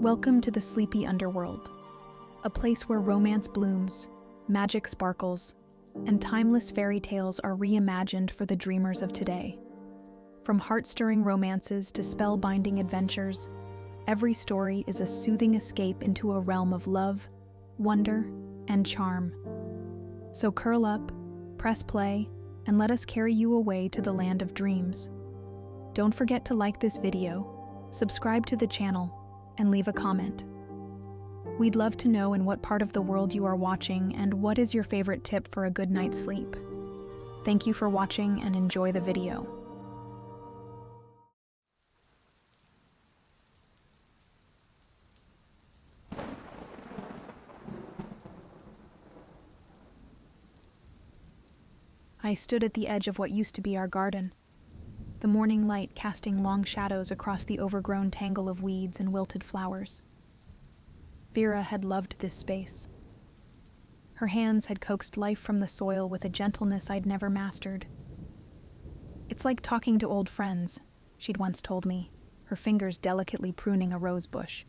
Welcome to the sleepy underworld, a place where romance blooms, magic sparkles, and timeless fairy tales are reimagined for the dreamers of today. From heart-stirring romances to spellbinding adventures, every story is a soothing escape into a realm of love, wonder, and charm. So curl up, press play, and let us carry you away to the land of dreams. Don't forget to like this video, subscribe to the channel, and leave a comment. We'd love to know in what part of the world you are watching and what is your favorite tip for a good night's sleep. Thank you for watching and enjoy the video. I stood at the edge of what used to be our garden, the morning light casting long shadows across the overgrown tangle of weeds and wilted flowers. Vera had loved this space. Her hands had coaxed life from the soil with a gentleness I'd never mastered. "It's like talking to old friends," she'd once told me, her fingers delicately pruning a rose bush.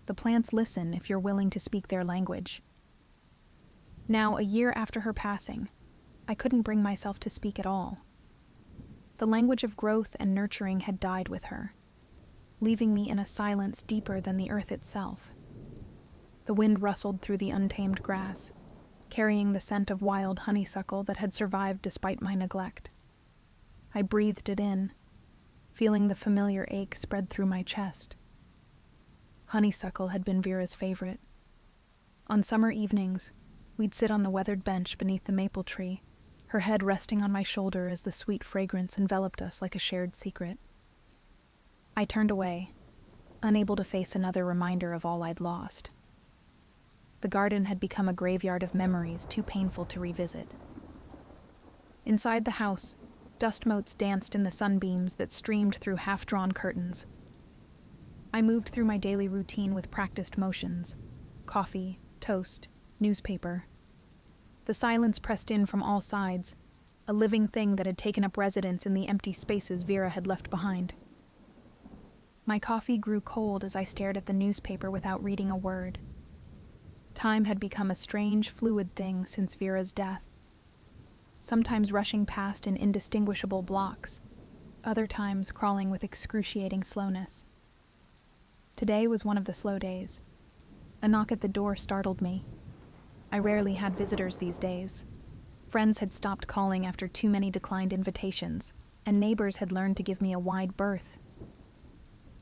"The plants listen if you're willing to speak their language." Now, a year after her passing, I couldn't bring myself to speak at all. The language of growth and nurturing had died with her, leaving me in a silence deeper than the earth itself. The wind rustled through the untamed grass, carrying the scent of wild honeysuckle that had survived despite my neglect. I breathed it in, feeling the familiar ache spread through my chest. Honeysuckle had been Vera's favorite. On summer evenings, we'd sit on the weathered bench beneath the maple tree, her head resting on my shoulder as the sweet fragrance enveloped us like a shared secret. I turned away, unable to face another reminder of all I'd lost. The garden had become a graveyard of memories too painful to revisit. Inside the house, dust motes danced in the sunbeams that streamed through half-drawn curtains. I moved through my daily routine with practiced motions: coffee, toast, newspaper. The silence pressed in from all sides, a living thing that had taken up residence in the empty spaces Vera had left behind. My coffee grew cold as I stared at the newspaper without reading a word. Time had become a strange, fluid thing since Vera's death, sometimes rushing past in indistinguishable blocks, other times crawling with excruciating slowness. Today was one of the slow days. A knock at the door startled me. I rarely had visitors these days. Friends had stopped calling after too many declined invitations, and neighbors had learned to give me a wide berth.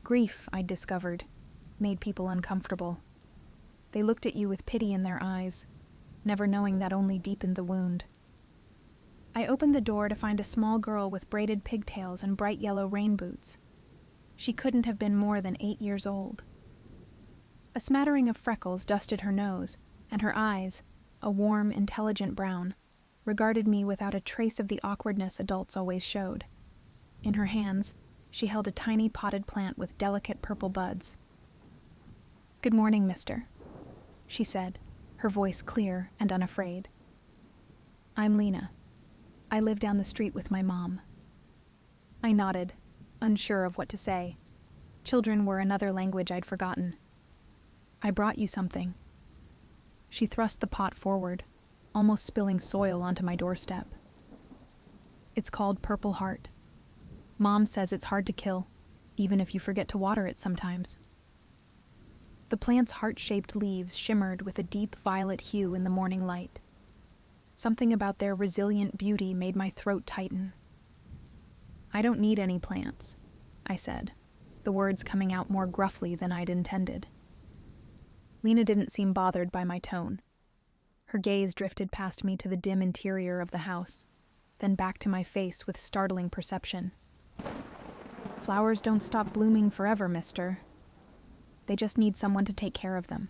Grief, I'd discovered, made people uncomfortable. They looked at you with pity in their eyes, never knowing that only deepened the wound. I opened the door to find a small girl with braided pigtails and bright yellow rain boots. She couldn't have been more than 8 years old. A smattering of freckles dusted her nose, and her eyes, a warm, intelligent brown, regarded me without a trace of the awkwardness adults always showed. In her hands, she held a tiny potted plant with delicate purple buds. "Good morning, mister," she said, her voice clear and unafraid. "I'm Lena. I live down the street with my mom." I nodded, unsure of what to say. Children were another language I'd forgotten. "I brought you something." She thrust the pot forward, almost spilling soil onto my doorstep. "It's called Purple Heart. Mom says it's hard to kill, even if you forget to water it sometimes." The plant's heart-shaped leaves shimmered with a deep violet hue in the morning light. Something about their resilient beauty made my throat tighten. "I don't need any plants," I said, the words coming out more gruffly than I'd intended. Lena didn't seem bothered by my tone. Her gaze drifted past me to the dim interior of the house, then back to my face with startling perception. "Flowers don't stop blooming forever, mister. They just need someone to take care of them."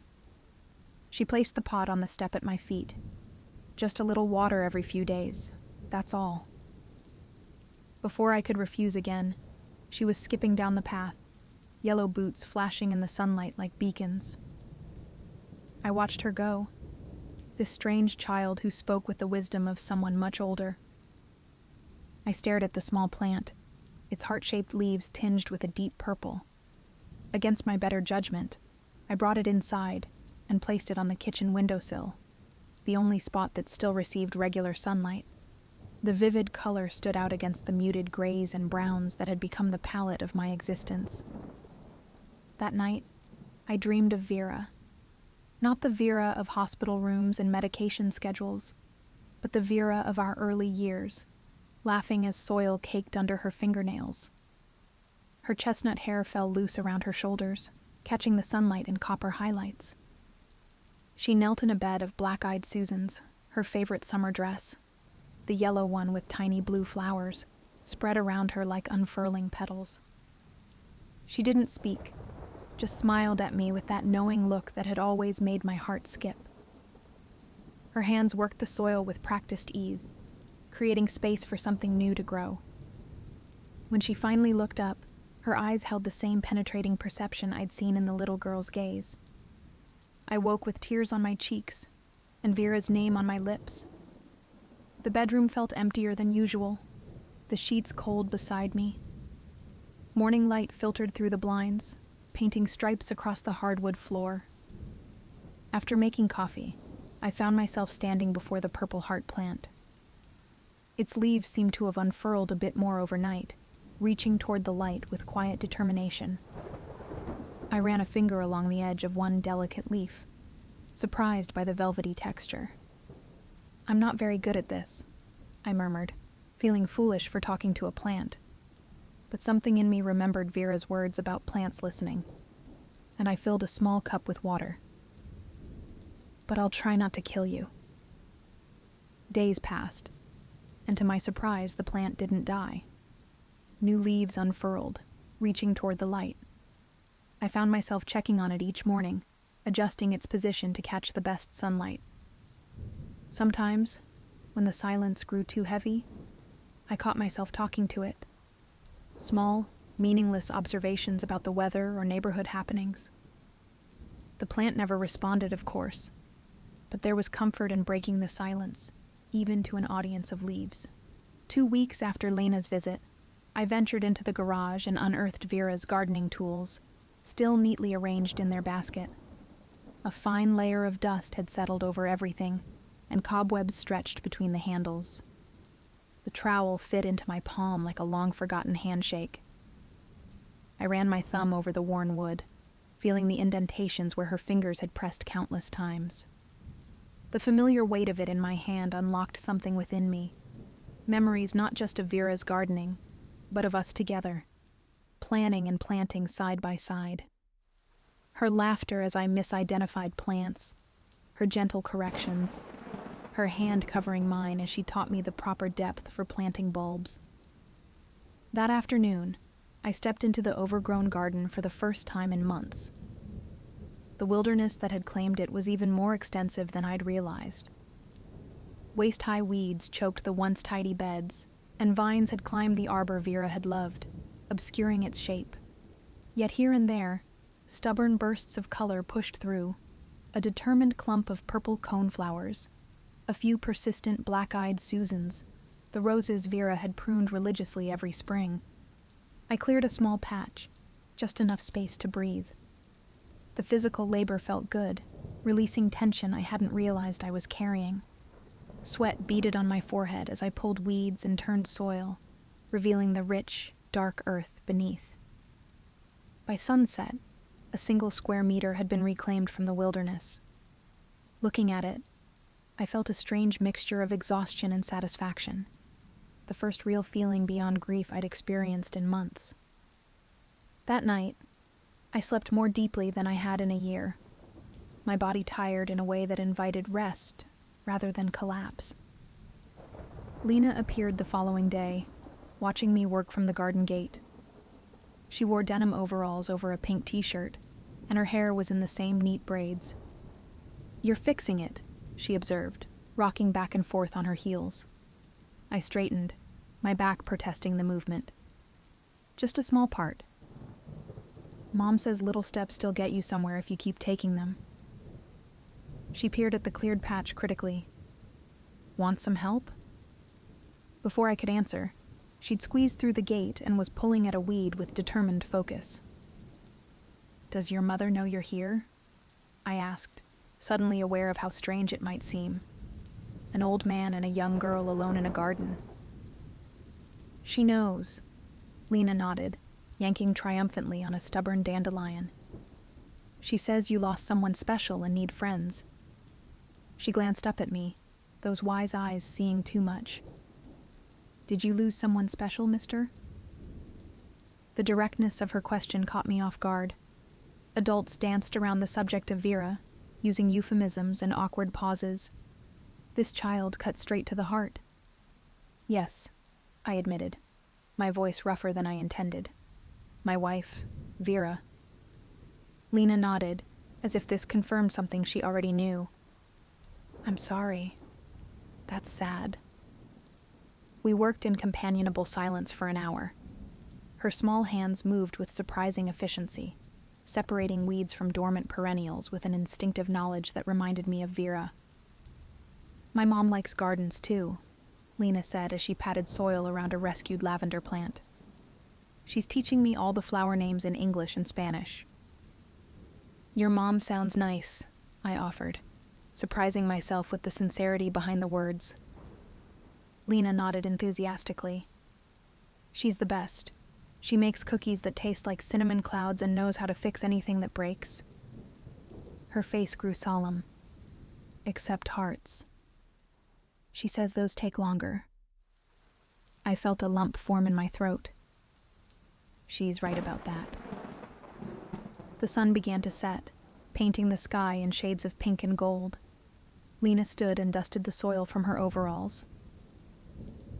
She placed the pot on the step at my feet. "Just a little water every few days. That's all." Before I could refuse again, she was skipping down the path, yellow boots flashing in the sunlight like beacons. I watched her go, this strange child who spoke with the wisdom of someone much older. I stared at the small plant, its heart-shaped leaves tinged with a deep purple. Against my better judgment, I I brought it inside and placed it on the kitchen windowsill, the only spot that still received regular sunlight. The vivid color stood out against the muted grays and browns that had become the palette of my existence. That night, I dreamed of Vera. Not the Vera of hospital rooms and medication schedules, but the Vera of our early years, laughing as soil caked under her fingernails. Her chestnut hair fell loose around her shoulders, catching the sunlight in copper highlights. She knelt in a bed of black-eyed Susans, her favorite summer dress, the yellow one with tiny blue flowers, spread around her like unfurling petals. She didn't speak, just smiled at me with that knowing look that had always made my heart skip. Her hands worked the soil with practiced ease, creating space for something new to grow. When she finally looked up, her eyes held the same penetrating perception I'd seen in the little girl's gaze. I woke with tears on my cheeks and Vera's name on my lips. The bedroom felt emptier than usual, the sheets cold beside me. Morning light filtered through the blinds, painting stripes across the hardwood floor. After making coffee, I found myself standing before the purple heart plant. Its leaves seemed to have unfurled a bit more overnight, reaching toward the light with quiet determination. I ran a finger along the edge of one delicate leaf, surprised by the velvety texture. "I'm not very good at this," I murmured, feeling foolish for talking to a plant. But something in me remembered Vera's words about plants listening, and I filled a small cup with water. "But I'll try not to kill you." Days passed, and to my surprise, the plant didn't die. New leaves unfurled, reaching toward the light. I found myself checking on it each morning, adjusting its position to catch the best sunlight. Sometimes, when the silence grew too heavy, I caught myself talking to it. Small, meaningless observations about the weather or neighborhood happenings. The plant never responded, of course, but there was comfort in breaking the silence, even to an audience of leaves. 2 weeks after Lena's visit, I ventured into the garage and unearthed Vera's gardening tools, still neatly arranged in their basket. A fine layer of dust had settled over everything, and cobwebs stretched between the handles. The trowel fit into my palm like a long-forgotten handshake. I ran my thumb over the worn wood, feeling the indentations where her fingers had pressed countless times. The familiar weight of it in my hand unlocked something within me, memories not just of Vera's gardening, but of us together, planning and planting side by side. Her laughter as I misidentified plants, her gentle corrections, her hand covering mine as she taught me the proper depth for planting bulbs. That afternoon, I stepped into the overgrown garden for the first time in months. The wilderness that had claimed it was even more extensive than I'd realized. Waist-high weeds choked the once tidy beds, and vines had climbed the arbor Vera had loved, obscuring its shape. Yet here and there, stubborn bursts of color pushed through, a determined clump of purple coneflowers, a few persistent black-eyed Susans, the roses Vera had pruned religiously every spring. I cleared a small patch, just enough space to breathe. The physical labor felt good, releasing tension I hadn't realized I was carrying. Sweat beaded on my forehead as I pulled weeds and turned soil, revealing the rich, dark earth beneath. By sunset, a single square meter had been reclaimed from the wilderness. Looking at it, I felt a strange mixture of exhaustion and satisfaction, the first real feeling beyond grief I'd experienced in months. That night, I slept more deeply than I had in a year, my body tired in a way that invited rest rather than collapse. Lena appeared the following day, watching me work from the garden gate. She wore denim overalls over a pink t-shirt, and her hair was in the same neat braids. "You're fixing it," she observed, rocking back and forth on her heels. I straightened, my back protesting the movement. "Just a small part. Mom says little steps still get you somewhere if you keep taking them." She peered at the cleared patch critically. "Want some help?" Before I could answer, she'd squeezed through the gate and was pulling at a weed with determined focus. "Does your mother know you're here?" I asked, suddenly aware of how strange it might seem. An old man and a young girl alone in a garden. She knows, Lena nodded, yanking triumphantly on a stubborn dandelion. She says you lost someone special and need friends. She glanced up at me, those wise eyes seeing too much. Did you lose someone special, mister? The directness of her question caught me off guard. Adults danced around the subject of Vera, using euphemisms and awkward pauses. This child cut straight to the heart. Yes, I admitted, my voice rougher than I intended. My wife, Vera. Lena nodded, as if this confirmed something she already knew. I'm sorry. That's sad. We worked in companionable silence for an hour. Her small hands moved with surprising efficiency, separating weeds from dormant perennials with an instinctive knowledge that reminded me of Vera. My mom likes gardens too, Lena said as she patted soil around a rescued lavender plant. She's teaching me all the flower names in English and Spanish. Your mom sounds nice, I offered, surprising myself with the sincerity behind the words. Lena nodded enthusiastically. She's the best. She makes cookies that taste like cinnamon clouds and knows how to fix anything that breaks. Her face grew solemn. Except hearts. She says those take longer. I felt a lump form in my throat. She's right about that. The sun began to set, painting the sky in shades of pink and gold. Lena stood and dusted the soil from her overalls.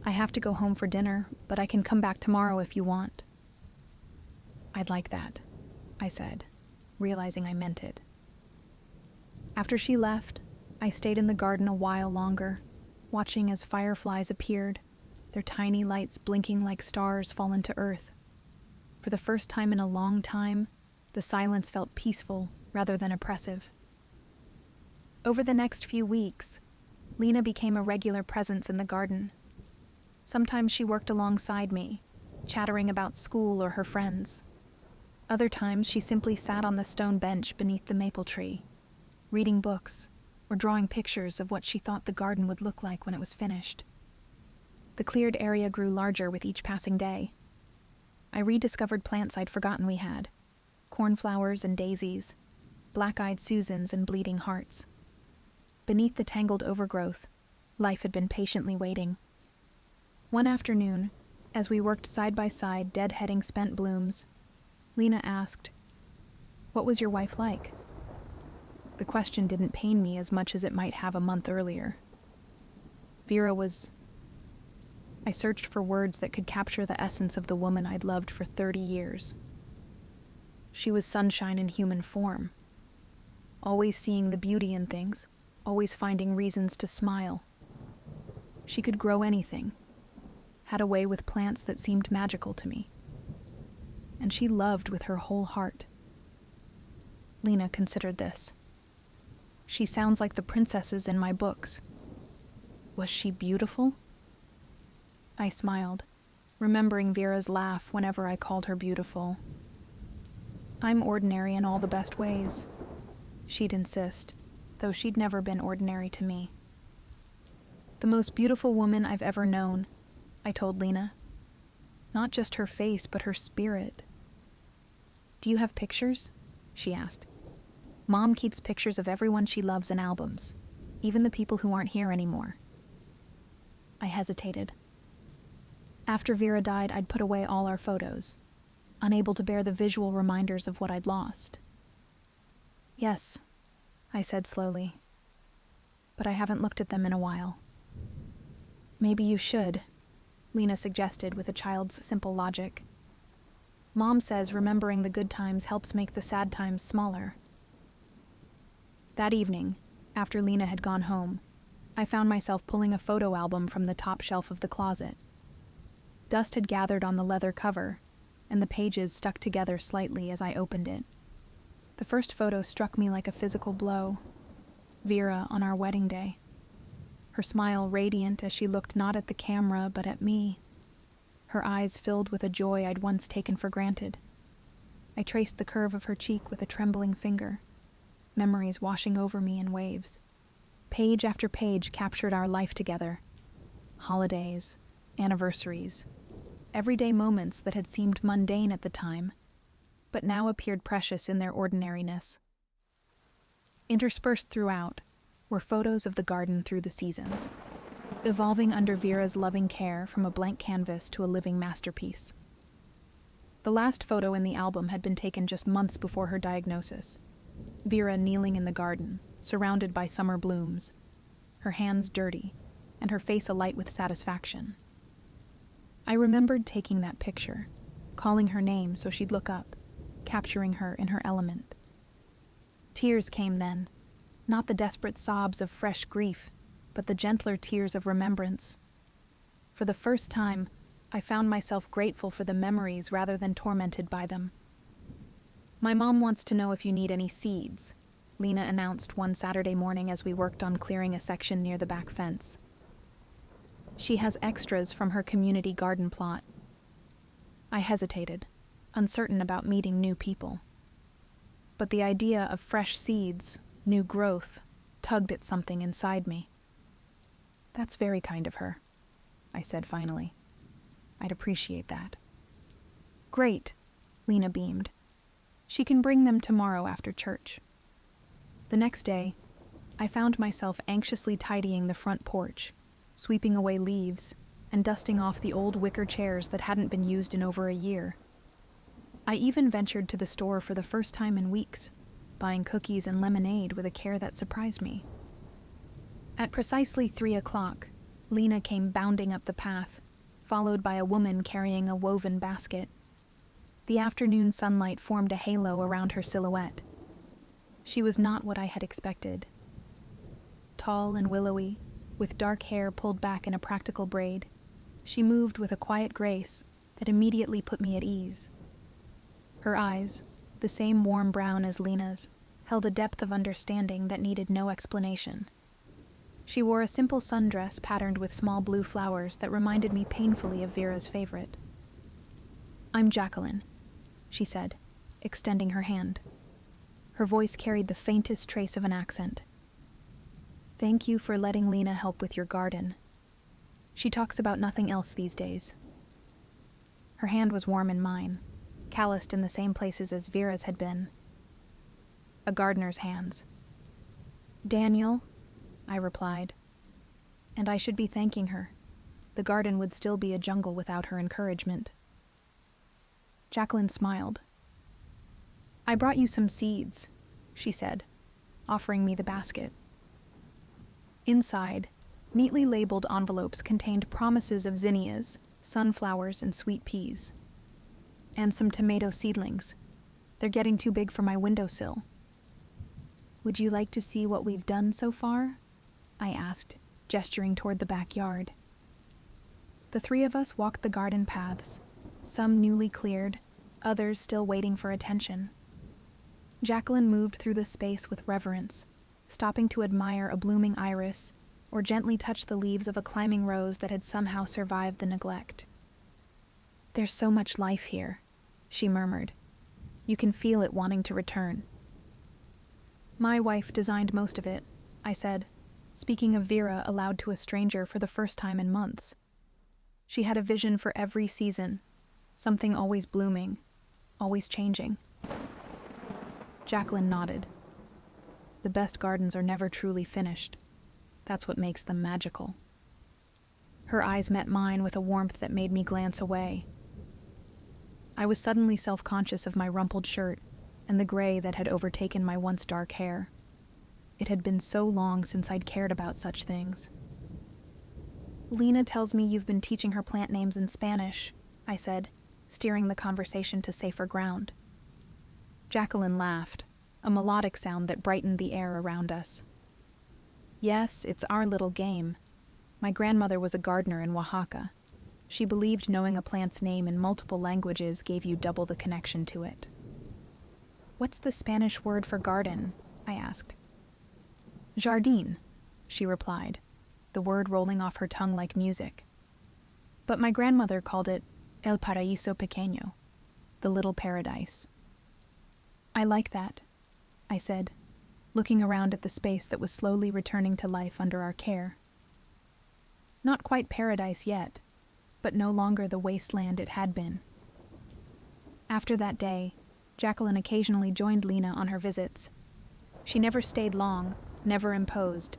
I have to go home for dinner, but I can come back tomorrow if you want. I'd like that, I said, realizing I meant it. After she left, I stayed in the garden a while longer, watching as fireflies appeared, their tiny lights blinking like stars fallen to earth. For the first time in a long time, the silence felt peaceful rather than oppressive. Over the next few weeks, Lena became a regular presence in the garden. Sometimes she worked alongside me, chattering about school or her friends. Other times she simply sat on the stone bench beneath the maple tree, reading books or drawing pictures of what she thought the garden would look like when it was finished. The cleared area grew larger with each passing day. I rediscovered plants I'd forgotten we had, cornflowers and daisies, black-eyed Susans and bleeding hearts. Beneath the tangled overgrowth, life had been patiently waiting. One afternoon, as we worked side by side deadheading spent blooms, Lena asked, "What was your wife like?" The question didn't pain me as much as it might have a month earlier. Vera was... I searched for words that could capture the essence of the woman I'd loved for 30 years. She was sunshine in human form, always seeing the beauty in things, always finding reasons to smile. She could grow anything, had a way with plants that seemed magical to me. And she loved with her whole heart. Lena considered this. She sounds like the princesses in my books. Was she beautiful? I smiled, remembering Vera's laugh whenever I called her beautiful. I'm ordinary in all the best ways, she'd insist, though she'd never been ordinary to me. The most beautiful woman I've ever known, I told Lena. Not just her face, but her spirit. Do you have pictures? She asked. Mom keeps pictures of everyone she loves in albums, even the people who aren't here anymore. I hesitated. After Vera died, I'd put away all our photos, unable to bear the visual reminders of what I'd lost. Yes, I said slowly, but I haven't looked at them in a while. Maybe you should, Lena suggested with a child's simple logic. Mom says remembering the good times helps make the sad times smaller. That evening, after Lena had gone home, I found myself pulling a photo album from the top shelf of the closet. Dust had gathered on the leather cover, and the pages stuck together slightly as I opened it. The first photo struck me like a physical blow. Vera on our wedding day. Her smile radiant as she looked not at the camera but at me. Her eyes filled with a joy I'd once taken for granted. I traced the curve of her cheek with a trembling finger. memories washing over me in waves. Page after page captured our life together. Holidays, anniversaries, everyday moments that had seemed mundane at the time, but now appeared precious in their ordinariness. Interspersed throughout were photos of the garden through the seasons, evolving under Vera's loving care from a blank canvas to a living masterpiece. The last photo in the album had been taken just months before her diagnosis. Vera kneeling in the garden, surrounded by summer blooms, her hands dirty, and her face alight with satisfaction. I remembered taking that picture, calling her name so she'd look up, capturing her in her element. Tears came then, not the desperate sobs of fresh grief, but the gentler tears of remembrance. For the first time, I found myself grateful for the memories rather than tormented by them. "My mom wants to know if you need any seeds," Lena announced one Saturday morning as we worked on clearing a section near the back fence. "She has extras from her community garden plot." I hesitated, uncertain about meeting new people. But the idea of fresh seeds, new growth, tugged at something inside me. "That's very kind of her," I said finally. "I'd appreciate that." "Great," Lena beamed. "She can bring them tomorrow after church." The next day, I found myself anxiously tidying the front porch, sweeping away leaves, and dusting off the old wicker chairs that hadn't been used in over a year. I even ventured to the store for the first time in weeks, buying cookies and lemonade with a care that surprised me. At precisely 3:00, Lena came bounding up the path, followed by a woman carrying a woven basket. The afternoon sunlight formed a halo around her silhouette. She was not what I had expected. Tall and willowy, with dark hair pulled back in a practical braid, she moved with a quiet grace that immediately put me at ease. Her eyes, the same warm brown as Lena's, held a depth of understanding that needed no explanation. She wore a simple sundress patterned with small blue flowers that reminded me painfully of Vera's favorite. "I'm Jacqueline," she said, extending her hand. Her voice carried the faintest trace of an accent. "Thank you for letting Lena help with your garden. She talks about nothing else these days." Her hand was warm in mine, calloused in the same places as Vera's had been. A gardener's hands. "Daniel," I replied. And I should be thanking her. The garden would still be a jungle without her encouragement. Jacqueline smiled. "I brought you some seeds," she said, offering me the basket. Inside, neatly labeled envelopes contained promises of zinnias, sunflowers, and sweet peas. And some tomato seedlings. They're getting too big for my windowsill. "Would you like to see what we've done so far?" I asked, gesturing toward the backyard. The three of us walked the garden paths, some newly cleared, others still waiting for attention. Jacqueline moved through the space with reverence, stopping to admire a blooming iris or gently touch the leaves of a climbing rose that had somehow survived the neglect. "There's so much life here," she murmured. "You can feel it wanting to return." "My wife designed most of it," I said, speaking of Vera aloud to a stranger for the first time in months. She had a vision for every season, something always blooming, always changing. Jacqueline nodded. "The best gardens are never truly finished. That's what makes them magical." Her eyes met mine with a warmth that made me glance away. I was suddenly self-conscious of my rumpled shirt and the gray that had overtaken my once dark hair. It had been so long since I'd cared about such things. "Lena tells me you've been teaching her plant names in Spanish," I said, steering the conversation to safer ground. Jacqueline laughed, a melodic sound that brightened the air around us. "Yes, it's our little game. My grandmother was a gardener in Oaxaca. She believed knowing a plant's name in multiple languages gave you double the connection to it." "What's the Spanish word for garden?" I asked. "Jardín," she replied, the word rolling off her tongue like music. But my grandmother called it El Paraíso Pequeño, the little paradise. "I like that," I said. looking around at the space that was slowly returning to life under our care. Not quite paradise yet, but no longer the wasteland it had been. After that day, Jacqueline occasionally joined Lena on her visits. She never stayed long, never imposed,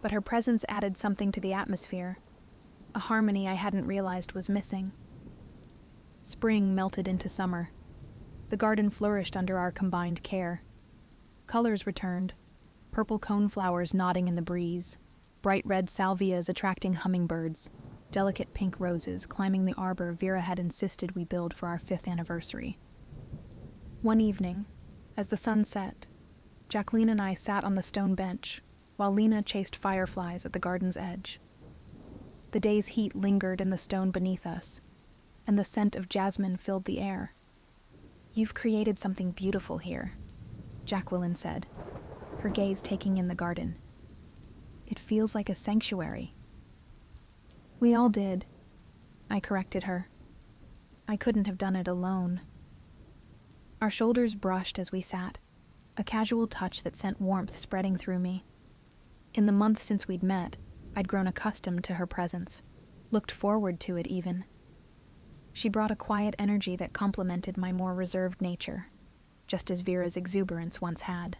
but her presence added something to the atmosphere, a harmony I hadn't realized was missing. Spring melted into summer. The garden flourished under our combined care. Colors returned, purple coneflowers nodding in the breeze, bright red salvias attracting hummingbirds, delicate pink roses climbing the arbor Vera had insisted we build for our 5th anniversary. One evening, as the sun set, Jacqueline and I sat on the stone bench while Lena chased fireflies at the garden's edge. The day's heat lingered in the stone beneath us, and the scent of jasmine filled the air. "You've created something beautiful here," Jacqueline said, her gaze taking in the garden. "It feels like a sanctuary." "We all did," I corrected her. "I couldn't have done it alone." Our shoulders brushed as we sat, a casual touch that sent warmth spreading through me. In the month since we'd met, I'd grown accustomed to her presence, looked forward to it even. She brought a quiet energy that complemented my more reserved nature, just as Vera's exuberance once had.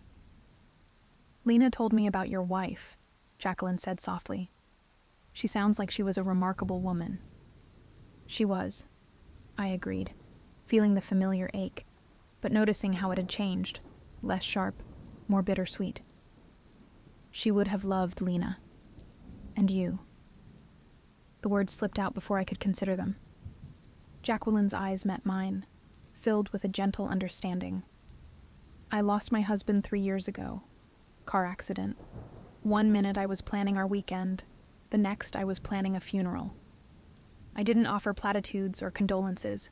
"Lena told me about your wife," Jacqueline said softly. "She sounds like she was a remarkable woman." "She was," I agreed, feeling the familiar ache, but noticing how it had changed, less sharp, more bittersweet. "She would have loved Lena. And you." The words slipped out before I could consider them. Jacqueline's eyes met mine, filled with a gentle understanding. "I lost my husband 3 years ago. Car accident. One minute I was planning our weekend, the next I was planning a funeral. I didn't offer platitudes or condolences.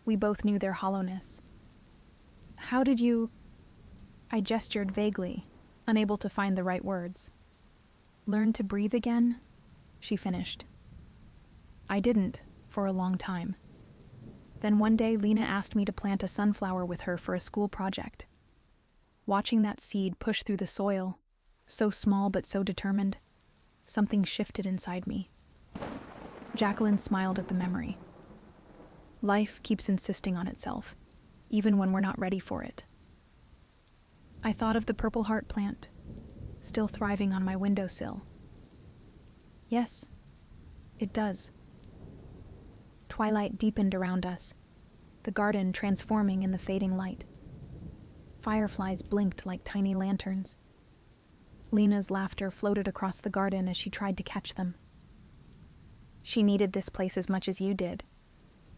We both knew their hollowness. How did you—" I gestured vaguely, unable to find the right words. "Learn to breathe again?" she finished. "I didn't, for a long time. Then one day Lena asked me to plant a sunflower with her for a school project. Watching that seed push through the soil, so small but so determined, something shifted inside me." Jacqueline smiled at the memory. "Life keeps insisting on itself, even when we're not ready for it." I thought of the purple heart plant, still thriving on my windowsill. "Yes, it does." Twilight deepened around us, the garden transforming in the fading light. Fireflies blinked like tiny lanterns. Lena's laughter floated across the garden as she tried to catch them. "She needed this place as much as you did,"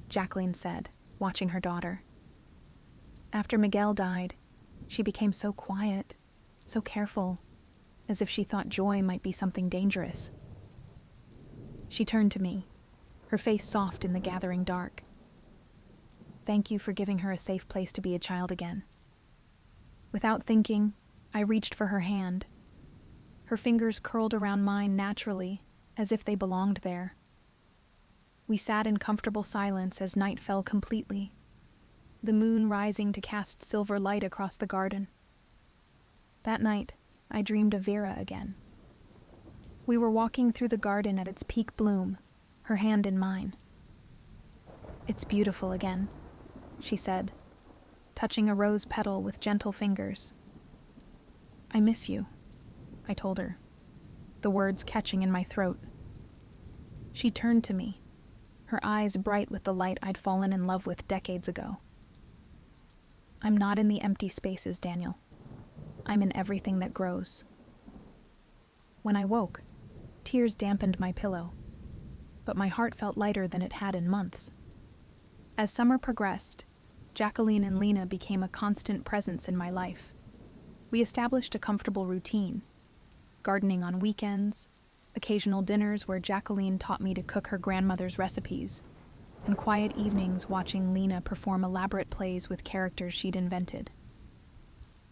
Jacqueline said, watching her daughter. "After Miguel died, she became so quiet, so careful, as if she thought joy might be something dangerous." She turned to me, her face soft in the gathering dark. "Thank you for giving her a safe place to be a child again." Without thinking, I reached for her hand. Her fingers curled around mine naturally, as if they belonged there. We sat in comfortable silence as night fell completely, the moon rising to cast silver light across the garden. That night, I dreamed of Vera again. We were walking through the garden at its peak bloom, her hand in mine. "It's beautiful again," she said, touching a rose petal with gentle fingers. "I miss you," I told her, the words catching in my throat. She turned to me, her eyes bright with the light I'd fallen in love with decades ago. "I'm not in the empty spaces, Daniel. I'm in everything that grows." When I woke, tears dampened my pillow, but my heart felt lighter than it had in months. As summer progressed, Jacqueline and Lena became a constant presence in my life. We established a comfortable routine, gardening on weekends, occasional dinners where Jacqueline taught me to cook her grandmother's recipes, and quiet evenings watching Lena perform elaborate plays with characters she'd invented.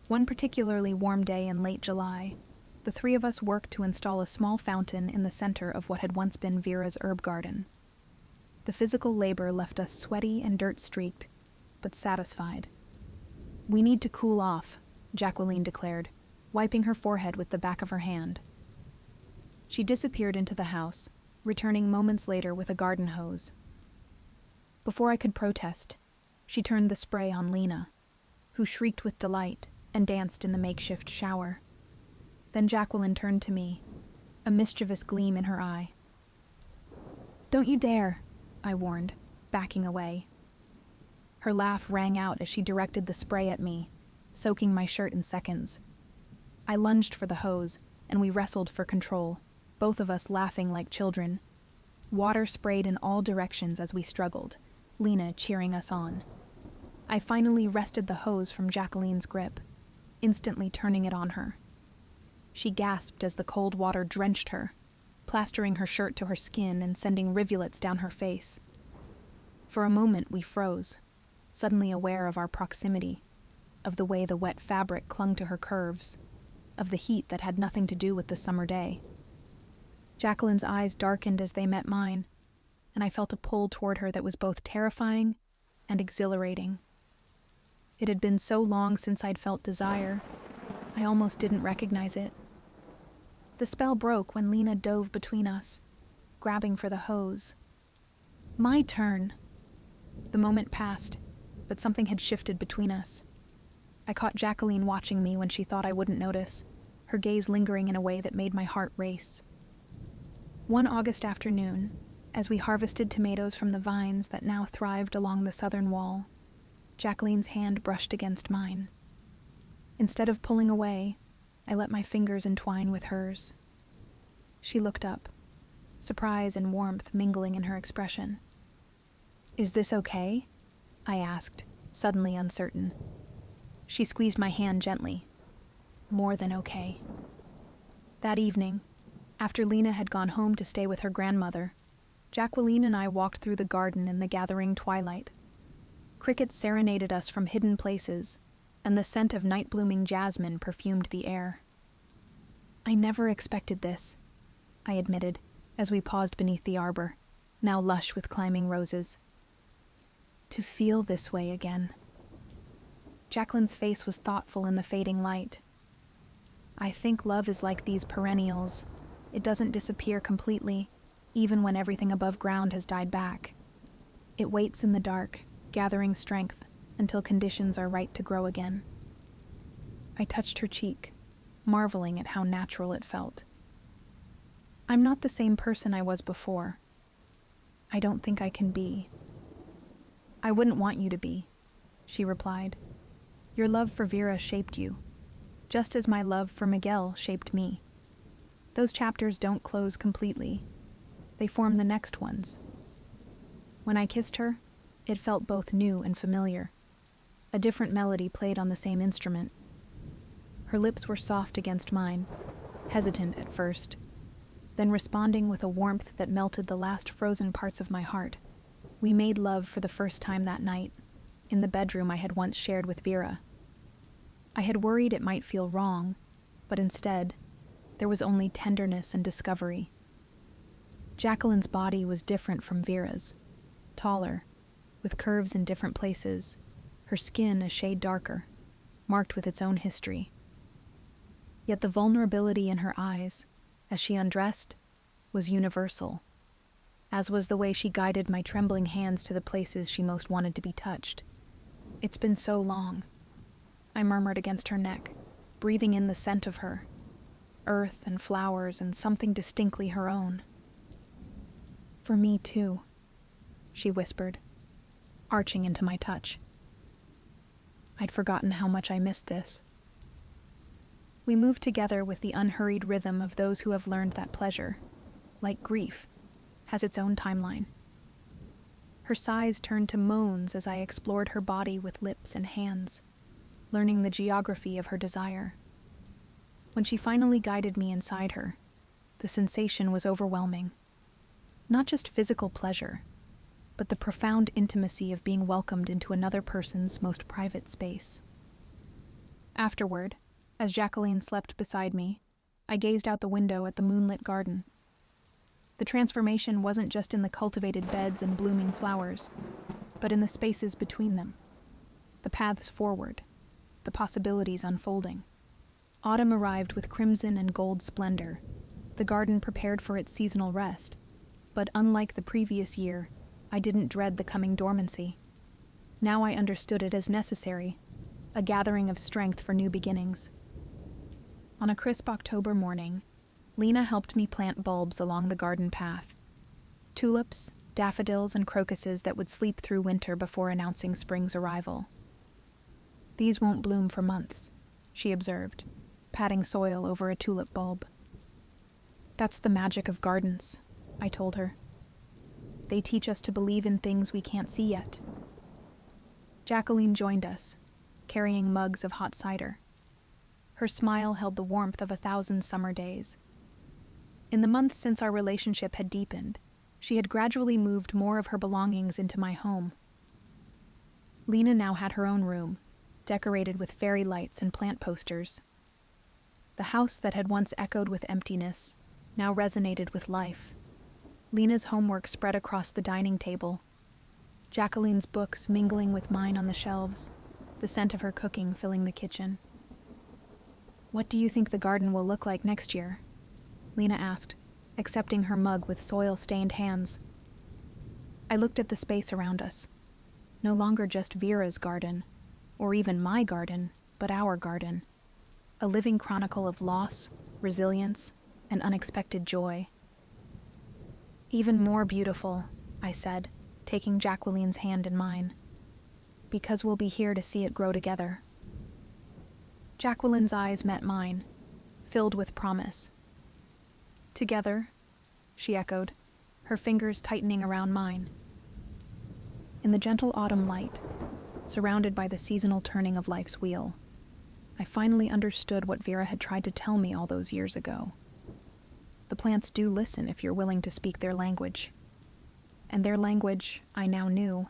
One particularly warm day in late July, the 3 of us worked to install a small fountain in the center of what had once been Vera's herb garden. The physical labor left us sweaty and dirt-streaked, but satisfied. "We need to cool off," Jacqueline declared, wiping her forehead with the back of her hand. She disappeared into the house, returning moments later with a garden hose. Before I could protest, she turned the spray on Lena, who shrieked with delight and danced in the makeshift shower. Then Jacqueline turned to me, a mischievous gleam in her eye. "Don't you dare," I warned, backing away. Her laugh rang out as she directed the spray at me, soaking my shirt in seconds. I lunged for the hose, and we wrestled for control, both of us laughing like children. Water sprayed in all directions as we struggled, Lena cheering us on. I finally wrested the hose from Jacqueline's grip, instantly turning it on her. She gasped as the cold water drenched her, plastering her shirt to her skin and sending rivulets down her face. For a moment we froze, suddenly aware of our proximity, of the way the wet fabric clung to her curves, of the heat that had nothing to do with the summer day. Jacqueline's eyes darkened as they met mine, and I felt a pull toward her that was both terrifying and exhilarating. It had been so long since I'd felt desire, I almost didn't recognize it. The spell broke when Lena dove between us, grabbing for the hose. My turn. The moment passed, but something had shifted between us. I caught Jacqueline watching me when she thought I wouldn't notice, her gaze lingering in a way that made my heart race. One August afternoon, as we harvested tomatoes from the vines that now thrived along the southern wall, Jacqueline's hand brushed against mine. Instead of pulling away, I let my fingers entwine with hers. She looked up, surprise and warmth mingling in her expression. "Is this okay?" I asked, suddenly uncertain. She squeezed my hand gently. "More than okay." That evening, after Lena had gone home to stay with her grandmother, Jacqueline and I walked through the garden in the gathering twilight. Crickets serenaded us from hidden places, and the scent of night-blooming jasmine perfumed the air. "I never expected this," I admitted, as we paused beneath the arbor, now lush with climbing roses. "To feel this way again." Jacqueline's face was thoughtful in the fading light. "I think love is like these perennials. It doesn't disappear completely, even when everything above ground has died back. It waits in the dark, gathering strength, until conditions are right to grow again." I touched her cheek, marveling at how natural it felt. "I'm not the same person I was before. I don't think I can be." "I wouldn't want you to be," she replied. "Your love for Vera shaped you, just as my love for Miguel shaped me. Those chapters don't close completely. They form the next ones." When I kissed her, it felt both new and familiar. A different melody played on the same instrument. Her lips were soft against mine, hesitant at first, then responding with a warmth that melted the last frozen parts of my heart. We made love for the first time that night, in the bedroom I had once shared with Vera. I had worried it might feel wrong, but instead, there was only tenderness and discovery. Jacqueline's body was different from Vera's, taller, with curves in different places, her skin a shade darker, marked with its own history. Yet the vulnerability in her eyes, as she undressed, was universal, as was the way she guided my trembling hands to the places she most wanted to be touched. "It's been so long," I murmured against her neck, breathing in the scent of her, earth and flowers and something distinctly her own. "For me too," she whispered, arching into my touch. I'd forgotten how much I missed this. We moved together with the unhurried rhythm of those who have learned that pleasure, like grief, has its own timeline. Her sighs turned to moans as I explored her body with lips and hands, learning the geography of her desire. When she finally guided me inside her, the sensation was overwhelming. Not just physical pleasure, but the profound intimacy of being welcomed into another person's most private space. Afterward, as Jacqueline slept beside me, I gazed out the window at the moonlit garden. The transformation wasn't just in the cultivated beds and blooming flowers, but in the spaces between them, the paths forward, the possibilities unfolding. Autumn arrived with crimson and gold splendor, the garden prepared for its seasonal rest. But unlike the previous year, I didn't dread the coming dormancy. Now I understood it as necessary, a gathering of strength for new beginnings. On a crisp October morning, Lena helped me plant bulbs along the garden path. Tulips, daffodils, and crocuses that would sleep through winter before announcing spring's arrival. "These won't bloom for months," she observed, patting soil over a tulip bulb. "That's the magic of gardens," I told her. "They teach us to believe in things we can't see yet." Jacqueline joined us, carrying mugs of hot cider. Her smile held the warmth of 1,000 summer days. In the months since our relationship had deepened, she had gradually moved more of her belongings into my home. Lena now had her own room, decorated with fairy lights and plant posters. The house that had once echoed with emptiness now resonated with life. Lena's homework spread across the dining table, Jacqueline's books mingling with mine on the shelves, the scent of her cooking filling the kitchen. "What do you think the garden will look like next year?" Lena asked, accepting her mug with soil-stained hands. I looked at the space around us. No longer just Vera's garden, or even my garden, but our garden. A living chronicle of loss, resilience, and unexpected joy. "Even more beautiful," I said, taking Jacqueline's hand in mine, "because we'll be here to see it grow together." Jacqueline's eyes met mine, filled with promise. "Together," she echoed, her fingers tightening around mine. In the gentle autumn light, surrounded by the seasonal turning of life's wheel, I finally understood what Vera had tried to tell me all those years ago. The plants do listen if you're willing to speak their language. And their language, I now knew,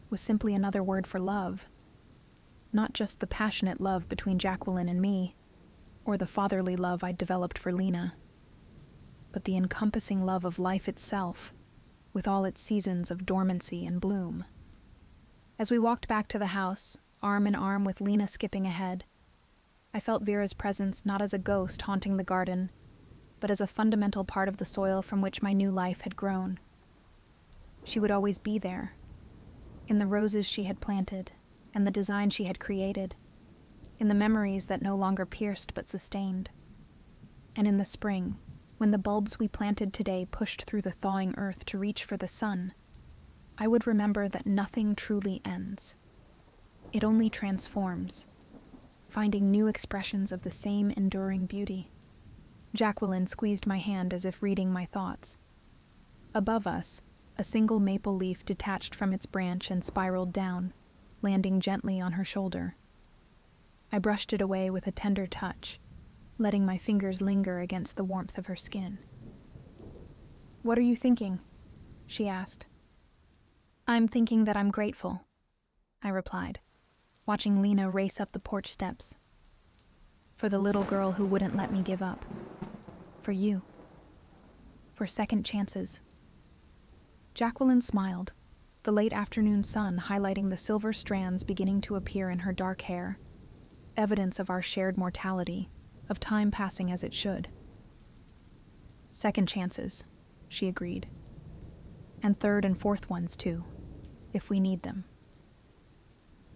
was simply another word for love. Not just the passionate love between Jacqueline and me, or the fatherly love I'd developed for Lena, but the encompassing love of life itself, with all its seasons of dormancy and bloom. As we walked back to the house, arm in arm with Lena skipping ahead, I felt Vera's presence not as a ghost haunting the garden, but as a fundamental part of the soil from which my new life had grown. She would always be there, in the roses she had planted, and the design she had created, in the memories that no longer pierced but sustained. And in the spring, when the bulbs we planted today pushed through the thawing earth to reach for the sun, I would remember that nothing truly ends. It only transforms, finding new expressions of the same enduring beauty. Jacqueline squeezed my hand as if reading my thoughts. Above us, a single maple leaf detached from its branch and spiraled down, landing gently on her shoulder. I brushed it away with a tender touch, letting my fingers linger against the warmth of her skin. "What are you thinking?" she asked. "I'm thinking that I'm grateful," I replied, watching Lena race up the porch steps. "For the little girl who wouldn't let me give up. For you. For second chances." Jacqueline smiled, the late afternoon sun highlighting the silver strands beginning to appear in her dark hair, evidence of our shared mortality, of time passing as it should. "Second chances," she agreed. "And third and fourth ones, too, if we need them."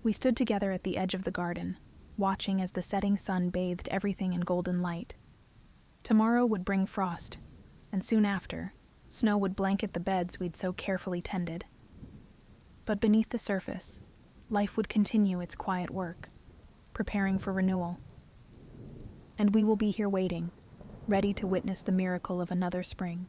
We stood together at the edge of the garden, watching as the setting sun bathed everything in golden light. Tomorrow would bring frost, and soon after, snow would blanket the beds we'd so carefully tended. But beneath the surface, life would continue its quiet work, preparing for renewal. And we will be here waiting, ready to witness the miracle of another spring.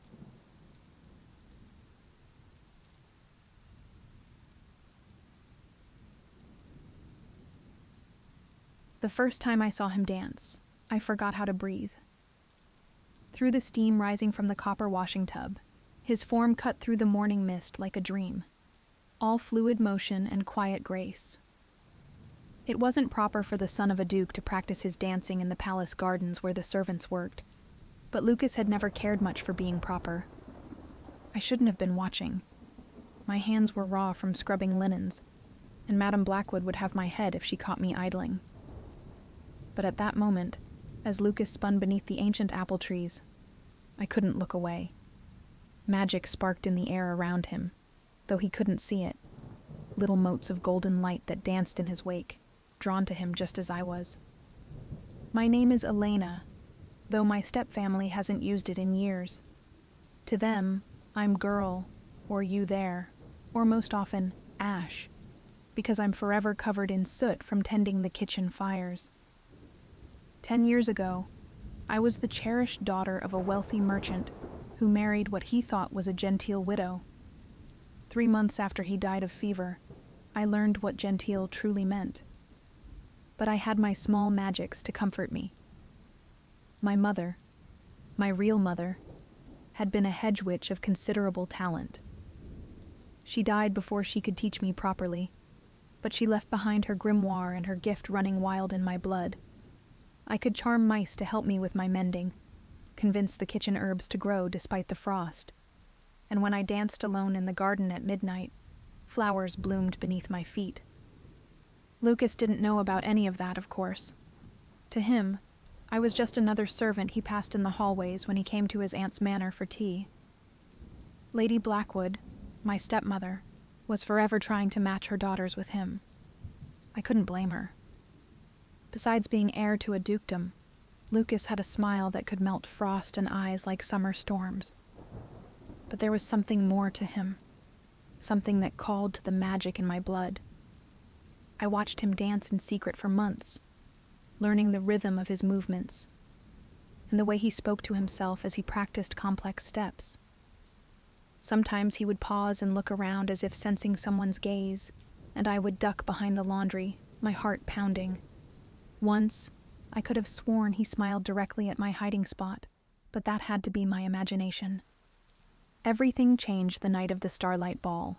The first time I saw him dance, I forgot how to breathe. Through the steam rising from the copper washing tub, his form cut through the morning mist like a dream, all fluid motion and quiet grace. It wasn't proper for the son of a duke to practice his dancing in the palace gardens where the servants worked, but Lucas had never cared much for being proper. I shouldn't have been watching. My hands were raw from scrubbing linens, and Madame Blackwood would have my head if she caught me idling. But at that moment, as Lucas spun beneath the ancient apple trees. I couldn't look away. Magic sparked in the air around him, though he couldn't see it. Little motes of golden light that danced in his wake, drawn to him just as I was. My name is Elena, though my stepfamily hasn't used it in years. To them, I'm girl, or you there, or most often, ash, because I'm forever covered in soot from tending the kitchen fires. 10 years ago, I was the cherished daughter of a wealthy merchant who married what he thought was a genteel widow. 3 months after he died of fever, I learned what genteel truly meant. But I had my small magics to comfort me. My mother, my real mother, had been a hedge witch of considerable talent. She died before she could teach me properly, but she left behind her grimoire and her gift running wild in my blood. I could charm mice to help me with my mending, convince the kitchen herbs to grow despite the frost, and when I danced alone in the garden at midnight, flowers bloomed beneath my feet. Lucas didn't know about any of that, of course. To him, I was just another servant he passed in the hallways when he came to his aunt's manor for tea. Lady Blackwood, my stepmother, was forever trying to match her daughters with him. I couldn't blame her. Besides being heir to a dukedom, Lucas had a smile that could melt frost and eyes like summer storms. But there was something more to him, something that called to the magic in my blood. I watched him dance in secret for months, learning the rhythm of his movements, and the way he spoke to himself as he practiced complex steps. Sometimes he would pause and look around as if sensing someone's gaze, and I would duck behind the laundry, my heart pounding. Once, I could have sworn he smiled directly at my hiding spot, but that had to be my imagination. Everything changed the night of the Starlight Ball.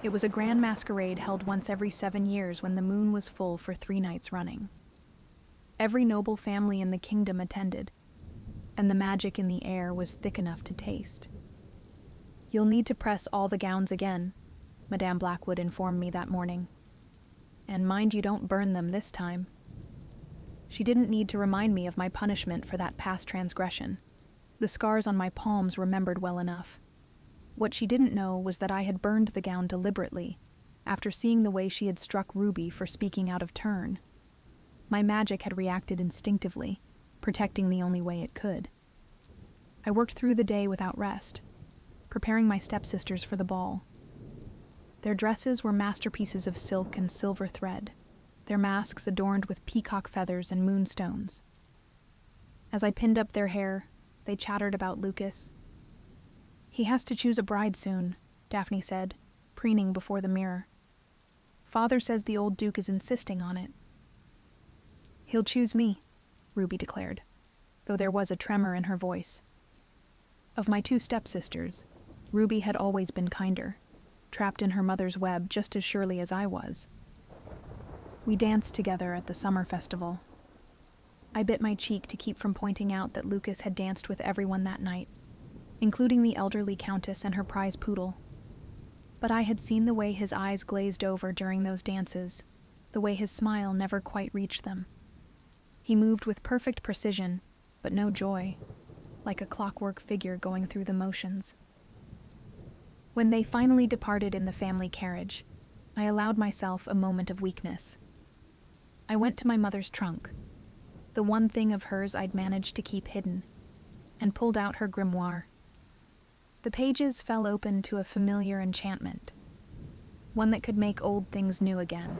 It was a grand masquerade held once every 7 years when the moon was full for 3 nights running. Every noble family in the kingdom attended, and the magic in the air was thick enough to taste. "You'll need to press all the gowns again," Madame Blackwood informed me that morning. "And mind you don't burn them this time." She didn't need to remind me of my punishment for that past transgression. The scars on my palms remembered well enough. What she didn't know was that I had burned the gown deliberately, after seeing the way she had struck Ruby for speaking out of turn. My magic had reacted instinctively, protecting the only way it could. I worked through the day without rest, preparing my stepsisters for the ball. Their dresses were masterpieces of silk and silver thread, their masks adorned with peacock feathers and moonstones. As I pinned up their hair, they chattered about Lucas. "He has to choose a bride soon," Daphne said, preening before the mirror. "Father says the old Duke is insisting on it." "He'll choose me," Ruby declared, though there was a tremor in her voice. Of my 2 stepsisters, Ruby had always been kinder, trapped in her mother's web just as surely as I was. We danced together at the summer festival. I bit my cheek to keep from pointing out that Lucas had danced with everyone that night, including the elderly countess and her prize poodle. But I had seen the way his eyes glazed over during those dances, the way his smile never quite reached them. He moved with perfect precision, but no joy, like a clockwork figure going through the motions. When they finally departed in the family carriage, I allowed myself a moment of weakness. I went to my mother's trunk, the one thing of hers I'd managed to keep hidden, and pulled out her grimoire. The pages fell open to a familiar enchantment, one that could make old things new again,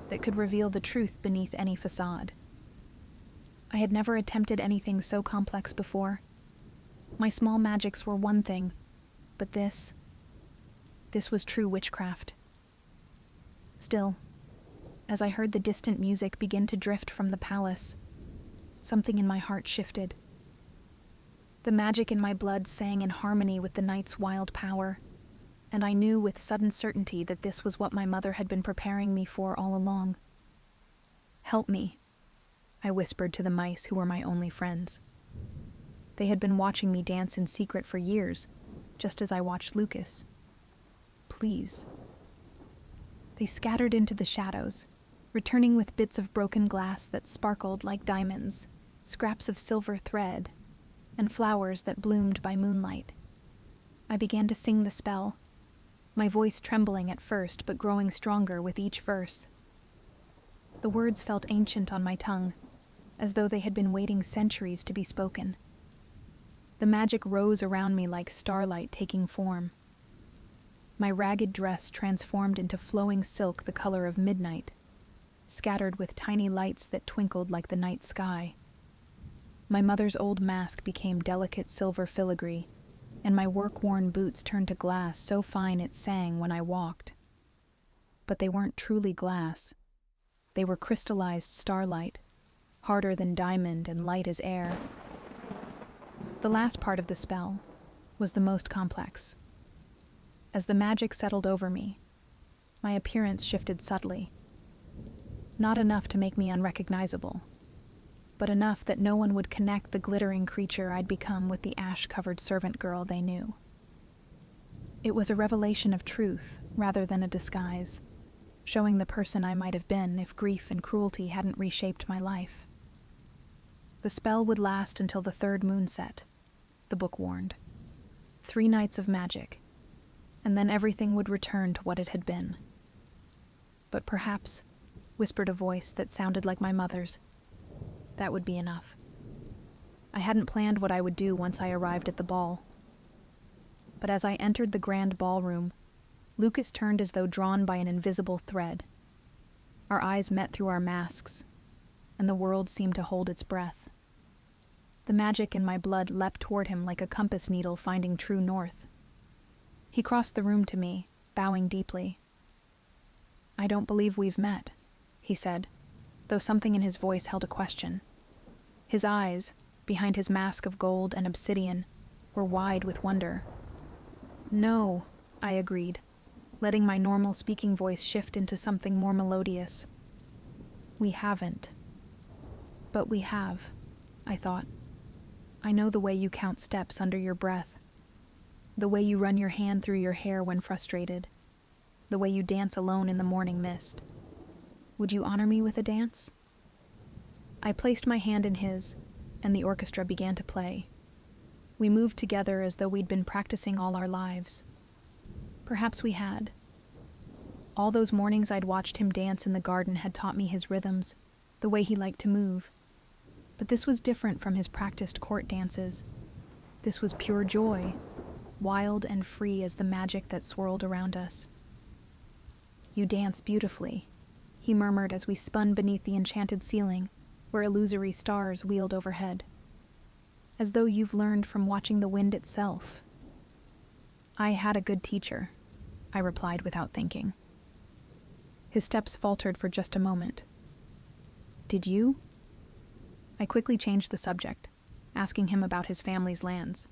that could reveal the truth beneath any facade. I had never attempted anything so complex before. My small magics were one thing, but this was true witchcraft. Still, as I heard the distant music begin to drift from the palace, something in my heart shifted. The magic in my blood sang in harmony with the night's wild power, and I knew with sudden certainty that this was what my mother had been preparing me for all along. "Help me," I whispered to the mice who were my only friends. They had been watching me dance in secret for years, just as I watched Lucas. "Please." They scattered into the shadows, returning with bits of broken glass that sparkled like diamonds, scraps of silver thread, and flowers that bloomed by moonlight. I began to sing the spell, my voice trembling at first but growing stronger with each verse. The words felt ancient on my tongue, as though they had been waiting centuries to be spoken. The magic rose around me like starlight taking form. My ragged dress transformed into flowing silk the color of midnight, scattered with tiny lights that twinkled like the night sky. My mother's old mask became delicate silver filigree, and my work-worn boots turned to glass so fine it sang when I walked. But they weren't truly glass. They were crystallized starlight, harder than diamond and light as air. The last part of the spell was the most complex. As the magic settled over me, my appearance shifted subtly. Not enough to make me unrecognizable, but enough that no one would connect the glittering creature I'd become with the ash-covered servant girl they knew. It was a revelation of truth rather than a disguise, showing the person I might have been if grief and cruelty hadn't reshaped my life. The spell would last until the third moon set, the book warned. 3 nights of magic, and then everything would return to what it had been. But perhaps, whispered a voice that sounded like my mother's, that would be enough. I hadn't planned what I would do once I arrived at the ball. But as I entered the grand ballroom, Lucas turned as though drawn by an invisible thread. Our eyes met through our masks, and the world seemed to hold its breath. The magic in my blood leapt toward him like a compass needle finding true north. He crossed the room to me, bowing deeply. "I don't believe we've met," he said, though something in his voice held a question. His eyes, behind his mask of gold and obsidian, were wide with wonder. "No," I agreed, letting my normal speaking voice shift into something more melodious. "We haven't. But we have," I thought. "I know the way you count steps under your breath, the way you run your hand through your hair when frustrated, the way you dance alone in the morning mist. Would you honor me with a dance?" I placed my hand in his, and the orchestra began to play. We moved together as though we'd been practicing all our lives. Perhaps we had. All those mornings I'd watched him dance in the garden had taught me his rhythms, the way he liked to move. But this was different from his practiced court dances. This was pure joy, wild and free as the magic that swirled around us. "You dance beautifully," he murmured as we spun beneath the enchanted ceiling, where illusory stars wheeled overhead. "As though you've learned from watching the wind itself." "I had a good teacher," I replied without thinking. His steps faltered for just a moment. "Did you?" I quickly changed the subject, asking him about his family's lands.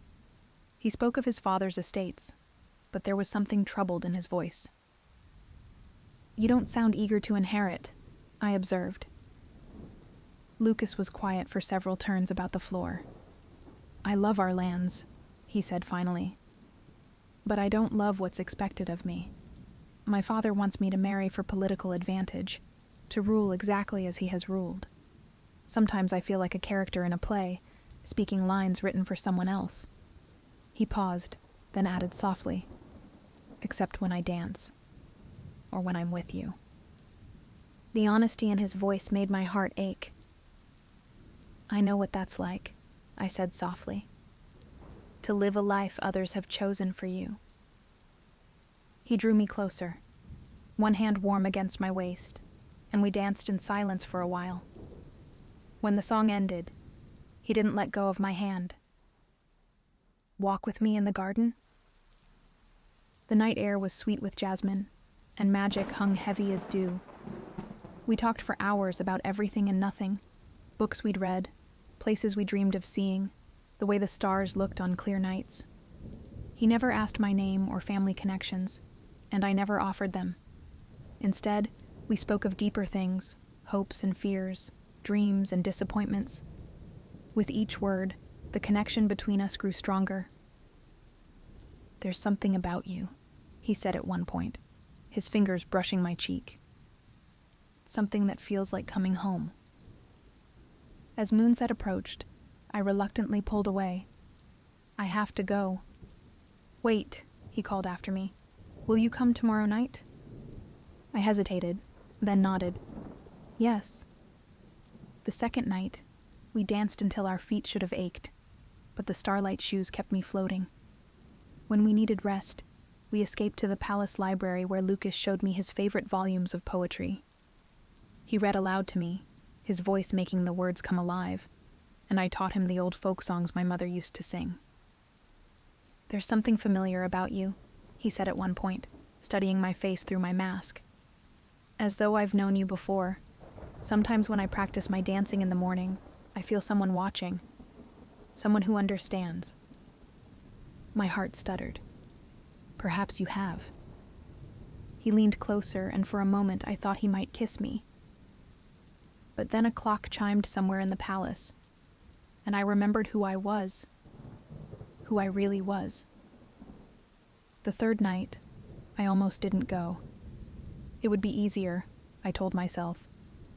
He spoke of his father's estates, but there was something troubled in his voice. "You don't sound eager to inherit," I observed. Lucas was quiet for several turns about the floor. "I love our lands," he said finally. "But I don't love what's expected of me. My father wants me to marry for political advantage, to rule exactly as he has ruled. Sometimes I feel like a character in a play, speaking lines written for someone else." He paused, then added softly, "Except when I dance. Or when I'm with you." The honesty in his voice made my heart ache. "I know what that's like," I said softly. "To live a life others have chosen for you." He drew me closer, one hand warm against my waist, and we danced in silence for a while. When the song ended, he didn't let go of my hand. "Walk with me in the garden?" The night air was sweet with jasmine, and magic hung heavy as dew. We talked for hours about everything and nothing, books we'd read, places we dreamed of seeing, the way the stars looked on clear nights. He never asked my name or family connections, and I never offered them. Instead, we spoke of deeper things, hopes and fears, dreams and disappointments. With each word, the connection between us grew stronger. "There's something about you," he said at one point, his fingers brushing my cheek. "Something that feels like coming home." As moonset approached, I reluctantly pulled away. "I have to go." "Wait," he called after me. "Will you come tomorrow night?" I hesitated, then nodded. "Yes." The second night, we danced until our feet should have ached, but the Starlight shoes kept me floating. When we needed rest, we escaped to the palace library where Lucas showed me his favorite volumes of poetry. He read aloud to me, his voice making the words come alive, and I taught him the old folk songs my mother used to sing. "There's something familiar about you," he said at one point, studying my face through my mask. "As though I've known you before. Sometimes when I practice my dancing in the morning, I feel someone watching. Someone who understands." My heart stuttered. "Perhaps you have." He leaned closer, and for a moment I thought he might kiss me. But then a clock chimed somewhere in the palace, and I remembered who I was. Who I really was. The third night, I almost didn't go. It would be easier, I told myself,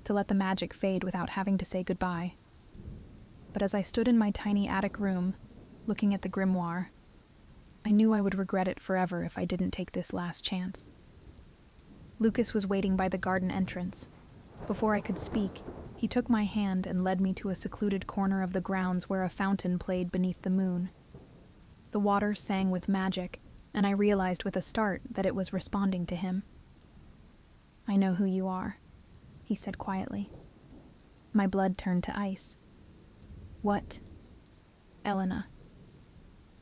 to let the magic fade without having to say goodbye. But as I stood in my tiny attic room, looking at the grimoire, I knew I would regret it forever if I didn't take this last chance. Lucas was waiting by the garden entrance. Before I could speak, he took my hand and led me to a secluded corner of the grounds where a fountain played beneath the moon. The water sang with magic, and I realized with a start that it was responding to him. "I know who you are," he said quietly. My blood turned to ice. "What?" "Elena."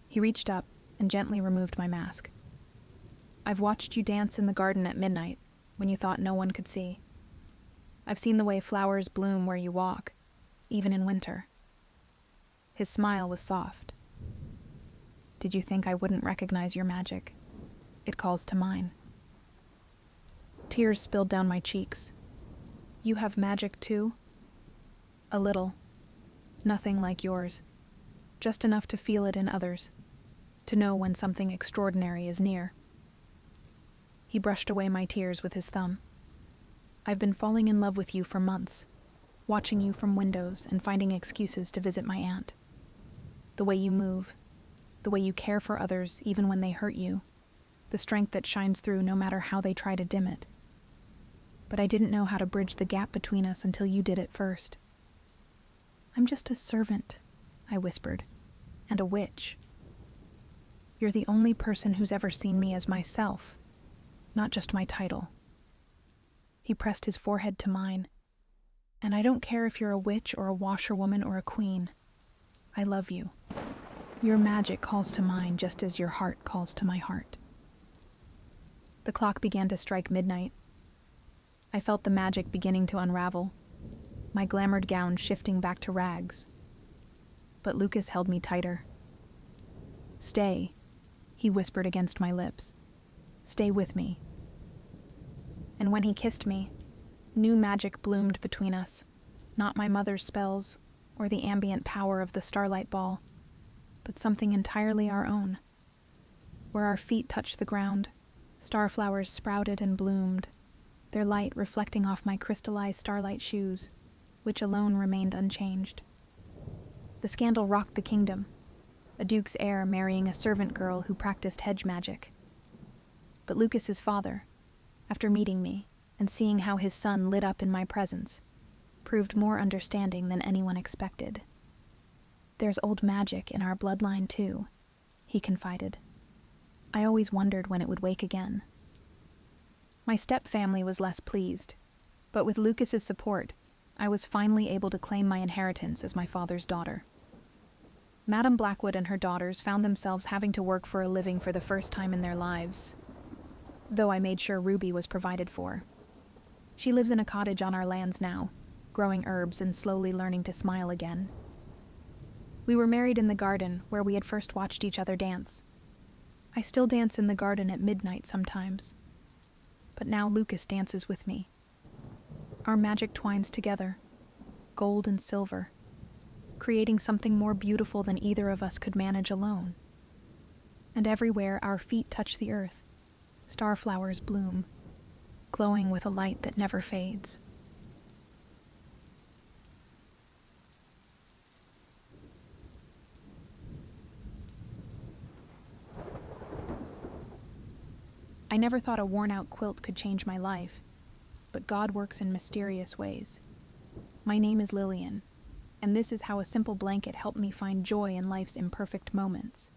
He reached up and gently removed my mask. "I've watched you dance in the garden at midnight, when you thought no one could see. I've seen the way flowers bloom where you walk, even in winter." His smile was soft. "Did you think I wouldn't recognize your magic? It calls to mine." Tears spilled down my cheeks. "You have magic too?" "A little. Nothing like yours. Just enough to feel it in others, to know when something extraordinary is near." He brushed away my tears with his thumb. "I've been falling in love with you for months, watching you from windows and finding excuses to visit my aunt. The way you move, the way you care for others even when they hurt you, the strength that shines through no matter how they try to dim it. But I didn't know how to bridge the gap between us until you did it first." "I'm just a servant," I whispered, "and a witch. You're the only person who's ever seen me as myself, not just my title." He pressed his forehead to mine. "And I don't care if you're a witch or a washerwoman or a queen. I love you. Your magic calls to mine just as your heart calls to my heart." The clock began to strike midnight. I felt the magic beginning to unravel, my glamored gown shifting back to rags. But Lucas held me tighter. "Stay," he whispered against my lips. "Stay with me." And when he kissed me, new magic bloomed between us, not my mother's spells or the ambient power of the Starlight ball, but something entirely our own. Where our feet touched the ground, starflowers sprouted and bloomed, their light reflecting off my crystallized Starlight shoes, which alone remained unchanged. The scandal rocked the kingdom, a duke's heir marrying a servant girl who practiced hedge magic. But Lucas's father, after meeting me and seeing how his son lit up in my presence, proved more understanding than anyone expected. "There's old magic in our bloodline too," he confided. "I always wondered when it would wake again." My step-family was less pleased, but with Lucas's support, I was finally able to claim my inheritance as my father's daughter. Madame Blackwood and her daughters found themselves having to work for a living for the first time in their lives, though I made sure Ruby was provided for. She lives in a cottage on our lands now, growing herbs and slowly learning to smile again. We were married in the garden where we had first watched each other dance. I still dance in the garden at midnight sometimes, but now Lucas dances with me. Our magic twines together, gold and silver, creating something more beautiful than either of us could manage alone. And everywhere our feet touch the earth, starflowers bloom, glowing with a light that never fades. I never thought a worn-out quilt could change my life, but God works in mysterious ways. My name is Lillian, and this is how a simple blanket helped me find joy in life's imperfect moments.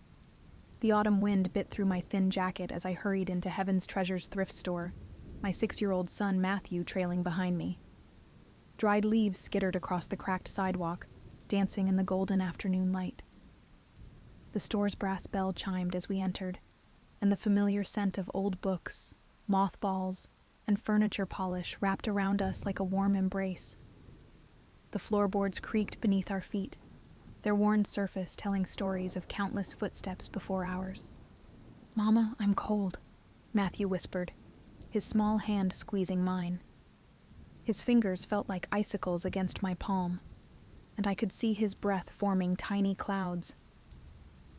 The autumn wind bit through my thin jacket as I hurried into Heaven's Treasures thrift store, my 6-year-old son Matthew trailing behind me. Dried leaves skittered across the cracked sidewalk, dancing in the golden afternoon light. The store's brass bell chimed as we entered, and the familiar scent of old books, mothballs, and furniture polish wrapped around us like a warm embrace. The floorboards creaked beneath our feet, their worn surface telling stories of countless footsteps before ours. "Mama, I'm cold," Matthew whispered, his small hand squeezing mine. His fingers felt like icicles against my palm, and I could see his breath forming tiny clouds.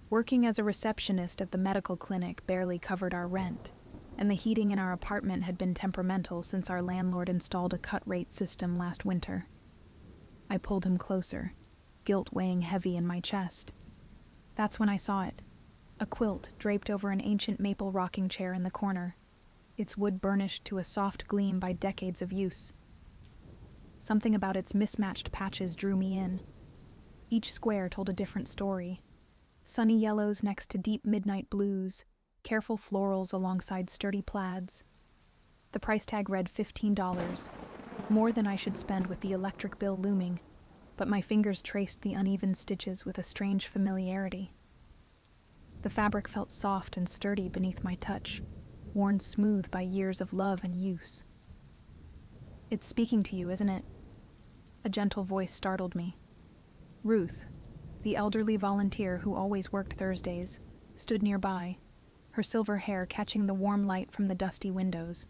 Working as a receptionist at the medical clinic barely covered our rent, and the heating in our apartment had been temperamental since our landlord installed a cut-rate system last winter. I pulled him closer, guilt weighing heavy in my chest. That's when I saw it, a quilt draped over an ancient maple rocking chair in the corner, its wood burnished to a soft gleam by decades of use. Something about its mismatched patches drew me in. Each square told a different story. Sunny yellows next to deep midnight blues, careful florals alongside sturdy plaids. The price tag read $15, more than I should spend with the electric bill looming, but my fingers traced the uneven stitches with a strange familiarity. The fabric felt soft and sturdy beneath my touch, worn smooth by years of love and use. "It's speaking to you, isn't it?" A gentle voice startled me. Ruth, the elderly volunteer who always worked Thursdays, stood nearby, her silver hair catching the warm light from the dusty windows.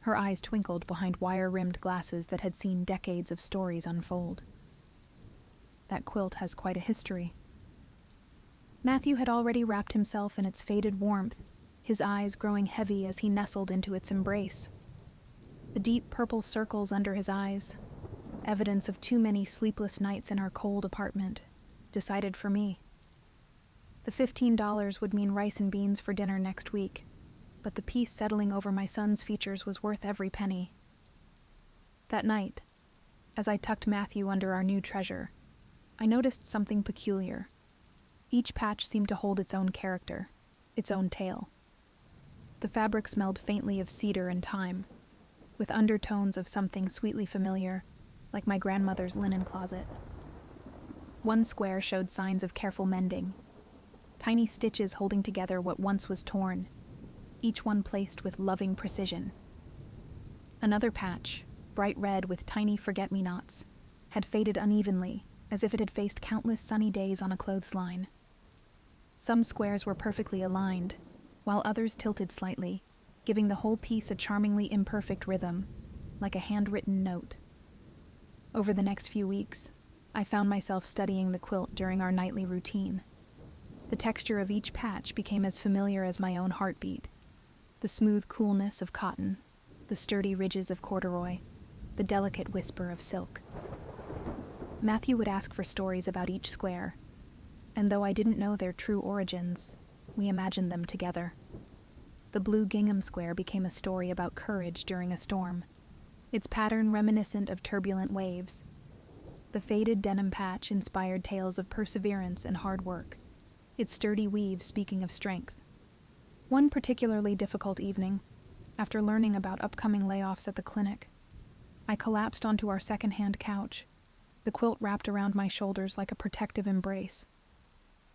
Her eyes twinkled behind wire-rimmed glasses that had seen decades of stories unfold. "That quilt has quite a history." Matthew had already wrapped himself in its faded warmth, his eyes growing heavy as he nestled into its embrace. The deep purple circles under his eyes, evidence of too many sleepless nights in our cold apartment, decided for me. The $15 would mean rice and beans for dinner next week, but the peace settling over my son's features was worth every penny. That night, as I tucked Matthew under our new treasure, I noticed something peculiar. Each patch seemed to hold its own character, its own tale. The fabric smelled faintly of cedar and thyme, with undertones of something sweetly familiar, like my grandmother's linen closet. One square showed signs of careful mending, tiny stitches holding together what once was torn, each one placed with loving precision. Another patch, bright red with tiny forget-me-nots, had faded unevenly, as if it had faced countless sunny days on a clothesline. Some squares were perfectly aligned, while others tilted slightly, giving the whole piece a charmingly imperfect rhythm, like a handwritten note. Over the next few weeks, I found myself studying the quilt during our nightly routine. The texture of each patch became as familiar as my own heartbeat. The smooth coolness of cotton, the sturdy ridges of corduroy, the delicate whisper of silk. Matthew would ask for stories about each square, and though I didn't know their true origins, we imagined them together. The blue gingham square became a story about courage during a storm, its pattern reminiscent of turbulent waves. The faded denim patch inspired tales of perseverance and hard work, its sturdy weave speaking of strength. One particularly difficult evening, after learning about upcoming layoffs at the clinic, I collapsed onto our second-hand couch, the quilt wrapped around my shoulders like a protective embrace.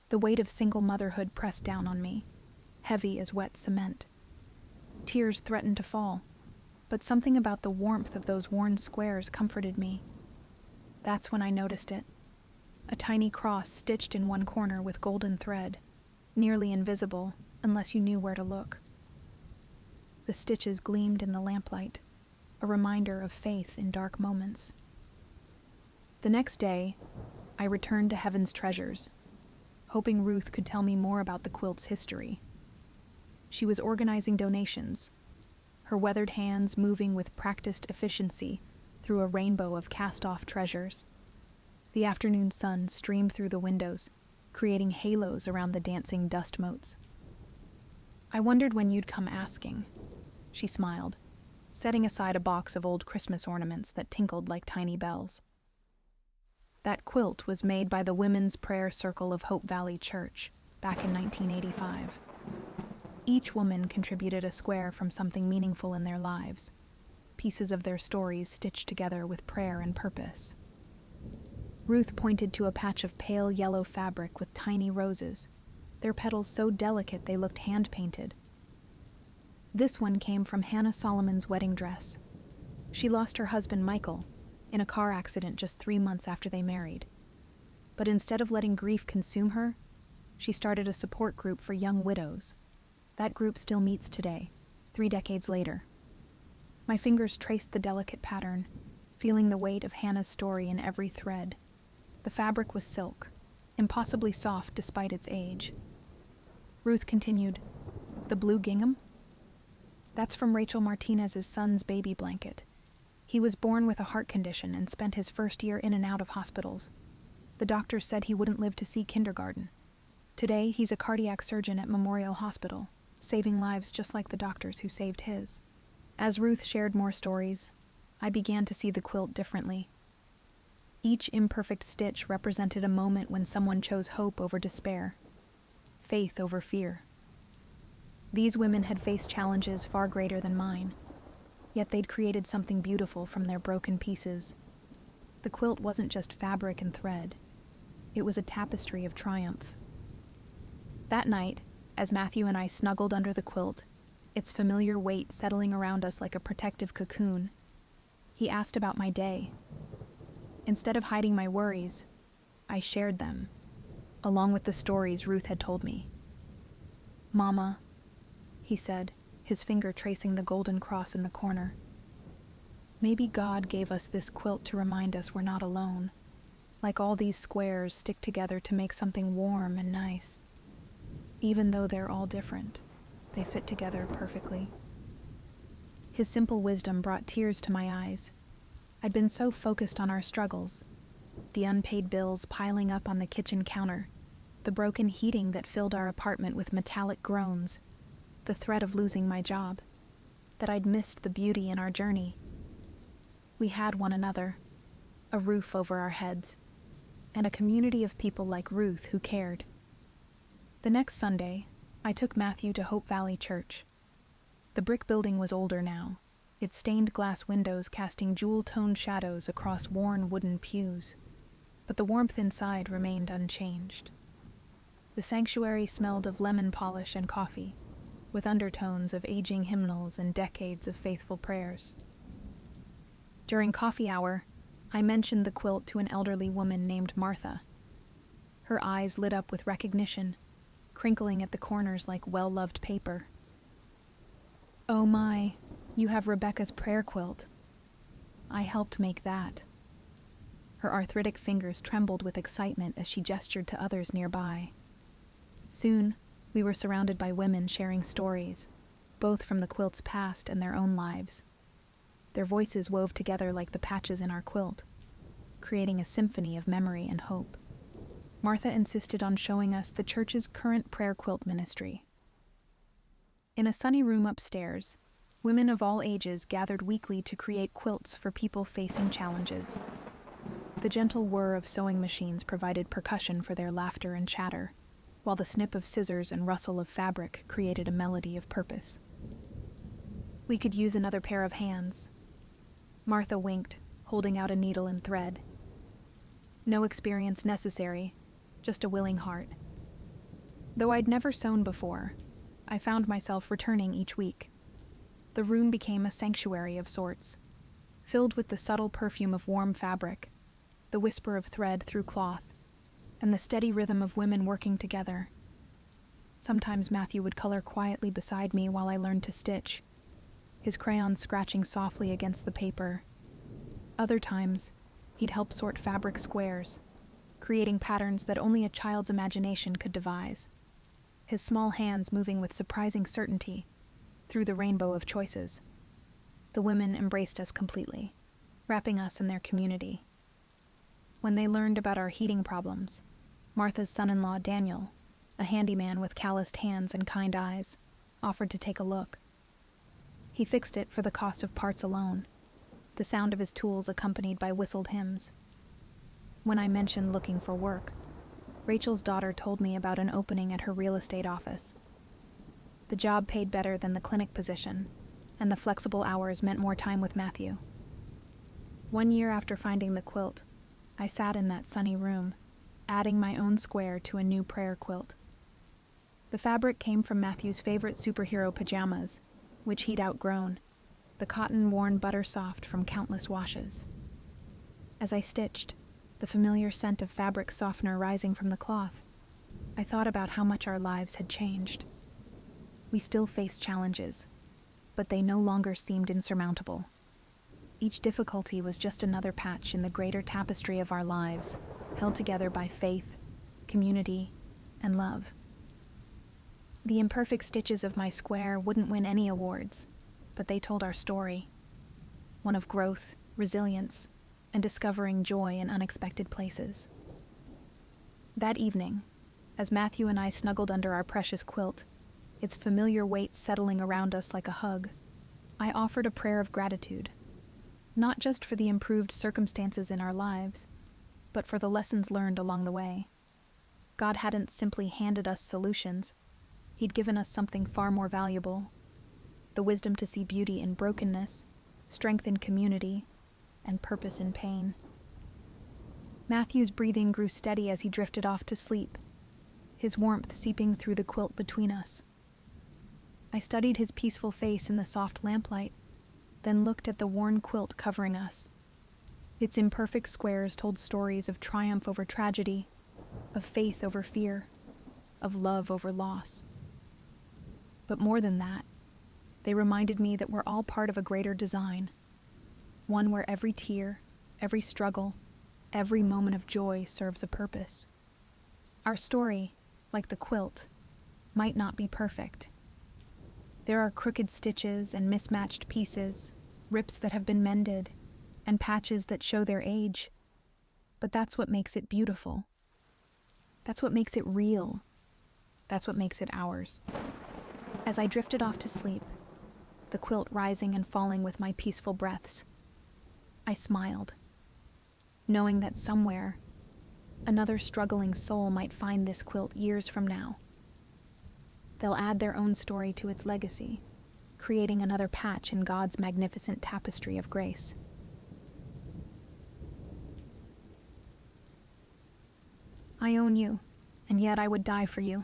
The weight of single motherhood pressed down on me, heavy as wet cement. Tears threatened to fall, but something about the warmth of those worn squares comforted me. That's when I noticed it. A tiny cross stitched in one corner with golden thread, nearly invisible unless you knew where to look. The stitches gleamed in the lamplight, a reminder of faith in dark moments. The next day, I returned to Heaven's Treasures, hoping Ruth could tell me more about the quilt's history. She was organizing donations, her weathered hands moving with practiced efficiency through a rainbow of cast-off treasures. The afternoon sun streamed through the windows, creating halos around the dancing dust motes. I wondered when you'd come asking. She smiled, setting aside a box of old Christmas ornaments that tinkled like tiny bells. That quilt was made by the Women's Prayer Circle of Hope Valley Church back in 1985. Each woman contributed a square from something meaningful in their lives, pieces of their stories stitched together with prayer and purpose. Ruth pointed to a patch of pale yellow fabric with tiny roses, their petals so delicate they looked hand-painted. This one came from Hannah Solomon's wedding dress. She lost her husband Michael in a car accident just 3 months after they married. But instead of letting grief consume her, she started a support group for young widows. That group still meets today, 3 decades later. My fingers traced the delicate pattern, feeling the weight of Hannah's story in every thread. The fabric was silk, impossibly soft despite its age. Ruth continued, "The blue gingham? That's from Rachel Martinez's son's baby blanket. He was born with a heart condition and spent his first year in and out of hospitals. The doctors said he wouldn't live to see kindergarten. Today, he's a cardiac surgeon at Memorial Hospital, saving lives just like the doctors who saved his." As Ruth shared more stories, I began to see the quilt differently. Each imperfect stitch represented a moment when someone chose hope over despair, faith over fear. These women had faced challenges far greater than mine, yet they'd created something beautiful from their broken pieces. The quilt wasn't just fabric and thread. It was a tapestry of triumph. That night, as Matthew and I snuggled under the quilt, its familiar weight settling around us like a protective cocoon, he asked about my day. Instead of hiding my worries, I shared them, along with the stories Ruth had told me. "Mama," he said, his finger tracing the golden cross in the corner. "Maybe God gave us this quilt to remind us we're not alone, like all these squares stick together to make something warm and nice. Even though they're all different, they fit together perfectly." His simple wisdom brought tears to my eyes. I'd been so focused on our struggles, the unpaid bills piling up on the kitchen counter, the broken heating that filled our apartment with metallic groans, the threat of losing my job, that I'd missed the beauty in our journey. We had one another, a roof over our heads, and a community of people like Ruth who cared. The next Sunday, I took Matthew to Hope Valley Church. The brick building was older now, its stained glass windows casting jewel-toned shadows across worn wooden pews, but the warmth inside remained unchanged. The sanctuary smelled of lemon polish and coffee, with undertones of aging hymnals and decades of faithful prayers. During coffee hour, I mentioned the quilt to an elderly woman named Martha. Her eyes lit up with recognition, crinkling at the corners like well-loved paper. "Oh my, you have Rebecca's prayer quilt. I helped make that." Her arthritic fingers trembled with excitement as she gestured to others nearby. Soon, we were surrounded by women sharing stories, both from the quilt's past and their own lives. Their voices wove together like the patches in our quilt, creating a symphony of memory and hope. Martha insisted on showing us the church's current prayer quilt ministry. In a sunny room upstairs, women of all ages gathered weekly to create quilts for people facing challenges. The gentle whir of sewing machines provided percussion for their laughter and chatter, while the snip of scissors and rustle of fabric created a melody of purpose. "We could use another pair of hands." Martha winked, holding out a needle and thread. No experience necessary, just a willing heart. Though I'd never sewn before, I found myself returning each week. The room became a sanctuary of sorts, filled with the subtle perfume of warm fabric, the whisper of thread through cloth, and the steady rhythm of women working together. Sometimes Matthew would color quietly beside me while I learned to stitch, his crayons scratching softly against the paper. Other times, he'd help sort fabric squares, creating patterns that only a child's imagination could devise, his small hands moving with surprising certainty through the rainbow of choices. The women embraced us completely, wrapping us in their community. When they learned about our heating problems, Martha's son-in-law, Daniel, a handyman with calloused hands and kind eyes, offered to take a look. He fixed it for the cost of parts alone, the sound of his tools accompanied by whistled hymns. When I mentioned looking for work, Rachel's daughter told me about an opening at her real estate office. The job paid better than the clinic position, and the flexible hours meant more time with Matthew. 1 year after finding the quilt, I sat in that sunny room, adding my own square to a new prayer quilt. The fabric came from Matthew's favorite superhero pajamas, which he'd outgrown, the cotton worn butter soft from countless washes. As I stitched, the familiar scent of fabric softener rising from the cloth, I thought about how much our lives had changed. We still faced challenges, but they no longer seemed insurmountable. Each difficulty was just another patch in the greater tapestry of our lives, held together by faith, community, and love. The imperfect stitches of my square wouldn't win any awards, but they told our story, one of growth, resilience, and discovering joy in unexpected places. That evening, as Matthew and I snuggled under our precious quilt, its familiar weight settling around us like a hug, I offered a prayer of gratitude, not just for the improved circumstances in our lives, but for the lessons learned along the way. God hadn't simply handed us solutions, He'd given us something far more valuable, the wisdom to see beauty in brokenness, strength in community, and purpose in pain. Matthew's breathing grew steady as he drifted off to sleep, his warmth seeping through the quilt between us. I studied his peaceful face in the soft lamplight, then looked at the worn quilt covering us. Its imperfect squares told stories of triumph over tragedy, of faith over fear, of love over loss. But more than that, they reminded me that we're all part of a greater design, one where every tear, every struggle, every moment of joy serves a purpose. Our story, like the quilt, might not be perfect. There are crooked stitches and mismatched pieces, rips that have been mended, and patches that show their age. But that's what makes it beautiful. That's what makes it real. That's what makes it ours. As I drifted off to sleep, the quilt rising and falling with my peaceful breaths, I smiled, knowing that somewhere, another struggling soul might find this quilt years from now. They'll add their own story to its legacy, creating another patch in God's magnificent tapestry of grace. I own you, and yet I would die for you,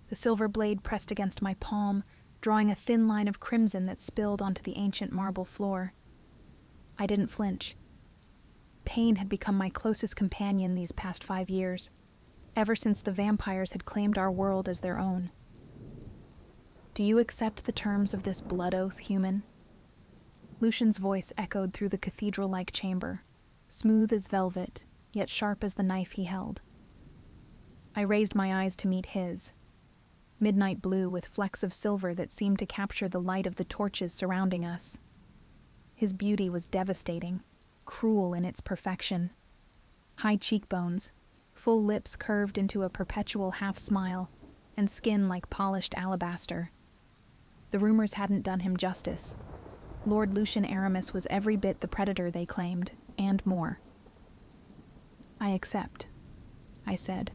the silver blade pressed against my palm, drawing a thin line of crimson that spilled onto the ancient marble floor. I didn't flinch. Pain had become my closest companion these past 5 years, ever since the vampires had claimed our world as their own. Do you accept the terms of this blood oath, human? Lucian's voice echoed through the cathedral-like chamber, smooth as velvet, yet sharp as the knife he held. I raised my eyes to meet his, midnight blue with flecks of silver that seemed to capture the light of the torches surrounding us. His beauty was devastating, cruel in its perfection. High cheekbones, full lips curved into a perpetual half-smile, and skin like polished alabaster. The rumors hadn't done him justice. Lord Lucian Aramis was every bit the predator they claimed, and more. I accept, I said,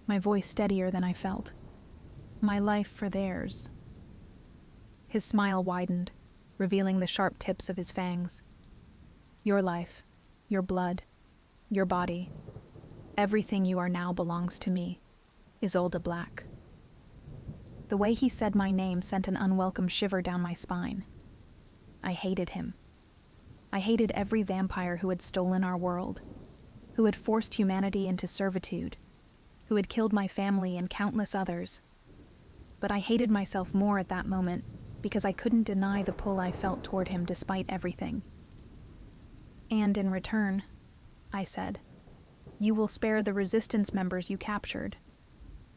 my voice steadier than I felt. My life for theirs. His smile widened, revealing the sharp tips of his fangs. Your life, your blood, your body, everything you are now belongs to me, Isolde Black. The way he said my name sent an unwelcome shiver down my spine. I hated him. I hated every vampire who had stolen our world, who had forced humanity into servitude, who had killed my family and countless others. But I hated myself more at that moment because I couldn't deny the pull I felt toward him despite everything. And in return, I said, you will spare the resistance members you captured.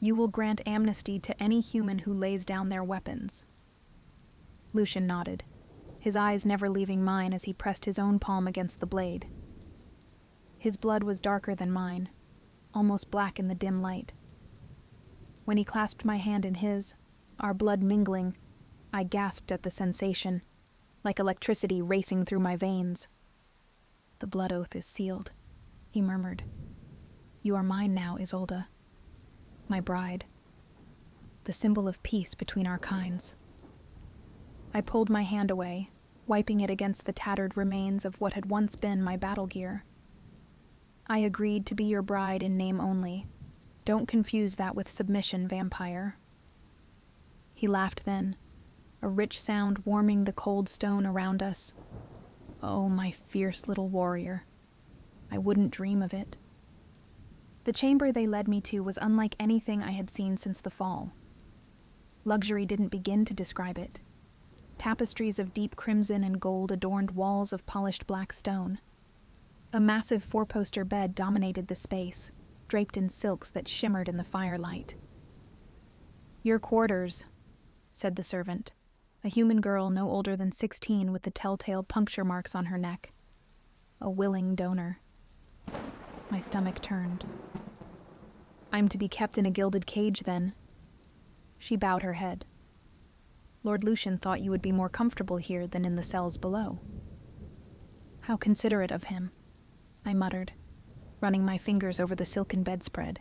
You will grant amnesty to any human who lays down their weapons. Lucian nodded, his eyes never leaving mine as he pressed his own palm against the blade. His blood was darker than mine, almost black in the dim light. When he clasped my hand in his, our blood mingling, I gasped at the sensation, like electricity racing through my veins. "The blood oath is sealed," he murmured. "You are mine now, Isolde. My bride. The symbol of peace between our kinds." I pulled my hand away, wiping it against the tattered remains of what had once been my battle gear. "I agreed to be your bride in name only. Don't confuse that with submission, vampire." He laughed then, a rich sound warming the cold stone around us. Oh, my fierce little warrior. I wouldn't dream of it. The chamber they led me to was unlike anything I had seen since the fall. Luxury didn't begin to describe it. Tapestries of deep crimson and gold adorned walls of polished black stone. A massive four-poster bed dominated the space, draped in silks that shimmered in the firelight. "Your quarters," said the servant, a human girl no older than 16 with the telltale puncture marks on her neck. A willing donor. My stomach turned. "I'm to be kept in a gilded cage, then." She bowed her head. "Lord Lucian thought you would be more comfortable here than in the cells below." "How considerate of him," I muttered, running my fingers over the silken bedspread.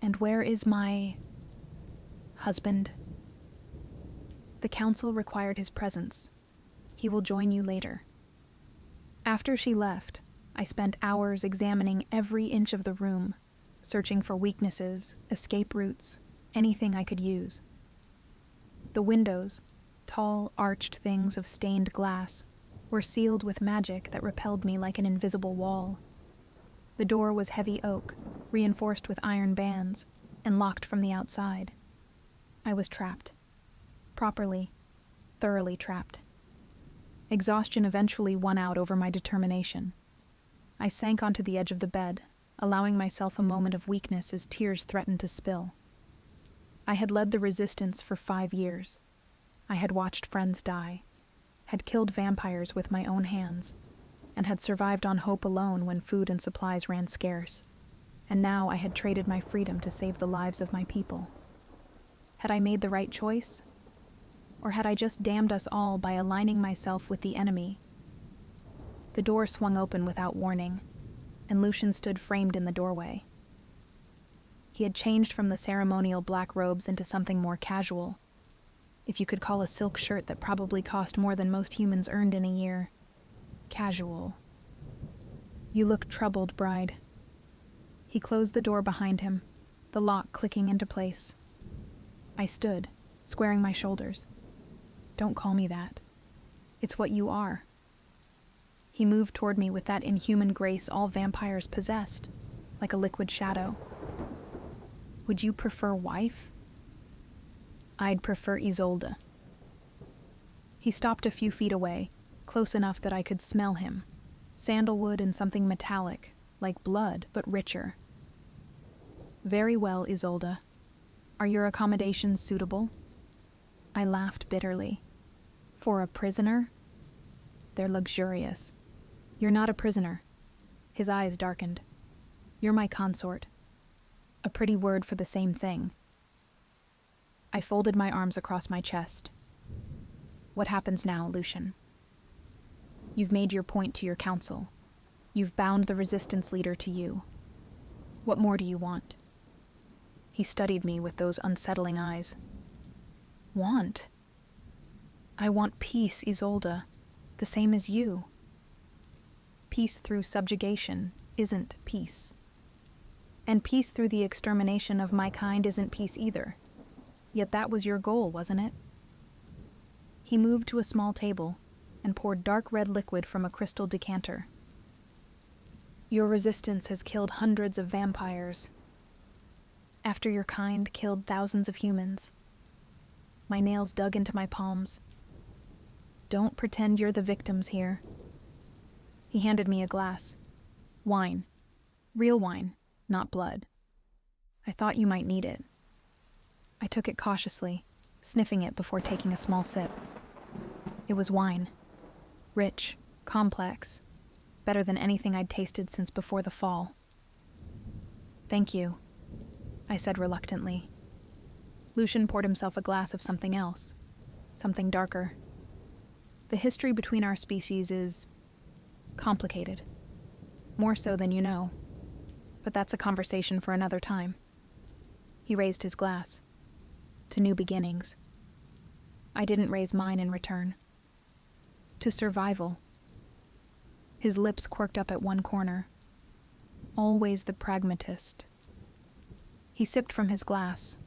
"And where is my husband?" "The council required his presence. He will join you later." After she left, I spent hours examining every inch of the room, searching for weaknesses, escape routes, anything I could use. The windows, tall, arched things of stained glass, were sealed with magic that repelled me like an invisible wall. The door was heavy oak, reinforced with iron bands, and locked from the outside. I was trapped. Properly, thoroughly trapped. Exhaustion eventually won out over my determination. I sank onto the edge of the bed, allowing myself a moment of weakness as tears threatened to spill. I had led the resistance for 5 years. I had watched friends die, had killed vampires with my own hands, and had survived on hope alone when food and supplies ran scarce. And now I had traded my freedom to save the lives of my people. Had I made the right choice? Or had I just damned us all by aligning myself with the enemy? The door swung open without warning, and Lucian stood framed in the doorway. He had changed from the ceremonial black robes into something more casual, if you could call a silk shirt that probably cost more than most humans earned in a year casual. "You look troubled, bride." He closed the door behind him, the lock clicking into place. I stood, squaring my shoulders. "Don't call me that. It's what you are." He moved toward me with that inhuman grace all vampires possessed, like a liquid shadow. "Would you prefer wife?" "I'd prefer Isolde." He stopped a few feet away, close enough that I could smell him. Sandalwood and something metallic, like blood, but richer. "Very well, Isolde. Are your accommodations suitable?" I laughed bitterly. "For a prisoner? They're luxurious." "You're not a prisoner." His eyes darkened. "You're my consort. A pretty word for the same thing." I folded my arms across my chest. "What happens now, Lucian? You've made your point to your council. You've bound the resistance leader to you. What more do you want?" He studied me with those unsettling eyes. "Want? I want peace, Isolde, the same as you." Peace through subjugation isn't peace. And peace through the extermination of my kind isn't peace either. Yet that was your goal, wasn't it? He moved to a small table and poured dark red liquid from a crystal decanter. "Your resistance has killed hundreds of vampires. After your kind killed thousands of humans." My nails dug into my palms. "Don't pretend you're the victims here." He handed me a glass. "Wine. Real wine, not blood. I thought you might need it." I took it cautiously, sniffing it before taking a small sip. It was wine. Rich, complex, better than anything I'd tasted since before the fall. "Thank you," I said reluctantly. Lucian poured himself a glass of something else, something darker. The history between our species is complicated. More so than you know. But that's a conversation for another time. He raised his glass. To new beginnings. I didn't raise mine in return. To survival. His lips quirked up at one corner. Always the pragmatist. He sipped from his glass,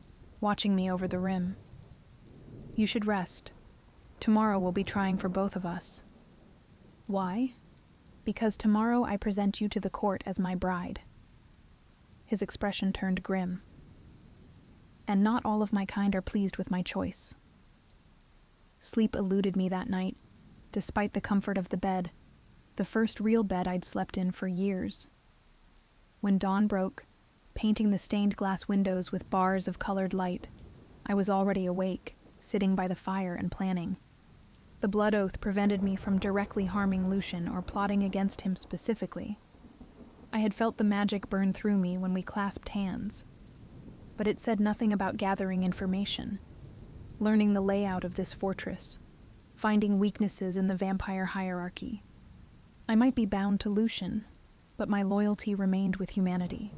watching me over the rim. You should rest. Tomorrow we'll be trying for both of us. Why? Because tomorrow I present you to the court as my bride. His expression turned grim. And not all of my kind are pleased with my choice. Sleep eluded me that night, despite the comfort of the bed, the first real bed I'd slept in for years. When dawn broke, painting the stained glass windows with bars of colored light, I was already awake, sitting by the fire and planning. The blood oath prevented me from directly harming Lucian or plotting against him specifically. I had felt the magic burn through me when we clasped hands. But it said nothing about gathering information, learning the layout of this fortress, finding weaknesses in the vampire hierarchy. I might be bound to Lucian, but my loyalty remained with humanity.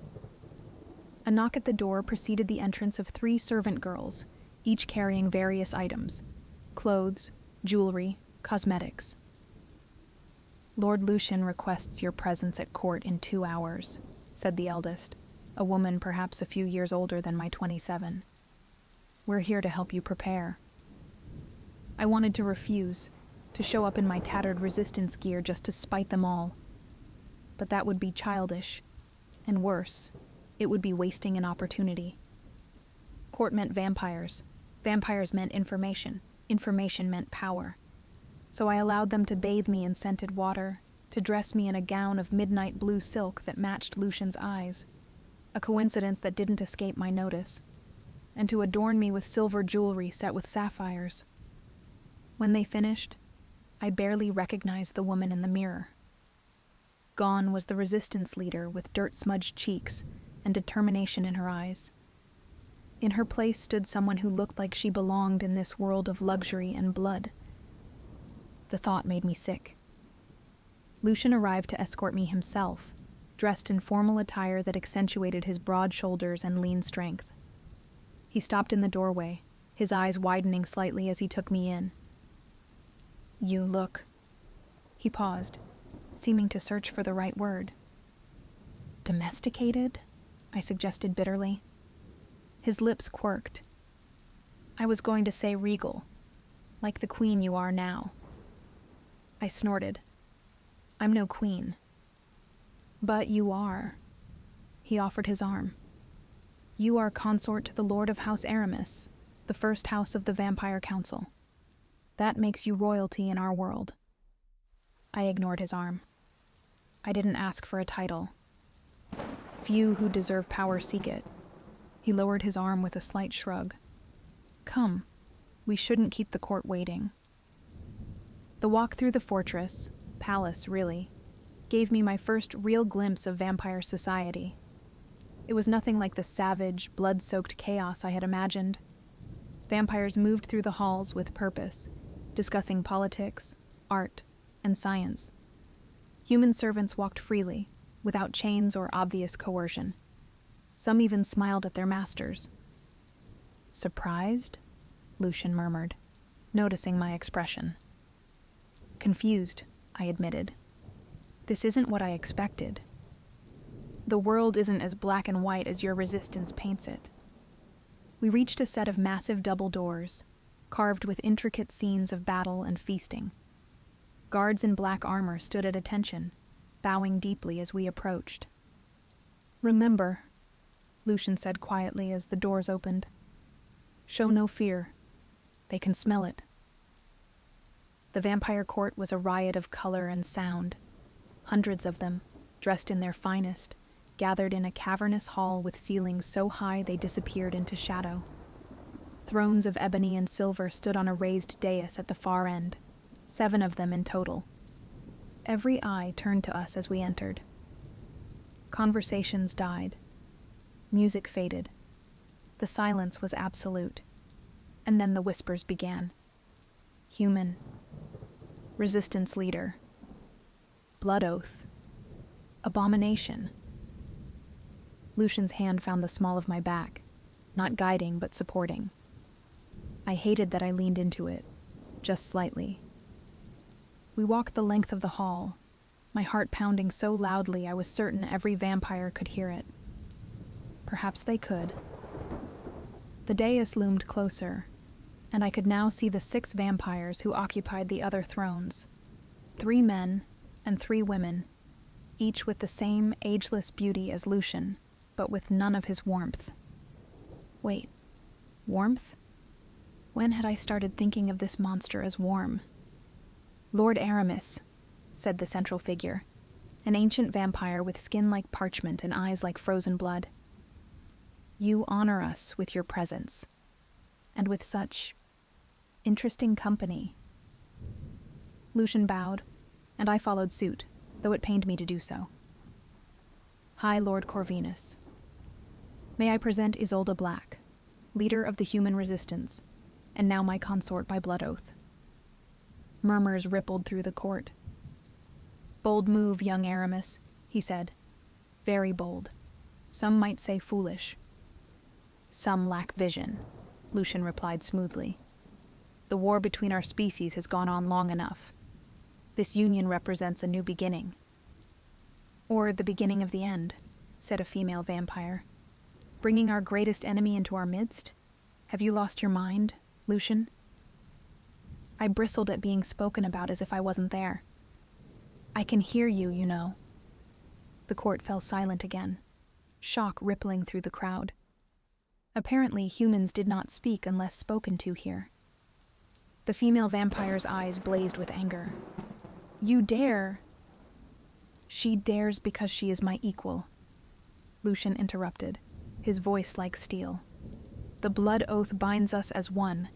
A knock at the door preceded the entrance of 3 servant girls, each carrying various items: clothes, jewelry, cosmetics. Lord Lucian requests your presence at court in 2 hours, said the eldest, a woman perhaps a few years older than my 27. We're here to help you prepare. I wanted to refuse, to show up in my tattered resistance gear just to spite them all. But that would be childish, and worse, it would be wasting an opportunity. Court meant vampires. Vampires meant information. Information meant power. So I allowed them to bathe me in scented water, to dress me in a gown of midnight blue silk that matched Lucian's eyes, a coincidence that didn't escape my notice, and to adorn me with silver jewelry set with sapphires. When they finished, I barely recognized the woman in the mirror. Gone was the resistance leader with dirt-smudged cheeks and determination in her eyes. In her place stood someone who looked like she belonged in this world of luxury and blood. The thought made me sick. Lucian arrived to escort me himself, dressed in formal attire that accentuated his broad shoulders and lean strength. He stopped in the doorway, his eyes widening slightly as he took me in. You look... He paused, seeming to search for the right word. Domesticated? I suggested bitterly. His lips quirked. I was going to say regal, like the queen you are now. I snorted. I'm no queen. But you are. He offered his arm. You are consort to the Lord of House Aramis, the first house of the Vampire Council. That makes you royalty in our world. I ignored his arm. I didn't ask for a title. Few who deserve power seek it. He lowered his arm with a slight shrug. Come, we shouldn't keep the court waiting. The walk through the fortress, palace really, gave me my first real glimpse of vampire society. It was nothing like the savage, blood-soaked chaos I had imagined. Vampires moved through the halls with purpose, discussing politics, art, and science. Human servants walked freely, without chains or obvious coercion. Some even smiled at their masters. Surprised? Lucian murmured, noticing my expression. Confused, I admitted. This isn't what I expected. The world isn't as black and white as your resistance paints it. We reached a set of massive double doors, carved with intricate scenes of battle and feasting. Guards in black armor stood at attention, bowing deeply as we approached. Remember, Lucian said quietly as the doors opened. Show no fear. They can smell it. The vampire court was a riot of color and sound. Hundreds of them, dressed in their finest, gathered in a cavernous hall with ceilings so high they disappeared into shadow. Thrones of ebony and silver stood on a raised dais at the far end, 7 of them in total. Every eye turned to us as we entered. Conversations died. Music faded. The silence was absolute. And then the whispers began. Human. Resistance leader. Blood oath. Abomination. Lucian's hand found the small of my back, not guiding but supporting. I hated that I leaned into it, just slightly. We walked the length of the hall, my heart pounding so loudly I was certain every vampire could hear it. Perhaps they could. The dais loomed closer, and I could now see the 6 vampires who occupied the other thrones. 3 men and 3 women, each with the same ageless beauty as Lucian, but with none of his warmth. Wait, warmth? When had I started thinking of this monster as warm? Lord Aramis, said the central figure, an ancient vampire with skin like parchment and eyes like frozen blood. You honor us with your presence, and with such interesting company. Lucian bowed, and I followed suit, though it pained me to do so. High Lord Corvinus. May I present Isolde Black, leader of the human resistance, and now my consort by blood oath. Murmurs rippled through the court. Bold move, young Aramis, he said. Very bold. Some might say foolish. Some lack vision, Lucian replied smoothly. The war between our species has gone on long enough. This union represents a new beginning. Or the beginning of the end, said a female vampire. Bringing our greatest enemy into our midst? Have you lost your mind, Lucian? I bristled at being spoken about as if I wasn't there. I can hear you, you know. The court fell silent again, shock rippling through the crowd. Apparently, humans did not speak unless spoken to here. The female vampire's eyes blazed with anger. You dare? She dares because she is my equal, Lucian interrupted, his voice like steel. The blood oath binds us as one.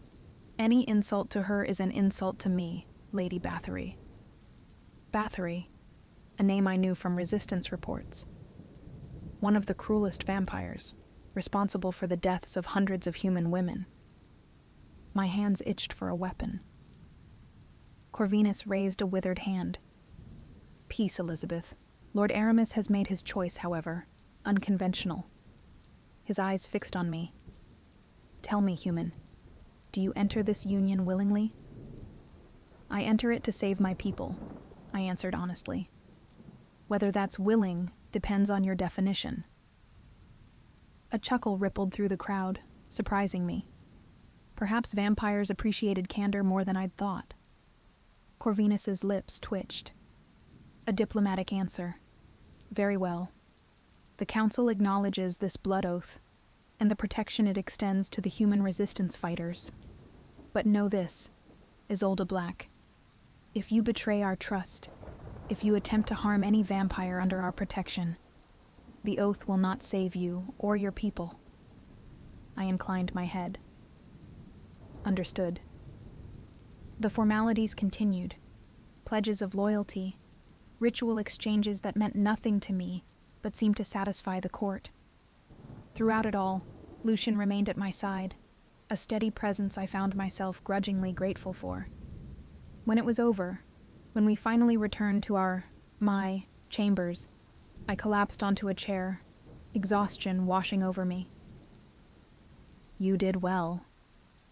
Any insult to her is an insult to me, Lady Bathory. Bathory, a name I knew from resistance reports. One of the cruelest vampires, responsible for the deaths of hundreds of human women. My hands itched for a weapon. Corvinus raised a withered hand. Peace, Elizabeth. Lord Aramis has made his choice, however, unconventional. His eyes fixed on me. Tell me, human, do you enter this union willingly? I enter it to save my people, I answered honestly. Whether that's willing depends on your definition. A chuckle rippled through the crowd, surprising me. Perhaps vampires appreciated candor more than I'd thought. Corvinus's lips twitched. A diplomatic answer. Very well. The Council acknowledges this blood oath and the protection it extends to the human resistance fighters. But know this, Isolde Black. If you betray our trust, if you attempt to harm any vampire under our protection, the oath will not save you or your people. I inclined my head. Understood. The formalities continued. Pledges of loyalty, ritual exchanges that meant nothing to me, but seemed to satisfy the court. Throughout it all, Lucian remained at my side, a steady presence I found myself grudgingly grateful for. When it was over, when we finally returned to my chambers, I collapsed onto a chair, exhaustion washing over me. You did well,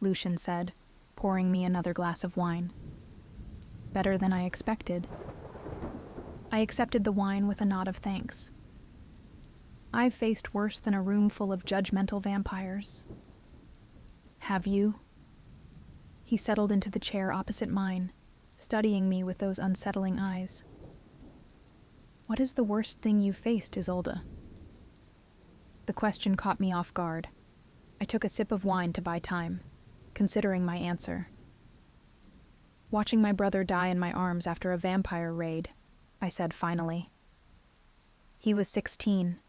Lucian said, pouring me another glass of wine. Better than I expected. I accepted the wine with a nod of thanks. I've faced worse than a room full of judgmental vampires. Have you? He settled into the chair opposite mine, studying me with those unsettling eyes. What is the worst thing you've faced, Isolde? The question caught me off guard. I took a sip of wine to buy time, considering my answer. Watching my brother die in my arms after a vampire raid, I said finally. He was 16.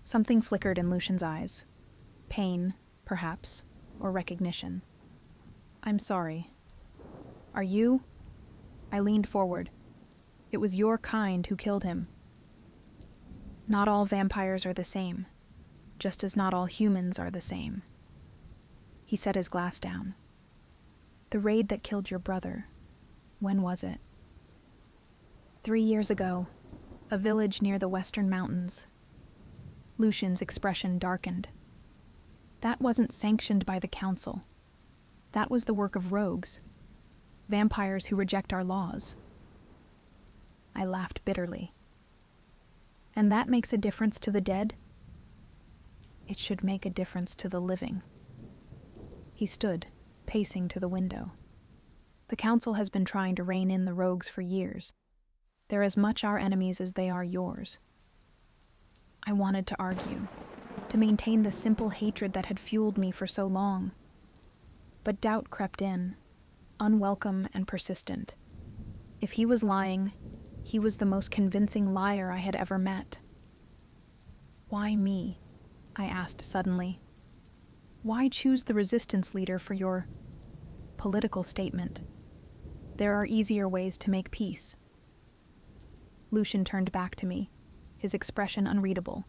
Something flickered in Lucian's eyes. Pain, perhaps, or recognition. I'm sorry. Are you? I leaned forward. It was your kind who killed him. Not all vampires are the same, just as not all humans are the same. He set his glass down. The raid that killed your brother. When was it? 3 years ago. A village near the western mountains. Lucian's expression darkened. That wasn't sanctioned by the council. That was the work of rogues. Vampires who reject our laws. I laughed bitterly. And that makes a difference to the dead? It should make a difference to the living. He stood, pacing to the window. The council has been trying to rein in the rogues for years. They're as much our enemies as they are yours. I wanted to argue, to maintain the simple hatred that had fueled me for so long. But doubt crept in, unwelcome and persistent. If he was lying, he was the most convincing liar I had ever met. Why me? I asked suddenly. Why choose the resistance leader for your political statement? There are easier ways to make peace. Lucian turned back to me, his expression unreadable.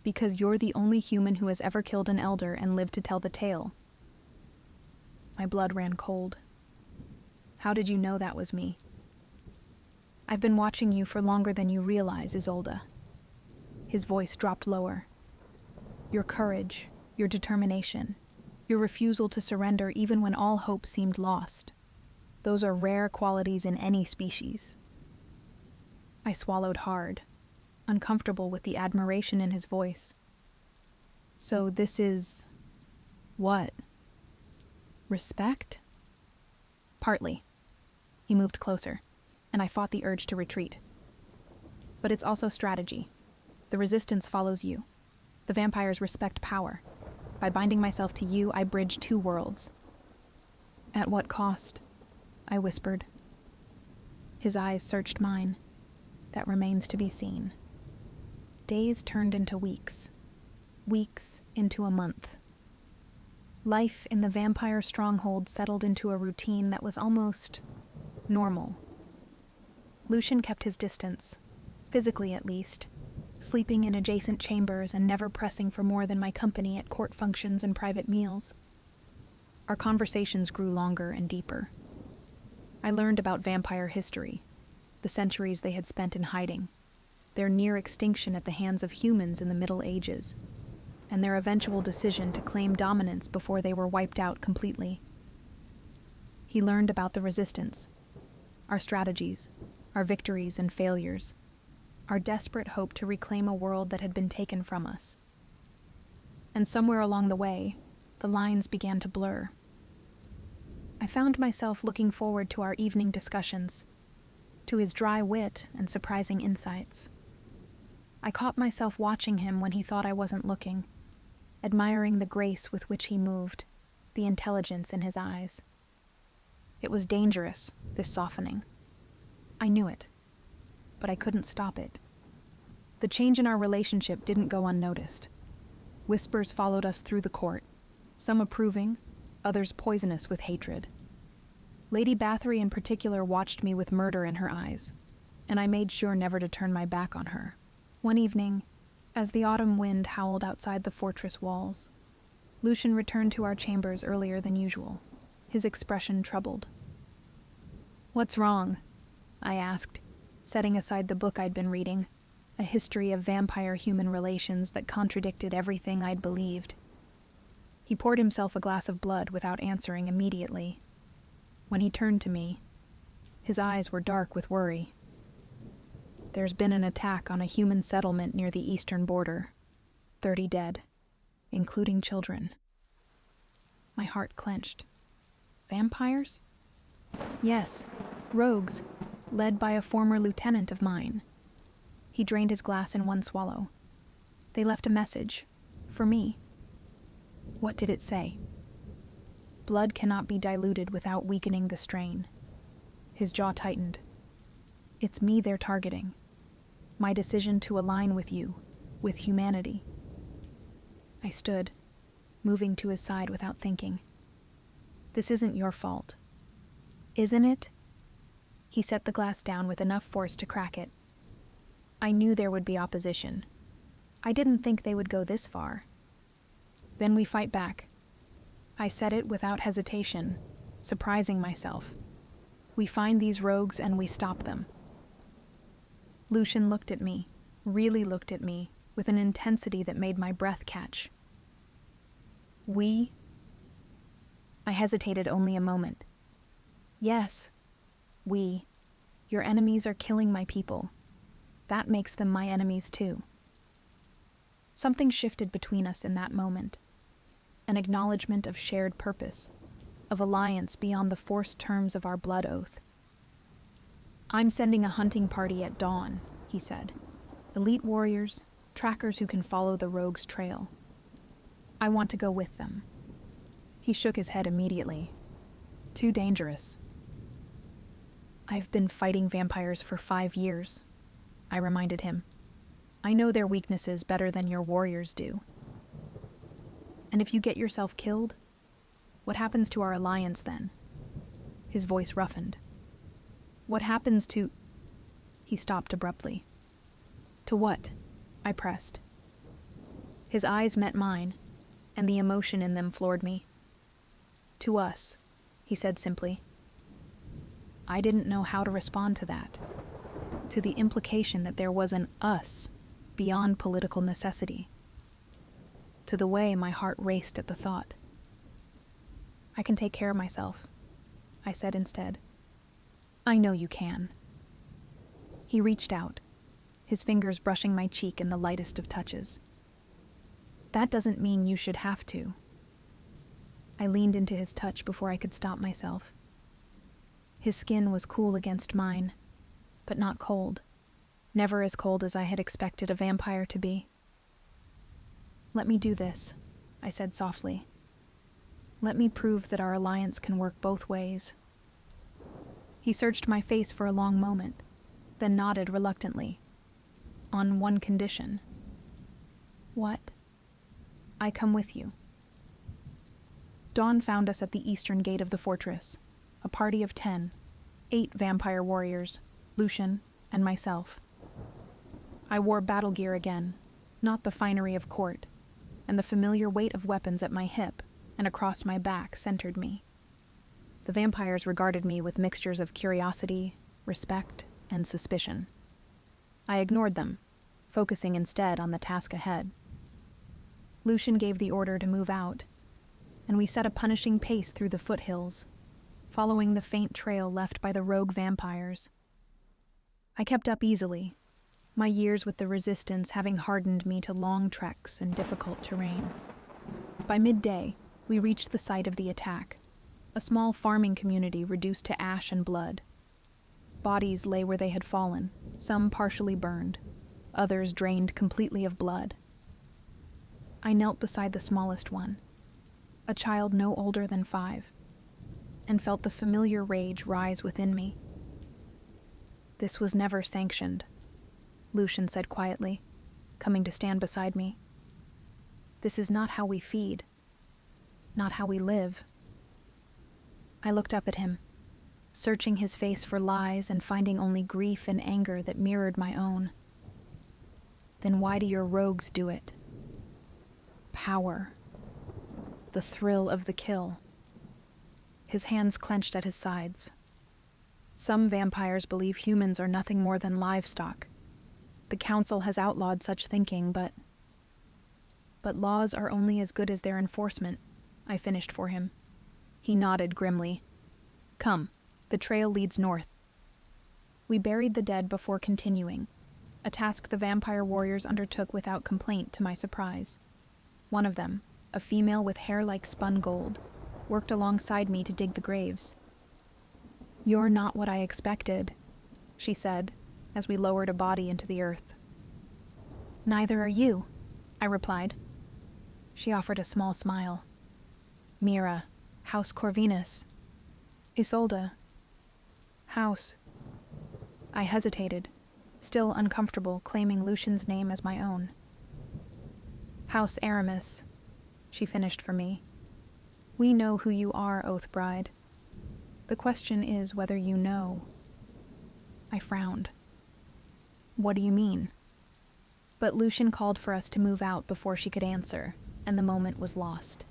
Because you're the only human who has ever killed an elder and lived to tell the tale. My blood ran cold. How did you know that was me? I've been watching you for longer than you realize, Isolde. His voice dropped lower. Your courage, your determination, your refusal to surrender even when all hope seemed lost. Those are rare qualities in any species. I swallowed hard, uncomfortable with the admiration in his voice. So this is... what? Respect? Partly. He moved closer, and I fought the urge to retreat. But it's also strategy. The resistance follows you. The vampires respect power. By binding myself to you, I bridge two worlds. At what cost? I whispered. His eyes searched mine. That remains to be seen. Days turned into weeks. Weeks into a month. Life in the vampire stronghold settled into a routine that was almost normal. Lucian kept his distance, physically at least, sleeping in adjacent chambers and never pressing for more than my company at court functions and private meals. Our conversations grew longer and deeper. I learned about vampire history, the centuries they had spent in hiding, their near extinction at the hands of humans in the Middle Ages, and their eventual decision to claim dominance before they were wiped out completely. He learned about the resistance, our strategies, our victories and failures, our desperate hope to reclaim a world that had been taken from us. And somewhere along the way, the lines began to blur. I found myself looking forward to our evening discussions, to his dry wit and surprising insights. I caught myself watching him when he thought I wasn't looking, admiring the grace with which he moved, the intelligence in his eyes. It was dangerous, this softening. I knew it, but I couldn't stop it. The change in our relationship didn't go unnoticed. Whispers followed us through the court, some approving, others poisonous with hatred. Lady Bathory in particular watched me with murder in her eyes, and I made sure never to turn my back on her. One evening, as the autumn wind howled outside the fortress walls, Lucian returned to our chambers earlier than usual, his expression troubled. "What's wrong?" I asked, setting aside the book I'd been reading, a history of vampire-human relations that contradicted everything I'd believed. He poured himself a glass of blood without answering immediately. When he turned to me, his eyes were dark with worry. "There's been an attack on a human settlement near the eastern border. 30 dead, including children." My heart clenched. Vampires? Yes, rogues, led by a former lieutenant of mine. He drained his glass in one swallow. They left a message, for me. What did it say? Blood cannot be diluted without weakening the strain. His jaw tightened. It's me they're targeting. My decision to align with you, with humanity. I stood, moving to his side without thinking. This isn't your fault. Isn't it? He set the glass down with enough force to crack it. I knew there would be opposition. I didn't think they would go this far. Then we fight back. I said it without hesitation, surprising myself. We find these rogues and we stop them. Lucian looked at me, really looked at me, with an intensity that made my breath catch. We? I hesitated only a moment. Yes, we. Your enemies are killing my people. That makes them my enemies too. Something shifted between us in that moment. An acknowledgement of shared purpose, of alliance beyond the forced terms of our blood oath. I'm sending a hunting party at dawn, he said. Elite warriors, trackers who can follow the rogue's trail. I want to go with them. He shook his head immediately. Too dangerous. I've been fighting vampires for 5 years, I reminded him. I know their weaknesses better than your warriors do. And if you get yourself killed, what happens to our alliance then? His voice roughened. What happens to... He stopped abruptly. To what? I pressed. His eyes met mine, and the emotion in them floored me. To us, he said simply. I didn't know how to respond to that, to the implication that there was an us beyond political necessity, to the way my heart raced at the thought. I can take care of myself, I said instead. I know you can. He reached out, his fingers brushing my cheek in the lightest of touches. That doesn't mean you should have to. I leaned into his touch before I could stop myself. His skin was cool against mine, but not cold. Never as cold as I had expected a vampire to be. Let me do this, I said softly. Let me prove that our alliance can work both ways. He searched my face for a long moment, then nodded reluctantly. On one condition. What? I come with you. Dawn found us at the eastern gate of the fortress, a party of 10, 8 vampire warriors, Lucian, and myself. I wore battle gear again, not the finery of court, and the familiar weight of weapons at my hip and across my back centered me. The vampires regarded me with mixtures of curiosity, respect, and suspicion. I ignored them, focusing instead on the task ahead. Lucian gave the order to move out, and we set a punishing pace through the foothills, following the faint trail left by the rogue vampires. I kept up easily, my years with the resistance having hardened me to long treks and difficult terrain. By midday, we reached the site of the attack, a small farming community reduced to ash and blood. Bodies lay where they had fallen, some partially burned, others drained completely of blood. I knelt beside the smallest one, a child no older than 5, and felt the familiar rage rise within me. This was never sanctioned, Lucian said quietly, coming to stand beside me. This is not how we feed, not how we live. I looked up at him, searching his face for lies and finding only grief and anger that mirrored my own. Then why do your rogues do it? Power. The thrill of the kill. His hands clenched at his sides. Some vampires believe humans are nothing more than livestock. The council has outlawed such thinking, but laws are only as good as their enforcement, I finished for him. He nodded grimly. Come, the trail leads north. We buried the dead before continuing, a task the vampire warriors undertook without complaint to my surprise. One of them, a female with hair like spun gold, worked alongside me to dig the graves. You're not what I expected, she said, as we lowered a body into the earth. Neither are you, I replied. She offered a small smile. Mira, House Corvinus. Isolde. House. I hesitated, still uncomfortable claiming Lucian's name as my own. House Aramis, she finished for me. We know who you are, Oath Bride. The question is whether you know. I frowned. What do you mean? But Lucian called for us to move out before she could answer, and the moment was lost.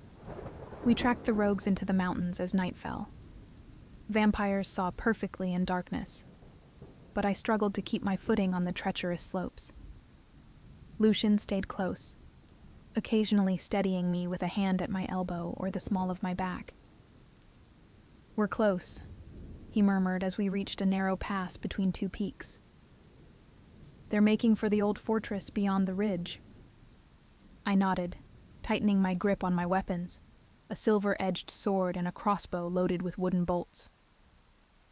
We tracked the rogues into the mountains as night fell. Vampires saw perfectly in darkness, but I struggled to keep my footing on the treacherous slopes. Lucian stayed close, occasionally steadying me with a hand at my elbow or the small of my back. "We're close," he murmured as we reached a narrow pass between two peaks. "They're making for the old fortress beyond the ridge." I nodded, tightening my grip on my weapons, a silver-edged sword and a crossbow loaded with wooden bolts.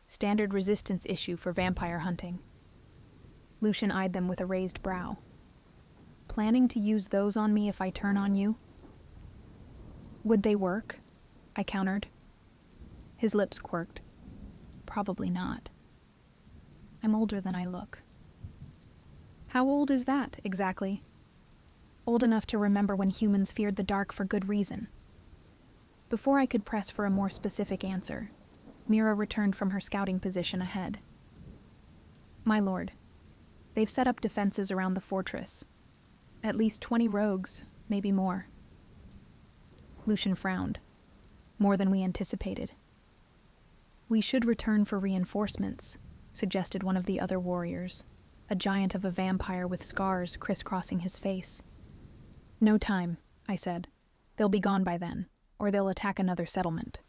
Standard resistance issue for vampire hunting. Lucian eyed them with a raised brow. "Planning to use those on me if I turn on you?" "Would they work?" I countered. His lips quirked. "Probably not. I'm older than I look." "How old is that, exactly?" "Old enough to remember when humans feared the dark for good reason." Before I could press for a more specific answer, Mira returned from her scouting position ahead. "My lord, they've set up defenses around the fortress. At least 20 rogues, maybe more." Lucian frowned. "More than we anticipated." "We should return for reinforcements," suggested one of the other warriors, a giant of a vampire with scars crisscrossing his face. "No time," I said. "They'll be gone by then, or they'll attack another settlement."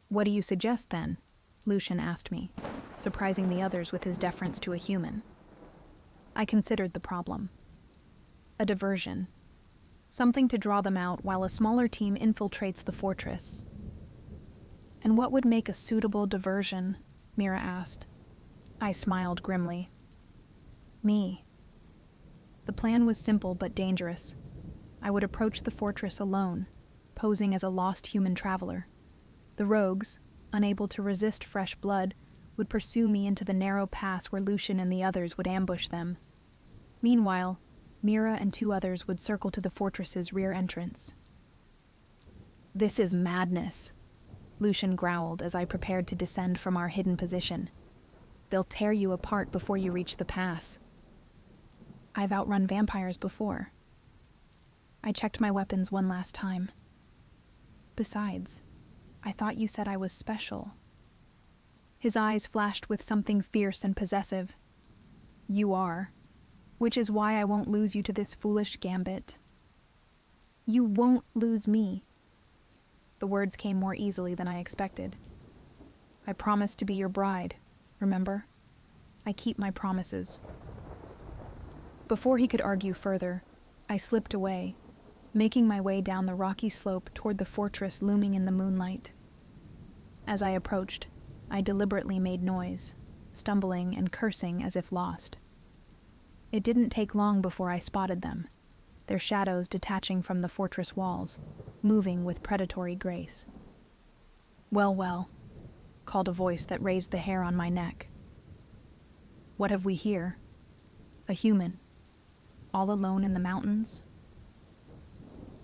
"What do you suggest, then?" Lucian asked me, surprising the others with his deference to a human. I considered the problem. A diversion. Something to draw them out while a smaller team infiltrates the fortress. "And what would make a suitable diversion?" Mira asked. I smiled grimly. "Me." The plan was simple but dangerous. I would approach the fortress alone, posing as a lost human traveler. The rogues, unable to resist fresh blood, would pursue me into the narrow pass where Lucian and the others would ambush them. Meanwhile, Mira and 2 others would circle to the fortress's rear entrance. "This is madness," Lucian growled as I prepared to descend from our hidden position. "They'll tear you apart before you reach the pass." "I've outrun vampires before." I checked my weapons one last time. "Besides, I thought you said I was special." His eyes flashed with something fierce and possessive. "You are, which is why I won't lose you to this foolish gambit." "You won't lose me." The words came more easily than I expected. "I promised to be your bride, remember? I keep my promises." Before he could argue further, I slipped away, making my way down the rocky slope toward the fortress looming in the moonlight. As I approached, I deliberately made noise, stumbling and cursing as if lost. It didn't take long before I spotted them, their shadows detaching from the fortress walls, moving with predatory grace. "Well, well," called a voice that raised the hair on my neck. "What have we here? A human, all alone in the mountains?"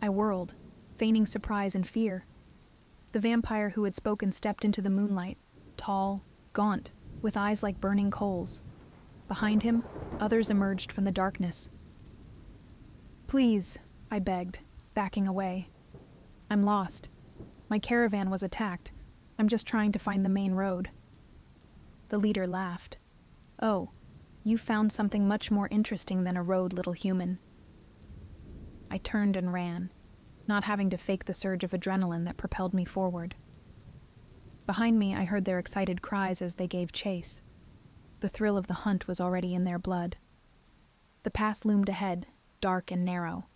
I whirled, feigning surprise and fear. The vampire who had spoken stepped into the moonlight, tall, gaunt, with eyes like burning coals. Behind him, others emerged from the darkness. "Please," I begged, backing away. "I'm lost. My caravan was attacked. I'm just trying to find the main road." The leader laughed. "Oh, you found something much more interesting than a road, little human." I turned and ran, not having to fake the surge of adrenaline that propelled me forward. Behind me, I heard their excited cries as they gave chase. The thrill of the hunt was already in their blood. The pass loomed ahead, dark and narrow.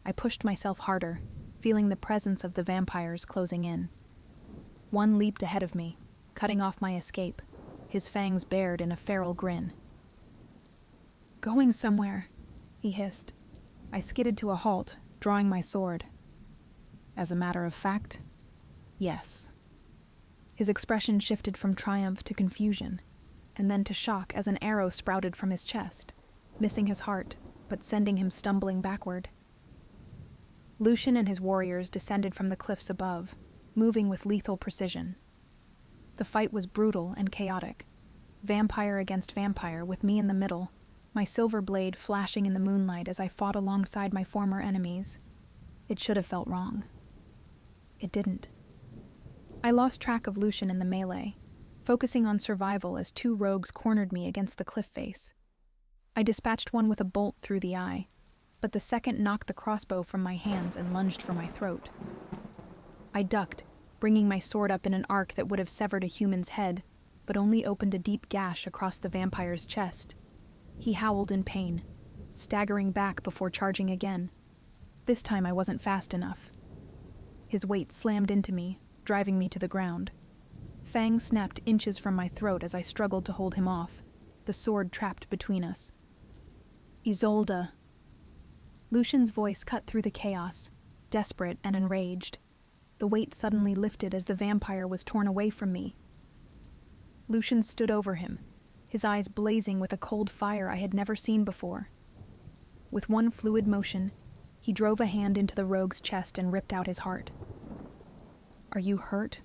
I pushed myself harder, feeling the presence of the vampires closing in. One leaped ahead of me, cutting off my escape, his fangs bared in a feral grin. "Going somewhere," he hissed. I skidded to a halt, drawing my sword. "As a matter of fact, yes." His expression shifted from triumph to confusion, and then to shock as an arrow sprouted from his chest, missing his heart, but sending him stumbling backward. Lucian and his warriors descended from the cliffs above, moving with lethal precision. The fight was brutal and chaotic, vampire against vampire, with me in the middle, my silver blade flashing in the moonlight as I fought alongside my former enemies. It should have felt wrong. It didn't. I lost track of Lucian in the melee, focusing on survival as two rogues cornered me against the cliff face. I dispatched one with a bolt through the eye, but the second knocked the crossbow from my hands and lunged for my throat. I ducked, bringing my sword up in an arc that would have severed a human's head, but only opened a deep gash across the vampire's chest. He howled in pain, staggering back before charging again. This time I wasn't fast enough. His weight slammed into me, driving me to the ground. Fangs snapped inches from my throat as I struggled to hold him off, the sword trapped between us. Isolde. Lucian's voice cut through the chaos, desperate and enraged. The weight suddenly lifted as the vampire was torn away from me. Lucian stood over him, his eyes blazing with a cold fire I had never seen before. With one fluid motion, he drove a hand into the rogue's chest and ripped out his heart. "Are you hurt?"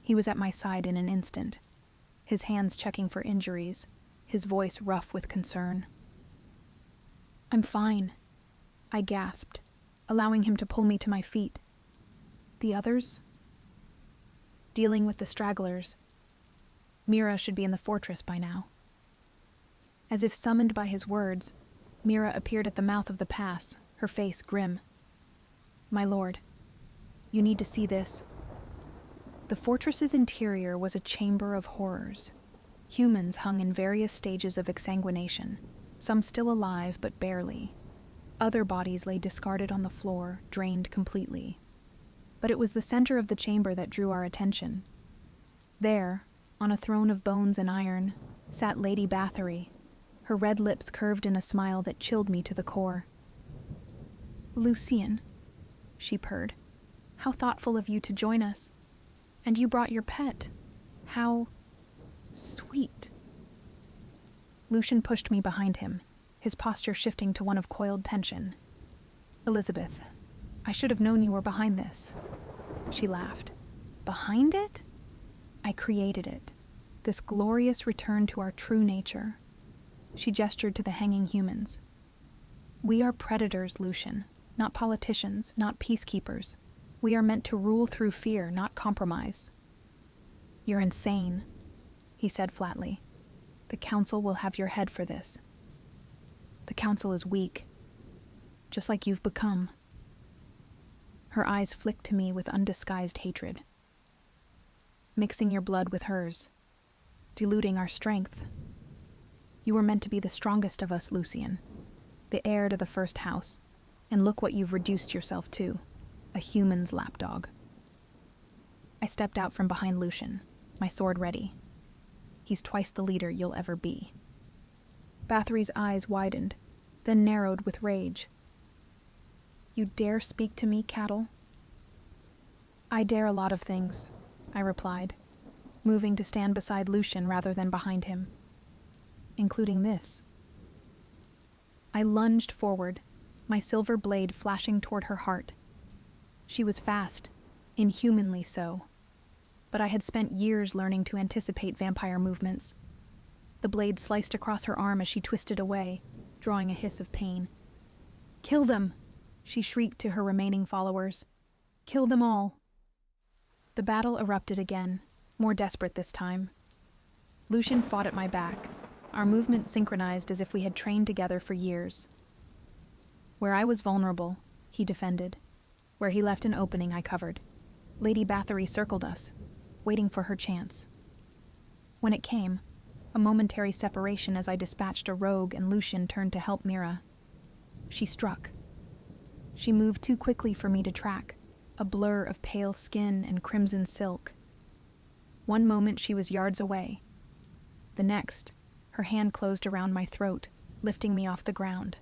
He was at my side in an instant, his hands checking for injuries, his voice rough with concern. "I'm fine," I gasped, allowing him to pull me to my feet. "The others?" "Dealing with the stragglers. Mira should be in the fortress by now." As if summoned by his words, Mira appeared at the mouth of the pass, her face grim. "My lord, you need to see this." The fortress's interior was a chamber of horrors. Humans hung in various stages of exsanguination, some still alive but barely. Other bodies lay discarded on the floor, drained completely. But it was the center of the chamber that drew our attention. There, on a throne of bones and iron, sat Lady Bathory, her red lips curved in a smile that chilled me to the core. "Lucian," she purred, "how thoughtful of you to join us. And you brought your pet. How sweet." Lucian pushed me behind him, his posture shifting to one of coiled tension. "Elizabeth, I should have known you were behind this." She laughed. "Behind it? I created it. This glorious return to our true nature." She gestured to the hanging humans. "We are predators, Lucian, not politicians, not peacekeepers. We are meant to rule through fear, not compromise." "You're insane," he said flatly. "The council will have your head for this." "The council is weak, just like you've become." Her eyes flicked to me with undisguised hatred. "Mixing your blood with hers, diluting our strength. You were meant to be the strongest of us, Lucian, the heir to the first house, and look what you've reduced yourself to, a human's lapdog." I stepped out from behind Lucian, my sword ready. He's twice the leader you'll ever be. Bathory's eyes widened, then narrowed with rage. "You dare speak to me, cattle?" "I dare a lot of things," I replied, moving to stand beside Lucian rather than behind him. "Including this." I lunged forward, my silver blade flashing toward her heart. She was fast, inhumanly so, but I had spent years learning to anticipate vampire movements. The blade sliced across her arm as she twisted away, drawing a hiss of pain. "Kill them!" she shrieked to her remaining followers. "Kill them all!" The battle erupted again, more desperate this time. Lucian fought at my back, our movements synchronized as if we had trained together for years. Where I was vulnerable, he defended. Where he left an opening, I covered. Lady Bathory circled us, waiting for her chance. When it came, a momentary separation as I dispatched a rogue and Lucian turned to help Mira. She struck. She moved too quickly for me to track, a blur of pale skin and crimson silk. One moment she was yards away. The next, her hand closed around my throat, lifting me off the ground.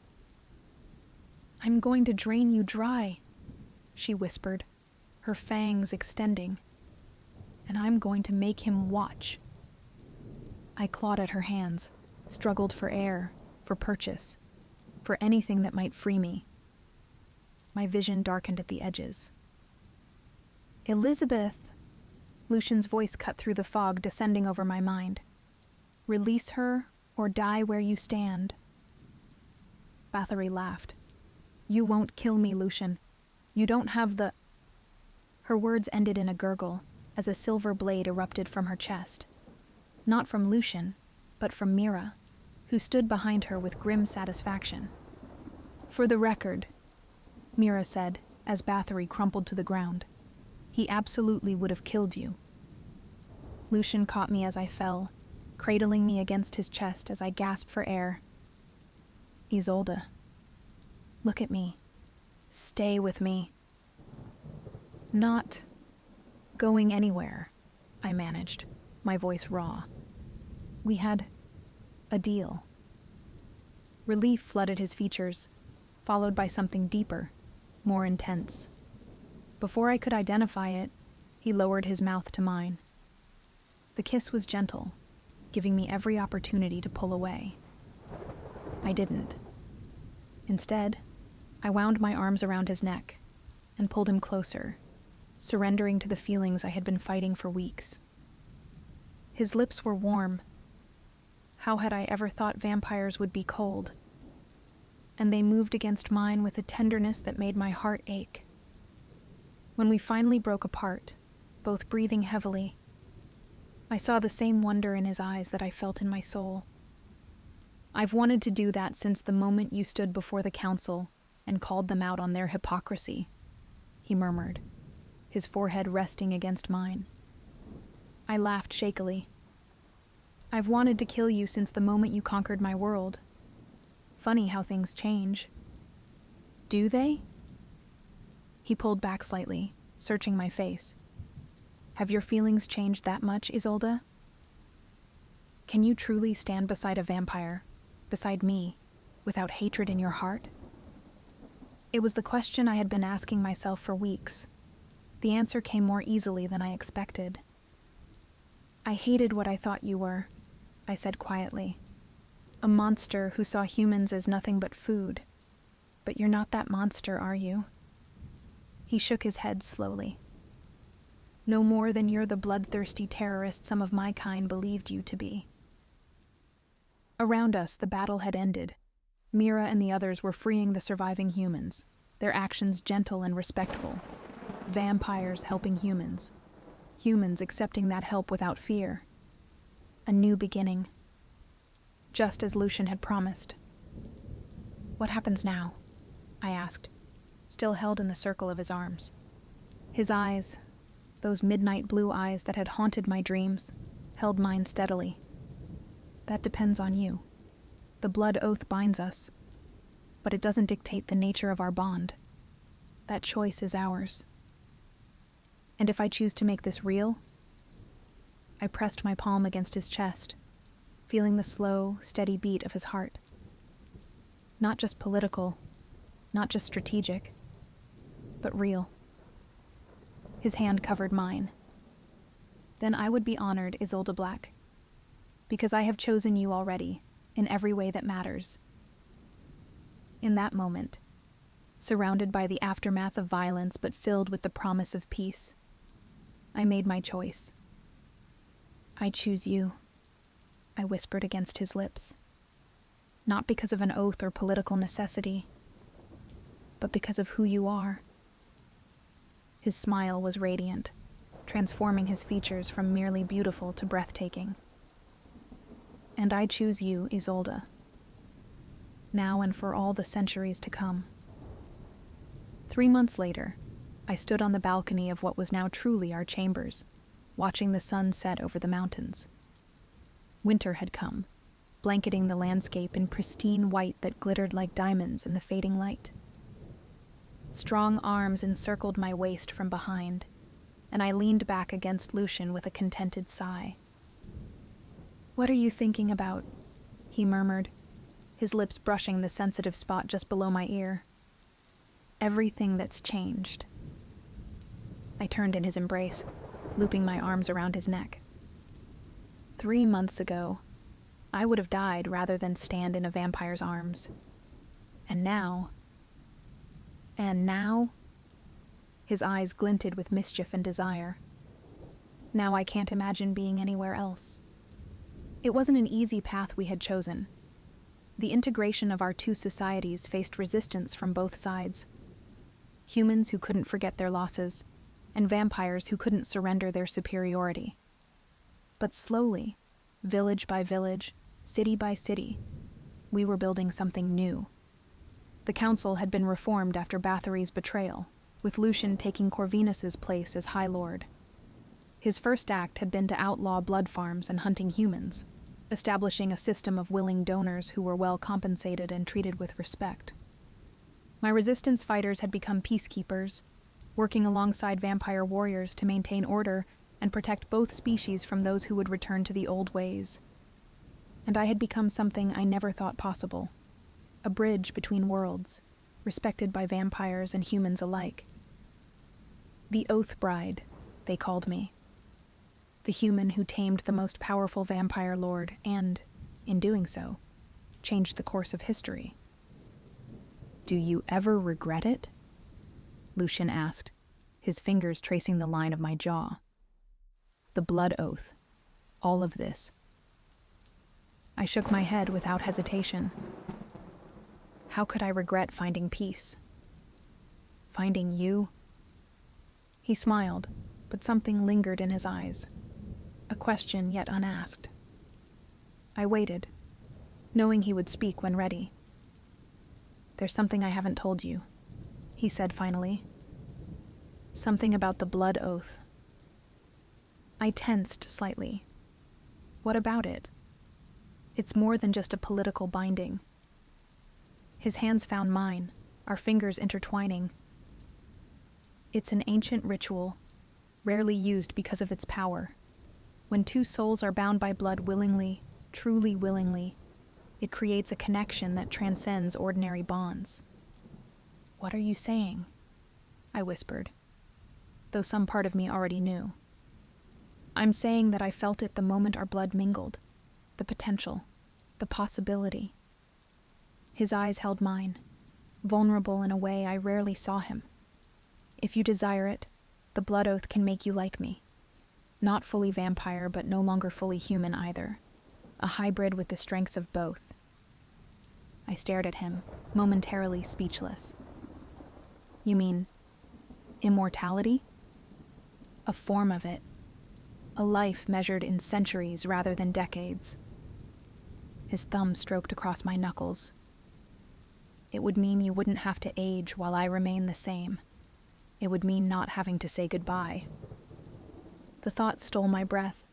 "I'm going to drain you dry," she whispered, her fangs extending. "And I'm going to make him watch." I clawed at her hands, struggled for air, for purchase, for anything that might free me. My vision darkened at the edges. "Elizabeth!" Lucian's voice cut through the fog descending over my mind. "Release her or die where you stand." Bathory laughed. You won't kill me, Lucian. You don't have the... Her words ended in a gurgle, as a silver blade erupted from her chest. Not from Lucian, but from Mira, who stood behind her with grim satisfaction. For the record, Mira said, as Bathory crumpled to the ground, he absolutely would have killed you. Lucian caught me as I fell, cradling me against his chest as I gasped for air. Isolde, look at me. Stay with me. Not going anywhere, I managed, my voice raw. We had a deal. Relief flooded his features, followed by something deeper, more intense. Before I could identify it, he lowered his mouth to mine. The kiss was gentle, giving me every opportunity to pull away. I didn't. Instead, I wound my arms around his neck and pulled him closer, surrendering to the feelings I had been fighting for weeks. His lips were warm. How had I ever thought vampires would be cold? And they moved against mine with a tenderness that made my heart ache. When we finally broke apart, both breathing heavily, I saw the same wonder in his eyes that I felt in my soul. I've wanted to do that since the moment you stood before the council and called them out on their hypocrisy, he murmured, his forehead resting against mine. I laughed shakily. I've wanted to kill you since the moment you conquered my world. Funny how things change. Do they? He pulled back slightly, searching my face. Have your feelings changed that much, Isolde? Can you truly stand beside a vampire, beside me, without hatred in your heart? It was the question I had been asking myself for weeks. The answer came more easily than I expected. I hated what I thought you were, I said quietly. A monster who saw humans as nothing but food. But you're not that monster, are you? He shook his head slowly. No more than you're the bloodthirsty terrorist some of my kind believed you to be. Around us, the battle had ended. Mira and the others were freeing the surviving humans, their actions gentle and respectful. Vampires helping humans. Humans accepting that help without fear. A new beginning. Just as Lucian had promised. What happens now? I asked, still held in the circle of his arms. His eyes, those midnight blue eyes that had haunted my dreams, held mine steadily. That depends on you. The blood oath binds us, but it doesn't dictate the nature of our bond. That choice is ours. And if I choose to make this real? I pressed my palm against his chest, feeling the slow, steady beat of his heart. Not just political, not just strategic, but real. His hand covered mine. Then I would be honored, Isolde Black, because I have chosen you already, in every way that matters. In that moment, surrounded by the aftermath of violence but filled with the promise of peace, I made my choice. I choose you, I whispered against his lips. Not because of an oath or political necessity, but because of who you are. His smile was radiant, transforming his features from merely beautiful to breathtaking. And I choose you, Isolde, now and for all the centuries to come. 3 months later, I stood on the balcony of what was now truly our chambers, watching the sun set over the mountains. Winter had come, blanketing the landscape in pristine white that glittered like diamonds in the fading light. Strong arms encircled my waist from behind, and I leaned back against Lucian with a contented sigh. "What are you thinking about?" he murmured, his lips brushing the sensitive spot just below my ear. "Everything that's changed." I turned in his embrace, looping my arms around his neck. 3 months ago, I would have died rather than stand in a vampire's arms. And now... His eyes glinted with mischief and desire. Now I can't imagine being anywhere else. It wasn't an easy path we had chosen. The integration of our two societies faced resistance from both sides. Humans who couldn't forget their losses, and vampires who couldn't surrender their superiority. But slowly, village by village, city by city, we were building something new. The council had been reformed after Bathory's betrayal, with Lucian taking Corvinus's place as High Lord. His first act had been to outlaw blood farms and hunting humans, establishing a system of willing donors who were well compensated and treated with respect. My resistance fighters had become peacekeepers, working alongside vampire warriors to maintain order and protect both species from those who would return to the old ways. And I had become something I never thought possible, a bridge between worlds, respected by vampires and humans alike. The Oath Bride, they called me. The human who tamed the most powerful vampire lord and, in doing so, changed the course of history. "Do you ever regret it?" Lucian asked, his fingers tracing the line of my jaw. The blood oath. All of this. I shook my head without hesitation. How could I regret finding peace? Finding you? He smiled, but something lingered in his eyes. A question yet unasked. I waited, knowing he would speak when ready. "There's something I haven't told you," he said finally. "Something about the blood oath." I tensed slightly. What about it? It's more than just a political binding. His hands found mine, our fingers intertwining. It's an ancient ritual, rarely used because of its power. When two souls are bound by blood willingly, truly willingly, it creates a connection that transcends ordinary bonds. "What are you saying?" I whispered, though some part of me already knew. "I'm saying that I felt it the moment our blood mingled, the potential, the possibility." His eyes held mine, vulnerable in a way I rarely saw him. "If you desire it, the blood oath can make you like me. Not fully vampire, but no longer fully human either. A hybrid with the strengths of both." I stared at him, momentarily speechless. "You mean immortality?" "A form of it. A life measured in centuries rather than decades." His thumb stroked across my knuckles. "It would mean you wouldn't have to age while I remain the same. It would mean not having to say goodbye." The thought stole my breath.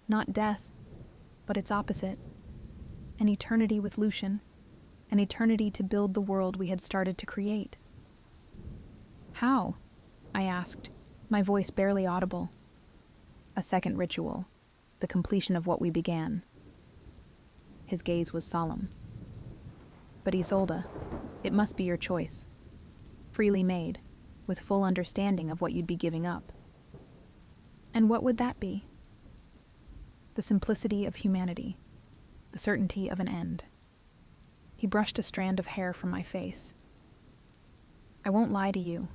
Not death, but its opposite. An eternity with Lucian. An eternity to build the world we had started to create. "How?" I asked, my voice barely audible. "A second ritual, the completion of what we began." His gaze was solemn. "But Isolde, it must be your choice. Freely made, with full understanding of what you'd be giving up." "And what would that be?" "The simplicity of humanity, the certainty of an end." He brushed a strand of hair from my face. "I won't lie to you.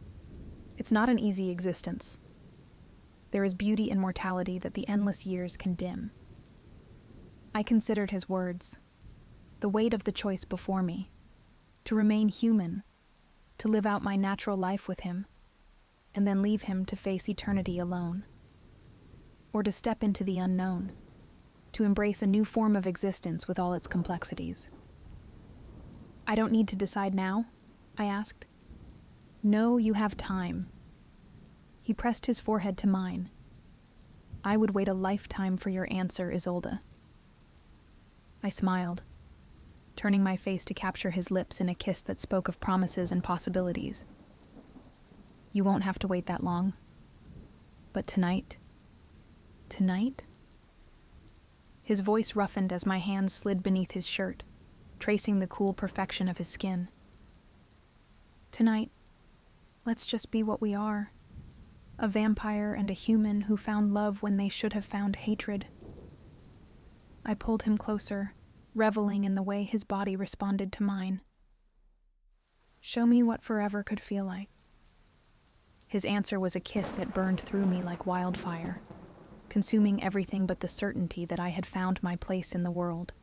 It's not an easy existence. There is beauty in mortality that the endless years can dim." I considered his words, the weight of the choice before me, to remain human, to live out my natural life with him, and then leave him to face eternity alone. Or to step into the unknown, to embrace a new form of existence with all its complexities. "I don't need to decide now?" I asked. "No, you have time." He pressed his forehead to mine. "I would wait a lifetime for your answer, Isolde." I smiled, turning my face to capture his lips in a kiss that spoke of promises and possibilities. "You won't have to wait that long. But tonight? Tonight?" His voice roughened as my hands slid beneath his shirt, tracing the cool perfection of his skin. "Tonight, let's just be what we are. A vampire and a human who found love when they should have found hatred." I pulled him closer, reveling in the way his body responded to mine. "Show me what forever could feel like." His answer was a kiss that burned through me like wildfire, consuming everything but the certainty that I had found my place in the world.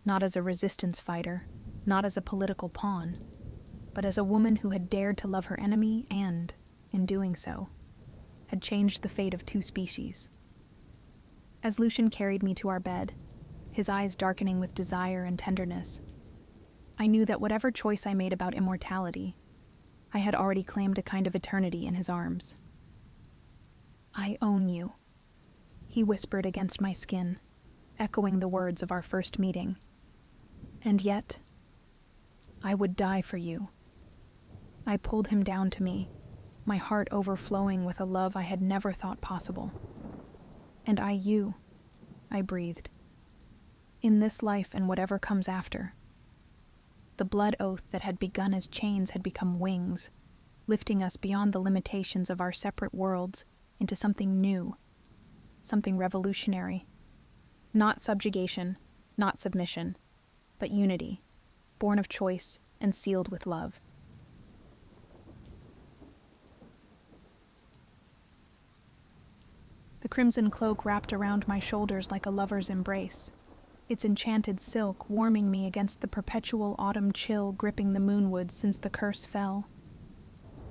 not as a resistance fighter, not as a political pawn, but as a woman who had dared to love her enemy and, in doing so, had changed the fate of 2 species. As Lucian carried me to our bed, his eyes darkening with desire and tenderness, I knew that whatever choice I made about immortality, I had already claimed a kind of eternity in his arms. "I own you," he whispered against my skin, echoing the words of our first meeting. "And yet, I would die for you." I pulled him down to me, my heart overflowing with a love I had never thought possible. "And I you," I breathed. "In this life and whatever comes after." The blood oath that had begun as chains had become wings, lifting us beyond the limitations of our separate worlds into something new, something revolutionary. Not subjugation, not submission, but unity, born of choice and sealed with love. The crimson cloak wrapped around my shoulders like a lover's embrace, its enchanted silk warming me against the perpetual autumn chill gripping the moonwoods since the curse fell.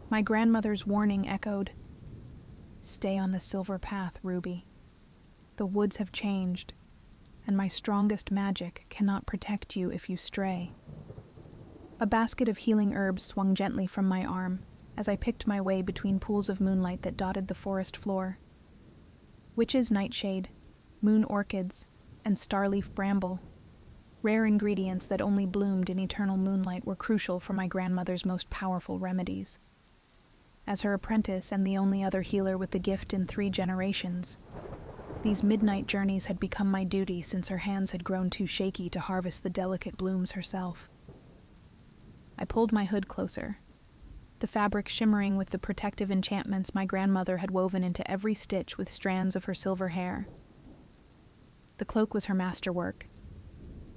My grandmother's warning echoed, "Stay on the silver path, Ruby. The woods have changed, and my strongest magic cannot protect you if you stray." A basket of healing herbs swung gently from my arm as I picked my way between pools of moonlight that dotted the forest floor. Witch's nightshade, moon orchids, and starleaf bramble, rare ingredients that only bloomed in eternal moonlight, were crucial for my grandmother's most powerful remedies. As her apprentice and the only other healer with the gift in 3 generations, these midnight journeys had become my duty since her hands had grown too shaky to harvest the delicate blooms herself. I pulled my hood closer, the fabric shimmering with the protective enchantments my grandmother had woven into every stitch with strands of her silver hair. The cloak was her masterwork,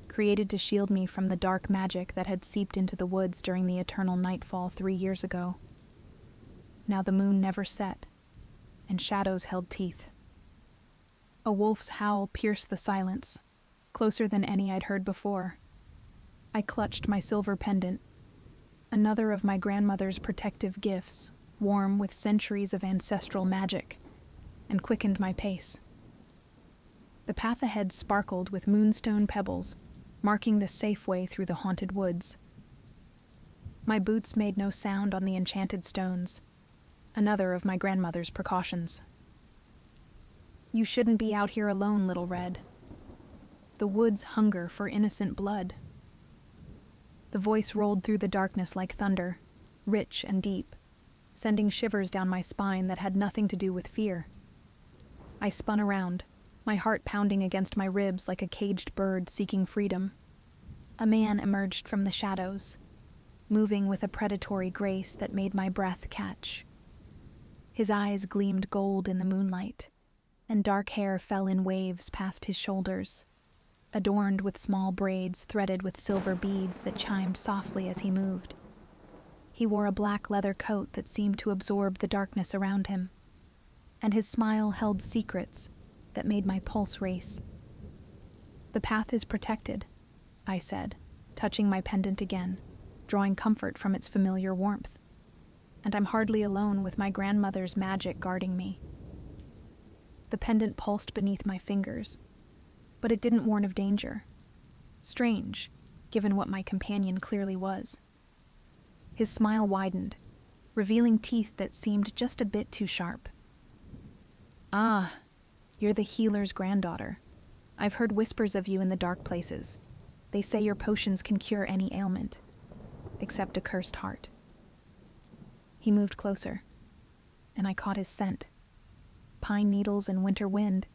created to shield me from the dark magic that had seeped into the woods during the eternal nightfall 3 years ago. Now the moon never set, and shadows held teeth. A wolf's howl pierced the silence, closer than any I'd heard before. I clutched my silver pendant, another of my grandmother's protective gifts, warm with centuries of ancestral magic, and quickened my pace. The path ahead sparkled with moonstone pebbles, marking the safe way through the haunted woods. My boots made no sound on the enchanted stones, another of my grandmother's precautions. "You shouldn't be out here alone, Little Red. The woods hunger for innocent blood." The voice rolled through the darkness like thunder, rich and deep, sending shivers down my spine that had nothing to do with fear. I spun around, my heart pounding against my ribs like a caged bird seeking freedom. A man emerged from the shadows, moving with a predatory grace that made my breath catch. His eyes gleamed gold in the moonlight, and dark hair fell in waves past his shoulders, adorned with small braids threaded with silver beads that chimed softly as he moved. He wore a black leather coat that seemed to absorb the darkness around him, and his smile held secrets that made my pulse race. "The path is protected," I said, touching my pendant again, drawing comfort from its familiar warmth. "And I'm hardly alone with my grandmother's magic guarding me." The pendant pulsed beneath my fingers, but it didn't warn of danger. Strange, given what my companion clearly was. His smile widened, revealing teeth that seemed just a bit too sharp. "Ah, you're the healer's granddaughter. I've heard whispers of you in the dark places. They say your potions can cure any ailment, except a cursed heart." He moved closer, and I caught his scent. Pine needles and winter wind,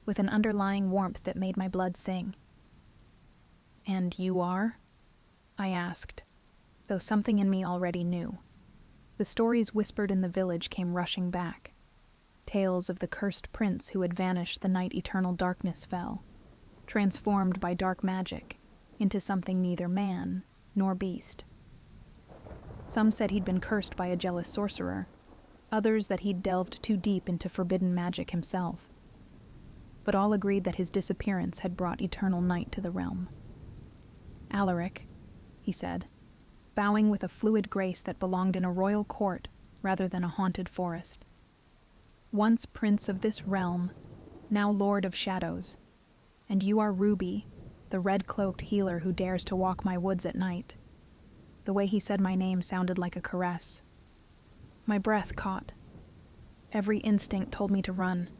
with an underlying warmth that made my blood sing. "And you are?" I asked, though something in me already knew. The stories whispered in the village came rushing back. Tales of the cursed prince who had vanished the night eternal darkness fell, transformed by dark magic into something neither man nor beast. Some said he'd been cursed by a jealous sorcerer, others that he'd delved too deep into forbidden magic himself. But all agreed that his disappearance had brought eternal night to the realm. Alaric, he said, bowing with a fluid grace that belonged in a royal court rather than a haunted forest. Once prince of this realm, now lord of shadows, and you are Ruby, the red-cloaked healer who dares to walk my woods at night. The way he said my name sounded like a caress. My breath caught. Every instinct told me to run,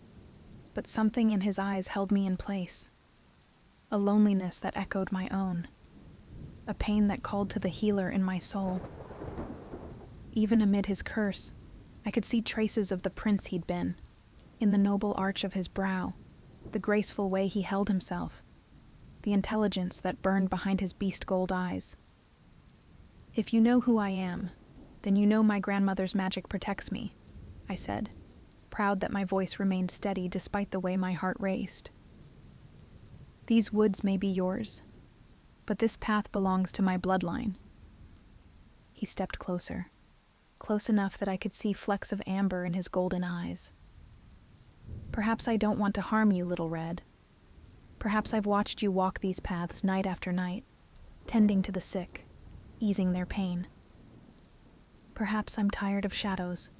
but something in his eyes held me in place. A loneliness that echoed my own. A pain that called to the healer in my soul. Even amid his curse, I could see traces of the prince he'd been, in the noble arch of his brow, the graceful way he held himself, the intelligence that burned behind his beast gold eyes. If you know who I am, then you know my grandmother's magic protects me, I said, proud that my voice remained steady despite the way my heart raced. These woods may be yours, but this path belongs to my bloodline. He stepped closer, close enough that I could see flecks of amber in his golden eyes. Perhaps I don't want to harm you, Little Red. Perhaps I've watched you walk these paths night after night, tending to the sick, easing their pain. Perhaps I'm tired of shadows.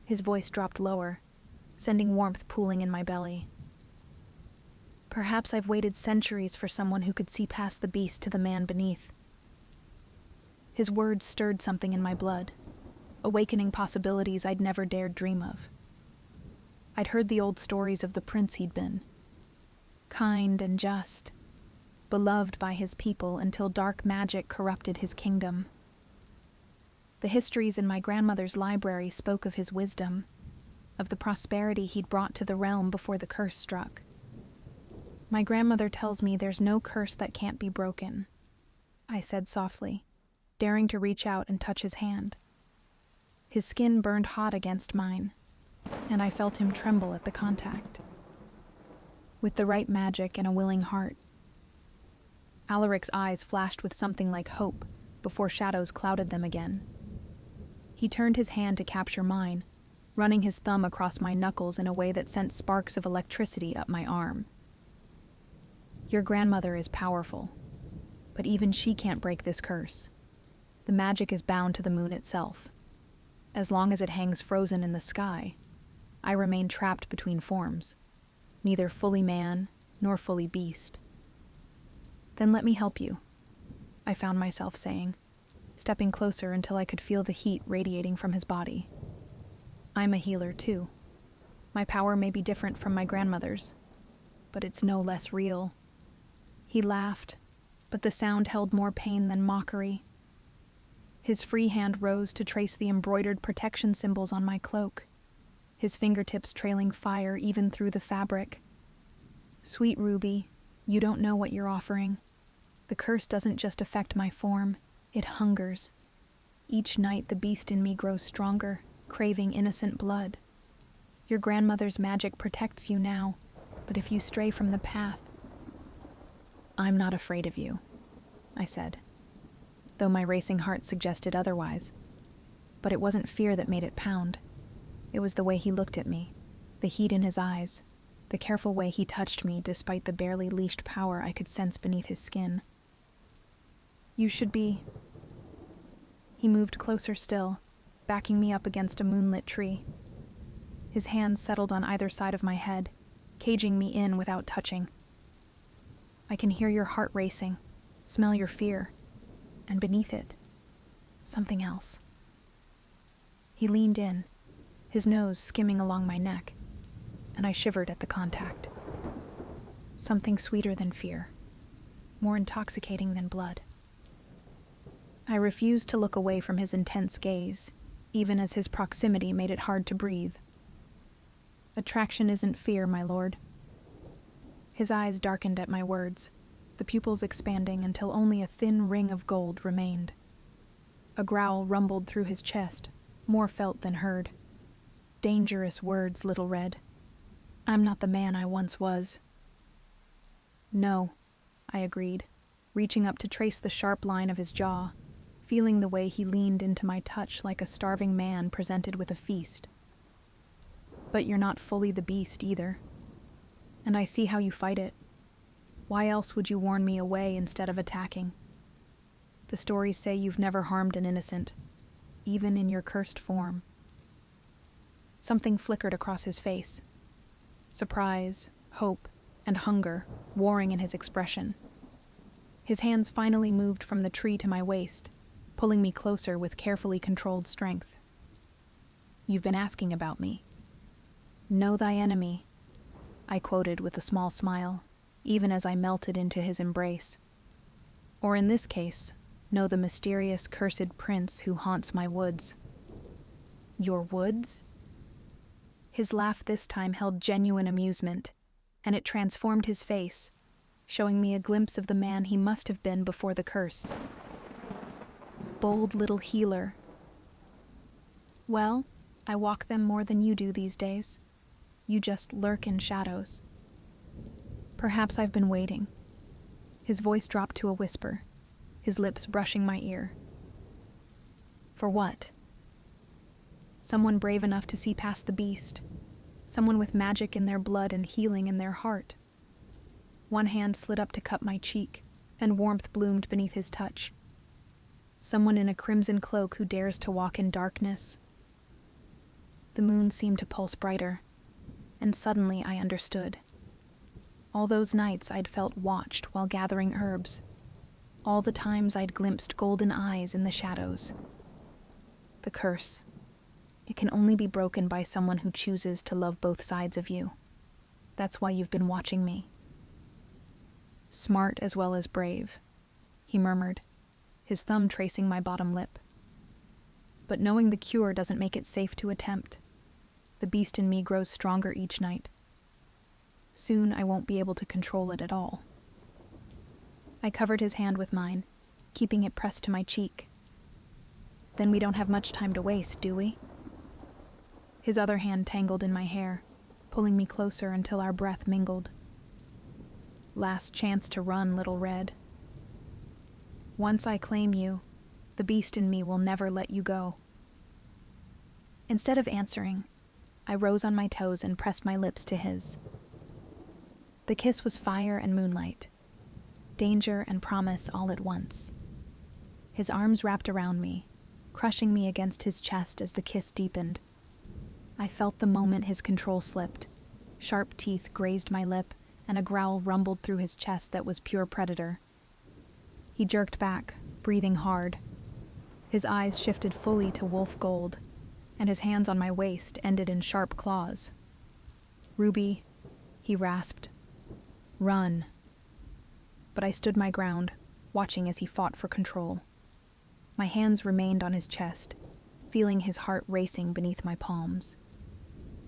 His voice dropped lower, sending warmth pooling in my belly. Perhaps I've waited centuries for someone who could see past the beast to the man beneath. His words stirred something in my blood, awakening possibilities I'd never dared dream of. I'd heard the old stories of the prince he'd been. Kind and just, beloved by his people until dark magic corrupted his kingdom. The histories in my grandmother's library spoke of his wisdom, of the prosperity he'd brought to the realm before the curse struck. My grandmother tells me there's no curse that can't be broken, I said softly, daring to reach out and touch his hand. His skin burned hot against mine, and I felt him tremble at the contact. With the right magic and a willing heart. Alaric's eyes flashed with something like hope before shadows clouded them again. He turned his hand to capture mine, running his thumb across my knuckles in a way that sent sparks of electricity up my arm. Your grandmother is powerful, but even she can't break this curse. The magic is bound to the moon itself. As long as it hangs frozen in the sky, I remain trapped between forms, neither fully man nor fully beast. Then let me help you, I found myself saying, stepping closer until I could feel the heat radiating from his body. I'm a healer too. My power may be different from my grandmother's, but it's no less real. He laughed, but the sound held more pain than mockery. His free hand rose to trace the embroidered protection symbols on my cloak, his fingertips trailing fire even through the fabric. Sweet Ruby, you don't know what you're offering. The curse doesn't just affect my form, it hungers. Each night the beast in me grows stronger, craving innocent blood. Your grandmother's magic protects you now, but if you stray from the path... I'm not afraid of you, I said, though my racing heart suggested otherwise. But it wasn't fear that made it pound. It was the way he looked at me, the heat in his eyes, the careful way he touched me despite the barely leashed power I could sense beneath his skin. You should be... He moved closer still, backing me up against a moonlit tree. His hands settled on either side of my head, caging me in without touching. I can hear your heart racing, smell your fear, and beneath it, something else. He leaned in, his nose skimming along my neck, and I shivered at the contact. Something sweeter than fear, more intoxicating than blood. I refused to look away from his intense gaze, even as his proximity made it hard to breathe. Attraction isn't fear, my lord. His eyes darkened at my words, the pupils expanding until only a thin ring of gold remained. A growl rumbled through his chest, more felt than heard. Dangerous words, Little Red. I'm not the man I once was. No, I agreed, reaching up to trace the sharp line of his jaw, feeling the way he leaned into my touch like a starving man presented with a feast. But you're not fully the beast either, and I see how you fight it. Why else would you warn me away instead of attacking? The stories say you've never harmed an innocent, even in your cursed form. Something flickered across his face. Surprise, hope, and hunger warring in his expression. His hands finally moved from the tree to my waist, pulling me closer with carefully controlled strength. You've been asking about me. Know thy enemy, I quoted with a small smile, even as I melted into his embrace. Or in this case, know the mysterious cursed prince who haunts my woods. Your woods? His laugh this time held genuine amusement, and it transformed his face, showing me a glimpse of the man he must have been before the curse. Bold little healer. Well, I walk them more than you do these days. You just lurk in shadows. Perhaps I've been waiting. His voice dropped to a whisper, his lips brushing my ear. For what? Someone brave enough to see past the beast. Someone with magic in their blood and healing in their heart. One hand slid up to cup my cheek, and warmth bloomed beneath his touch. Someone in a crimson cloak who dares to walk in darkness. The moon seemed to pulse brighter, and suddenly I understood. All those nights I'd felt watched while gathering herbs. All the times I'd glimpsed golden eyes in the shadows. The curse. It can only be broken by someone who chooses to love both sides of you. That's why you've been watching me. Smart as well as brave, he murmured, his thumb tracing my bottom lip. But knowing the cure doesn't make it safe to attempt. The beast in me grows stronger each night. Soon I won't be able to control it at all. I covered his hand with mine, keeping it pressed to my cheek. Then we don't have much time to waste, do we? His other hand tangled in my hair, pulling me closer until our breath mingled. Last chance to run, little red. Once I claim you, the beast in me will never let you go. Instead of answering, I rose on my toes and pressed my lips to his. The kiss was fire and moonlight, danger and promise all at once. His arms wrapped around me, crushing me against his chest as the kiss deepened. I felt the moment his control slipped. Sharp teeth grazed my lip, and a growl rumbled through his chest that was pure predator. He jerked back, breathing hard. His eyes shifted fully to wolf gold, and his hands on my waist ended in sharp claws. Ruby, he rasped. Run. But I stood my ground, watching as he fought for control. My hands remained on his chest, feeling his heart racing beneath my palms.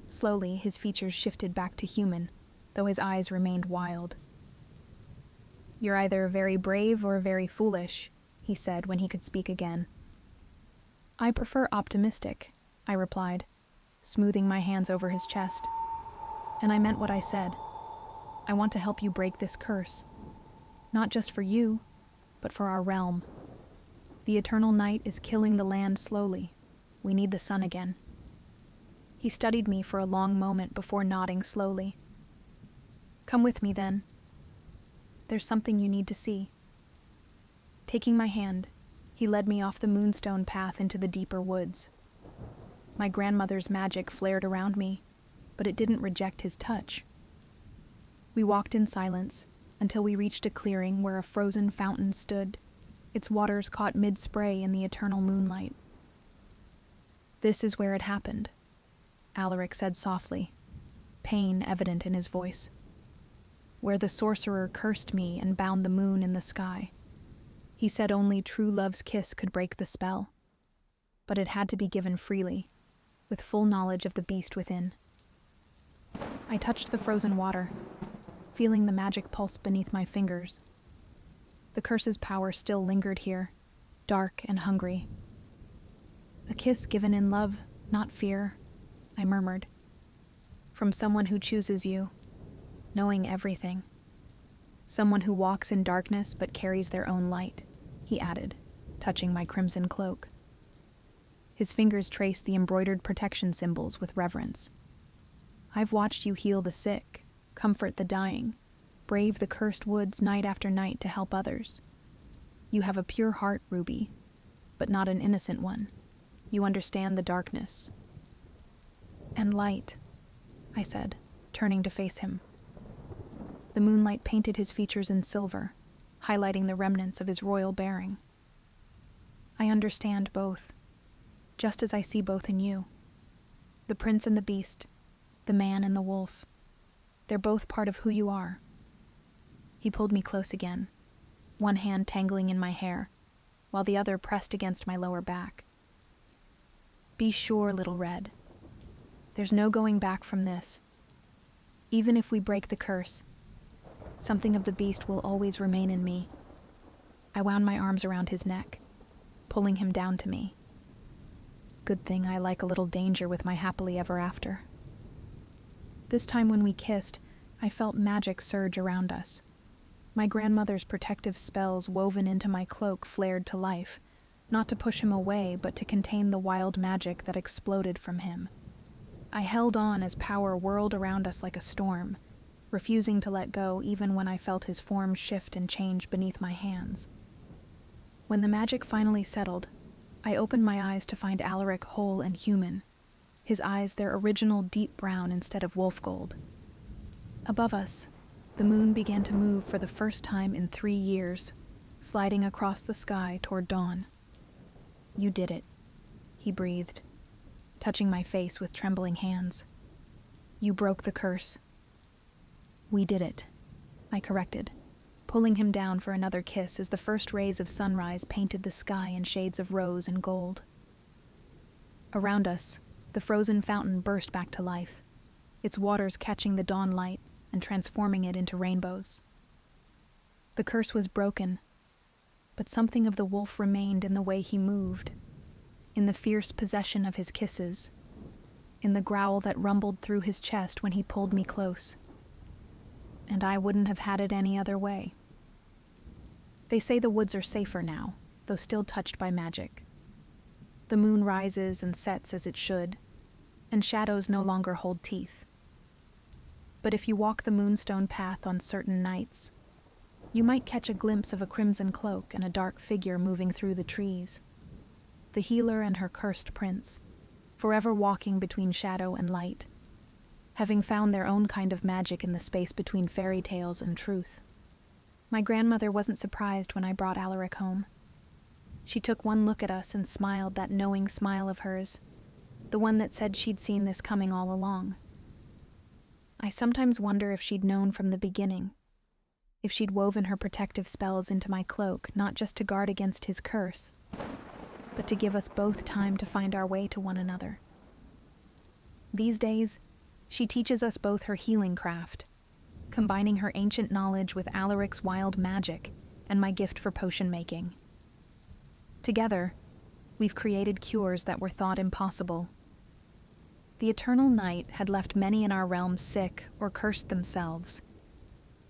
Slowly, his features shifted back to human, though his eyes remained wild. You're either very brave or very foolish, he said when he could speak again. I prefer optimistic, I replied, smoothing my hands over his chest. And I meant what I said. I want to help you break this curse. Not just for you, but for our realm. The eternal night is killing the land slowly. We need the sun again. He studied me for a long moment before nodding slowly. Come with me, then. There's something you need to see. Taking my hand, he led me off the moonstone path into the deeper woods. My grandmother's magic flared around me, but it didn't reject his touch. We walked in silence until we reached a clearing where a frozen fountain stood, its waters caught mid-spray in the eternal moonlight. This is where it happened, Alaric said softly, pain evident in his voice. Where the sorcerer cursed me and bound the moon in the sky. He said only true love's kiss could break the spell, but it had to be given freely, with full knowledge of the beast within. I touched the frozen water, feeling the magic pulse beneath my fingers. The curse's power still lingered here, dark and hungry. A kiss given in love, not fear, I murmured. From someone who chooses you, knowing everything. Someone who walks in darkness but carries their own light, he added, touching my crimson cloak. His fingers traced the embroidered protection symbols with reverence. I've watched you heal the sick, comfort the dying, brave the cursed woods night after night to help others. You have a pure heart, Ruby, but not an innocent one. You understand the darkness. And light, I said, turning to face him. The moonlight painted his features in silver, highlighting the remnants of his royal bearing. I understand both, just as I see both in you. The prince and the beast, the man and the wolf, they're both part of who you are. He pulled me close again, one hand tangling in my hair, while the other pressed against my lower back. Be sure, little Red. There's no going back from this. Even if we break the curse, something of the beast will always remain in me. I wound my arms around his neck, pulling him down to me. Good thing I like a little danger with my happily ever after. This time when we kissed, I felt magic surge around us. My grandmother's protective spells woven into my cloak flared to life, not to push him away, but to contain the wild magic that exploded from him. I held on as power whirled around us like a storm, refusing to let go even when I felt his form shift and change beneath my hands. When the magic finally settled, I opened my eyes to find Alaric whole and human, his eyes their original deep brown instead of wolf gold. Above us, the moon began to move for the first time in 3 years, sliding across the sky toward dawn. You did it, he breathed, touching my face with trembling hands. You broke the curse. We did it, I corrected, pulling him down for another kiss as the first rays of sunrise painted the sky in shades of rose and gold. Around us, the frozen fountain burst back to life, its waters catching the dawn light and transforming it into rainbows. The curse was broken, but something of the wolf remained in the way he moved, in the fierce possession of his kisses, in the growl that rumbled through his chest when he pulled me close. And I wouldn't have had it any other way. They say the woods are safer now, though still touched by magic. The moon rises and sets as it should, and shadows no longer hold teeth. But if you walk the moonstone path on certain nights, you might catch a glimpse of a crimson cloak and a dark figure moving through the trees. The healer and her cursed prince, forever walking between shadow and light, having found their own kind of magic in the space between fairy tales and truth. My grandmother wasn't surprised when I brought Alaric home. She took one look at us and smiled that knowing smile of hers, the one that said she'd seen this coming all along. I sometimes wonder if she'd known from the beginning, if she'd woven her protective spells into my cloak, not just to guard against his curse, but to give us both time to find our way to one another. These days, she teaches us both her healing craft, combining her ancient knowledge with Alaric's wild magic and my gift for potion making. Together, we've created cures that were thought impossible. The eternal night had left many in our realm sick or cursed themselves,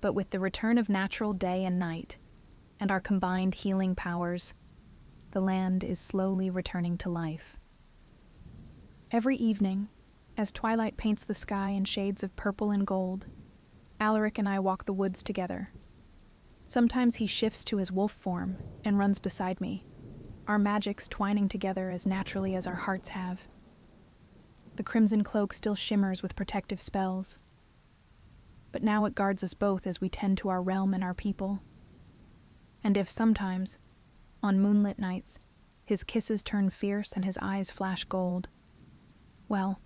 but with the return of natural day and night, and our combined healing powers, the land is slowly returning to life. Every evening, as twilight paints the sky in shades of purple and gold, Alaric and I walk the woods together. Sometimes he shifts to his wolf form and runs beside me, our magics twining together as naturally as our hearts have. The crimson cloak still shimmers with protective spells, but now it guards us both as we tend to our realm and our people. And if sometimes, on moonlit nights, his kisses turn fierce and his eyes flash gold, well,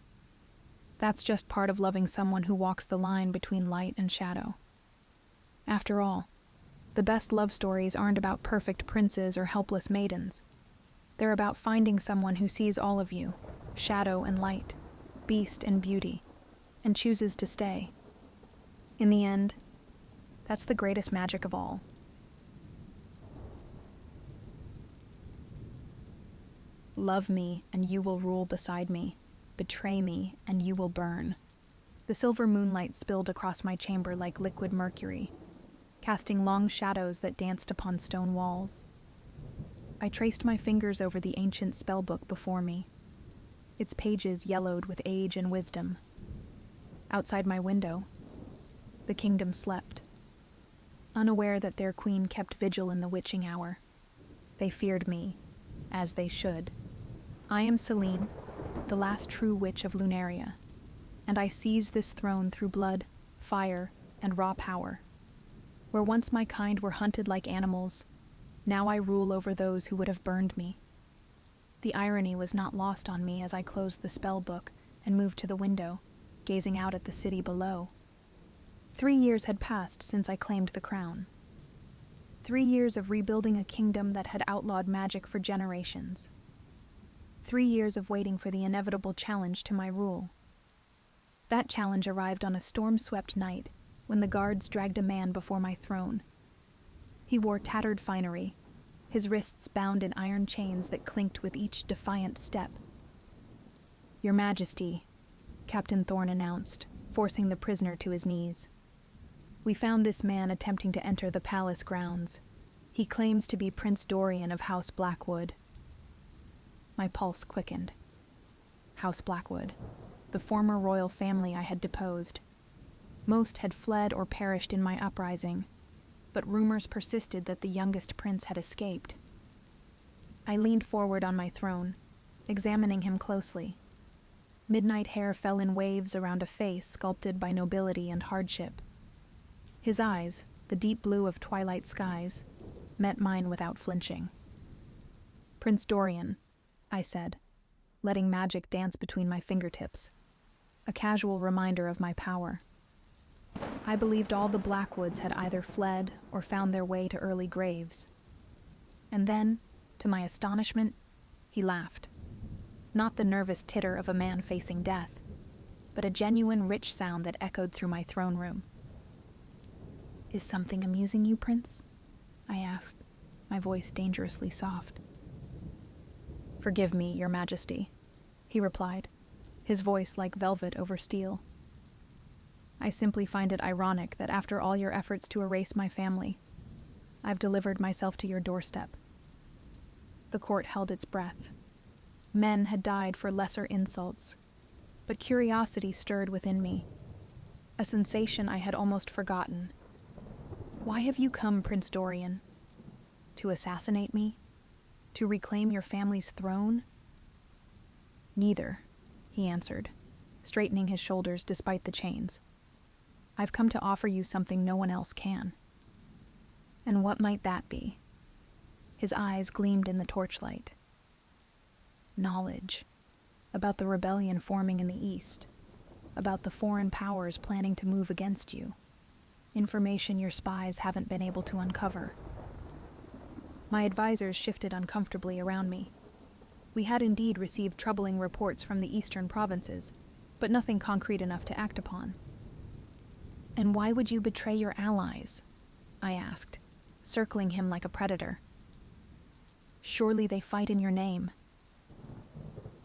that's just part of loving someone who walks the line between light and shadow. After all, the best love stories aren't about perfect princes or helpless maidens. They're about finding someone who sees all of you, shadow and light, beast and beauty, and chooses to stay. In the end, that's the greatest magic of all. Love me, and you will rule beside me. Betray me, and you will burn. The silver moonlight spilled across my chamber like liquid mercury, casting long shadows that danced upon stone walls. I traced my fingers over the ancient spellbook before me, its pages yellowed with age and wisdom. Outside my window, the kingdom slept, unaware that their queen kept vigil in the witching hour. They feared me, as they should. I am Selene, the last true witch of Lunaria, and I seized this throne through blood, fire, and raw power. Where once my kind were hunted like animals, now I rule over those who would have burned me. The irony was not lost on me as I closed the spell book and moved to the window, gazing out at the city below. 3 years had passed since I claimed the crown. 3 years of rebuilding a kingdom that had outlawed magic for generations. 3 years of waiting for the inevitable challenge to my rule. That challenge arrived on a storm-swept night when the guards dragged a man before my throne. He wore tattered finery, his wrists bound in iron chains that clinked with each defiant step. "Your Majesty," Captain Thorne announced, forcing the prisoner to his knees. "We found this man attempting to enter the palace grounds. He claims to be Prince Dorian of House Blackwood." My pulse quickened. House Blackwood, the former royal family I had deposed. Most had fled or perished in my uprising, but rumors persisted that the youngest prince had escaped. I leaned forward on my throne, examining him closely. Midnight hair fell in waves around a face sculpted by nobility and hardship. His eyes, the deep blue of twilight skies, met mine without flinching. "Prince Dorian," I said, letting magic dance between my fingertips, a casual reminder of my power. I believed all the Blackwoods had either fled or found their way to early graves. And then, to my astonishment, he laughed. Not the nervous titter of a man facing death, but a genuine rich sound that echoed through my throne room. "Is something amusing you, Prince?" I asked, my voice dangerously soft. "Forgive me, Your Majesty," he replied, his voice like velvet over steel. "I simply find it ironic that after all your efforts to erase my family, I've delivered myself to your doorstep." The court held its breath. Men had died for lesser insults, but curiosity stirred within me, a sensation I had almost forgotten. "Why have you come, Prince Dorian? To assassinate me? To reclaim your family's throne?" "Neither," he answered, straightening his shoulders despite the chains. "I've come to offer you something no one else can." "And what might that be?" His eyes gleamed in the torchlight. "Knowledge. About the rebellion forming in the East. About the foreign powers planning to move against you. Information your spies haven't been able to uncover." My advisors shifted uncomfortably around me. We had indeed received troubling reports from the eastern provinces, but nothing concrete enough to act upon. "And why would you betray your allies?" I asked, circling him like a predator. "Surely they fight in your name."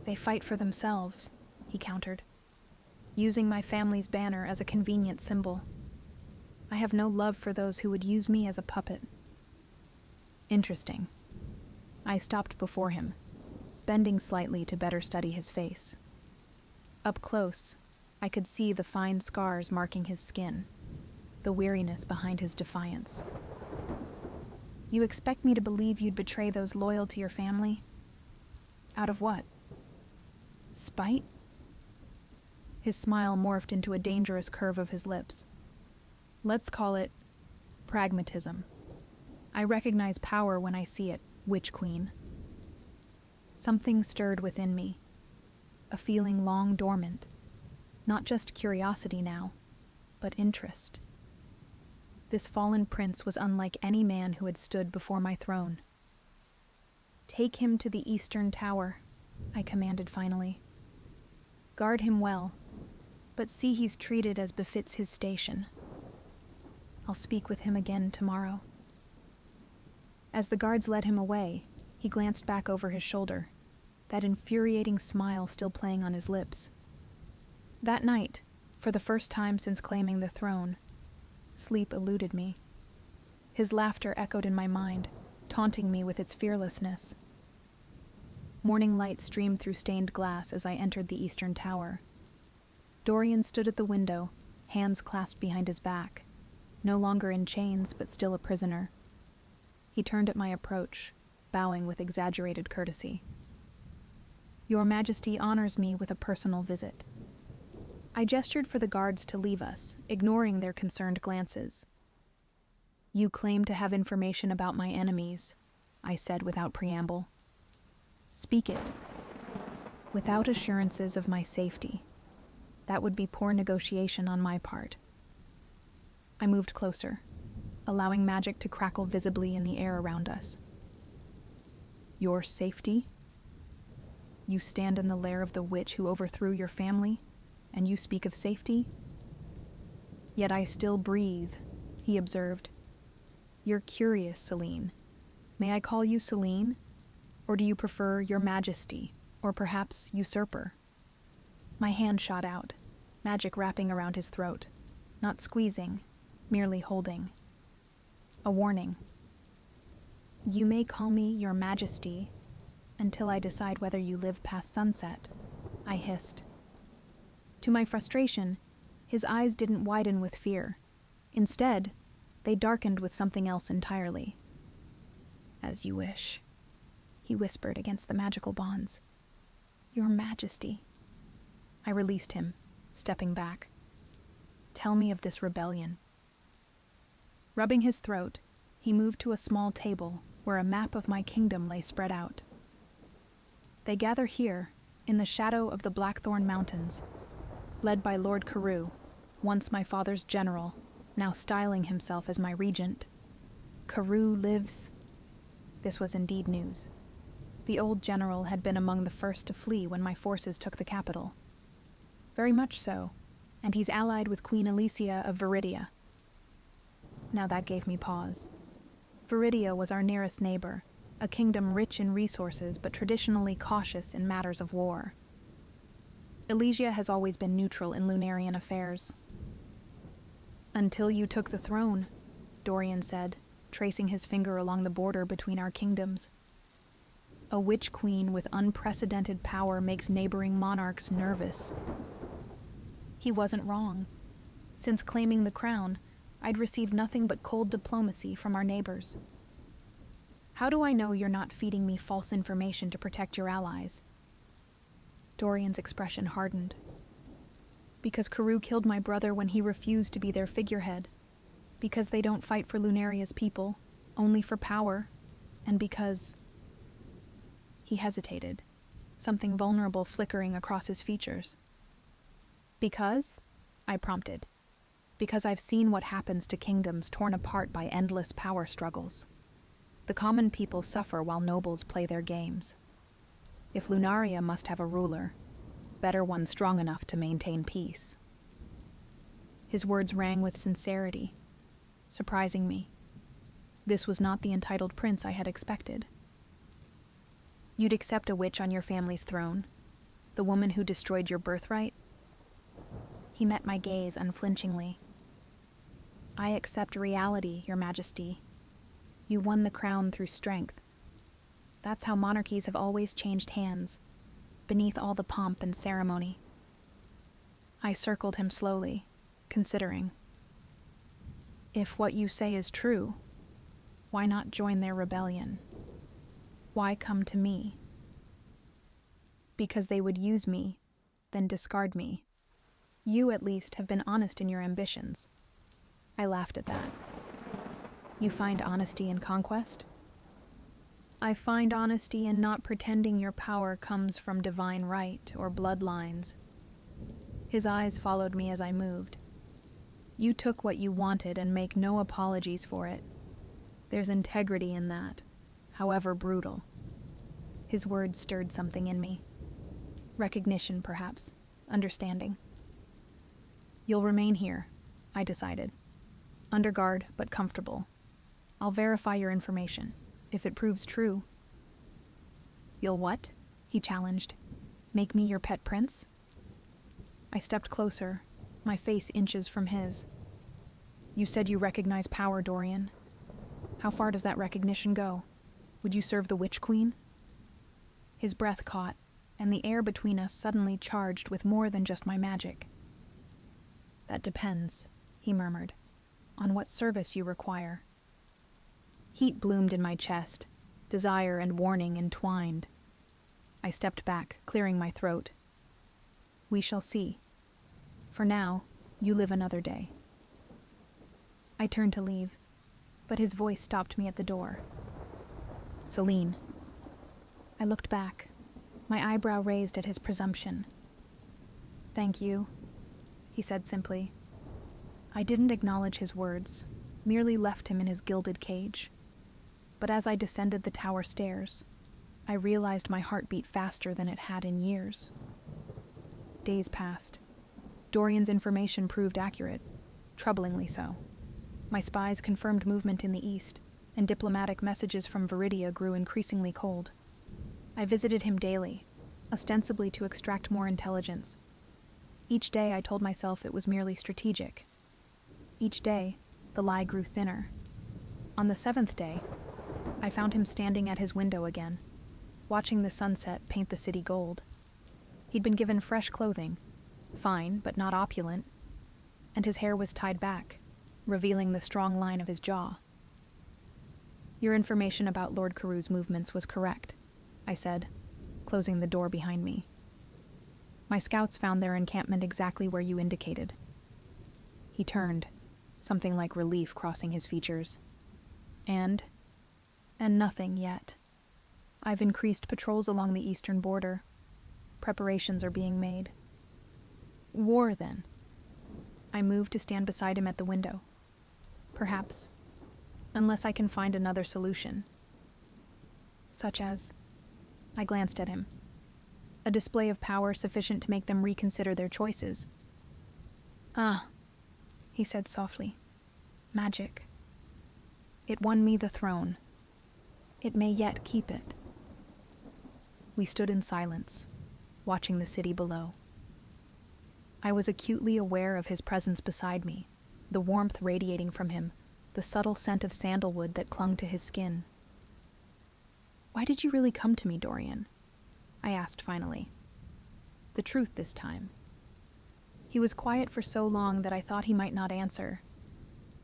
"They fight for themselves," he countered, using my family's banner as a convenient symbol. "I have no love for those who would use me as a puppet." "Interesting." I stopped before him, bending slightly to better study his face. Up close, I could see the fine scars marking his skin, the weariness behind his defiance. "You expect me to believe you'd betray those loyal to your family? Out of what? Spite?" His smile morphed into a dangerous curve of his lips. "Let's call it pragmatism. I recognize power when I see it, Witch Queen." Something stirred within me, a feeling long dormant. Not just curiosity now, but interest. This fallen prince was unlike any man who had stood before my throne. "Take him to the Eastern Tower," I commanded finally. "Guard him well, but see he's treated as befits his station. I'll speak with him again tomorrow." As the guards led him away, he glanced back over his shoulder, that infuriating smile still playing on his lips. That night, for the first time since claiming the throne, sleep eluded me. His laughter echoed in my mind, taunting me with its fearlessness. Morning light streamed through stained glass as I entered the Eastern Tower. Dorian stood at the window, hands clasped behind his back. no longer in chains but still a prisoner. He turned at my approach, bowing with exaggerated courtesy. "Your Majesty honors me with a personal visit." I gestured for the guards to leave us, ignoring their concerned glances. "You claim to have information about my enemies," I said without preamble. "Speak it." "Without assurances of my safety. That would be poor negotiation on my part." I moved closer, allowing magic to crackle visibly in the air around us. "Your safety? You stand in the lair of the witch who overthrew your family, and you speak of safety?" "Yet I still breathe," he observed. "You're curious, Celine. May I call you Celine? Or do you prefer Your Majesty, or perhaps Usurper?" My hand shot out, magic wrapping around his throat, not squeezing, merely holding. A warning. "You may call me Your Majesty until I decide whether you live past sunset," I hissed. To my frustration, his eyes didn't widen with fear. Instead, they darkened with something else entirely. "As you wish," he whispered against the magical bonds. "Your Majesty." I released him, stepping back. "Tell me of this rebellion." Rubbing his throat, he moved to a small table where a map of my kingdom lay spread out. "They gather here, in the shadow of the Blackthorn Mountains, led by Lord Carew, once my father's general, now styling himself as my regent. Carew lives..." This was indeed news. The old general had been among the first to flee when my forces took the capital. "Very much so, and he's allied with Queen Alicia of Viridia." Now that gave me pause. Viridia was our nearest neighbor, a kingdom rich in resources but traditionally cautious in matters of war. Elysia has always been neutral in Lunarian affairs. "Until you took the throne," Dorian said, tracing his finger along the border between our kingdoms. "A witch queen with unprecedented power makes neighboring monarchs nervous." He wasn't wrong. Since claiming the crown, I'd received nothing but cold diplomacy from our neighbors. "How do I know you're not feeding me false information to protect your allies?" Dorian's expression hardened. "Because Carew killed my brother when he refused to be their figurehead. Because they don't fight for Lunaria's people, only for power. And because..." He hesitated, something vulnerable flickering across his features. "Because?" I prompted. "Because I've seen what happens to kingdoms torn apart by endless power struggles. The common people suffer while nobles play their games. If Lunaria must have a ruler, better one strong enough to maintain peace." His words rang with sincerity, surprising me. This was not the entitled prince I had expected. "You'd accept a witch on your family's throne? The woman who destroyed your birthright?" He met my gaze unflinchingly. "I accept reality, Your Majesty. You won the crown through strength. That's how monarchies have always changed hands, beneath all the pomp and ceremony." I circled him slowly, considering. "If what you say is true, why not join their rebellion? Why come to me?" "Because they would use me, then discard me. You, at least, have been honest in your ambitions." I laughed at that. "You find honesty in conquest?" "I find honesty in not pretending your power comes from divine right or bloodlines." His eyes followed me as I moved. "You took what you wanted and make no apologies for it. There's integrity in that, however brutal." His words stirred something in me. Recognition, perhaps. Understanding. "You'll remain here," I decided. "Under guard, but comfortable. I'll verify your information, if it proves true." "You'll what?" he challenged. "Make me your pet prince?" I stepped closer, my face inches from his. "You said you recognize power, Dorian. How far does that recognition go? Would you serve the Witch Queen?" His breath caught, and the air between us suddenly charged with more than just my magic. "That depends," he murmured, on what service you require. Heat bloomed in my chest, desire and warning entwined. I stepped back, clearing my throat. We shall see. For now, you live another day. I turned to leave, but his voice stopped me at the door. Celine. I looked back, my eyebrow raised at his presumption. Thank you, he said simply. I didn't acknowledge his words, merely left him in his gilded cage. But as I descended the tower stairs, I realized my heart beat faster than it had in years. Days passed. Dorian's information proved accurate, troublingly so. My spies confirmed movement in the east, and diplomatic messages from Viridia grew increasingly cold. I visited him daily, ostensibly to extract more intelligence. Each day I told myself it was merely strategic. Each day, the lie grew thinner. On the 7th day, I found him standing at his window again, watching the sunset paint the city gold. He'd been given fresh clothing, fine but not opulent, and his hair was tied back, revealing the strong line of his jaw. Your information about Lord Carewe's movements was correct, I said, closing the door behind me. My scouts found their encampment exactly where you indicated. He turned, something like relief crossing his features. And nothing yet. I've increased patrols along the eastern border. Preparations are being made. War, then. I moved to stand beside him at the window. Perhaps. Unless I can find another solution. Such as... I glanced at him. A display of power sufficient to make them reconsider their choices. Ah, he said softly. Magic. It won me the throne. It may yet keep it. We stood in silence, watching the city below. I was acutely aware of his presence beside me, the warmth radiating from him, the subtle scent of sandalwood that clung to his skin. Why did you really come to me, Dorian? I asked finally. The truth this time. He was quiet for so long that I thought he might not answer.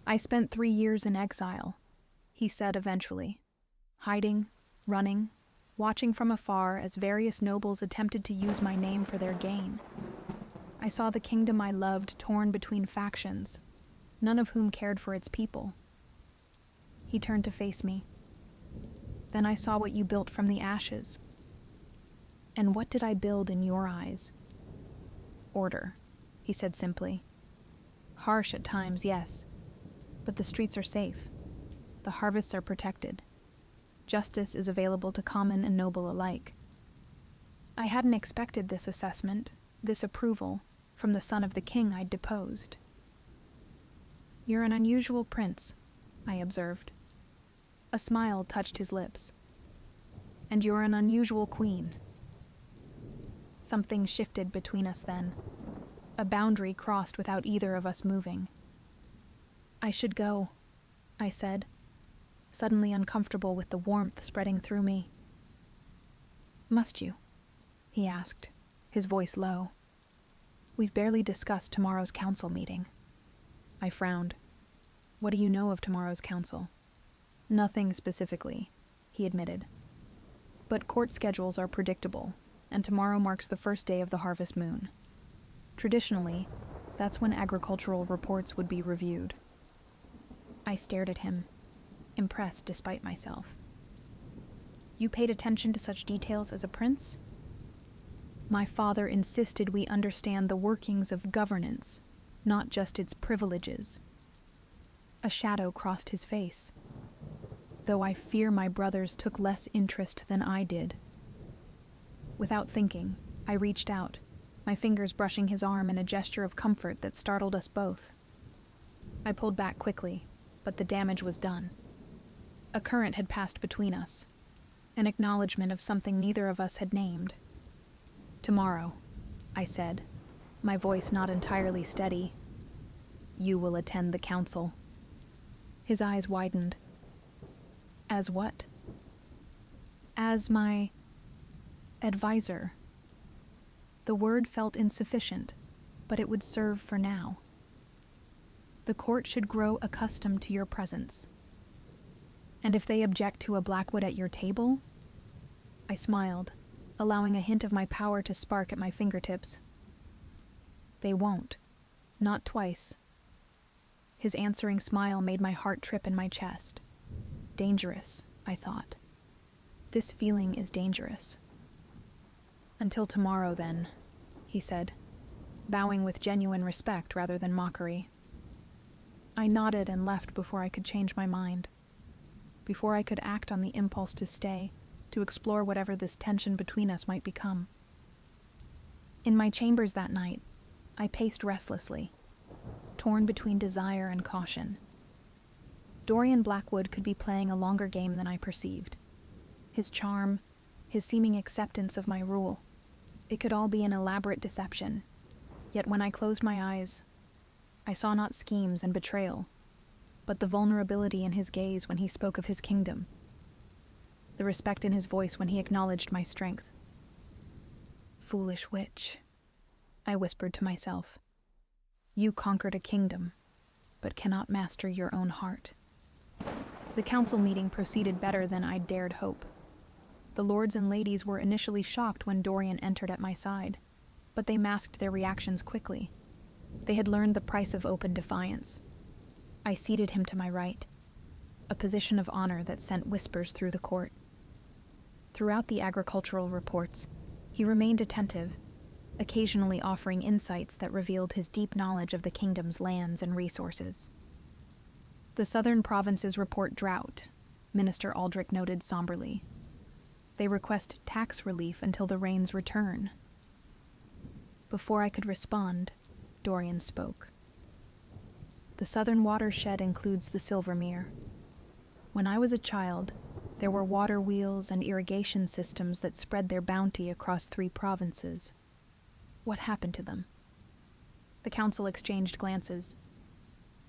I spent 3 years in exile, he said eventually, hiding, running, watching from afar as various nobles attempted to use my name for their gain. I saw the kingdom I loved torn between factions, none of whom cared for its people. He turned to face me. Then I saw what you built from the ashes. And what did I build in your eyes? Order, he said simply. Harsh at times, yes, but the streets are safe. The harvests are protected. Justice is available to common and noble alike. I hadn't expected this assessment, this approval, from the son of the king I'd deposed. You're an unusual prince, I observed. A smile touched his lips. And you're an unusual queen. Something shifted between us then. A boundary crossed without either of us moving. I should go, I said, suddenly uncomfortable with the warmth spreading through me. Must you? He asked, his voice low. We've barely discussed tomorrow's council meeting. I frowned. What do you know of tomorrow's council? Nothing specifically, he admitted. But court schedules are predictable, and tomorrow marks the first day of the harvest moon. Traditionally, that's when agricultural reports would be reviewed. I stared at him, impressed despite myself. You paid attention to such details as a prince? My father insisted we understand the workings of governance, not just its privileges. A shadow crossed his face. Though I fear my brothers took less interest than I did. Without thinking, I reached out, my fingers brushing his arm in a gesture of comfort that startled us both. I pulled back quickly, but the damage was done. A current had passed between us, an acknowledgement of something neither of us had named. Tomorrow, I said, my voice not entirely steady, you will attend the council. His eyes widened. As what? As my advisor. The word felt insufficient, but it would serve for now. The court should grow accustomed to your presence. And if they object to a Blackwood at your table? I smiled, allowing a hint of my power to spark at my fingertips. They won't. Not twice. His answering smile made my heart trip in my chest. Dangerous, I thought. This feeling is dangerous. Until tomorrow, then, he said, bowing with genuine respect rather than mockery. I nodded and left before I could change my mind, before I could act on the impulse to stay, to explore whatever this tension between us might become. In my chambers that night, I paced restlessly, torn between desire and caution. Dorian Blackwood could be playing a longer game than I perceived. His charm, his seeming acceptance of my rule, it could all be an elaborate deception. Yet when I closed my eyes, I saw not schemes and betrayal, but the vulnerability in his gaze when he spoke of his kingdom, the respect in his voice when he acknowledged my strength. Foolish witch, I whispered to myself. You conquered a kingdom, but cannot master your own heart. The council meeting proceeded better than I'd dared hope. The lords and ladies were initially shocked when Dorian entered at my side, but they masked their reactions quickly. They had learned the price of open defiance. I seated him to my right, a position of honor that sent whispers through the court. Throughout the agricultural reports, he remained attentive, occasionally offering insights that revealed his deep knowledge of the kingdom's lands and resources. The southern provinces report drought, Minister Aldrich noted somberly. They request tax relief until the rains return. Before I could respond, Dorian spoke. The southern watershed includes the Silvermere. When I was a child, there were water wheels and irrigation systems that spread their bounty across 3 provinces. What happened to them? The council exchanged glances.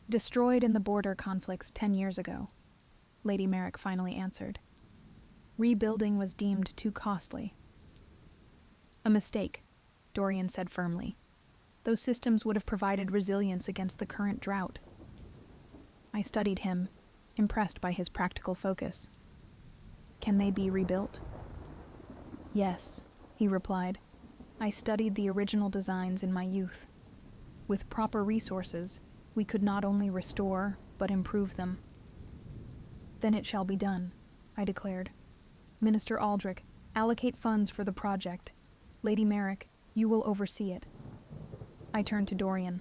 Destroyed in the border conflicts 10 years ago, Lady Merrick finally answered. Rebuilding was deemed too costly. A mistake, Dorian said firmly. Those systems would have provided resilience against the current drought. I studied him, impressed by his practical focus. Can they be rebuilt? Yes, he replied. I studied the original designs in my youth. With proper resources, we could not only restore, but improve them. Then it shall be done, I declared. Minister Aldrich, allocate funds for the project. Lady Merrick, you will oversee it. I turned to Dorian.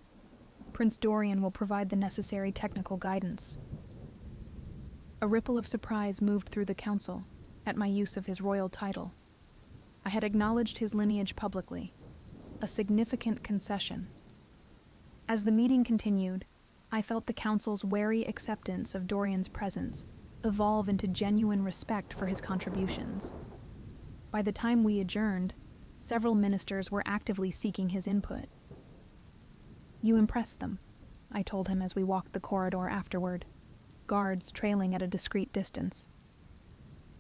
Prince Dorian will provide the necessary technical guidance. A ripple of surprise moved through the council at my use of his royal title. I had acknowledged his lineage publicly, a significant concession. As the meeting continued, I felt the council's wary acceptance of Dorian's presence evolve into genuine respect for his contributions. By the time we adjourned, several ministers were actively seeking his input. You impressed them, I told him as we walked the corridor afterward, guards trailing at a discreet distance.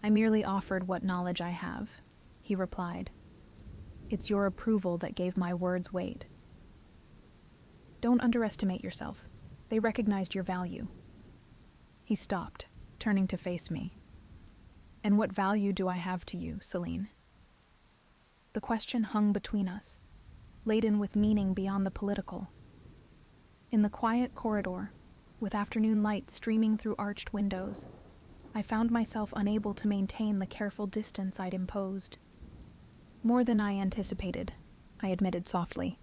I merely offered what knowledge I have, he replied. It's your approval that gave my words weight. Don't underestimate yourself. They recognized your value. He stopped, turning to face me. And what value do I have to you, Celine? The question hung between us, laden with meaning beyond the political. In the quiet corridor, with afternoon light streaming through arched windows, I found myself unable to maintain the careful distance I'd imposed. More than I anticipated, I admitted softly.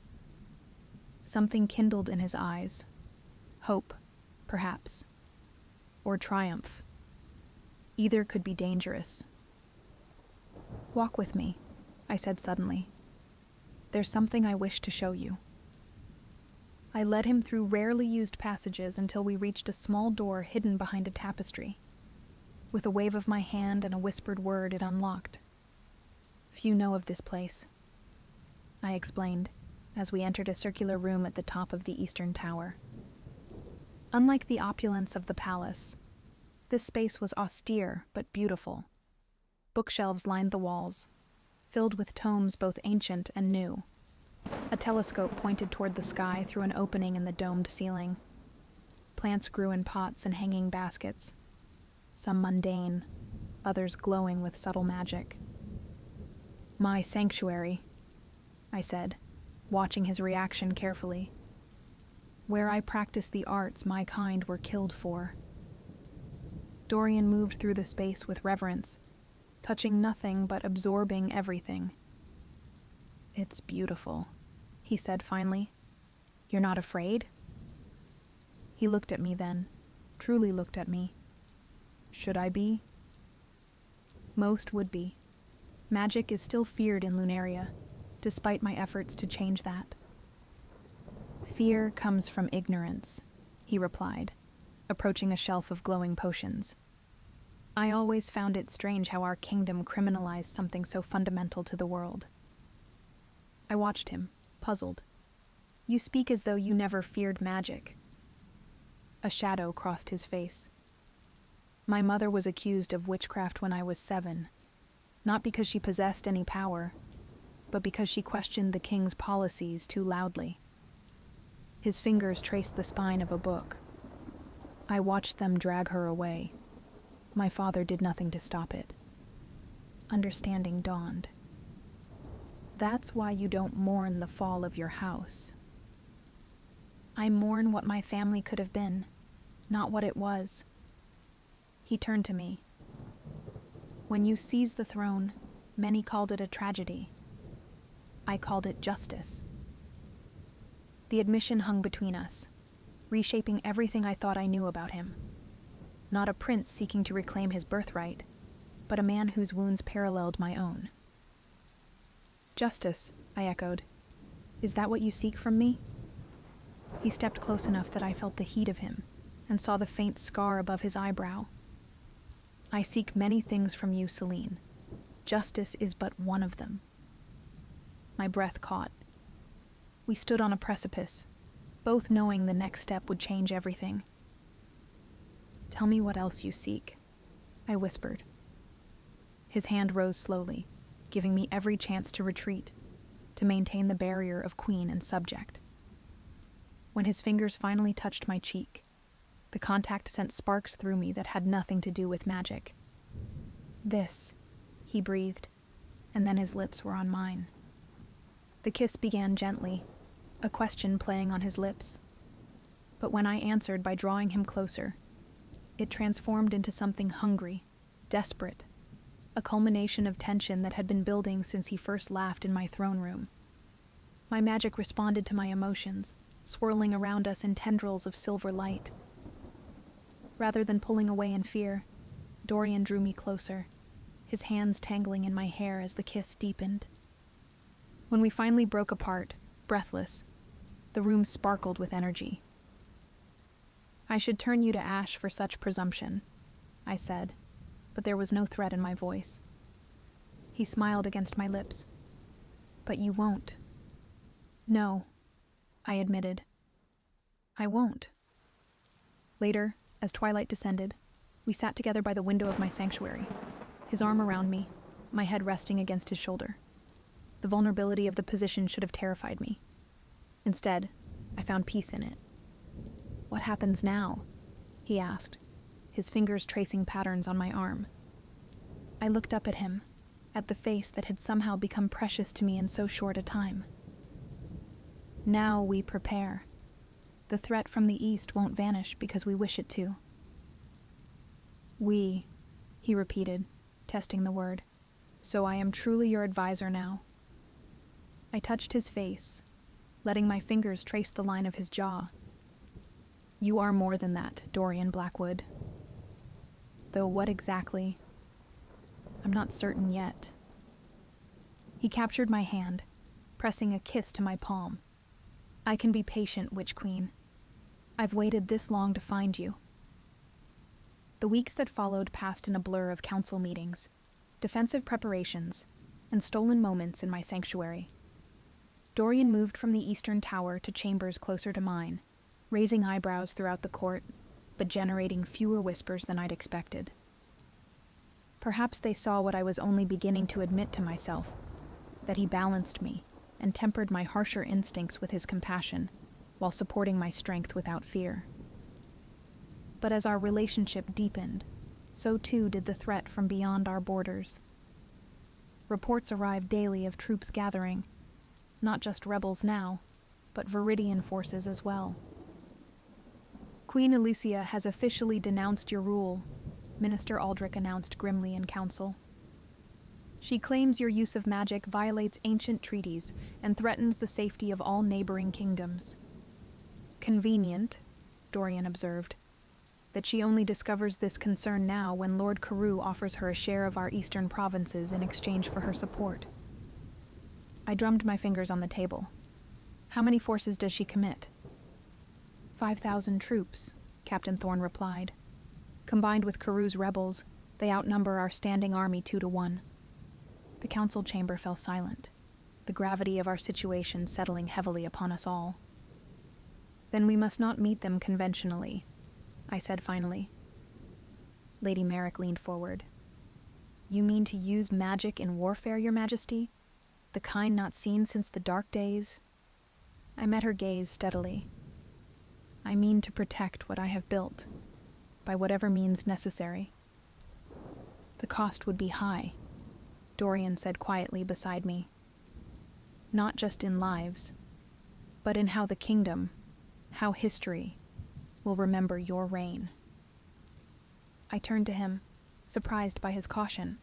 Something kindled in his eyes. Hope, perhaps. Or triumph. Either could be dangerous. Walk with me, I said suddenly. There's something I wish to show you. I led him through rarely used passages until we reached a small door hidden behind a tapestry. With a wave of my hand and a whispered word, it unlocked. Few know of this place, I explained, as we entered a circular room at the top of the eastern tower. Unlike the opulence of the palace, this space was austere but beautiful. Bookshelves lined the walls, filled with tomes both ancient and new. A telescope pointed toward the sky through an opening in the domed ceiling. Plants grew in pots and hanging baskets, some mundane, others glowing with subtle magic. "My sanctuary," I said, watching his reaction carefully. "Where I practice the arts my kind were killed for." Dorian moved through the space with reverence, touching nothing but absorbing everything. "It's beautiful," he said finally. "You're not afraid?" He looked at me then, truly looked at me. Should I be? Most would be. Magic is still feared in Lunaria, despite my efforts to change that. "Fear comes from ignorance," he replied, approaching a shelf of glowing potions. "I always found it strange how our kingdom criminalized something so fundamental to the world." I watched him, puzzled. "You speak as though you never feared magic." A shadow crossed his face. "My mother was accused of witchcraft when I was 7, not because she possessed any power, but because she questioned the king's policies too loudly." His fingers traced the spine of a book. "I watched them drag her away. My father did nothing to stop it." Understanding dawned. "That's why you don't mourn the fall of your house." "I mourn what my family could have been, not what it was." He turned to me. "When you seized the throne, many called it a tragedy. I called it justice." The admission hung between us, reshaping everything I thought I knew about him. Not a prince seeking to reclaim his birthright, but a man whose wounds paralleled my own. "Justice," I echoed. "Is that what you seek from me?" He stepped close enough that I felt the heat of him and saw the faint scar above his eyebrow. "I seek many things from you, Celine. Justice is but one of them." My breath caught. We stood on a precipice, both knowing the next step would change everything. "Tell me what else you seek," I whispered. His hand rose slowly, giving me every chance to retreat, to maintain the barrier of queen and subject. When his fingers finally touched my cheek, the contact sent sparks through me that had nothing to do with magic. "This," he breathed, and then his lips were on mine. The kiss began gently, a question playing on his lips. But when I answered by drawing him closer, it transformed into something hungry, desperate, a culmination of tension that had been building since he first laughed in my throne room. My magic responded to my emotions, swirling around us in tendrils of silver light. Rather than pulling away in fear, Dorian drew me closer, his hands tangling in my hair as the kiss deepened. When we finally broke apart, breathless, the room sparkled with energy. "I should turn you to ash for such presumption," I said, but there was no threat in my voice. He smiled against my lips. "But you won't." "No," I admitted. "I won't." Later, as twilight descended, we sat together by the window of my sanctuary, his arm around me, my head resting against his shoulder. The vulnerability of the position should have terrified me. Instead, I found peace in it. "What happens now?" he asked, his fingers tracing patterns on my arm. I looked up at him, at the face that had somehow become precious to me in so short a time. "Now we prepare. The threat from the east won't vanish because we wish it to." "We," he repeated, testing the word. "So I am truly your advisor now." I touched his face, letting my fingers trace the line of his jaw. "You are more than that, Dorian Blackwood. Though what exactly? I'm not certain yet." He captured my hand, pressing a kiss to my palm. "I can be patient, Witch Queen. I've waited this long to find you." The weeks that followed passed in a blur of council meetings, defensive preparations, and stolen moments in my sanctuary. Dorian moved from the eastern tower to chambers closer to mine, raising eyebrows throughout the court, but generating fewer whispers than I'd expected. Perhaps they saw what I was only beginning to admit to myself, that he balanced me and tempered my harsher instincts with his compassion, while supporting my strength without fear. But as our relationship deepened, so too did the threat from beyond our borders. Reports arrived daily of troops gathering, not just rebels now, but Viridian forces as well. Queen Alicia has officially denounced your rule, Minister Aldrich announced grimly in council. She claims your use of magic violates ancient treaties and threatens the safety of all neighboring kingdoms. Convenient, Dorian observed, that she only discovers this concern now when Lord Carew offers her a share of our eastern provinces in exchange for her support. I drummed my fingers on the table. How many forces does she commit? 5,000 troops, Captain Thorne replied. Combined with Carew's rebels, they outnumber our standing army 2-1. The council chamber fell silent, the gravity of our situation settling heavily upon us all. Then we must not meet them conventionally, I said finally. Lady Merrick leaned forward. You mean to use magic in warfare, Your Majesty? The kind not seen since the dark days? I met her gaze steadily. I mean to protect what I have built, by whatever means necessary. The cost would be high, Dorian said quietly beside me. Not just in lives, but in how the kingdom, how history, will remember your reign. I turned to him, surprised by his caution.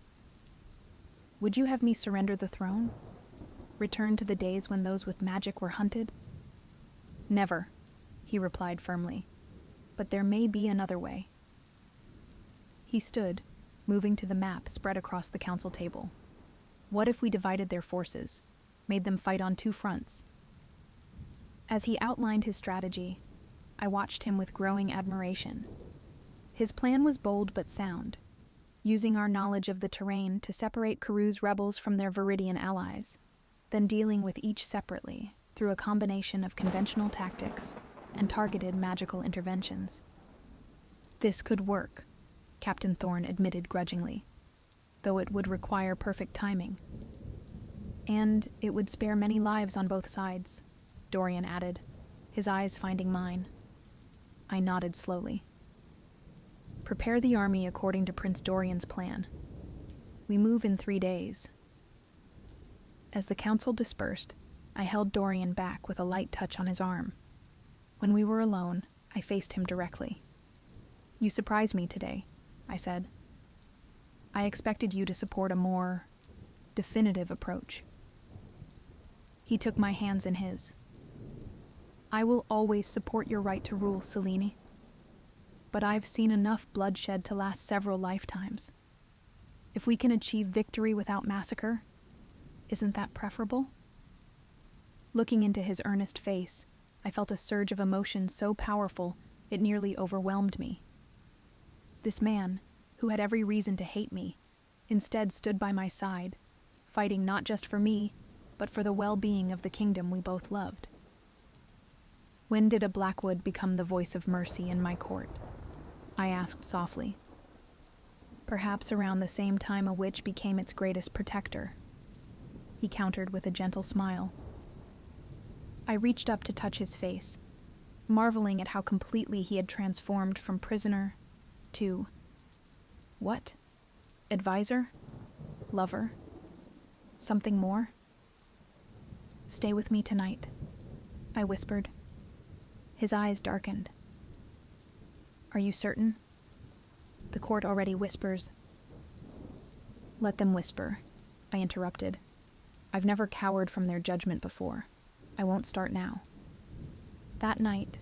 Would you have me surrender the throne? Return to the days when those with magic were hunted? Never, he replied firmly. But there may be another way. He stood, moving to the map spread across the council table. What if we divided their forces, made them fight on 2 fronts? As he outlined his strategy, I watched him with growing admiration. His plan was bold but sound, using our knowledge of the terrain to separate Carew's rebels from their Viridian allies, then dealing with each separately through a combination of conventional tactics and targeted magical interventions. This could work, Captain Thorne admitted grudgingly, though it would require perfect timing. And it would spare many lives on both sides, Dorian added, his eyes finding mine. I nodded slowly. Prepare the army according to Prince Dorian's plan. We move in 3 days. As the council dispersed, I held Dorian back with a light touch on his arm. When we were alone, I faced him directly. You surprised me today, I said. I expected you to support a more definitive approach. He took my hands in his. I will always support your right to rule, Selene. But I've seen enough bloodshed to last several lifetimes. If we can achieve victory without massacre, isn't that preferable? Looking into his earnest face, I felt a surge of emotion so powerful it nearly overwhelmed me. This man, who had every reason to hate me, instead stood by my side, fighting not just for me, but for the well-being of the kingdom we both loved. When did a Blackwood become the voice of mercy in my court? I asked softly. Perhaps around the same time a witch became its greatest protector. He countered with a gentle smile. I reached up to touch his face, marveling at how completely he had transformed from prisoner to... what? Advisor? Lover? Something more? Stay with me tonight, I whispered. His eyes darkened. Are you certain? The court already whispers. Let them whisper, I interrupted. I've never cowered from their judgment before. I won't start now. That night,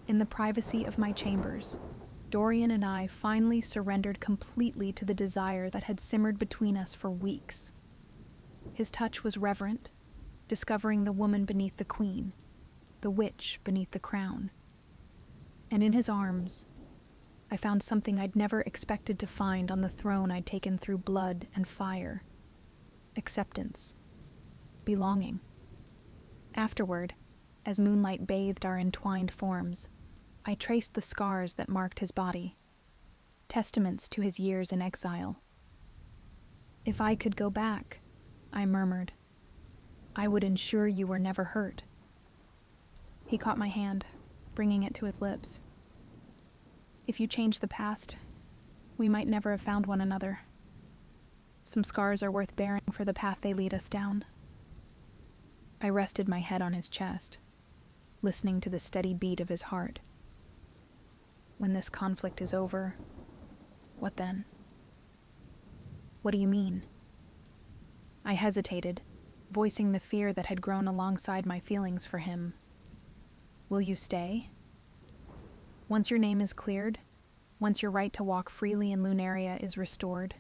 in the privacy of my chambers, Dorian and I finally surrendered completely to the desire that had simmered between us for weeks. His touch was reverent, discovering the woman beneath the queen, the witch beneath the crown. And in his arms, I found something I'd never expected to find on the throne I'd taken through blood and fire. Acceptance. Belonging. Afterward, as moonlight bathed our entwined forms, I traced the scars that marked his body, testaments to his years in exile. If I could go back, I murmured, I would ensure you were never hurt. He caught my hand, bringing it to his lips. If you change the past, we might never have found one another. Some scars are worth bearing for the path they lead us down. I rested my head on his chest, listening to the steady beat of his heart. When this conflict is over, what then? What do you mean? I hesitated, voicing the fear that had grown alongside my feelings for him. Will you stay? Once your name is cleared, once your right to walk freely in Lunaria is restored,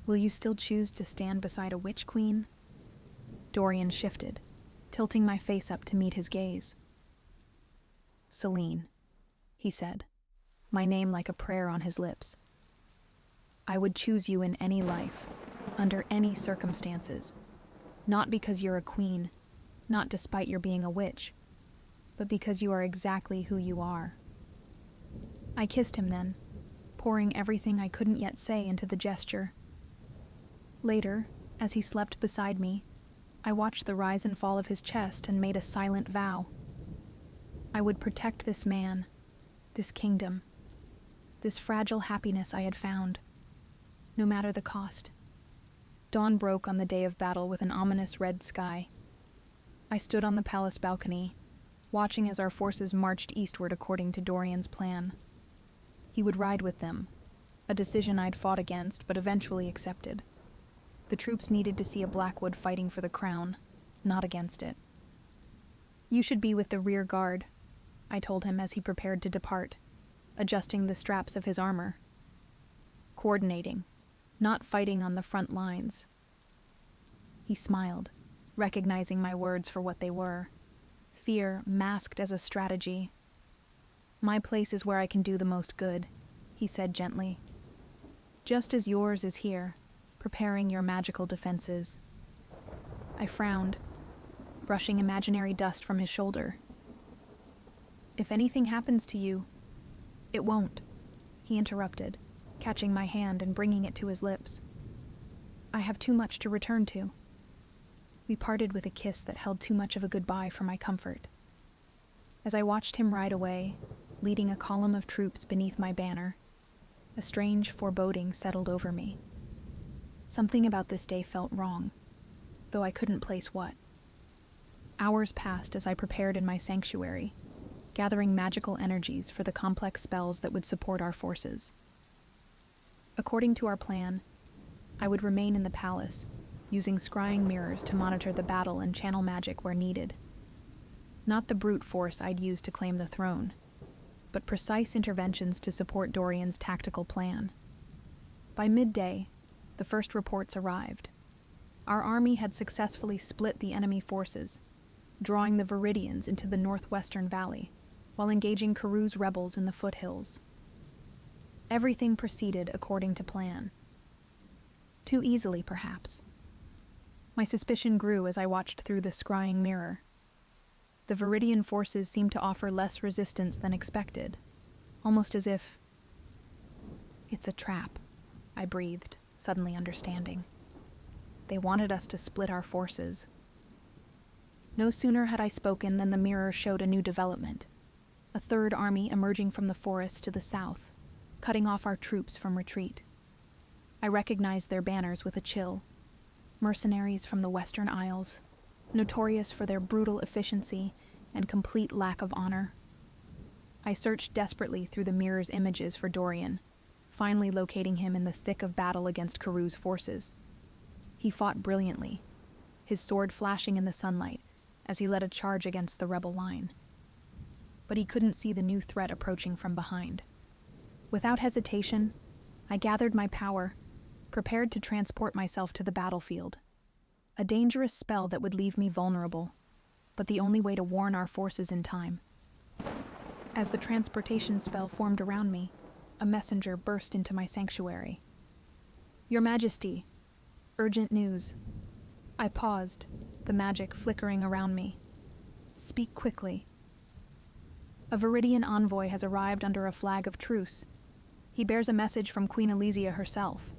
will you still choose to stand beside a witch queen? Dorian shifted, tilting my face up to meet his gaze. Celine, he said, my name like a prayer on his lips. I would choose you in any life, under any circumstances, not because you're a queen, not despite your being a witch, but because you are exactly who you are. I kissed him then, pouring everything I couldn't yet say into the gesture. Later, as he slept beside me, I watched the rise and fall of his chest and made a silent vow. I would protect this man, this kingdom, this fragile happiness I had found, no matter the cost. Dawn broke on the day of battle with an ominous red sky. I stood on the palace balcony, watching as our forces marched eastward according to Dorian's plan. He would ride with them, a decision I'd fought against but eventually accepted. The troops needed to see a Blackwood fighting for the crown, not against it. You should be with the rear guard, I told him as he prepared to depart, adjusting the straps of his armor. Coordinating, not fighting on the front lines. He smiled, recognizing my words for what they were. Fear masked as a strategy. My place is where I can do the most good, he said gently. Just as yours is here, preparing your magical defenses. I frowned, brushing imaginary dust from his shoulder. If anything happens to you, it won't, he interrupted, catching my hand and bringing it to his lips. I have too much to return to. We parted with a kiss that held too much of a goodbye for my comfort. As I watched him ride away, leading a column of troops beneath my banner, a strange foreboding settled over me. Something about this day felt wrong, though I couldn't place what. Hours passed as I prepared in my sanctuary, gathering magical energies for the complex spells that would support our forces. According to our plan, I would remain in the palace, using scrying mirrors to monitor the battle and channel magic where needed. Not the brute force I'd use to claim the throne, but precise interventions to support Dorian's tactical plan. By midday, the first reports arrived. Our army had successfully split the enemy forces, drawing the Viridians into the northwestern valley, while engaging Caru's rebels in the foothills. Everything proceeded according to plan. Too easily, perhaps. My suspicion grew as I watched through the scrying mirror. The Viridian forces seemed to offer less resistance than expected, almost as if... It's a trap, I breathed, suddenly understanding. They wanted us to split our forces. No sooner had I spoken than the mirror showed a new development. A third army emerging from the forest to the south, cutting off our troops from retreat. I recognized their banners with a chill. Mercenaries from the Western Isles, notorious for their brutal efficiency and complete lack of honor. I searched desperately through the mirror's images for Dorian, finally locating him in the thick of battle against Caru's forces. He fought brilliantly, his sword flashing in the sunlight as he led a charge against the rebel line. But he couldn't see the new threat approaching from behind. Without hesitation, I gathered my power, prepared to transport myself to the battlefield. A dangerous spell that would leave me vulnerable, but the only way to warn our forces in time. As the transportation spell formed around me, a messenger burst into my sanctuary. Your Majesty, urgent news. I paused, the magic flickering around me. Speak quickly. A Viridian envoy has arrived under a flag of truce. He bears a message from Queen Elysia herself.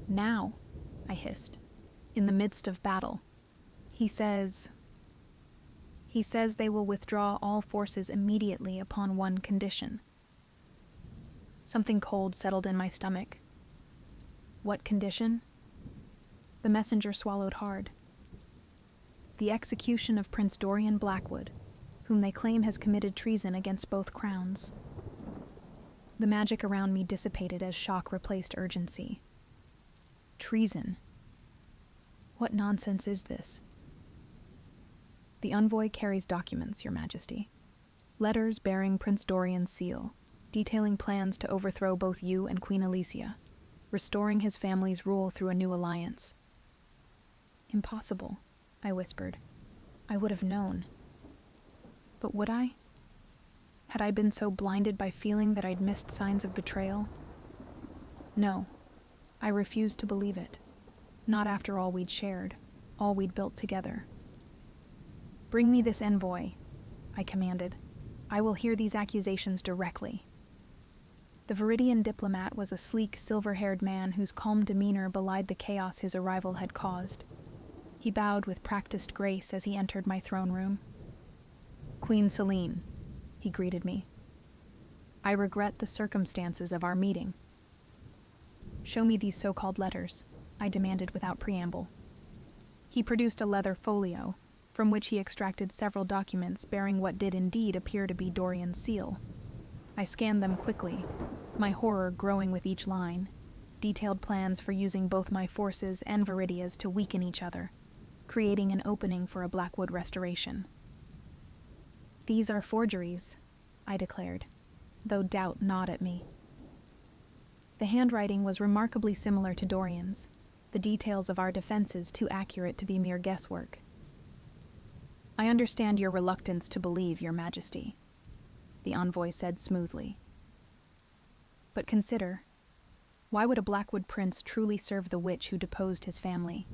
Now, I hissed, in the midst of battle. He says they will withdraw all forces immediately upon one condition. Something cold settled in my stomach. What condition? The messenger swallowed hard. The execution of Prince Dorian Blackwood, whom they claim has committed treason against both crowns. The magic around me dissipated as shock replaced urgency. Treason. What nonsense is this? The envoy carries documents, Your Majesty. Letters bearing Prince Dorian's seal, detailing plans to overthrow both you and Queen Alicia, restoring his family's rule through a new alliance. Impossible, I whispered. I would have known. But would I? Had I been so blinded by feeling that I'd missed signs of betrayal? No, I refused to believe it. Not after all we'd shared, all we'd built together. Bring me this envoy, I commanded. I will hear these accusations directly. The Viridian diplomat was a sleek, silver-haired man whose calm demeanor belied the chaos his arrival had caused. He bowed with practiced grace as he entered my throne room. Queen Selene, he greeted me. I regret the circumstances of our meeting. Show me these so-called letters, I demanded without preamble. He produced a leather folio, from which he extracted several documents bearing what did indeed appear to be Dorian's seal. I scanned them quickly, my horror growing with each line, detailed plans for using both my forces and Viridia's to weaken each other, creating an opening for a Blackwood restoration. These are forgeries, I declared, though doubt gnawed at me. The handwriting was remarkably similar to Dorian's, the details of our defenses too accurate to be mere guesswork. I understand your reluctance to believe, Your Majesty, the envoy said smoothly. But consider, why would a Blackwood prince truly serve the witch who deposed his family?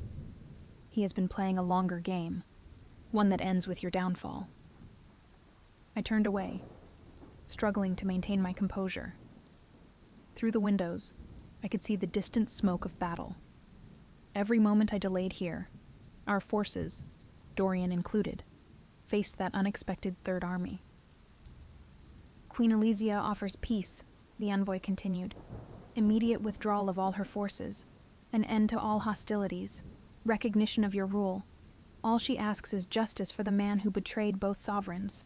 He has been playing a longer game, one that ends with your downfall. I turned away, struggling to maintain my composure. Through the windows, I could see the distant smoke of battle. Every moment I delayed here, our forces, Dorian included, faced that unexpected Third Army. Queen Alicia offers peace, the envoy continued, immediate withdrawal of all her forces, an end to all hostilities, recognition of your rule. All she asks is justice for the man who betrayed both sovereigns.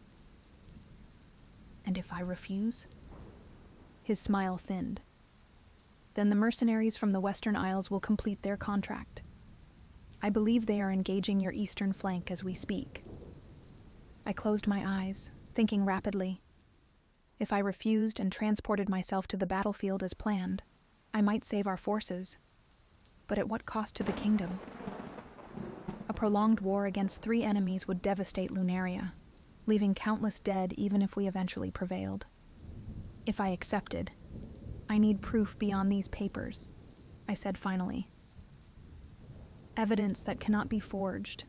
And if I refuse? His smile thinned. Then the mercenaries from the Western Isles will complete their contract. I believe they are engaging your eastern flank as we speak. I closed my eyes, thinking rapidly. If I refused and transported myself to the battlefield as planned, I might save our forces. But at what cost to the kingdom? A prolonged war against 3 enemies would devastate Lunaria, leaving countless dead even if we eventually prevailed. If I accepted, I need proof beyond these papers, I said finally. Evidence that cannot be forged.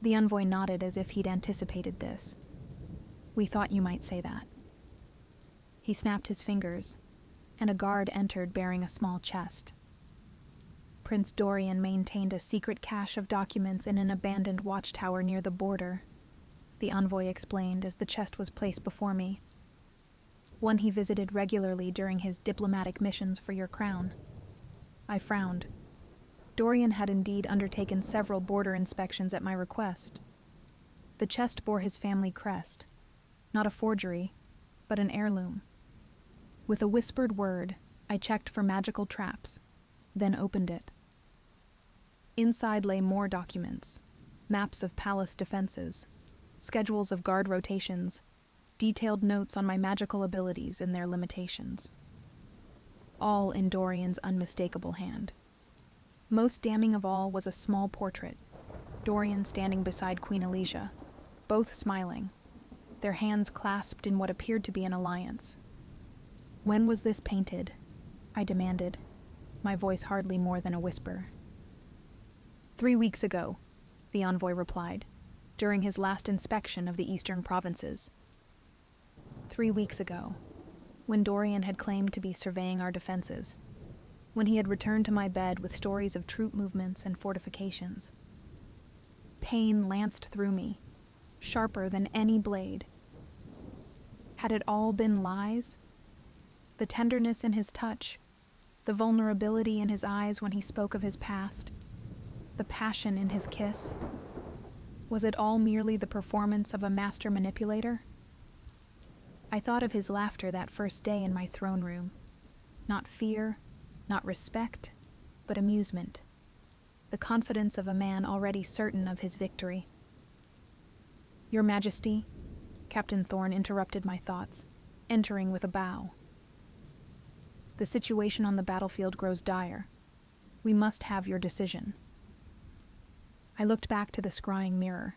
The envoy nodded as if he'd anticipated this. We thought you might say that. He snapped his fingers, and a guard entered bearing a small chest. Prince Dorian maintained a secret cache of documents in an abandoned watchtower near the border, the envoy explained as the chest was placed before me. One he visited regularly during his diplomatic missions for your crown. I frowned. Dorian had indeed undertaken several border inspections at my request. The chest bore his family crest, not a forgery, but an heirloom. With a whispered word, I checked for magical traps, then opened it. Inside lay more documents, maps of palace defenses, schedules of guard rotations, detailed notes on my magical abilities and their limitations. All in Dorian's unmistakable hand. Most damning of all was a small portrait, Dorian standing beside Queen Alicia, both smiling, their hands clasped in what appeared to be an alliance. When was this painted? I demanded, my voice hardly more than a whisper. 3 weeks ago, the envoy replied, during his last inspection of the eastern provinces. 3 weeks ago, when Dorian had claimed to be surveying our defenses, when he had returned to my bed with stories of troop movements and fortifications. Pain lanced through me, sharper than any blade. Had it all been lies? The tenderness in his touch, the vulnerability in his eyes when he spoke of his past, the passion in his kiss. Was it all merely the performance of a master manipulator? I thought of his laughter that first day in my throne room. Not fear, not respect, but amusement. The confidence of a man already certain of his victory. "Your Majesty," Captain Thorne interrupted my thoughts, entering with a bow. "The situation on the battlefield grows dire. We must have your decision." I looked back to the scrying mirror,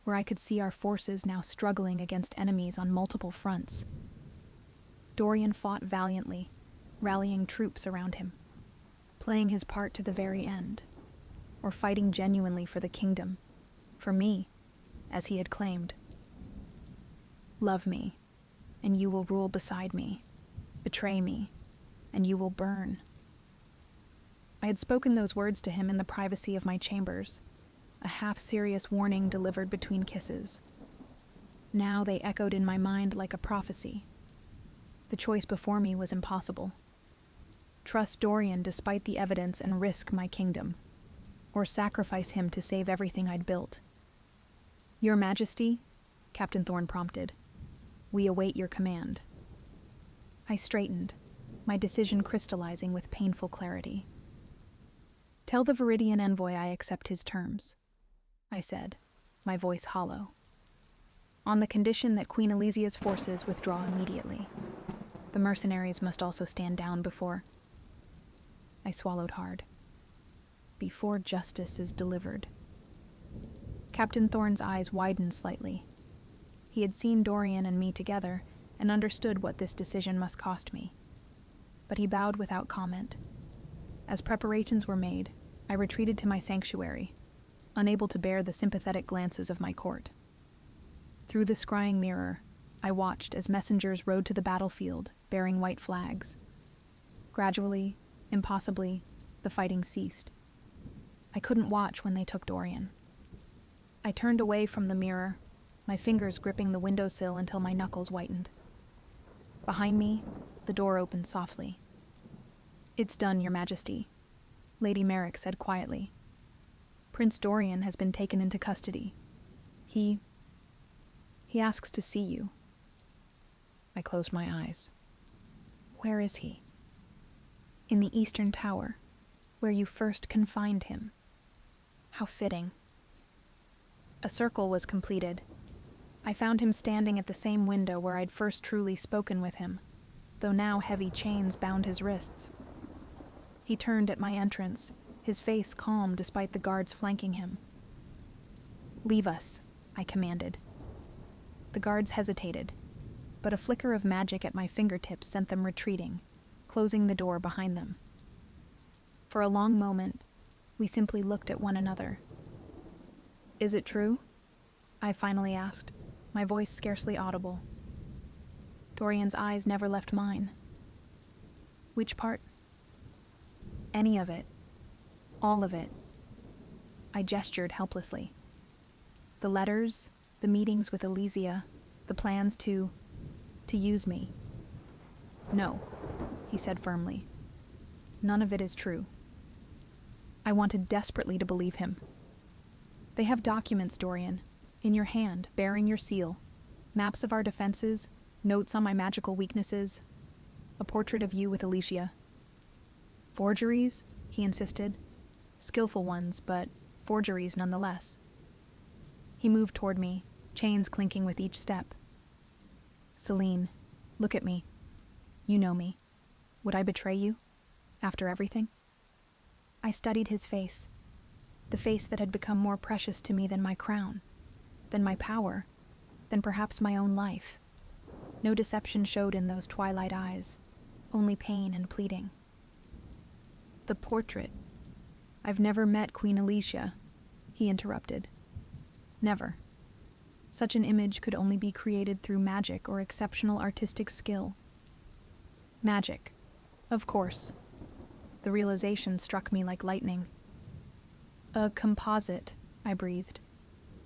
where I could see our forces now struggling against enemies on multiple fronts. Dorian fought valiantly, rallying troops around him, playing his part to the very end, or fighting genuinely for the kingdom, for me, as he had claimed. "Love me, and you will rule beside me. Betray me, and you will burn." I had spoken those words to him in the privacy of my chambers, a half-serious warning delivered between kisses. Now they echoed in my mind like a prophecy. The choice before me was impossible. Trust Dorian despite the evidence and risk my kingdom, or sacrifice him to save everything I'd built. "Your Majesty," Captain Thorne prompted, "we await your command." I straightened, my decision crystallizing with painful clarity. "Tell the Viridian envoy I accept his terms," I said, my voice hollow. "On the condition that Queen Elysia's forces withdraw immediately. The mercenaries must also stand down before—" I swallowed hard. "Before justice is delivered." Captain Thorne's eyes widened slightly. He had seen Dorian and me together and understood what this decision must cost me. But he bowed without comment. As preparations were made, I retreated to my sanctuary, unable to bear the sympathetic glances of my court. Through the scrying mirror, I watched as messengers rode to the battlefield, bearing white flags. Gradually, impossibly, the fighting ceased. I couldn't watch when they took Dorian. I turned away from the mirror, my fingers gripping the windowsill until my knuckles whitened. Behind me, the door opened softly. "It's done, Your Majesty," Lady Merrick said quietly. "Prince Dorian has been taken into custody. He asks to see you." I closed my eyes. "Where is he?" "In the Eastern Tower, where you first confined him." How fitting. A circle was completed. I found him standing at the same window where I'd first truly spoken with him, though now heavy chains bound his wrists. He turned at my entrance, his face calm despite the guards flanking him. "Leave us," I commanded. The guards hesitated, but a flicker of magic at my fingertips sent them retreating, closing the door behind them. For a long moment, we simply looked at one another. "Is it true?" I finally asked, my voice scarcely audible. Dorian's eyes never left mine. "Which part?" "Any of it. All of it." I gestured helplessly. "The letters, the meetings with Elysia, the plans to use me." "No," he said firmly. "None of it is true." I wanted desperately to believe him. "They have documents, Dorian, in your hand, bearing your seal, maps of our defenses, notes on my magical weaknesses, a portrait of you with Elysia." "Forgeries?" he insisted. "Skillful ones, but forgeries nonetheless." He moved toward me, chains clinking with each step. "Celine, look at me. You know me. Would I betray you? After everything?" I studied his face, the face that had become more precious to me than my crown, than my power, than perhaps my own life. No deception showed in those twilight eyes, only pain and pleading. "The portrait. I've never met Queen Elysia," he interrupted. "Never. Such an image could only be created through magic or exceptional artistic skill." "Magic. Of course." The realization struck me like lightning. "A composite," I breathed,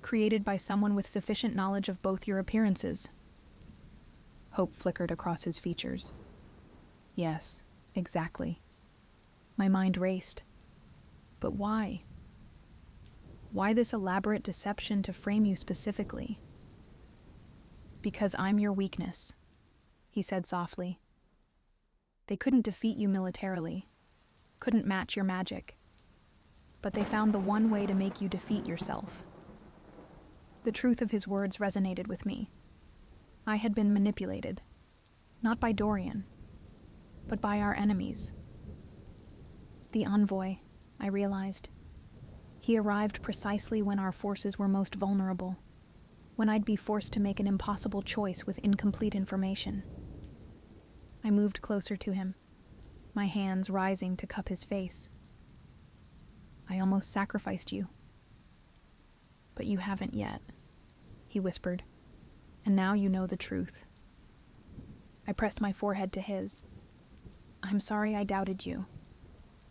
"created by someone with sufficient knowledge of both your appearances." Hope flickered across his features. Yes, exactly. My mind raced. But why? Why this elaborate deception to frame you specifically? Because I'm your weakness, he said softly. They couldn't defeat you militarily, couldn't match your magic, but they found the one way to make you defeat yourself. The truth of his words resonated with me. I had been manipulated, not by Dorian, but by our enemies. The envoy, I realized. He arrived precisely when our forces were most vulnerable, when I'd be forced to make an impossible choice with incomplete information. I moved closer to him, my hands rising to cup his face. I almost sacrificed you. But you haven't yet, he whispered, and now you know the truth. I pressed my forehead to his. I'm sorry I doubted you,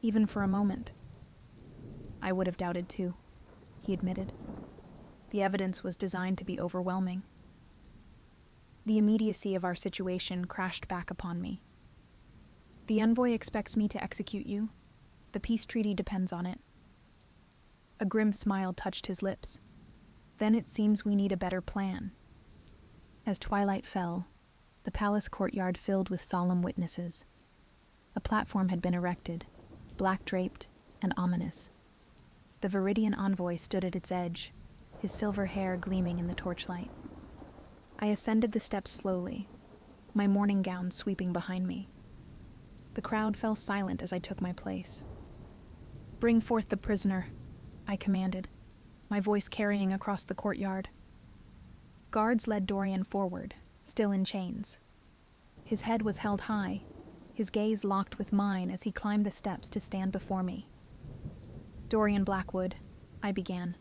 even for a moment. I would have doubted too, he admitted. The evidence was designed to be overwhelming. The immediacy of our situation crashed back upon me. The envoy expects me to execute you. The peace treaty depends on it. A grim smile touched his lips. Then it seems we need a better plan. As twilight fell, the palace courtyard filled with solemn witnesses. A platform had been erected, black-draped and ominous. The Viridian envoy stood at its edge, his silver hair gleaming in the torchlight. I ascended the steps slowly, my morning gown sweeping behind me. The crowd fell silent as I took my place. Bring forth the prisoner, I commanded, my voice carrying across the courtyard. Guards led Dorian forward, still in chains. His head was held high, his gaze locked with mine as he climbed the steps to stand before me. Dorian Blackwood, I began,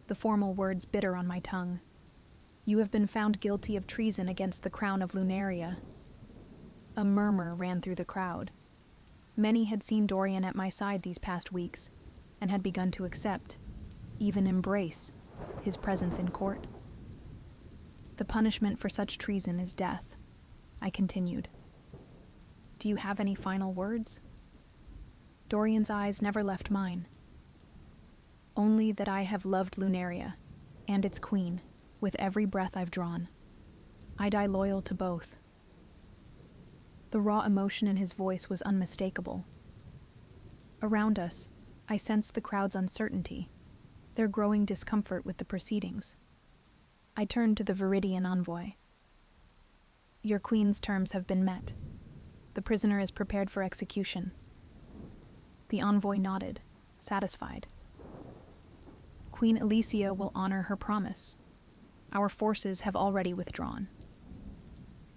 the formal words bitter on my tongue. You have been found guilty of treason against the crown of Lunaria. A murmur ran through the crowd. Many had seen Dorian at my side these past weeks, and had begun to accept, even embrace, his presence in court. The punishment for such treason is death, I continued. Do you have any final words? Dorian's eyes never left mine. Only that I have loved Lunaria, and its queen, with every breath I've drawn. I die loyal to both. The raw emotion in his voice was unmistakable. Around us, I sensed the crowd's uncertainty, their growing discomfort with the proceedings. I turned to the Viridian envoy. Your queen's terms have been met. The prisoner is prepared for execution. The envoy nodded, satisfied. Queen Alicia will honor her promise. Our forces have already withdrawn.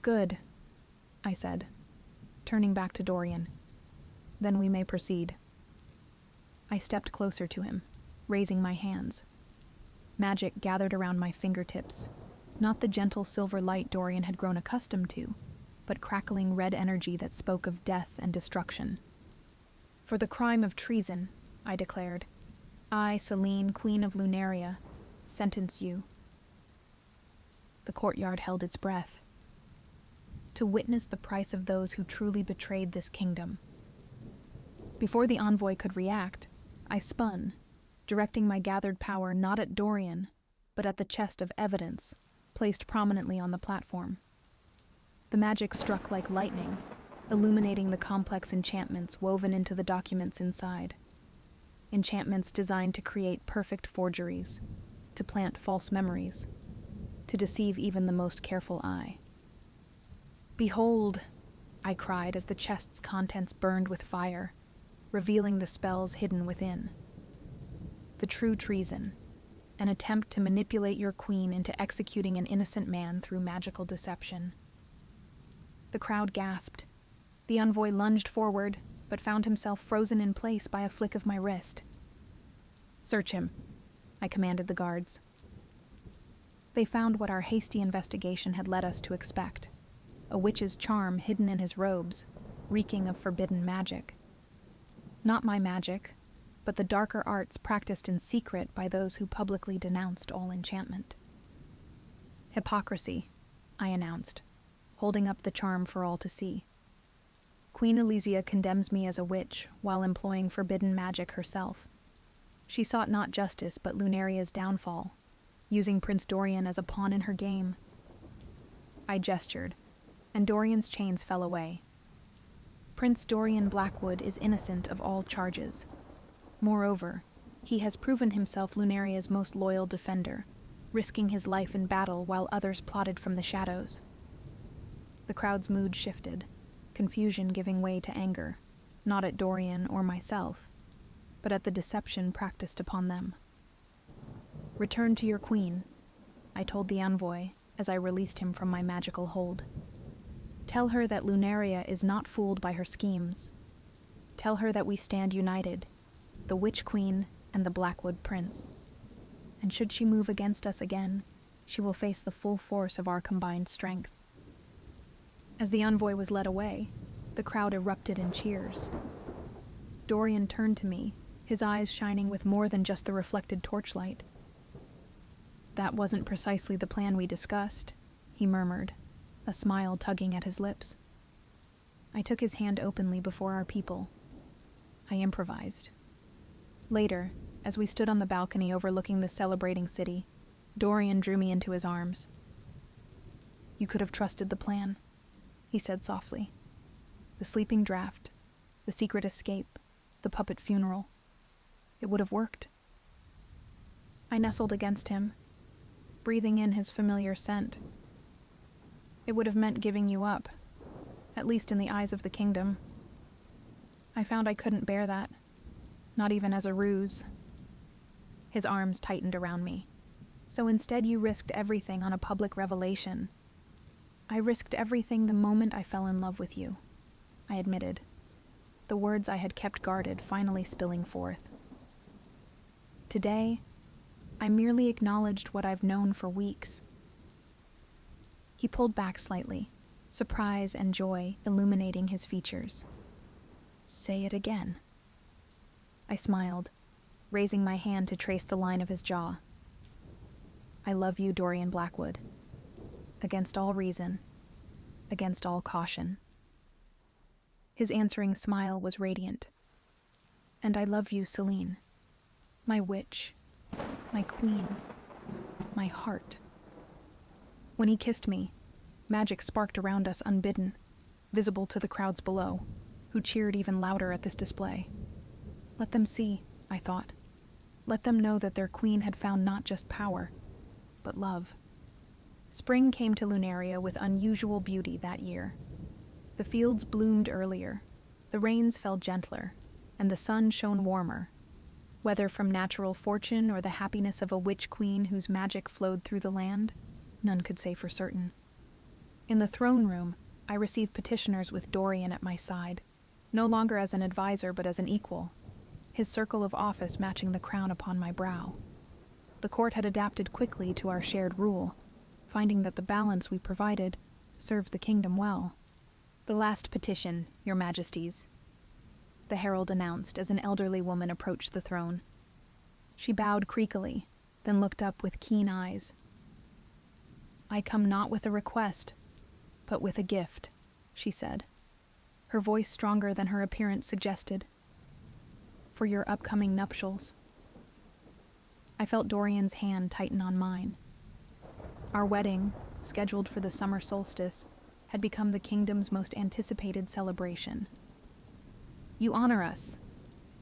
Good, I said, turning back to Dorian. Then we may proceed. I stepped closer to him, raising my hands. Magic gathered around my fingertips, not the gentle silver light Dorian had grown accustomed to, but crackling red energy that spoke of death and destruction. For the crime of treason, I declared, I, Selene, Queen of Lunaria, sentence you. The courtyard held its breath. To witness the price of those who truly betrayed this kingdom. Before the envoy could react, I spun, directing my gathered power not at Dorian, but at the chest of evidence, placed prominently on the platform. The magic struck like lightning, illuminating the complex enchantments woven into the documents inside. Enchantments designed to create perfect forgeries, to plant false memories, to deceive even the most careful eye. Behold, I cried as the chest's contents burned with fire, revealing the spells hidden within. The true treason, an attempt to manipulate your queen into executing an innocent man through magical deception. The crowd gasped. The envoy lunged forward, but found himself frozen in place by a flick of my wrist. Search him, I commanded the guards. They found what our hasty investigation had led us to expect. A witch's charm hidden in his robes, reeking of forbidden magic. Not my magic, but the darker arts practiced in secret by those who publicly denounced all enchantment. Hypocrisy, I announced, holding up the charm for all to see. Queen Elysia condemns me as a witch while employing forbidden magic herself. She sought not justice but Lunaria's downfall, using Prince Dorian as a pawn in her game. I gestured, and Dorian's chains fell away. Prince Dorian Blackwood is innocent of all charges. Moreover, he has proven himself Lunaria's most loyal defender, risking his life in battle while others plotted from the shadows. The crowd's mood shifted, confusion giving way to anger, not at Dorian or myself, but at the deception practiced upon them. "Return to your queen," I told the envoy as I released him from my magical hold. "Tell her that Lunaria is not fooled by her schemes. Tell her that we stand united, the Witch Queen and the Blackwood Prince. And should she move against us again, she will face the full force of our combined strength." As the envoy was led away, the crowd erupted in cheers. Dorian turned to me, his eyes shining with more than just the reflected torchlight. "That wasn't precisely the plan we discussed," he murmured, a smile tugging at his lips. I took his hand openly before our people. I improvised. Later, as we stood on the balcony overlooking the celebrating city, Dorian drew me into his arms. "You could have trusted the plan," he said softly. "The sleeping draft, the secret escape, the puppet funeral. It would have worked." I nestled against him, breathing in his familiar scent. "It would have meant giving you up, at least in the eyes of the kingdom. I found I couldn't bear that, not even as a ruse." His arms tightened around me. "So instead you risked everything on a public revelation." "I risked everything the moment I fell in love with you," I admitted, the words I had kept guarded finally spilling forth. "Today, I merely acknowledged what I've known for weeks." He pulled back slightly, surprise and joy illuminating his features. "Say it again." I smiled, raising my hand to trace the line of his jaw. "I love you, Dorian Blackwood. Against all reason, against all caution." His answering smile was radiant. "And I love you, Celine. My witch, my queen, my heart." When he kissed me, magic sparked around us unbidden, visible to the crowds below, who cheered even louder at this display. Let them see, I thought. Let them know that their queen had found not just power, but love. Spring came to Lunaria with unusual beauty that year. The fields bloomed earlier, the rains fell gentler, and the sun shone warmer, whether from natural fortune or the happiness of a witch queen whose magic flowed through the land, none could say for certain. In the throne room, I received petitioners with Dorian at my side, no longer as an advisor but as an equal, his circle of office matching the crown upon my brow. The court had adapted quickly to our shared rule, finding that the balance we provided served the kingdom well. "The last petition, your majesties," the herald announced as an elderly woman approached the throne. She bowed creakily, then looked up with keen eyes. "I come not with a request, but with a gift," she said, her voice stronger than her appearance suggested. "For your upcoming nuptials." I felt Dorian's hand tighten on mine. Our wedding, scheduled for the summer solstice, had become the kingdom's most anticipated celebration. "You honor us,"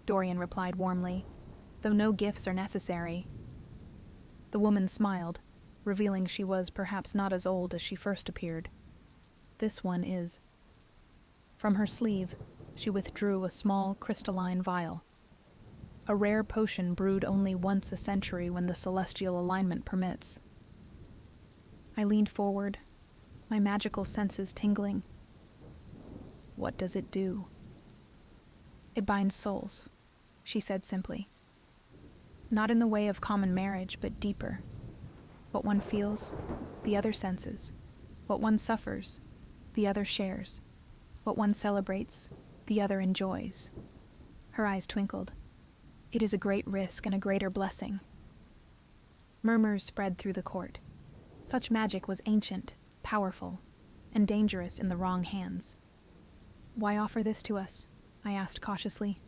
Dorian replied warmly, "though no gifts are necessary." The woman smiled, revealing she was perhaps not as old as she first appeared. "This one is." From her sleeve, she withdrew a small crystalline vial. A rare potion brewed only once a century when the celestial alignment permits. I leaned forward, my magical senses tingling. "What does it do?" "It binds souls," she said simply. "Not in the way of common marriage, but deeper. What one feels, the other senses. What one suffers, the other shares. What one celebrates, the other enjoys." Her eyes twinkled. "It is a great risk and a greater blessing." Murmurs spread through the court. Such magic was ancient, powerful, and dangerous in the wrong hands. Why offer this to us? I asked cautiously.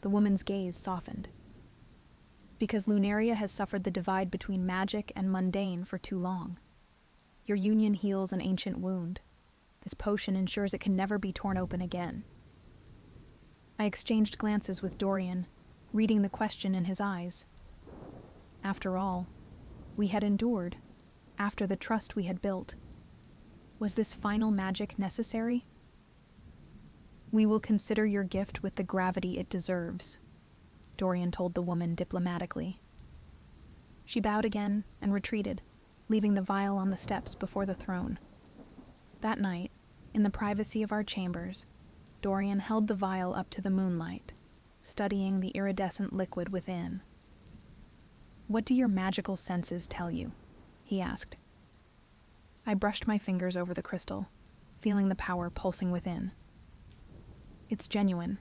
The woman's gaze softened. Because Lunaria has suffered the divide between magic and mundane for too long. Your union heals an ancient wound. This potion ensures it can never be torn open again. I exchanged glances with Dorian, reading the question in his eyes. After all, we had endured, after the trust we had built. Was this final magic necessary? We will consider your gift with the gravity it deserves, Dorian told the woman diplomatically. She bowed again and retreated, leaving the vial on the steps before the throne. That night, in the privacy of our chambers, Dorian held the vial up to the moonlight, studying the iridescent liquid within. What do your magical senses tell you? He asked. I brushed my fingers over the crystal, feeling the power pulsing within. It's genuine.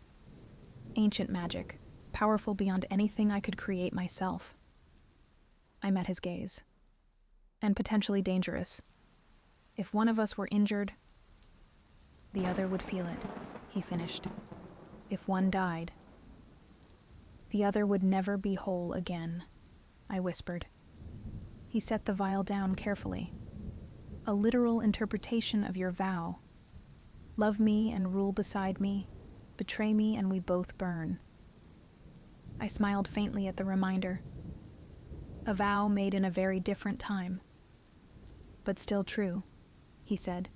Ancient magic, powerful beyond anything I could create myself. I met his gaze. And potentially dangerous. If one of us were injured, the other would feel it, he finished. If one died, the other would never be whole again, I whispered. He set the vial down carefully. A literal interpretation of your vow. Love me and rule beside me, betray me and we both burn. I smiled faintly at the reminder. A vow made in a very different time. But still true, he said,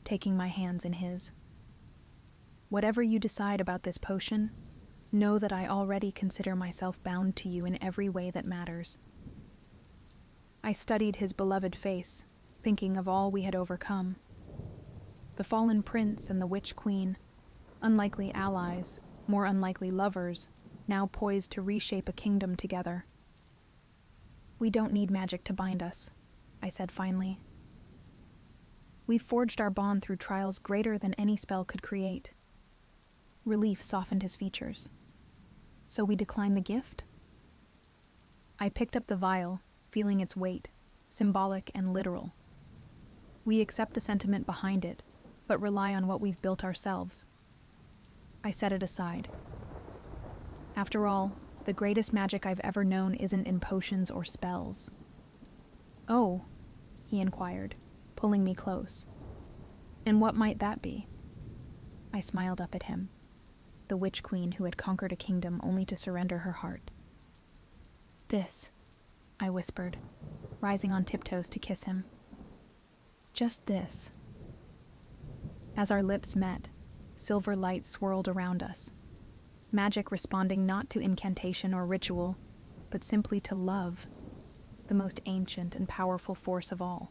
taking my hands in his. Whatever you decide about this potion, know that I already consider myself bound to you in every way that matters. I studied his beloved face, thinking of all we had overcome. The fallen prince and the witch queen, unlikely allies, more unlikely lovers, now poised to reshape a kingdom together. We don't need magic to bind us, I said finally. We forged our bond through trials greater than any spell could create. Relief softened his features. So we decline the gift? I picked up the vial, feeling its weight, symbolic and literal. We accept the sentiment behind it, but rely on what we've built ourselves. I set it aside. After all, the greatest magic I've ever known isn't in potions or spells. Oh, he inquired, pulling me close. And what might that be? I smiled up at him, the witch queen who had conquered a kingdom only to surrender her heart. This, I whispered, rising on tiptoes to kiss him. Just this. As our lips met, silver light swirled around us, magic responding not to incantation or ritual, but simply to love, the most ancient and powerful force of all.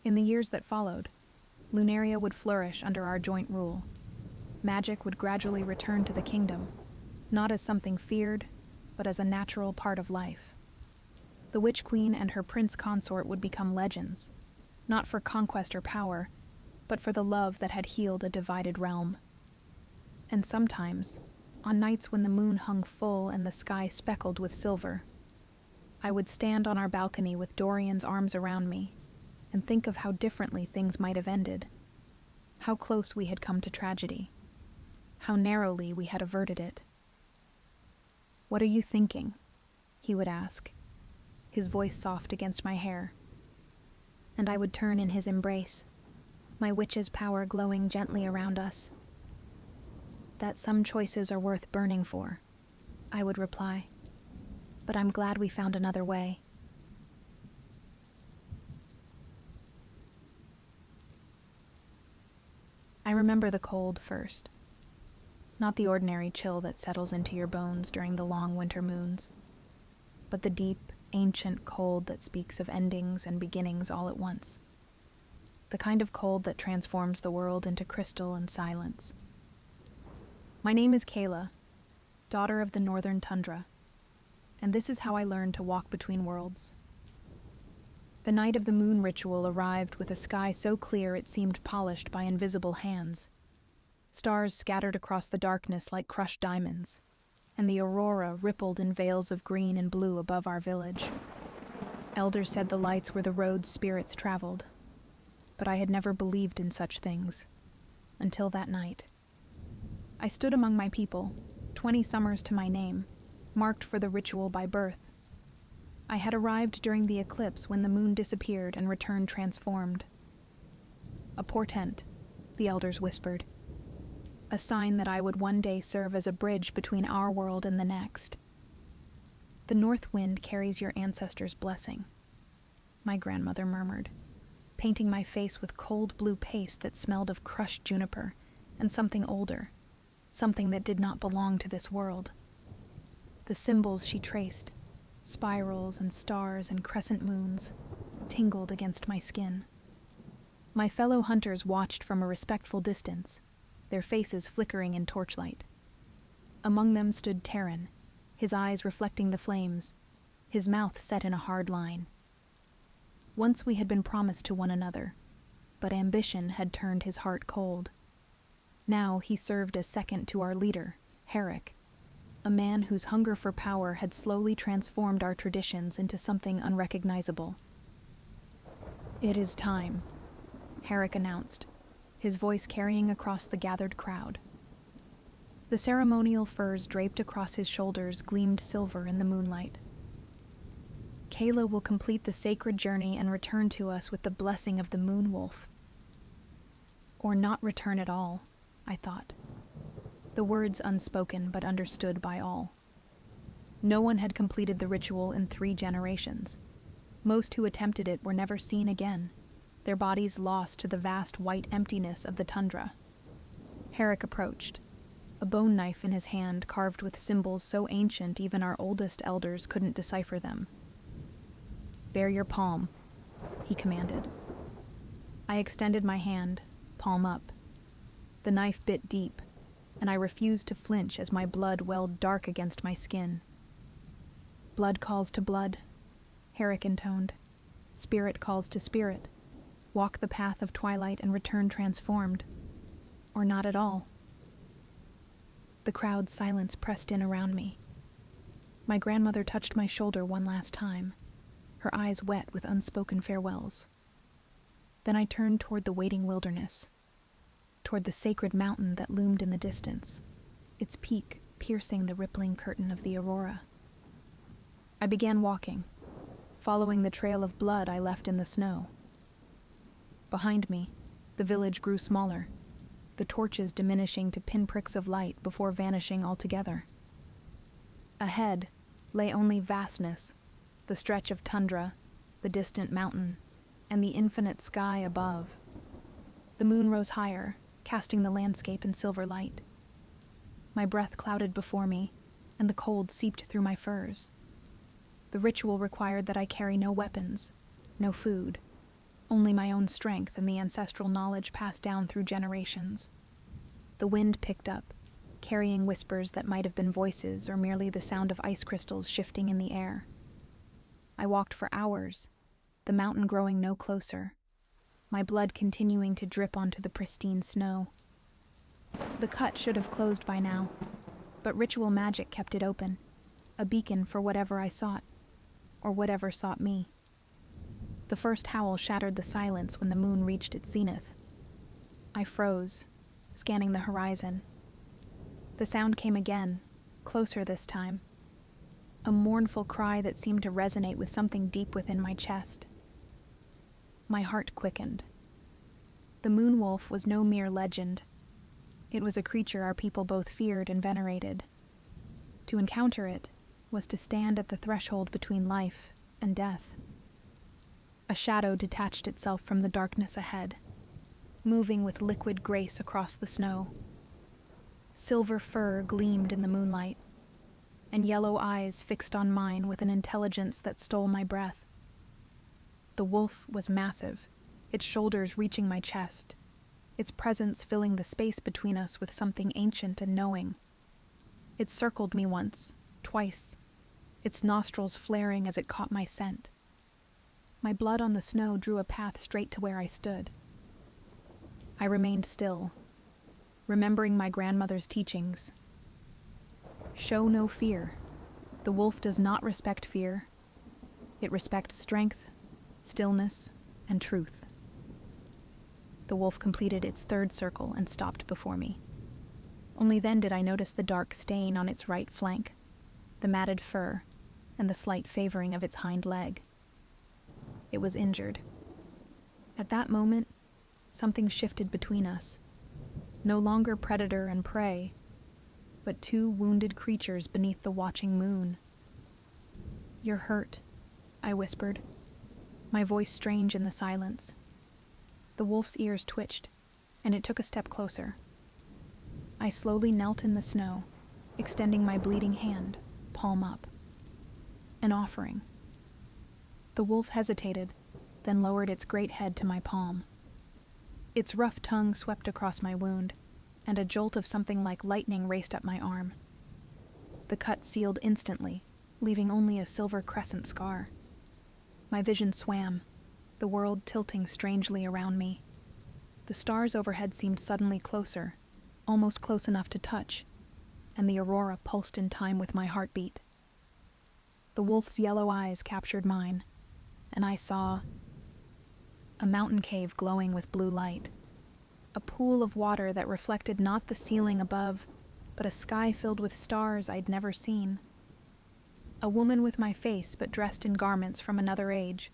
In the years that followed, Lunaria would flourish under our joint rule. Magic would gradually return to the kingdom, not as something feared, but as a natural part of life. The Witch Queen and her prince consort would become legends, not for conquest or power, but for the love that had healed a divided realm. And sometimes, on nights when the moon hung full and the sky speckled with silver, I would stand on our balcony with Dorian's arms around me and think of how differently things might have ended, how close we had come to tragedy, how narrowly we had averted it. "What are you thinking?" he would ask, his voice soft against my hair. And I would turn in his embrace, my witch's power glowing gently around us. "That some choices are worth burning for," I would reply. "But I'm glad we found another way." I remember the cold first. Not the ordinary chill that settles into your bones during the long winter moons, but the deep, ancient cold that speaks of endings and beginnings all at once. The kind of cold that transforms the world into crystal and silence. My name is Kayla, daughter of the northern tundra, and this is how I learned to walk between worlds. The night of the moon ritual arrived with a sky so clear it seemed polished by invisible hands. Stars scattered across the darkness like crushed diamonds, and the aurora rippled in veils of green and blue above our village. Elders said the lights were the roads spirits traveled, but I had never believed in such things. until that night. I stood among my people, 20 summers to my name, marked for the ritual by birth. I had arrived during the eclipse when the moon disappeared and returned transformed. A portent, the elders whispered. A sign that I would one day serve as a bridge between our world and the next. The north wind carries your ancestors' blessing, my grandmother murmured, painting my face with cold blue paste that smelled of crushed juniper and something older, something that did not belong to this world. The symbols she traced, spirals and stars and crescent moons, tingled against my skin. My fellow hunters watched from a respectful distance, their faces flickering in torchlight. Among them stood Terran, his eyes reflecting the flames, his mouth set in a hard line. Once we had been promised to one another, but ambition had turned his heart cold. Now he served as second to our leader, Herrick, a man whose hunger for power had slowly transformed our traditions into something unrecognizable. "It is time," Herrick announced, his voice carrying across the gathered crowd. The ceremonial furs draped across his shoulders gleamed silver in the moonlight. "Kayla will complete the sacred journey and return to us with the blessing of the moon wolf." Or not return at all, I thought. The words unspoken but understood by all. No one had completed the ritual in 3 generations. Most who attempted it were never seen again, their bodies lost to the vast white emptiness of the tundra. Herrick approached, a bone knife in his hand carved with symbols so ancient even our oldest elders couldn't decipher them. "Bare your palm," he commanded. I extended my hand, palm up. The knife bit deep, and I refused to flinch as my blood welled dark against my skin. "Blood calls to blood," Herrick intoned. "Spirit calls to spirit. Walk the path of twilight and return transformed. Or not at all." The crowd's silence pressed in around me. My grandmother touched my shoulder one last time, her eyes wet with unspoken farewells. Then I turned toward the waiting wilderness, toward the sacred mountain that loomed in the distance, its peak piercing the rippling curtain of the aurora. I began walking, following the trail of blood I left in the snow. Behind me, the village grew smaller, the torches diminishing to pinpricks of light before vanishing altogether. Ahead lay only vastness, the stretch of tundra, the distant mountain, and the infinite sky above. The moon rose higher, casting the landscape in silver light. My breath clouded before me, and the cold seeped through my furs. The ritual required that I carry no weapons, no food, only my own strength and the ancestral knowledge passed down through generations. The wind picked up, carrying whispers that might have been voices or merely the sound of ice crystals shifting in the air. I walked for hours, the mountain growing no closer, my blood continuing to drip onto the pristine snow. The cut should have closed by now, but ritual magic kept it open, a beacon for whatever I sought, or whatever sought me. The first howl shattered the silence when the moon reached its zenith. I froze, scanning the horizon. The sound came again, closer this time. A mournful cry that seemed to resonate with something deep within my chest. My heart quickened. The moon wolf was no mere legend. It was a creature our people both feared and venerated. To encounter it was to stand at the threshold between life and death. A shadow detached itself from the darkness ahead, moving with liquid grace across the snow. Silver fur gleamed in the moonlight, and yellow eyes fixed on mine with an intelligence that stole my breath. The wolf was massive, its shoulders reaching my chest, its presence filling the space between us with something ancient and knowing. It circled me once, twice, its nostrils flaring as it caught my scent. My blood on the snow drew a path straight to where I stood. I remained still, remembering my grandmother's teachings. Show no fear. The wolf does not respect fear. It respects strength, stillness, and truth. The wolf completed its third circle and stopped before me. Only then did I notice the dark stain on its right flank, the matted fur, and the slight favoring of its hind leg. It was injured. At that moment, something shifted between us. No longer predator and prey, but two wounded creatures beneath the watching moon. "You're hurt," I whispered, my voice strange in the silence. The wolf's ears twitched, and it took a step closer. I slowly knelt in the snow, extending my bleeding hand, palm up. An offering. The wolf hesitated, then lowered its great head to my palm. Its rough tongue swept across my wound, and a jolt of something like lightning raced up my arm. The cut sealed instantly, leaving only a silver crescent scar. My vision swam, the world tilting strangely around me. The stars overhead seemed suddenly closer, almost close enough to touch, and the aurora pulsed in time with my heartbeat. The wolf's yellow eyes captured mine, and I saw a mountain cave glowing with blue light, a pool of water that reflected not the ceiling above, but a sky filled with stars I'd never seen. A woman with my face, but dressed in garments from another age,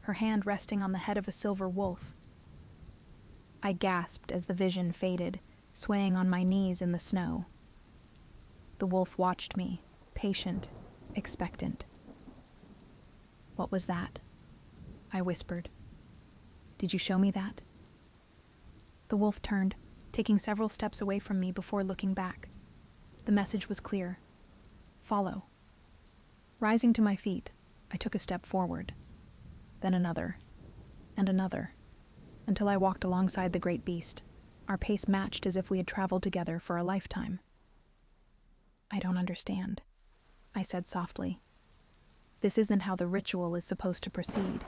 her hand resting on the head of a silver wolf. I gasped as the vision faded, swaying on my knees in the snow. The wolf watched me, patient, expectant. "What was that?" I whispered. "Did you show me that?" The wolf turned, taking several steps away from me before looking back. The message was clear. Follow. Rising to my feet, I took a step forward, then another, and another, until I walked alongside the great beast. Our pace matched as if we had traveled together for a lifetime. "I don't understand," I said softly. "This isn't how the ritual is supposed to proceed.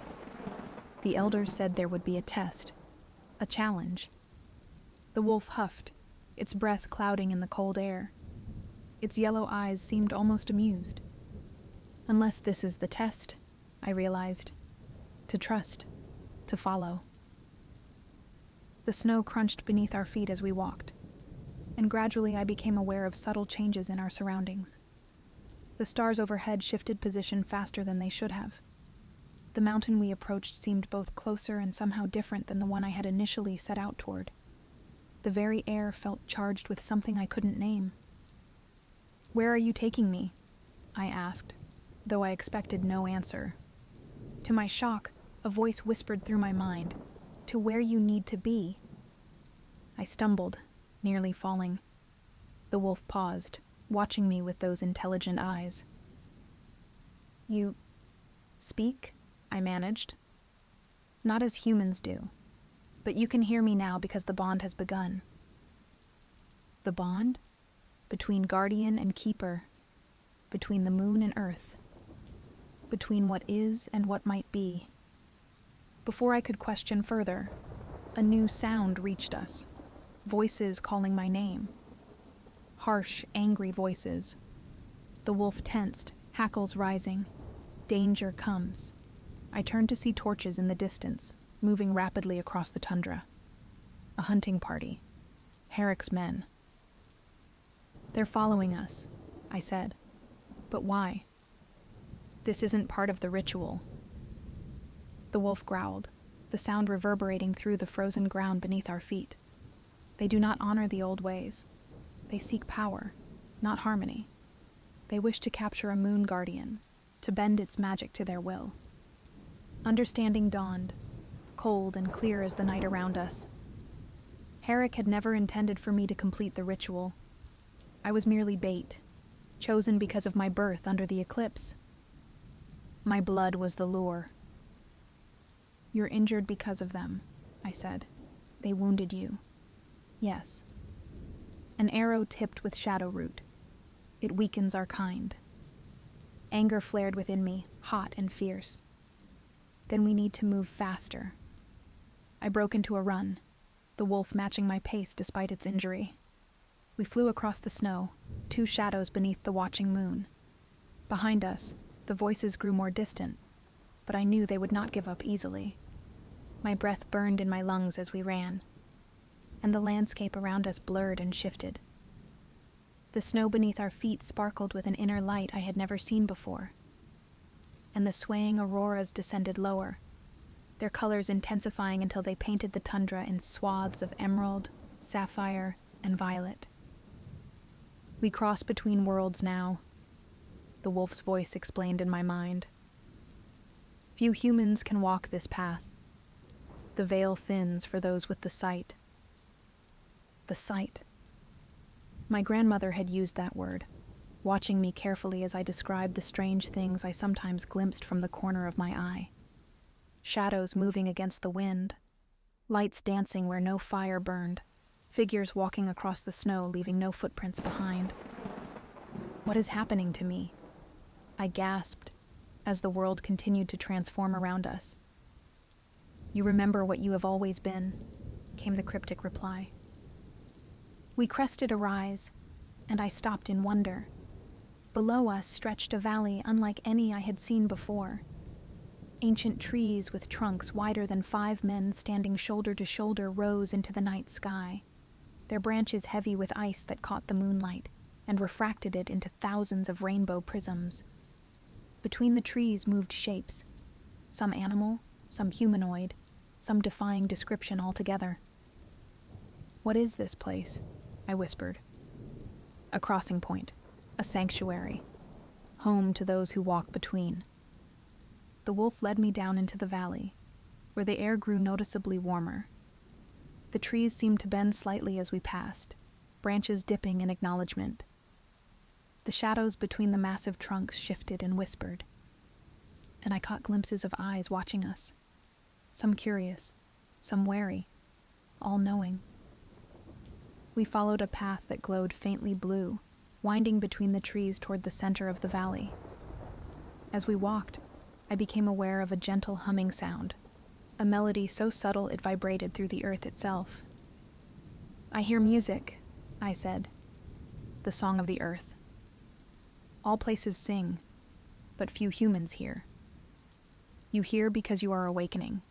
The elders said there would be a test, a challenge." The wolf huffed, its breath clouding in the cold air. Its yellow eyes seemed almost amused. "Unless this is the test," I realized. To trust, to follow. The snow crunched beneath our feet as we walked, and gradually I became aware of subtle changes in our surroundings. The stars overhead shifted position faster than they should have. The mountain we approached seemed both closer and somehow different than the one I had initially set out toward. The very air felt charged with something I couldn't name. "Where are you taking me?" I asked, though I expected no answer. To my shock, a voice whispered through my mind, "To where you need to be." I stumbled, nearly falling. The wolf paused, watching me with those intelligent eyes. "You speak?" I managed. "Not as humans do, but you can hear me now because the bond has begun." The bond? Between guardian and keeper, between the moon and earth, between what is and what might be. Before I could question further, a new sound reached us, voices calling my name. Harsh, angry voices. The wolf tensed, hackles rising. Danger comes. I turned to see torches in the distance, moving rapidly across the tundra. A hunting party. Herrick's men. "They're following us," I said. "But why?" "This isn't part of the ritual." The wolf growled, the sound reverberating through the frozen ground beneath our feet. "They do not honor the old ways. They seek power, not harmony. They wish to capture a moon guardian, to bend its magic to their will." Understanding dawned, cold and clear as the night around us. Herrick had never intended for me to complete the ritual. I was merely bait, chosen because of my birth under the eclipse. My blood was the lure. "You're injured because of them," I said. "They wounded you." "Yes." "An arrow tipped with shadow root. It weakens our kind." Anger flared within me, hot and fierce. "Then we need to move faster." I broke into a run, the wolf matching my pace despite its injury. We flew across the snow, two shadows beneath the watching moon. Behind us, the voices grew more distant, but I knew they would not give up easily. My breath burned in my lungs as we ran, and the landscape around us blurred and shifted. The snow beneath our feet sparkled with an inner light I had never seen before, and the swaying auroras descended lower, their colors intensifying until they painted the tundra in swaths of emerald, sapphire, and violet. We cross between worlds now, the wolf's voice explained in my mind. Few humans can walk this path. The veil thins for those with the sight. The sight. My grandmother had used that word, watching me carefully as I described the strange things I sometimes glimpsed from the corner of my eye. Shadows moving against the wind, lights dancing where no fire burned, figures walking across the snow leaving no footprints behind. What is happening to me? I gasped as the world continued to transform around us. You remember what you have always been, came the cryptic reply. We crested a rise, and I stopped in wonder. Below us stretched a valley unlike any I had seen before. Ancient trees with trunks wider than 5 men standing shoulder to shoulder rose into the night sky, their branches heavy with ice that caught the moonlight and refracted it into thousands of rainbow prisms. Between the trees moved shapes, some animal, some humanoid, some defying description altogether. What is this place? I whispered. A crossing point, a sanctuary, home to those who walk between. The wolf led me down into the valley, where the air grew noticeably warmer. The trees seemed to bend slightly as we passed, branches dipping in acknowledgement. The shadows between the massive trunks shifted and whispered, and I caught glimpses of eyes watching us, some curious, some wary, all knowing. We followed a path that glowed faintly blue, winding between the trees toward the center of the valley. As we walked, I became aware of a gentle humming sound, a melody so subtle it vibrated through the earth itself. I hear music, I said, the song of the earth. All places sing, but few humans hear. You hear because you are awakening.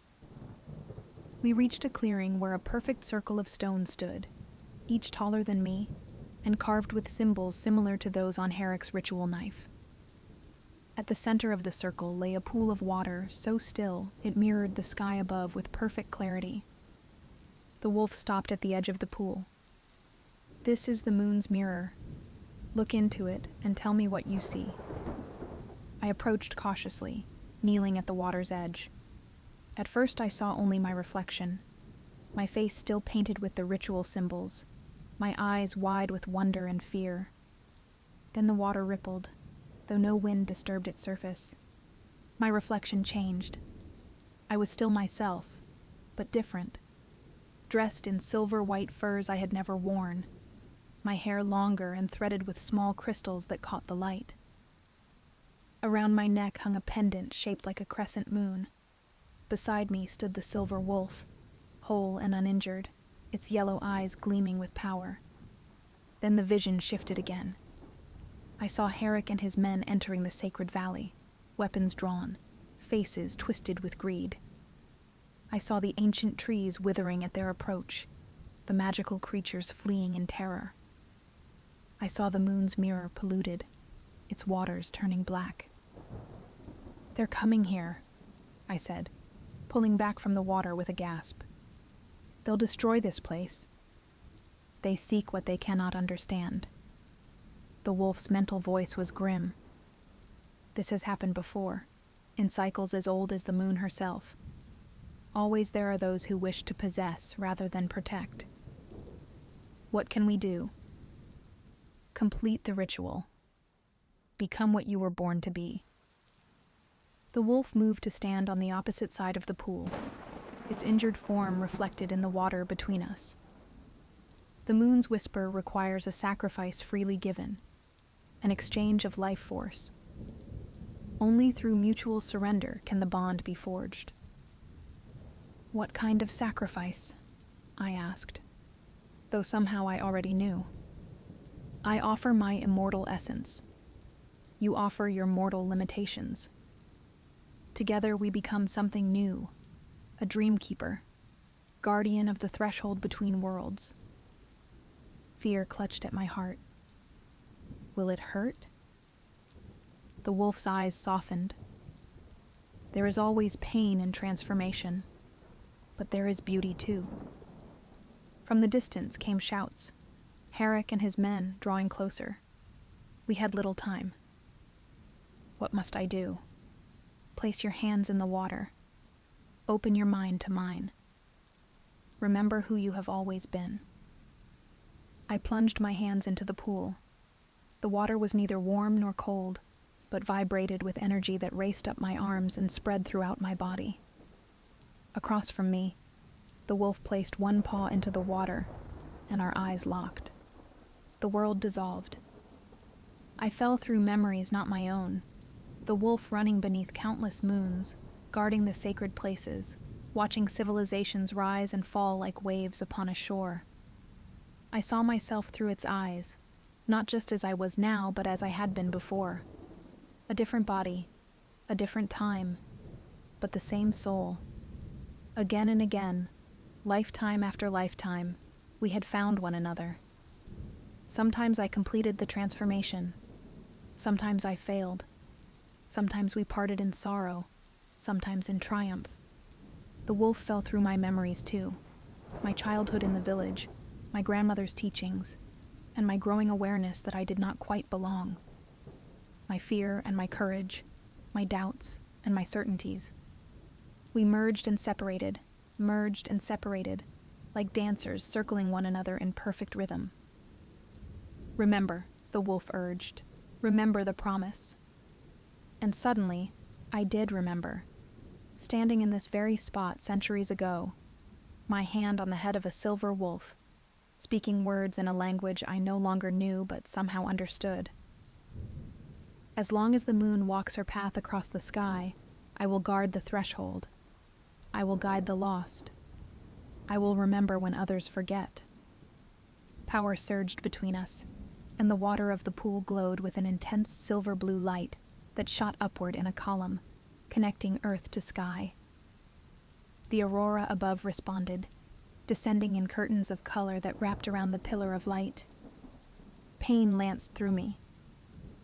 We reached a clearing where a perfect circle of stones stood, each taller than me, and carved with symbols similar to those on Herrick's ritual knife. At the center of the circle lay a pool of water so still it mirrored the sky above with perfect clarity. The wolf stopped at the edge of the pool. This is the moon's mirror. Look into it and tell me what you see. I approached cautiously, kneeling at the water's edge. At first I saw only my reflection, my face still painted with the ritual symbols, my eyes wide with wonder and fear. Then the water rippled, though no wind disturbed its surface. My reflection changed. I was still myself, but different. Dressed in silver-white furs I had never worn, my hair longer and threaded with small crystals that caught the light. Around my neck hung a pendant shaped like a crescent moon. Beside me stood the silver wolf, whole and uninjured, its yellow eyes gleaming with power. Then the vision shifted again. I saw Herrick and his men entering the sacred valley, weapons drawn, faces twisted with greed. I saw the ancient trees withering at their approach, the magical creatures fleeing in terror. I saw the moon's mirror polluted, its waters turning black. They're coming here, I said, pulling back from the water with a gasp. They'll destroy this place. They seek what they cannot understand. The wolf's mental voice was grim. This has happened before, in cycles as old as the moon herself. Always there are those who wish to possess rather than protect. What can we do? Complete the ritual. Become what you were born to be. The wolf moved to stand on the opposite side of the pool, its injured form reflected in the water between us. The moon's whisper requires a sacrifice freely given, an exchange of life force. Only through mutual surrender can the bond be forged. What kind of sacrifice? I asked, though somehow I already knew. I offer my immortal essence. You offer your mortal limitations. Together we become something new, a dream keeper, guardian of the threshold between worlds. Fear clutched at my heart. Will it hurt? The wolf's eyes softened. There is always pain in transformation, but there is beauty too. From the distance came shouts, Herrick and his men drawing closer. We had little time. What must I do? Place your hands in the water. Open your mind to mine. Remember who you have always been. I plunged my hands into the pool. The water was neither warm nor cold, but vibrated with energy that raced up my arms and spread throughout my body. Across from me, the wolf placed one paw into the water, and our eyes locked. The world dissolved. I fell through memories not my own, the wolf running beneath countless moons, guarding the sacred places, watching civilizations rise and fall like waves upon a shore. I saw myself through its eyes, not just as I was now, but as I had been before. A different body, a different time, but the same soul. Again and again, lifetime after lifetime, we had found one another. Sometimes I completed the transformation. Sometimes I failed. Sometimes we parted in sorrow, sometimes in triumph. The wolf fell through my memories too, my childhood in the village, my grandmother's teachings, and my growing awareness that I did not quite belong. My fear and my courage, my doubts and my certainties. We merged and separated, like dancers circling one another in perfect rhythm. Remember, the wolf urged. Remember the promise. And suddenly, I did remember. Standing in this very spot centuries ago, my hand on the head of a silver wolf, speaking words in a language I no longer knew but somehow understood. As long as the moon walks her path across the sky, I will guard the threshold. I will guide the lost. I will remember when others forget. Power surged between us, and the water of the pool glowed with an intense silver-blue light that shot upward in a column, connecting earth to sky. The aurora above responded, descending in curtains of color that wrapped around the pillar of light. Pain lanced through me.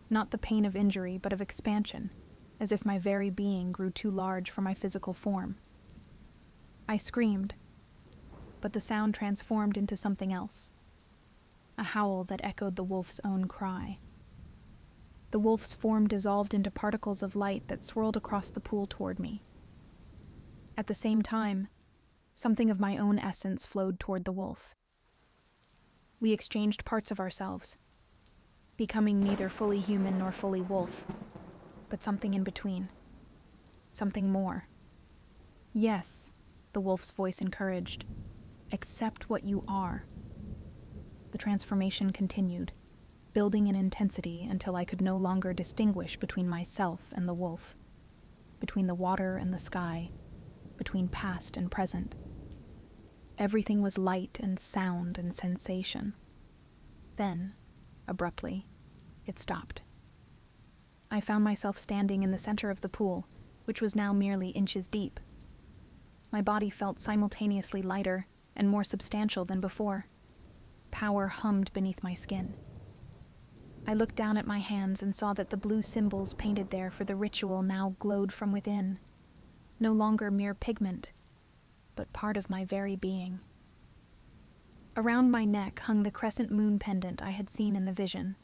Not the pain of injury, but of expansion, as if my very being grew too large for my physical form. I screamed, but the sound transformed into something else. A howl that echoed the wolf's own cry. The wolf's form dissolved into particles of light that swirled across the pool toward me. At the same time, something of my own essence flowed toward the wolf. We exchanged parts of ourselves, becoming neither fully human nor fully wolf, but something in between. Something more. Yes, the wolf's voice encouraged. Accept what you are. The transformation continued, building in intensity until I could no longer distinguish between myself and the wolf, between the water and the sky, between past and present. Everything was light and sound and sensation. Then, abruptly, it stopped. I found myself standing in the center of the pool, which was now merely inches deep. My body felt simultaneously lighter and more substantial than before. Power hummed beneath my skin. I looked down at my hands and saw that the blue symbols painted there for the ritual now glowed from within, no longer mere pigment, but part of my very being. Around my neck hung the crescent moon pendant I had seen in the vision.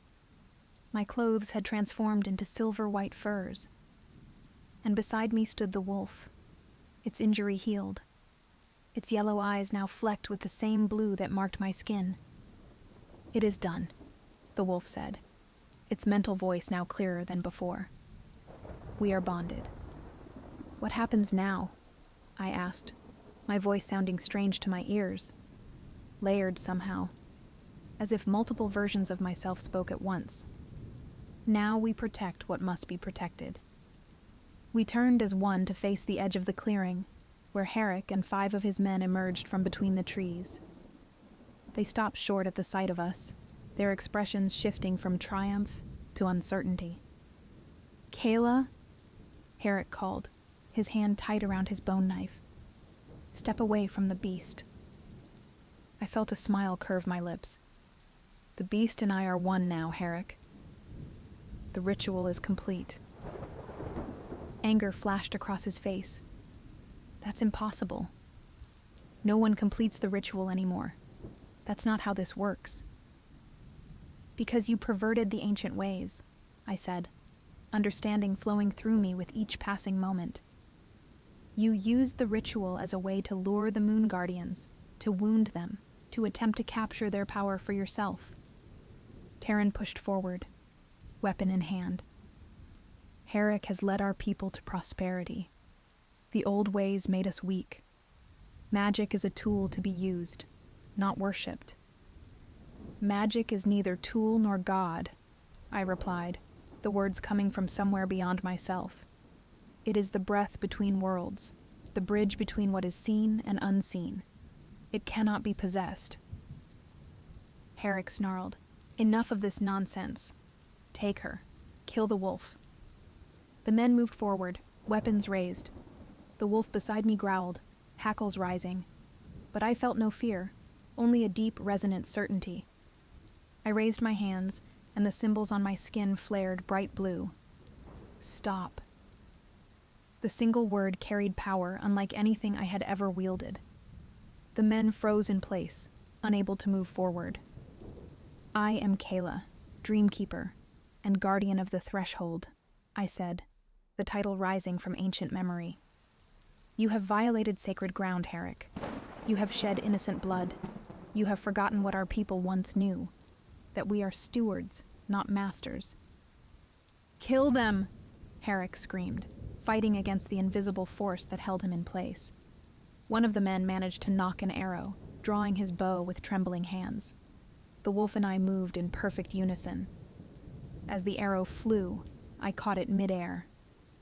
My clothes had transformed into silver-white furs, and beside me stood the wolf, its injury healed, its yellow eyes now flecked with the same blue that marked my skin. "It is done," the wolf said, its mental voice now clearer than before. "We are bonded." "What happens now?" I asked, my voice sounding strange to my ears, layered somehow, as if multiple versions of myself spoke at once. "Now we protect what must be protected." We turned as one to face the edge of the clearing, where Herrick and 5 of his men emerged from between the trees. They stopped short at the sight of us, their expressions shifting from triumph to uncertainty. "Kayla?" Herrick called, his hand tight around his bone knife. Step away from the beast. I felt a smile curve my lips. The beast and I are one now, Herrick. The ritual is complete. Anger flashed across his face. That's impossible. No one completes the ritual anymore. That's not how this works. Because you perverted the ancient ways, I said, understanding flowing through me with each passing moment. You used the ritual as a way to lure the moon guardians, to wound them, to attempt to capture their power for yourself. Taryn pushed forward, weapon in hand. Herrick has led our people to prosperity. The old ways made us weak. Magic is a tool to be used, not worshipped. Magic is neither tool nor God, I replied, the words coming from somewhere beyond myself. It is the breath between worlds, the bridge between what is seen and unseen. It cannot be possessed. Herrick snarled, Enough of this nonsense. Take her. Kill the wolf. The men moved forward, weapons raised. The wolf beside me growled, hackles rising. But I felt no fear, only a deep, resonant certainty. I raised my hands, and the symbols on my skin flared bright blue. Stop. The single word carried power unlike anything I had ever wielded. The men froze in place, unable to move forward. I am Kayla, Dreamkeeper, and Guardian of the Threshold, I said, the title rising from ancient memory. You have violated sacred ground, Herrick. You have shed innocent blood. You have forgotten what our people once knew, that we are stewards, not masters. Kill them, Herrick screamed, fighting against the invisible force that held him in place. One of the men managed to knock an arrow, drawing his bow with trembling hands. The wolf and I moved in perfect unison. As the arrow flew, I caught it midair,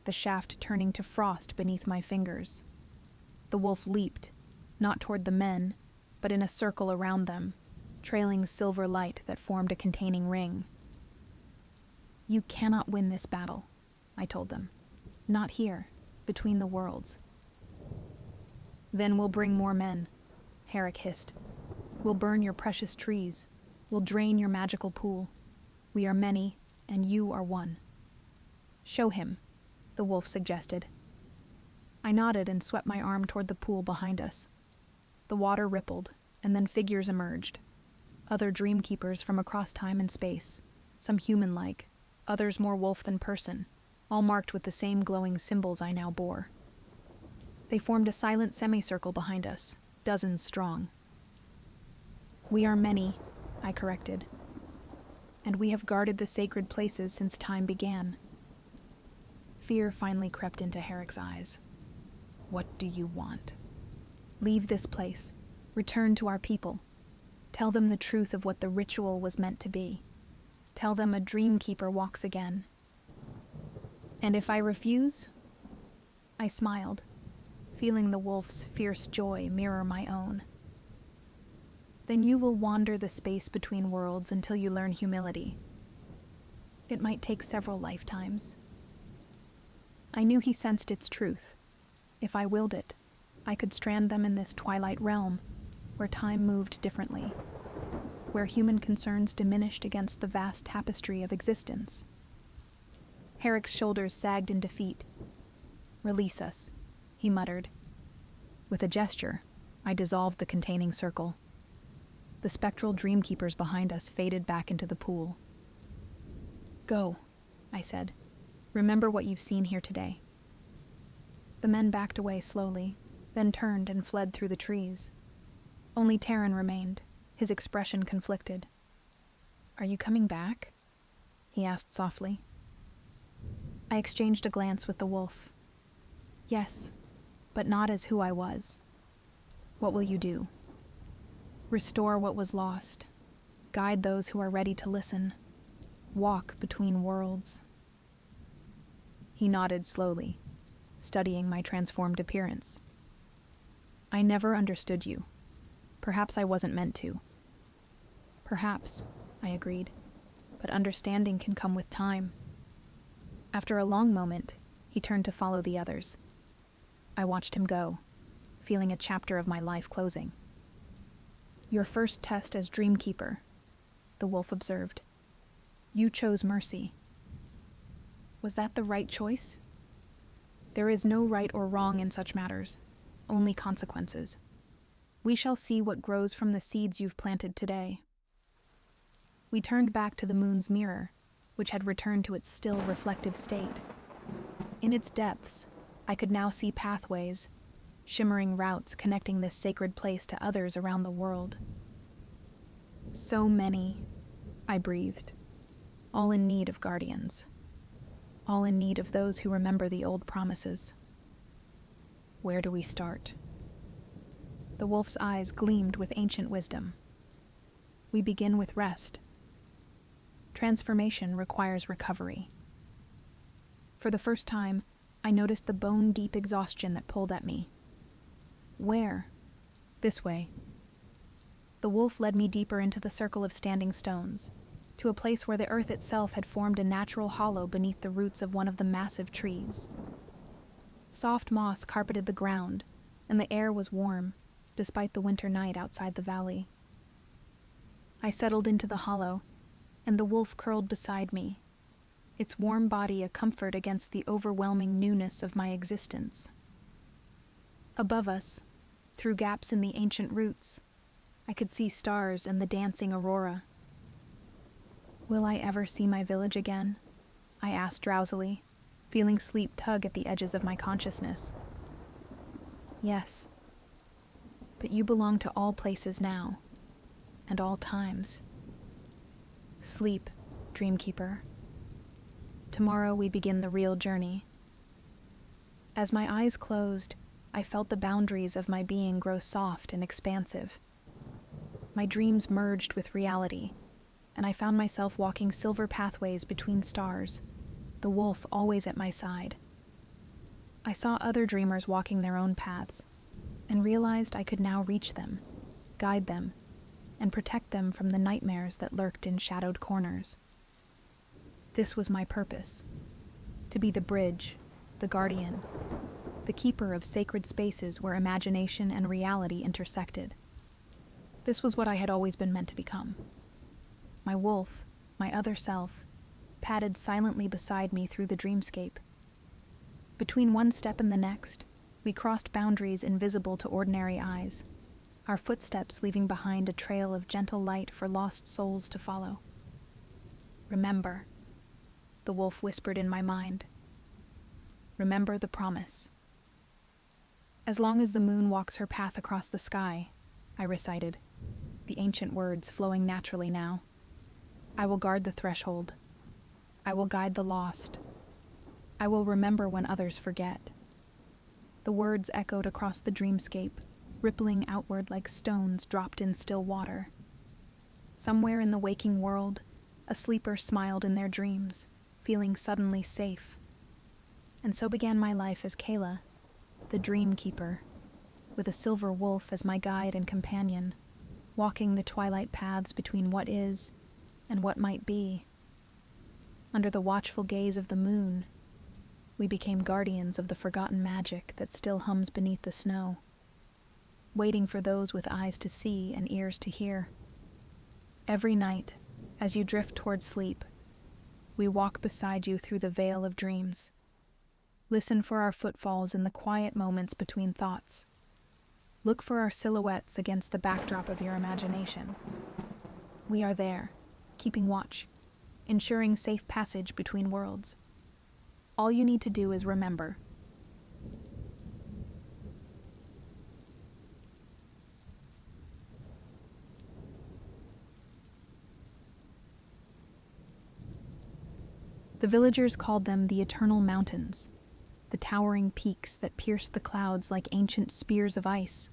the shaft turning to frost beneath my fingers. The wolf leaped, not toward the men, but in a circle around them, trailing silver light that formed a containing ring. You cannot win this battle, I told them. Not here, between the worlds. Then we'll bring more men, Herrick hissed. We'll burn your precious trees. We'll drain your magical pool. We are many, and you are one. Show him, the wolf suggested. I nodded and swept my arm toward the pool behind us. The water rippled, and then figures emerged. Other dreamkeepers from across time and space, some human-like, others more wolf than person, all marked with the same glowing symbols I now bore. They formed a silent semicircle behind us, dozens strong. We are many, I corrected, and we have guarded the sacred places since time began. Fear finally crept into Herrick's eyes. What do you want? Leave this place. Return to our people. Tell them the truth of what the ritual was meant to be. Tell them a dreamkeeper walks again. And if I refuse? I smiled, feeling the wolf's fierce joy mirror my own. Then you will wander the space between worlds until you learn humility. It might take several lifetimes. I knew he sensed its truth. If I willed it, I could strand them in this twilight realm, where time moved differently, where human concerns diminished against the vast tapestry of existence. Herrick's shoulders sagged in defeat. Release us, he muttered. With a gesture, I dissolved the containing circle. The spectral dreamkeepers behind us faded back into the pool. Go, I said. Remember what you've seen here today. The men backed away slowly, then turned and fled through the trees. Only Taryn remained, his expression conflicted. Are you coming back? He asked softly. I exchanged a glance with the wolf. Yes, but not as who I was. What will you do? Restore what was lost. Guide those who are ready to listen. Walk between worlds. He nodded slowly, studying my transformed appearance. I never understood you. Perhaps I wasn't meant to. Perhaps, I agreed, but understanding can come with time. After a long moment, he turned to follow the others. I watched him go, feeling a chapter of my life closing. "Your first test as Dreamkeeper," the wolf observed. "You chose mercy." Was that the right choice? There is no right or wrong in such matters, only consequences. We shall see what grows from the seeds you've planted today. We turned back to the moon's mirror, which had returned to its still, reflective state. In its depths, I could now see pathways, shimmering routes connecting this sacred place to others around the world. So many, I breathed, all in need of guardians, all in need of those who remember the old promises. Where do we start? The wolf's eyes gleamed with ancient wisdom. We begin with rest. Transformation requires recovery. For the first time, I noticed the bone-deep exhaustion that pulled at me. Where? This way. The wolf led me deeper into the circle of standing stones, to a place where the earth itself had formed a natural hollow beneath the roots of one of the massive trees. Soft moss carpeted the ground, and the air was warm, despite the winter night outside the valley. I settled into the hollow, and the wolf curled beside me, its warm body a comfort against the overwhelming newness of my existence. Above us, through gaps in the ancient roots, I could see stars and the dancing aurora. Will I ever see my village again? I asked drowsily, feeling sleep tug at the edges of my consciousness. Yes. But you belong to all places now, and all times. Sleep, Dreamkeeper. Tomorrow we begin the real journey. As my eyes closed, I felt the boundaries of my being grow soft and expansive. My dreams merged with reality, and I found myself walking silver pathways between stars, the wolf always at my side. I saw other dreamers walking their own paths, and realized I could now reach them, guide them, and protect them from the nightmares that lurked in shadowed corners. This was my purpose, to be the bridge, the guardian, the keeper of sacred spaces where imagination and reality intersected. This was what I had always been meant to become. My wolf, my other self, padded silently beside me through the dreamscape. Between one step and the next, we crossed boundaries invisible to ordinary eyes, our footsteps leaving behind a trail of gentle light for lost souls to follow. Remember, the wolf whispered in my mind. Remember the promise. As long as the moon walks her path across the sky, I recited, the ancient words flowing naturally now. I will guard the threshold. I will guide the lost. I will remember when others forget. The words echoed across the dreamscape, rippling outward like stones dropped in still water. Somewhere in the waking world, a sleeper smiled in their dreams, feeling suddenly safe. And so began my life as Kayla, the Dreamkeeper, with a silver wolf as my guide and companion, walking the twilight paths between what is and what might be. Under the watchful gaze of the moon, we became guardians of the forgotten magic that still hums beneath the snow, waiting for those with eyes to see and ears to hear. Every night, as you drift toward sleep, we walk beside you through the veil of dreams. Listen for our footfalls in the quiet moments between thoughts. Look for our silhouettes against the backdrop of your imagination. We are there, keeping watch, ensuring safe passage between worlds. All you need to do is remember. The villagers called them the Eternal Mountains, the towering peaks that pierced the clouds like ancient spears of ice.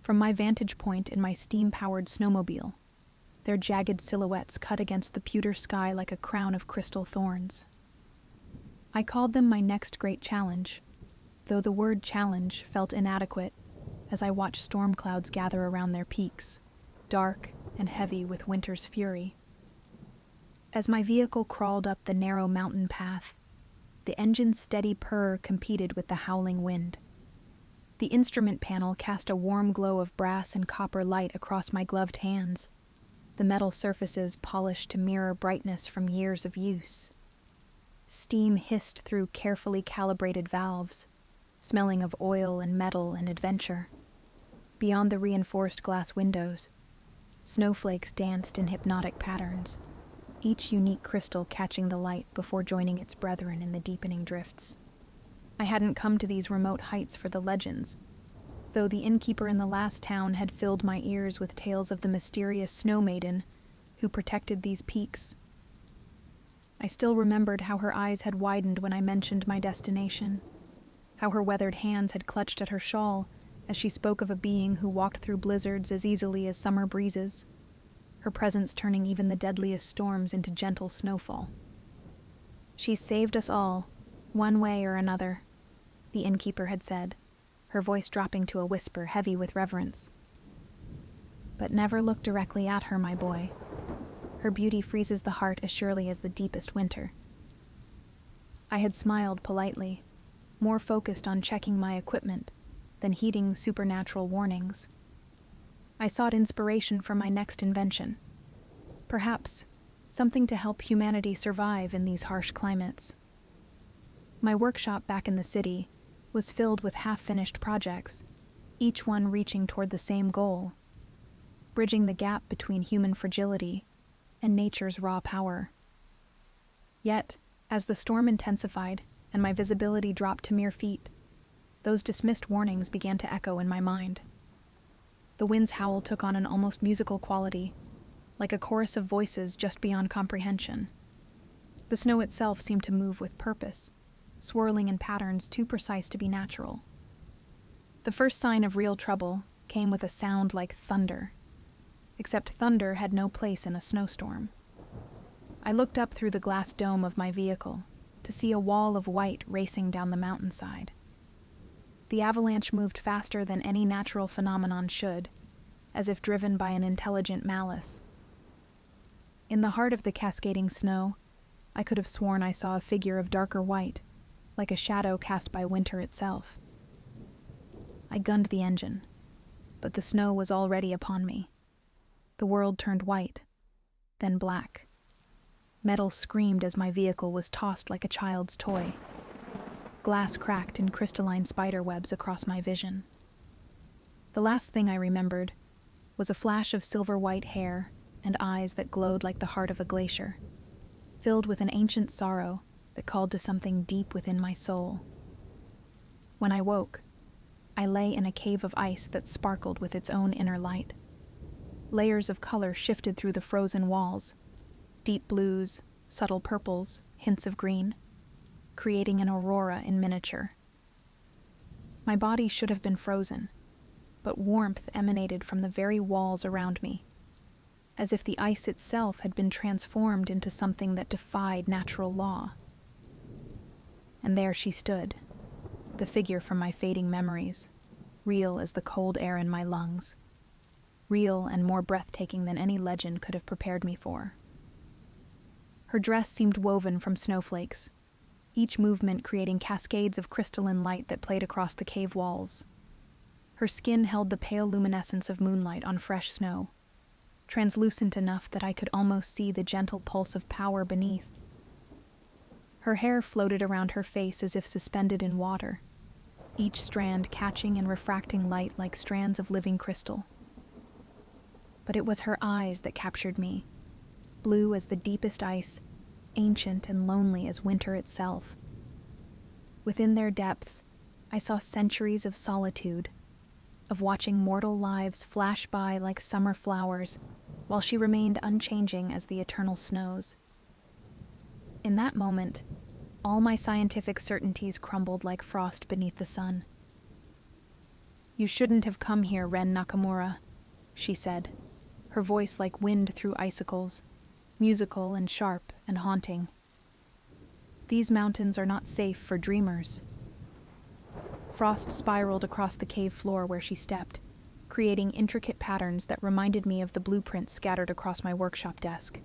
From my vantage point in my steam-powered snowmobile, their jagged silhouettes cut against the pewter sky like a crown of crystal thorns. I called them my next great challenge, though the word challenge felt inadequate as I watched storm clouds gather around their peaks, dark and heavy with winter's fury. As my vehicle crawled up the narrow mountain path, the engine's steady purr competed with the howling wind. The instrument panel cast a warm glow of brass and copper light across my gloved hands, the metal surfaces polished to mirror brightness from years of use. Steam hissed through carefully calibrated valves, smelling of oil and metal and adventure. Beyond the reinforced glass windows, snowflakes danced in hypnotic patterns, each unique crystal catching the light before joining its brethren in the deepening drifts. I hadn't come to these remote heights for the legends, though the innkeeper in the last town had filled my ears with tales of the mysterious snow maiden who protected these peaks. I still remembered how her eyes had widened when I mentioned my destination, how her weathered hands had clutched at her shawl as she spoke of a being who walked through blizzards as easily as summer breezes, her presence turning even the deadliest storms into gentle snowfall. "She's saved us all, one way or another," the innkeeper had said, her voice dropping to a whisper heavy with reverence. "But never look directly at her, my boy. Her beauty freezes the heart as surely as the deepest winter." I had smiled politely, more focused on checking my equipment than heeding supernatural warnings. I sought inspiration for my next invention. Perhaps something to help humanity survive in these harsh climates. My workshop back in the city was filled with half-finished projects, each one reaching toward the same goal, bridging the gap between human fragility and nature's raw power. Yet, as the storm intensified and my visibility dropped to mere feet, those dismissed warnings began to echo in my mind. The wind's howl took on an almost musical quality, like a chorus of voices just beyond comprehension. The snow itself seemed to move with purpose, swirling in patterns too precise to be natural. The first sign of real trouble came with a sound like thunder, except thunder had no place in a snowstorm. I looked up through the glass dome of my vehicle to see a wall of white racing down the mountainside. The avalanche moved faster than any natural phenomenon should, as if driven by an intelligent malice. In the heart of the cascading snow, I could have sworn I saw a figure of darker white, like a shadow cast by winter itself. I gunned the engine, but the snow was already upon me. The world turned white, then black. Metal screamed as my vehicle was tossed like a child's toy. Glass cracked in crystalline spider webs across my vision. The last thing I remembered was a flash of silver-white hair and eyes that glowed like the heart of a glacier, filled with an ancient sorrow that called to something deep within my soul. When I woke, I lay in a cave of ice that sparkled with its own inner light. Layers of color shifted through the frozen walls, deep blues, subtle purples, hints of green, creating an aurora in miniature. My body should have been frozen, but warmth emanated from the very walls around me, as if the ice itself had been transformed into something that defied natural law. And there she stood, the figure from my fading memories, real as the cold air in my lungs, real and more breathtaking than any legend could have prepared me for. Her dress seemed woven from snowflakes, each movement creating cascades of crystalline light that played across the cave walls. Her skin held the pale luminescence of moonlight on fresh snow, translucent enough that I could almost see the gentle pulse of power beneath. Her hair floated around her face as if suspended in water, each strand catching and refracting light like strands of living crystal. But it was her eyes that captured me, blue as the deepest ice, ancient and lonely as winter itself. Within their depths, I saw centuries of solitude, of watching mortal lives flash by like summer flowers, while she remained unchanging as the eternal snows. In that moment, all my scientific certainties crumbled like frost beneath the sun. "You shouldn't have come here, Ren Nakamura," she said, her voice like wind through icicles, musical and sharp and haunting. "These mountains are not safe for dreamers." Frost spiraled across the cave floor where she stepped, creating intricate patterns that reminded me of the blueprints scattered across my workshop desk.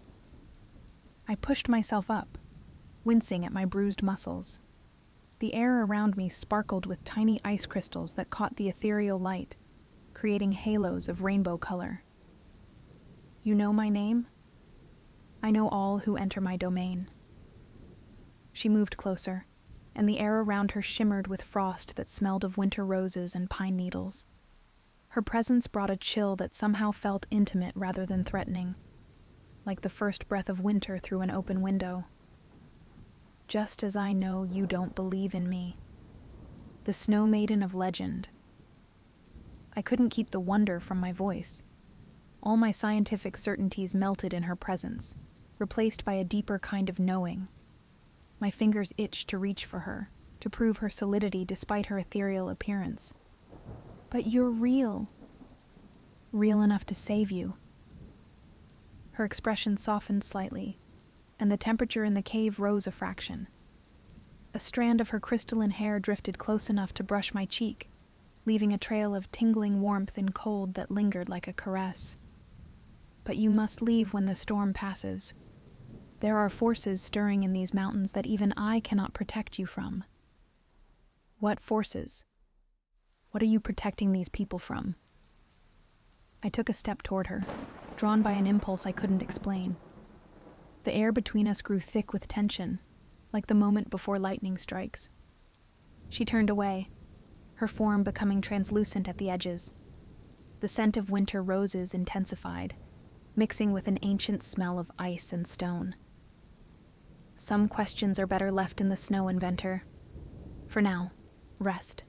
I pushed myself up, wincing at my bruised muscles. The air around me sparkled with tiny ice crystals that caught the ethereal light, creating halos of rainbow color. You know my name? I know all who enter my domain. She moved closer, and the air around her shimmered with frost that smelled of winter roses and pine needles. Her presence brought a chill that somehow felt intimate rather than threatening, like the first breath of winter through an open window. Just as I know you don't believe in me. The Snow Maiden of legend. I couldn't keep the wonder from my voice. All my scientific certainties melted in her presence, replaced by a deeper kind of knowing. My fingers itched to reach for her, to prove her solidity despite her ethereal appearance. But you're real. Real enough to save you. Her expression softened slightly, and the temperature in the cave rose a fraction. A strand of her crystalline hair drifted close enough to brush my cheek, leaving a trail of tingling warmth and cold that lingered like a caress. But you must leave when the storm passes. There are forces stirring in these mountains that even I cannot protect you from. What forces? What are you protecting these people from? I took a step toward her, drawn by an impulse I couldn't explain. The air between us grew thick with tension, like the moment before lightning strikes. She turned away, her form becoming translucent at the edges. The scent of winter roses intensified, mixing with an ancient smell of ice and stone. Some questions are better left in the snow, inventor. For now, rest.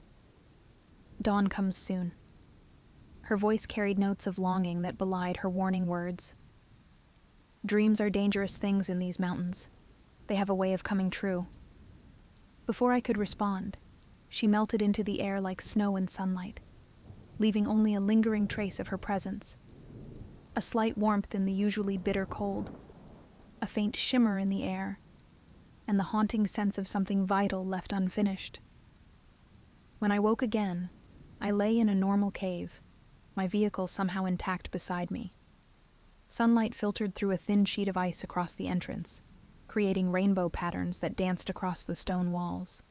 Dawn comes soon. Her voice carried notes of longing that belied her warning words. Dreams are dangerous things in these mountains. They have a way of coming true. Before I could respond, she melted into the air like snow in sunlight, leaving only a lingering trace of her presence. A slight warmth in the usually bitter cold, a faint shimmer in the air, and the haunting sense of something vital left unfinished. When I woke again, I lay in a normal cave, my vehicle somehow intact beside me. Sunlight filtered through a thin sheet of ice across the entrance, creating rainbow patterns that danced across the stone walls.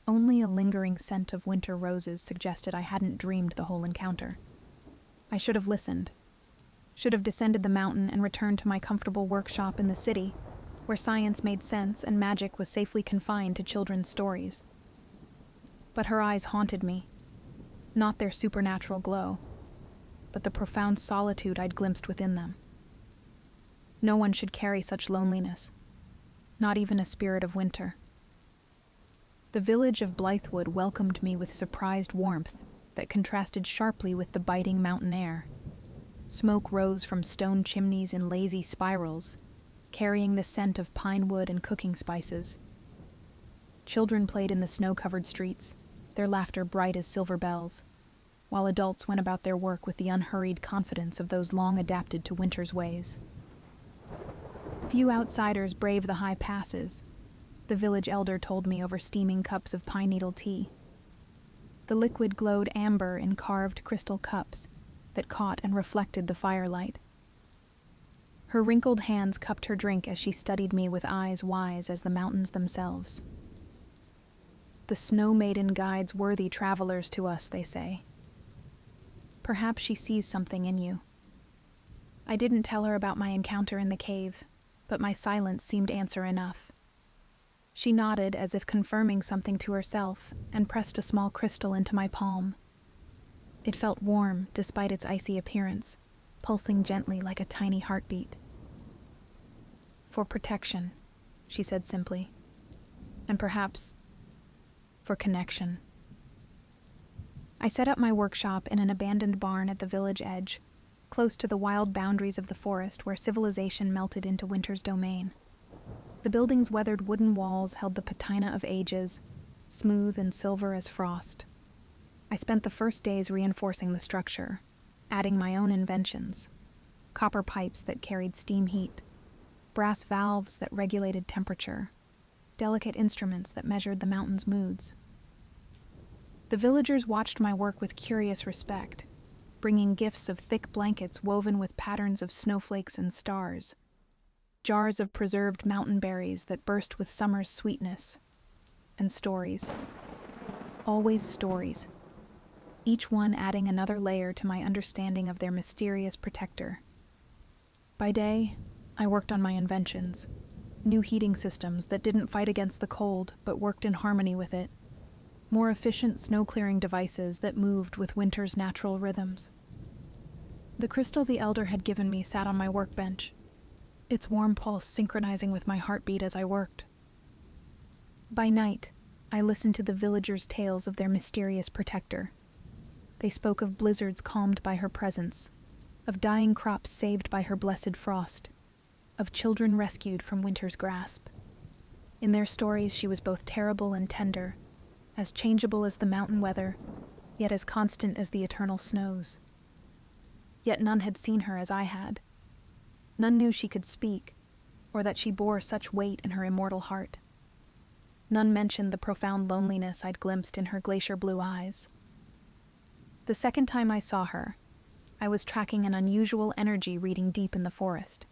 Only a lingering scent of winter roses suggested I hadn't dreamed the whole encounter. I should have listened. Should have descended the mountain and returned to my comfortable workshop in the city, where science made sense and magic was safely confined to children's stories. But her eyes haunted me. Not their supernatural glow, but the profound solitude I'd glimpsed within them. No one should carry such loneliness, not even a spirit of winter. The village of Blythewood welcomed me with surprised warmth that contrasted sharply with the biting mountain air. Smoke rose from stone chimneys in lazy spirals, carrying the scent of pine wood and cooking spices. Children played in the snow-covered streets, their laughter bright as silver bells, while adults went about their work with the unhurried confidence of those long adapted to winter's ways. Few outsiders brave the high passes, the village elder told me over steaming cups of pine needle tea. The liquid glowed amber in carved crystal cups that caught and reflected the firelight. Her wrinkled hands cupped her drink as she studied me with eyes wise as the mountains themselves. The Snow Maiden guides worthy travelers to us, they say. Perhaps she sees something in you. I didn't tell her about my encounter in the cave, but my silence seemed answer enough. She nodded as if confirming something to herself and pressed a small crystal into my palm. It felt warm despite its icy appearance, pulsing gently like a tiny heartbeat. For protection, she said simply, and perhaps for connection. I set up my workshop in an abandoned barn at the village edge, close to the wild boundaries of the forest where civilization melted into winter's domain. The building's weathered wooden walls held the patina of ages, smooth and silver as frost. I spent the first days reinforcing the structure, adding my own inventions: copper pipes that carried steam heat, brass valves that regulated temperature, delicate instruments that measured the mountain's moods. The villagers watched my work with curious respect, bringing gifts of thick blankets woven with patterns of snowflakes and stars, jars of preserved mountain berries that burst with summer's sweetness. and stories. Always stories. Each one adding another layer to my understanding of their mysterious protector. By day, I worked on my inventions. New heating systems that didn't fight against the cold, but worked in harmony with it. More efficient snow-clearing devices that moved with winter's natural rhythms. The crystal the Elder had given me sat on my workbench, its warm pulse synchronizing with my heartbeat as I worked. By night, I listened to the villagers' tales of their mysterious protector. They spoke of blizzards calmed by her presence, of dying crops saved by her blessed frost, of children rescued from winter's grasp. In their stories, she was both terrible and tender, as changeable as the mountain weather, yet as constant as the eternal snows. Yet none had seen her as I had. None knew she could speak, or that she bore such weight in her immortal heart. None mentioned the profound loneliness I'd glimpsed in her glacier blue eyes. The second time I saw her, I was tracking an unusual energy reading deep in the forest.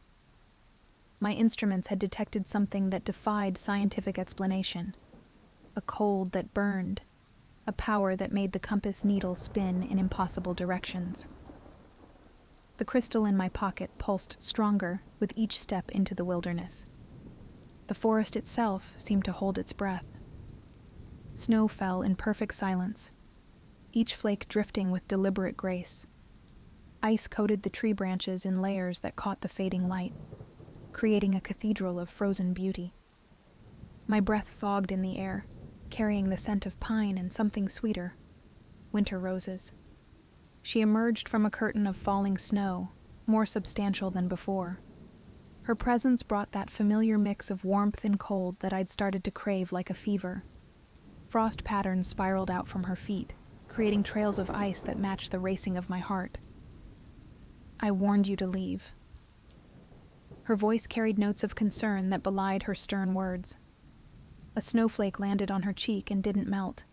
My instruments had detected something that defied scientific explanation. A cold that burned, a power that made the compass needle spin in impossible directions. The crystal in my pocket pulsed stronger with each step into the wilderness. The forest itself seemed to hold its breath. Snow fell in perfect silence, each flake drifting with deliberate grace. Ice coated the tree branches in layers that caught the fading light, creating a cathedral of frozen beauty. My breath fogged in the air, carrying the scent of pine and something sweeter, winter roses. She emerged from a curtain of falling snow, more substantial than before. Her presence brought that familiar mix of warmth and cold that I'd started to crave like a fever. Frost patterns spiraled out from her feet, creating trails of ice that matched the racing of my heart. I warned you to leave. Her voice carried notes of concern that belied her stern words. A snowflake landed on her cheek and didn't melt,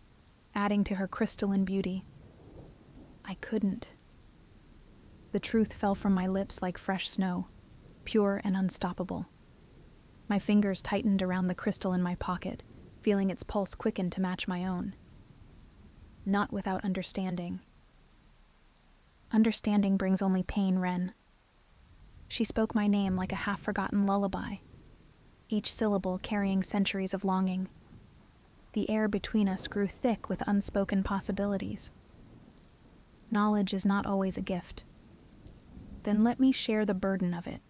adding to her crystalline beauty. I couldn't. The truth fell from my lips like fresh snow, pure and unstoppable. My fingers tightened around the crystal in my pocket, feeling its pulse quicken to match my own. Not without understanding. Understanding brings only pain, Ren. She spoke my name like a half-forgotten lullaby, each syllable carrying centuries of longing. The air between us grew thick with unspoken possibilities. Knowledge is not always a gift. Then let me share the burden of it.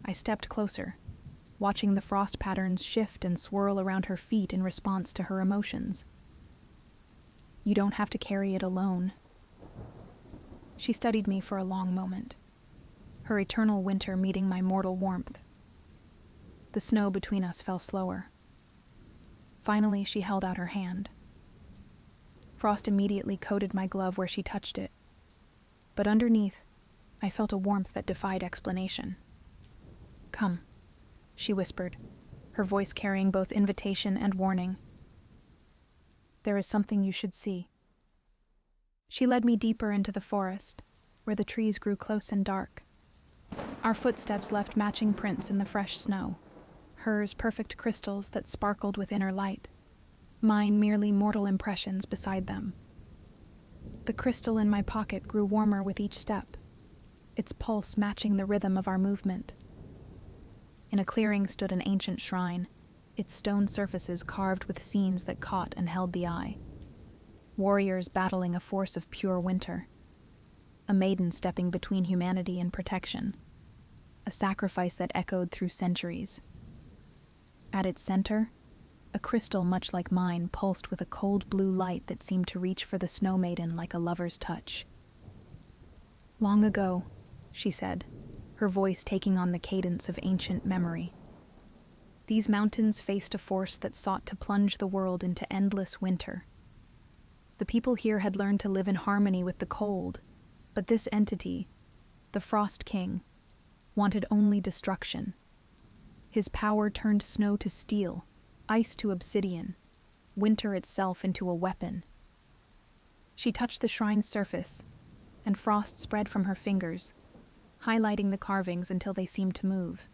I stepped closer, watching the frost patterns shift and swirl around her feet in response to her emotions. You don't have to carry it alone. She studied me for a long moment, her eternal winter meeting my mortal warmth. The snow between us fell slower. Finally, she held out her hand. Frost immediately coated my glove where she touched it, but underneath, I felt a warmth that defied explanation. Come, she whispered, her voice carrying both invitation and warning. There is something you should see. She led me deeper into the forest, where the trees grew close and dark. Our footsteps left matching prints in the fresh snow, hers perfect crystals that sparkled with inner light, mine merely mortal impressions beside them. The crystal in my pocket grew warmer with each step, its pulse matching the rhythm of our movement. In a clearing stood an ancient shrine, its stone surfaces carved with scenes that caught and held the eye. Warriors battling a force of pure winter. A maiden stepping between humanity and protection. A sacrifice that echoed through centuries. At its center, a crystal much like mine pulsed with a cold blue light that seemed to reach for the snow maiden like a lover's touch. Long ago, she said, her voice taking on the cadence of ancient memory. These mountains faced a force that sought to plunge the world into endless winter. The people here had learned to live in harmony with the cold, but this entity, the Frost King, wanted only destruction. His power turned snow to steel, ice to obsidian, winter itself into a weapon. She touched the shrine's surface, and frost spread from her fingers, highlighting the carvings until they seemed to move.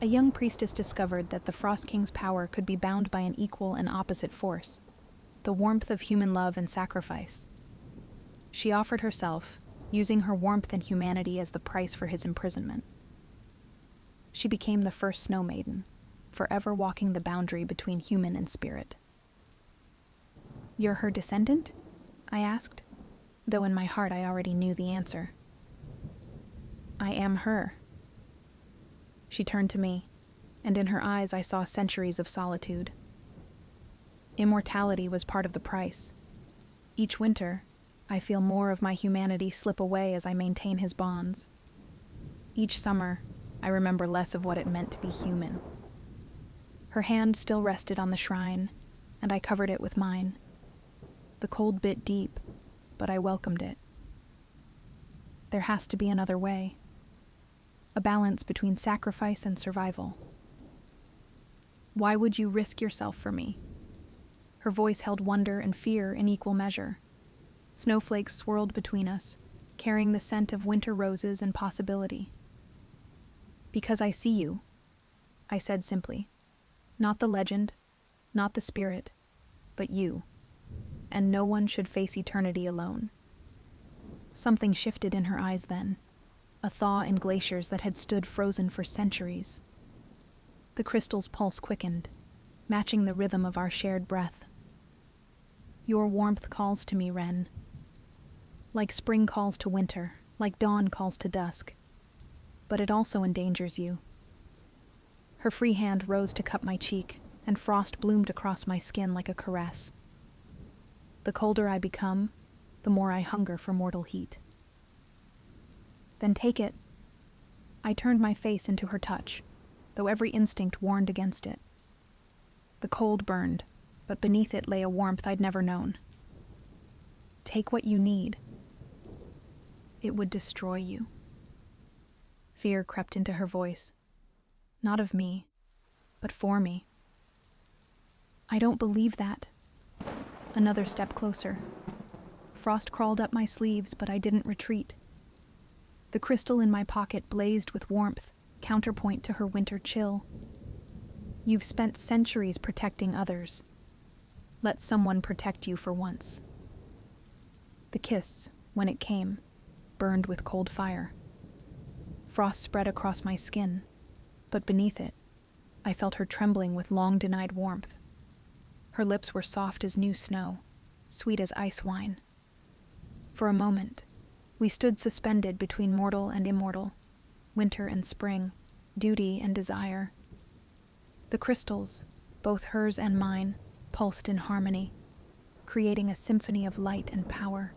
A young priestess discovered that the Frost King's power could be bound by an equal and opposite force, the warmth of human love and sacrifice. She offered herself, using her warmth and humanity as the price for his imprisonment. She became the first snow maiden, forever walking the boundary between human and spirit. "You're her descendant?" I asked, though in my heart I already knew the answer. "I am her." She turned to me, and in her eyes I saw centuries of solitude. Immortality was part of the price. Each winter, I feel more of my humanity slip away as I maintain his bonds. Each summer, I remember less of what it meant to be human. Her hand still rested on the shrine, and I covered it with mine. The cold bit deep, but I welcomed it. There has to be another way. A balance between sacrifice and survival. "Why would you risk yourself for me?" Her voice held wonder and fear in equal measure. Snowflakes swirled between us, carrying the scent of winter roses and possibility. "Because I see you," I said simply. "Not the legend, not the spirit, but you. And no one should face eternity alone." Something shifted in her eyes then, a thaw in glaciers that had stood frozen for centuries. The crystal's pulse quickened, matching the rhythm of our shared breath. "Your warmth calls to me, Wren. Like spring calls to winter, like dawn calls to dusk. But it also endangers you." Her free hand rose to cup my cheek, and frost bloomed across my skin like a caress. The colder I become, the more I hunger for mortal heat. "Then take it." I turned my face into her touch, though every instinct warned against it. The cold burned, but beneath it lay a warmth I'd never known. "Take what you need." "It would destroy you." Fear crept into her voice. Not of me, but for me. "I don't believe that." Another step closer. Frost crawled up my sleeves, but I didn't retreat. The crystal in my pocket blazed with warmth, counterpoint to her winter chill. "You've spent centuries protecting others. Let someone protect you for once." The kiss, when it came, burned with cold fire. Frost spread across my skin, but beneath it, I felt her trembling with long-denied warmth. Her lips were soft as new snow, sweet as ice wine. For a moment, we stood suspended between mortal and immortal, winter and spring, duty and desire. The crystals, both hers and mine, pulsed in harmony, creating a symphony of light and power.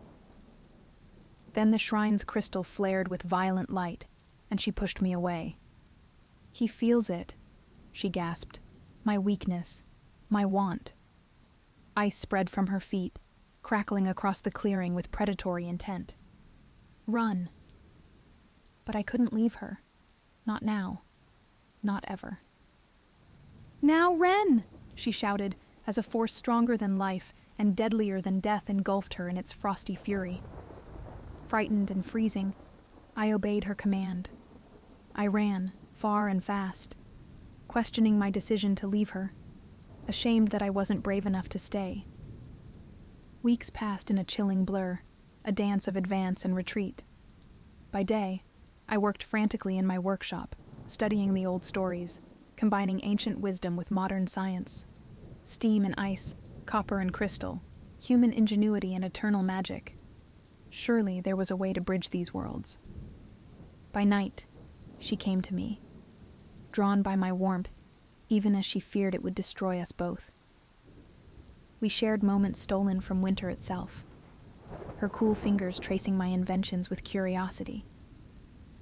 Then the shrine's crystal flared with violent light, and she pushed me away. "He feels it," she gasped. "My weakness, my want." Ice spread from her feet, crackling across the clearing with predatory intent. "Run." But I couldn't leave her. Not now. Not ever. "Now, Wren!" she shouted, as a force stronger than life and deadlier than death engulfed her in its frosty fury. Frightened and freezing, I obeyed her command. I ran, far and fast, questioning my decision to leave her, ashamed that I wasn't brave enough to stay. Weeks passed in a chilling blur, a dance of advance and retreat. By day, I worked frantically in my workshop, studying the old stories, combining ancient wisdom with modern science. Steam and ice, copper and crystal, human ingenuity and eternal magic. Surely there was a way to bridge these worlds. By night, she came to me, drawn by my warmth, even as she feared it would destroy us both. We shared moments stolen from winter itself, her cool fingers tracing my inventions with curiosity,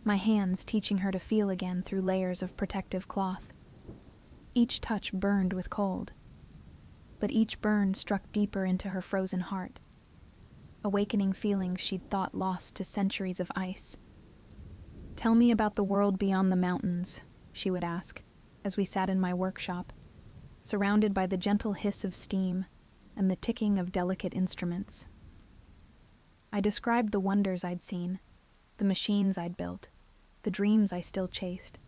my hands teaching her to feel again through layers of protective cloth. Each touch burned with cold, but each burn struck deeper into her frozen heart, awakening feelings she'd thought lost to centuries of ice. "Tell me about the world beyond the mountains," she would ask, as we sat in my workshop, surrounded by the gentle hiss of steam and the ticking of delicate instruments. I described the wonders I'd seen, the machines I'd built, the dreams I still chased.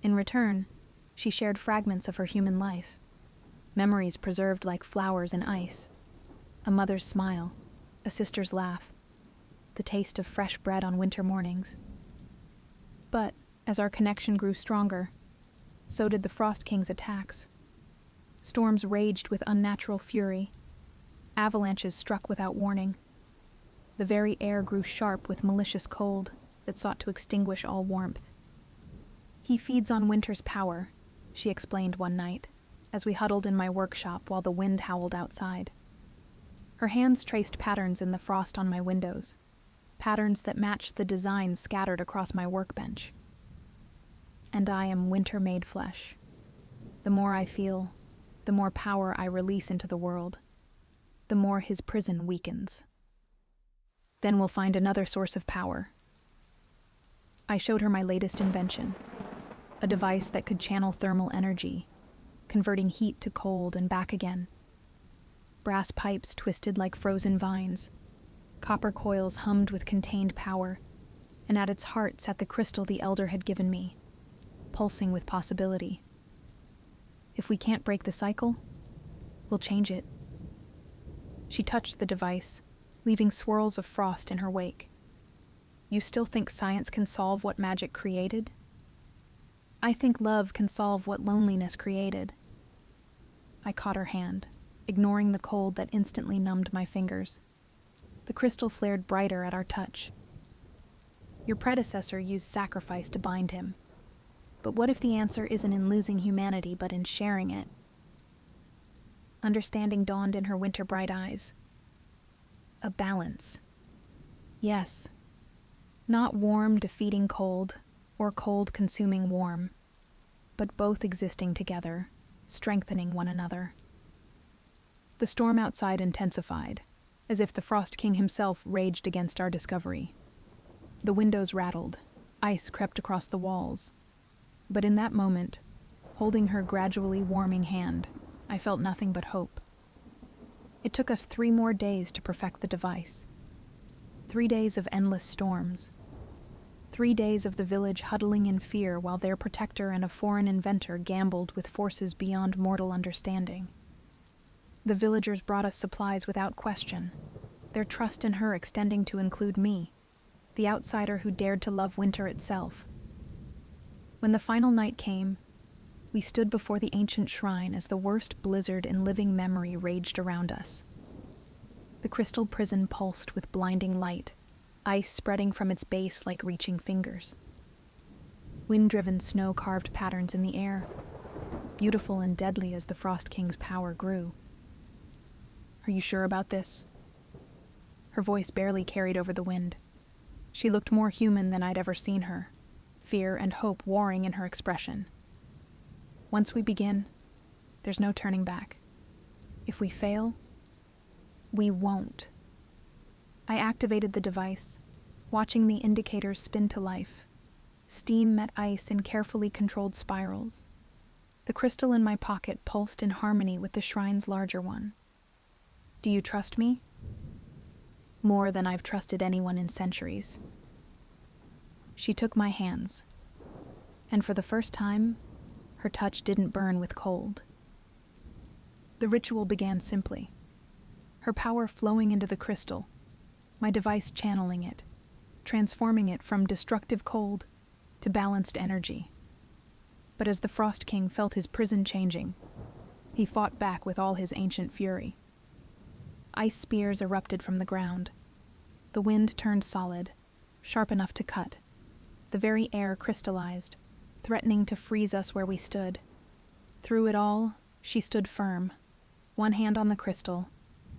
In return, she shared fragments of her human life, memories preserved like flowers in ice, a mother's smile, a sister's laugh, the taste of fresh bread on winter mornings. But as our connection grew stronger, so did the Frost King's attacks. Storms raged with unnatural fury. Avalanches struck without warning. The very air grew sharp with malicious cold that sought to extinguish all warmth. "He feeds on winter's power," she explained one night, as we huddled in my workshop while the wind howled outside. Her hands traced patterns in the frost on my windows, patterns that matched the designs scattered across my workbench. And I am winter-made flesh. The more I feel, the more power I release into the world, the more his prison weakens. Then we'll find another source of power. I showed her my latest invention, a device that could channel thermal energy, converting heat to cold and back again. Brass pipes twisted like frozen vines, copper coils hummed with contained power, and at its heart sat the crystal the elder had given me, pulsing with possibility. If we can't break the cycle, we'll change it. She touched the device, leaving swirls of frost in her wake. "You still think science can solve what magic created?" "I think love can solve what loneliness created." I caught her hand, ignoring the cold that instantly numbed my fingers. The crystal flared brighter at our touch. "Your predecessor used sacrifice to bind him. But what if the answer isn't in losing humanity, but in sharing it?" Understanding dawned in her winter-bright eyes. A balance. Yes. Not warm defeating cold, or cold consuming warm, but both existing together, strengthening one another. The storm outside intensified, as if the Frost King himself raged against our discovery. The windows rattled, ice crept across the walls. But in that moment, holding her gradually warming hand, I felt nothing but hope. It took us 3 more days to perfect the device. 3 days of endless storms. 3 days of the village huddling in fear while their protector and a foreign inventor gambled with forces beyond mortal understanding. The villagers brought us supplies without question, their trust in her extending to include me, the outsider who dared to love winter itself. When the final night came, we stood before the ancient shrine as the worst blizzard in living memory raged around us. The crystal prison pulsed with blinding light, ice spreading from its base like reaching fingers. Wind-driven snow carved patterns in the air, beautiful and deadly as the Frost King's power grew. "Are you sure about this?" Her voice barely carried over the wind. She looked more human than I'd ever seen her, fear and hope warring in her expression. "Once we begin, there's no turning back. If we fail, we won't." I activated the device, watching the indicators spin to life. Steam met ice in carefully controlled spirals. The crystal in my pocket pulsed in harmony with the shrine's larger one. "Do you trust me?" "More than I've trusted anyone in centuries." She took my hands, and for the first time, her touch didn't burn with cold. The ritual began simply, her power flowing into the crystal, my device channeling it, transforming it from destructive cold to balanced energy. But as the Frost King felt his prison changing, he fought back with all his ancient fury. Ice spears erupted from the ground. The wind turned solid, sharp enough to cut. The very air crystallized, threatening to freeze us where we stood. Through it all, she stood firm, one hand on the crystal,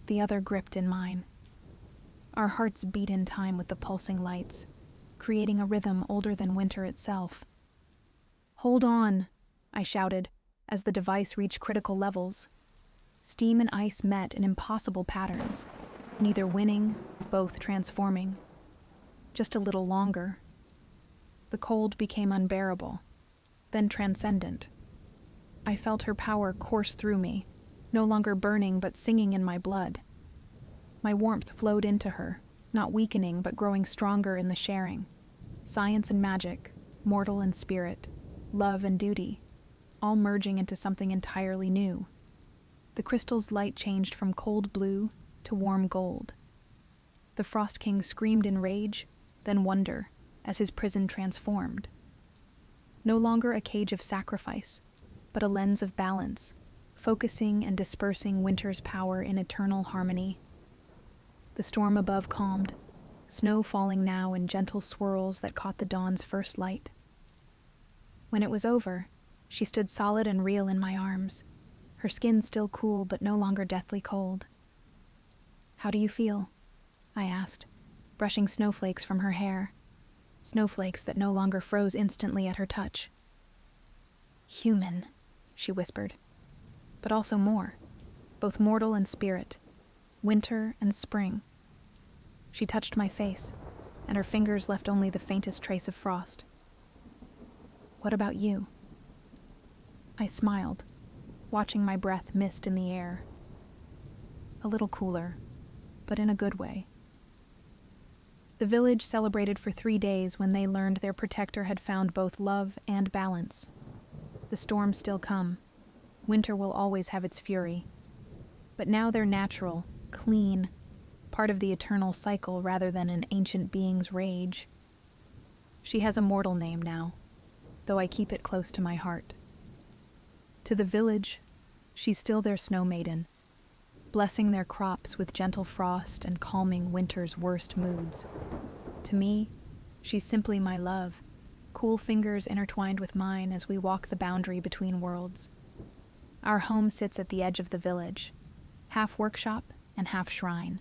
the other gripped in mine. Our hearts beat in time with the pulsing lights, creating a rhythm older than winter itself. "Hold on," I shouted, as the device reached critical levels. Steam and ice met in impossible patterns, neither winning, both transforming. Just a little longer. The cold became unbearable, then transcendent. I felt her power course through me, no longer burning but singing in my blood. My warmth flowed into her, not weakening but growing stronger in the sharing. Science and magic, mortal and spirit, love and duty, all merging into something entirely new. The crystal's light changed from cold blue to warm gold. The Frost King screamed in rage, then wonder, as his prison transformed. No longer a cage of sacrifice, but a lens of balance, focusing and dispersing winter's power in eternal harmony. The storm above calmed, snow falling now in gentle swirls that caught the dawn's first light. When it was over, she stood solid and real in my arms, her skin still cool but no longer deathly cold. "How do you feel?" I asked, brushing snowflakes from her hair, snowflakes that no longer froze instantly at her touch. "Human," she whispered, "but also more, both mortal and spirit, winter and spring." She touched my face, and her fingers left only the faintest trace of frost. "What about you?" I smiled, watching my breath mist in the air. A little cooler, but in a good way. The village celebrated for 3 days when they learned their protector had found both love and balance. The storms still come. Winter will always have its fury. But now they're natural, clean, part of the eternal cycle rather than an ancient being's rage. She has a mortal name now, though I keep it close to my heart. To the village, she's still their snow maiden, blessing their crops with gentle frost and calming winter's worst moods. To me, she's simply my love, cool fingers intertwined with mine as we walk the boundary between worlds. Our home sits at the edge of the village, half workshop and half shrine.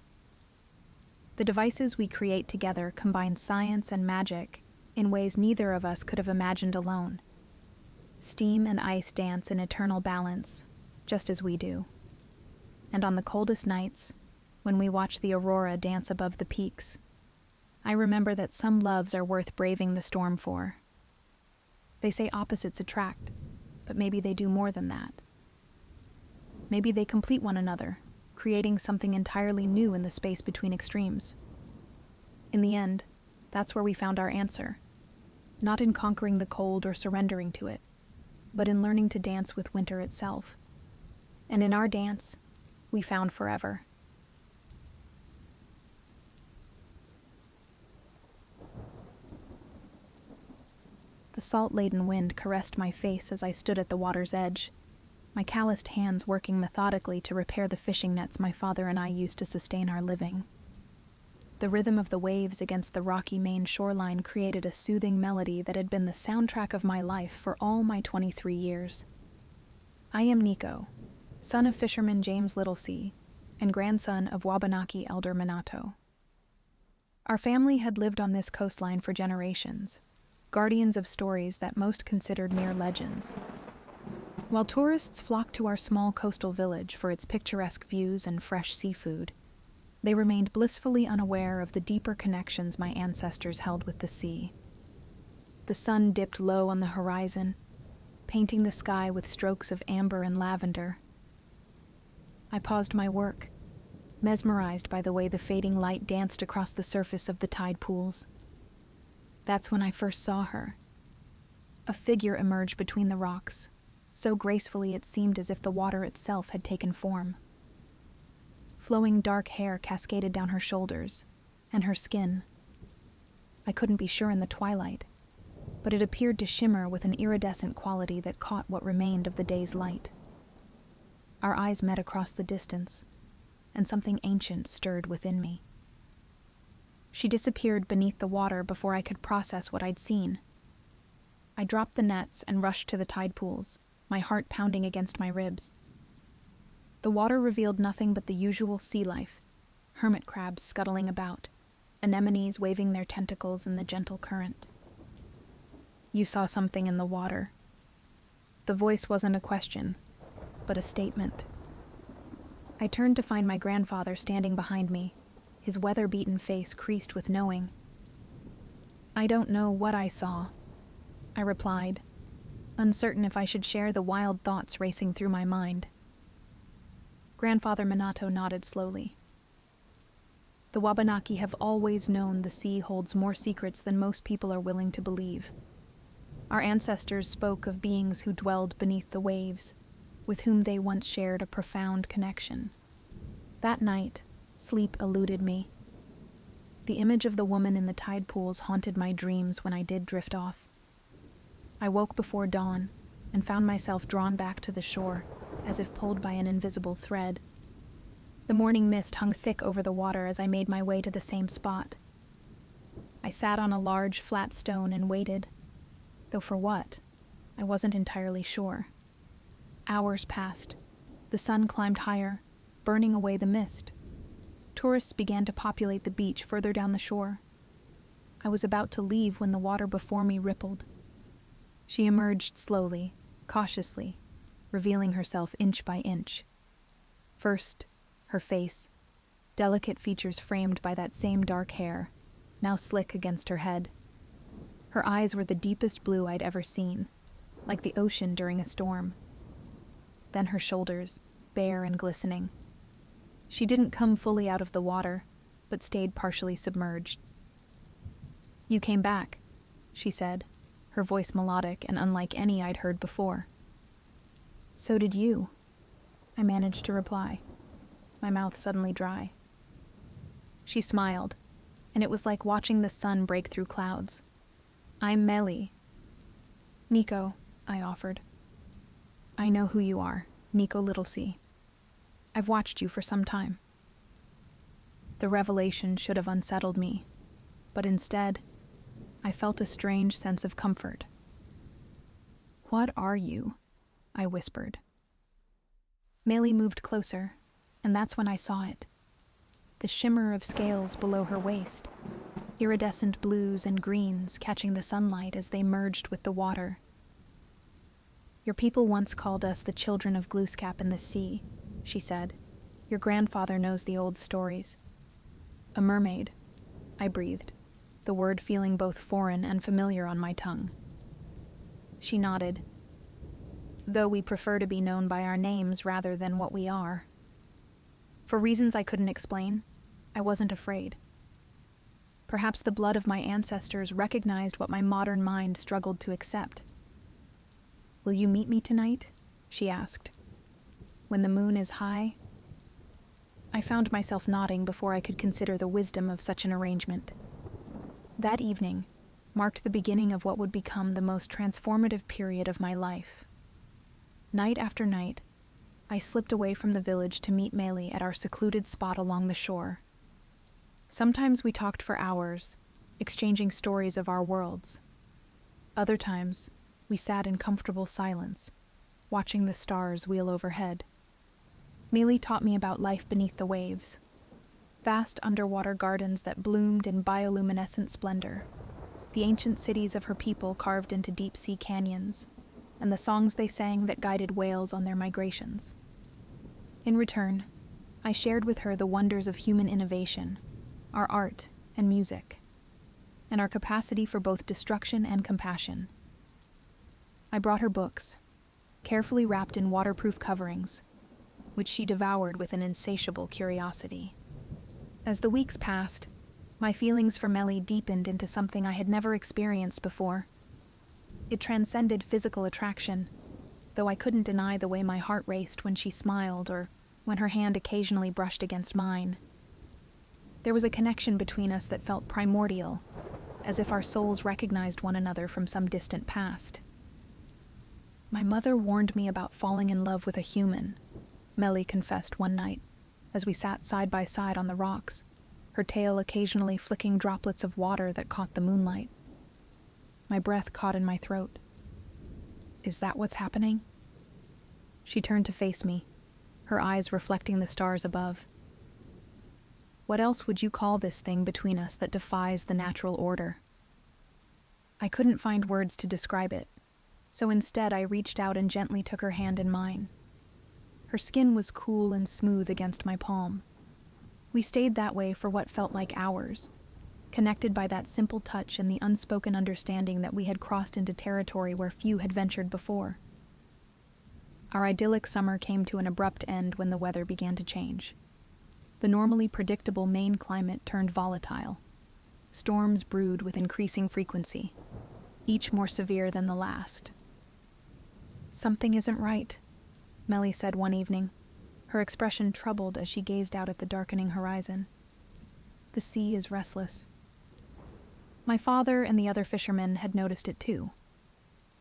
The devices we create together combine science and magic in ways neither of us could have imagined alone. Steam and ice dance in eternal balance, just as we do. And on the coldest nights, when we watch the aurora dance above the peaks, I remember that some loves are worth braving the storm for. They say opposites attract, but maybe they do more than that. Maybe they complete one another, creating something entirely new in the space between extremes. In the end, that's where we found our answer, not in conquering the cold or surrendering to it, but in learning to dance with winter itself. And in our dance, we found forever. The salt-laden wind caressed my face as I stood at the water's edge, my calloused hands working methodically to repair the fishing nets my father and I used to sustain our living. The rhythm of the waves against the rocky Maine shoreline created a soothing melody that had been the soundtrack of my life for all my 23 years. I am Nico, son of fisherman James Littlesea, and grandson of Wabanaki elder Minato. Our family had lived on this coastline for generations, guardians of stories that most considered mere legends. While tourists flocked to our small coastal village for its picturesque views and fresh seafood, they remained blissfully unaware of the deeper connections my ancestors held with the sea. The sun dipped low on the horizon, painting the sky with strokes of amber and lavender. I paused my work, mesmerized by the way the fading light danced across the surface of the tide pools. That's when I first saw her. A figure emerged between the rocks, so gracefully it seemed as if the water itself had taken form. Flowing dark hair cascaded down her shoulders, and her skin. I couldn't be sure in the twilight, but it appeared to shimmer with an iridescent quality that caught what remained of the day's light. Our eyes met across the distance, and something ancient stirred within me. She disappeared beneath the water before I could process what I'd seen. I dropped the nets and rushed to the tide pools, my heart pounding against my ribs. The water revealed nothing but the usual sea life, hermit crabs scuttling about, anemones waving their tentacles in the gentle current. "You saw something in the water." The voice wasn't a question, but a statement. I turned to find my grandfather standing behind me, his weather-beaten face creased with knowing. "I don't know what I saw," I replied, uncertain if I should share the wild thoughts racing through my mind. Grandfather Minato nodded slowly. The Wabanaki have always known the sea holds more secrets than most people are willing to believe. Our ancestors spoke of beings who dwelled beneath the waves, with whom they once shared a profound connection. That night, sleep eluded me. The image of the woman in the tide pools haunted my dreams when I did drift off. I woke before dawn and found myself drawn back to the shore, as if pulled by an invisible thread. The morning mist hung thick over the water as I made my way to the same spot. I sat on a large, flat stone and waited, though for what, I wasn't entirely sure. Hours passed. The sun climbed higher, burning away the mist. Tourists began to populate the beach further down the shore. I was about to leave when the water before me rippled. She emerged slowly, cautiously, revealing herself inch by inch. First, her face, delicate features framed by that same dark hair, now slick against her head. Her eyes were the deepest blue I'd ever seen, like the ocean during a storm. Then her shoulders, bare and glistening. She didn't come fully out of the water, but stayed partially submerged. "You came back," she said, her voice melodic and unlike any I'd heard before. "So did you," I managed to reply, my mouth suddenly dry. She smiled, and it was like watching the sun break through clouds. "I'm Melly." "Nico," I offered. "I know who you are, Nico Littlesea. I've watched you for some time." The revelation should have unsettled me, but instead, I felt a strange sense of comfort. "What are you?" I whispered. Melly moved closer, and that's when I saw it. The shimmer of scales below her waist, iridescent blues and greens catching the sunlight as they merged with the water. "Your people once called us the children of Glooskap and the sea," she said. "Your grandfather knows the old stories." "A mermaid," I breathed, the word feeling both foreign and familiar on my tongue. She nodded. "Though we prefer to be known by our names rather than what we are." For reasons I couldn't explain, I wasn't afraid. Perhaps the blood of my ancestors recognized what my modern mind struggled to accept. "Will you meet me tonight?" she asked. "When the moon is high?" I found myself nodding before I could consider the wisdom of such an arrangement. That evening marked the beginning of what would become the most transformative period of my life. Night after night, I slipped away from the village to meet Melly at our secluded spot along the shore. Sometimes we talked for hours, exchanging stories of our worlds. Other times, we sat in comfortable silence, watching the stars wheel overhead. Melly taught me about life beneath the waves, vast underwater gardens that bloomed in bioluminescent splendor, the ancient cities of her people carved into deep-sea canyons, and the songs they sang that guided whales on their migrations. In return, I shared with her the wonders of human innovation, our art and music, and our capacity for both destruction and compassion. I brought her books, carefully wrapped in waterproof coverings, which she devoured with an insatiable curiosity. As the weeks passed, my feelings for Melly deepened into something I had never experienced before. It transcended physical attraction, though I couldn't deny the way my heart raced when she smiled or when her hand occasionally brushed against mine. There was a connection between us that felt primordial, as if our souls recognized one another from some distant past. "My mother warned me about falling in love with a human," Melly confessed one night, as we sat side by side on the rocks, her tail occasionally flicking droplets of water that caught the moonlight. My breath caught in my throat. "Is that what's happening?" She turned to face me, her eyes reflecting the stars above. "What else would you call this thing between us that defies the natural order?" I couldn't find words to describe it, so instead I reached out and gently took her hand in mine. Her skin was cool and smooth against my palm. We stayed that way for what felt like hours, connected by that simple touch and the unspoken understanding that we had crossed into territory where few had ventured before. Our idyllic summer came to an abrupt end when the weather began to change. The normally predictable Maine climate turned volatile. Storms brewed with increasing frequency. each more severe than the last. "Something isn't right," Melly said one evening, her expression troubled as she gazed out at the darkening horizon. "The sea is restless." My father and the other fishermen had noticed it too.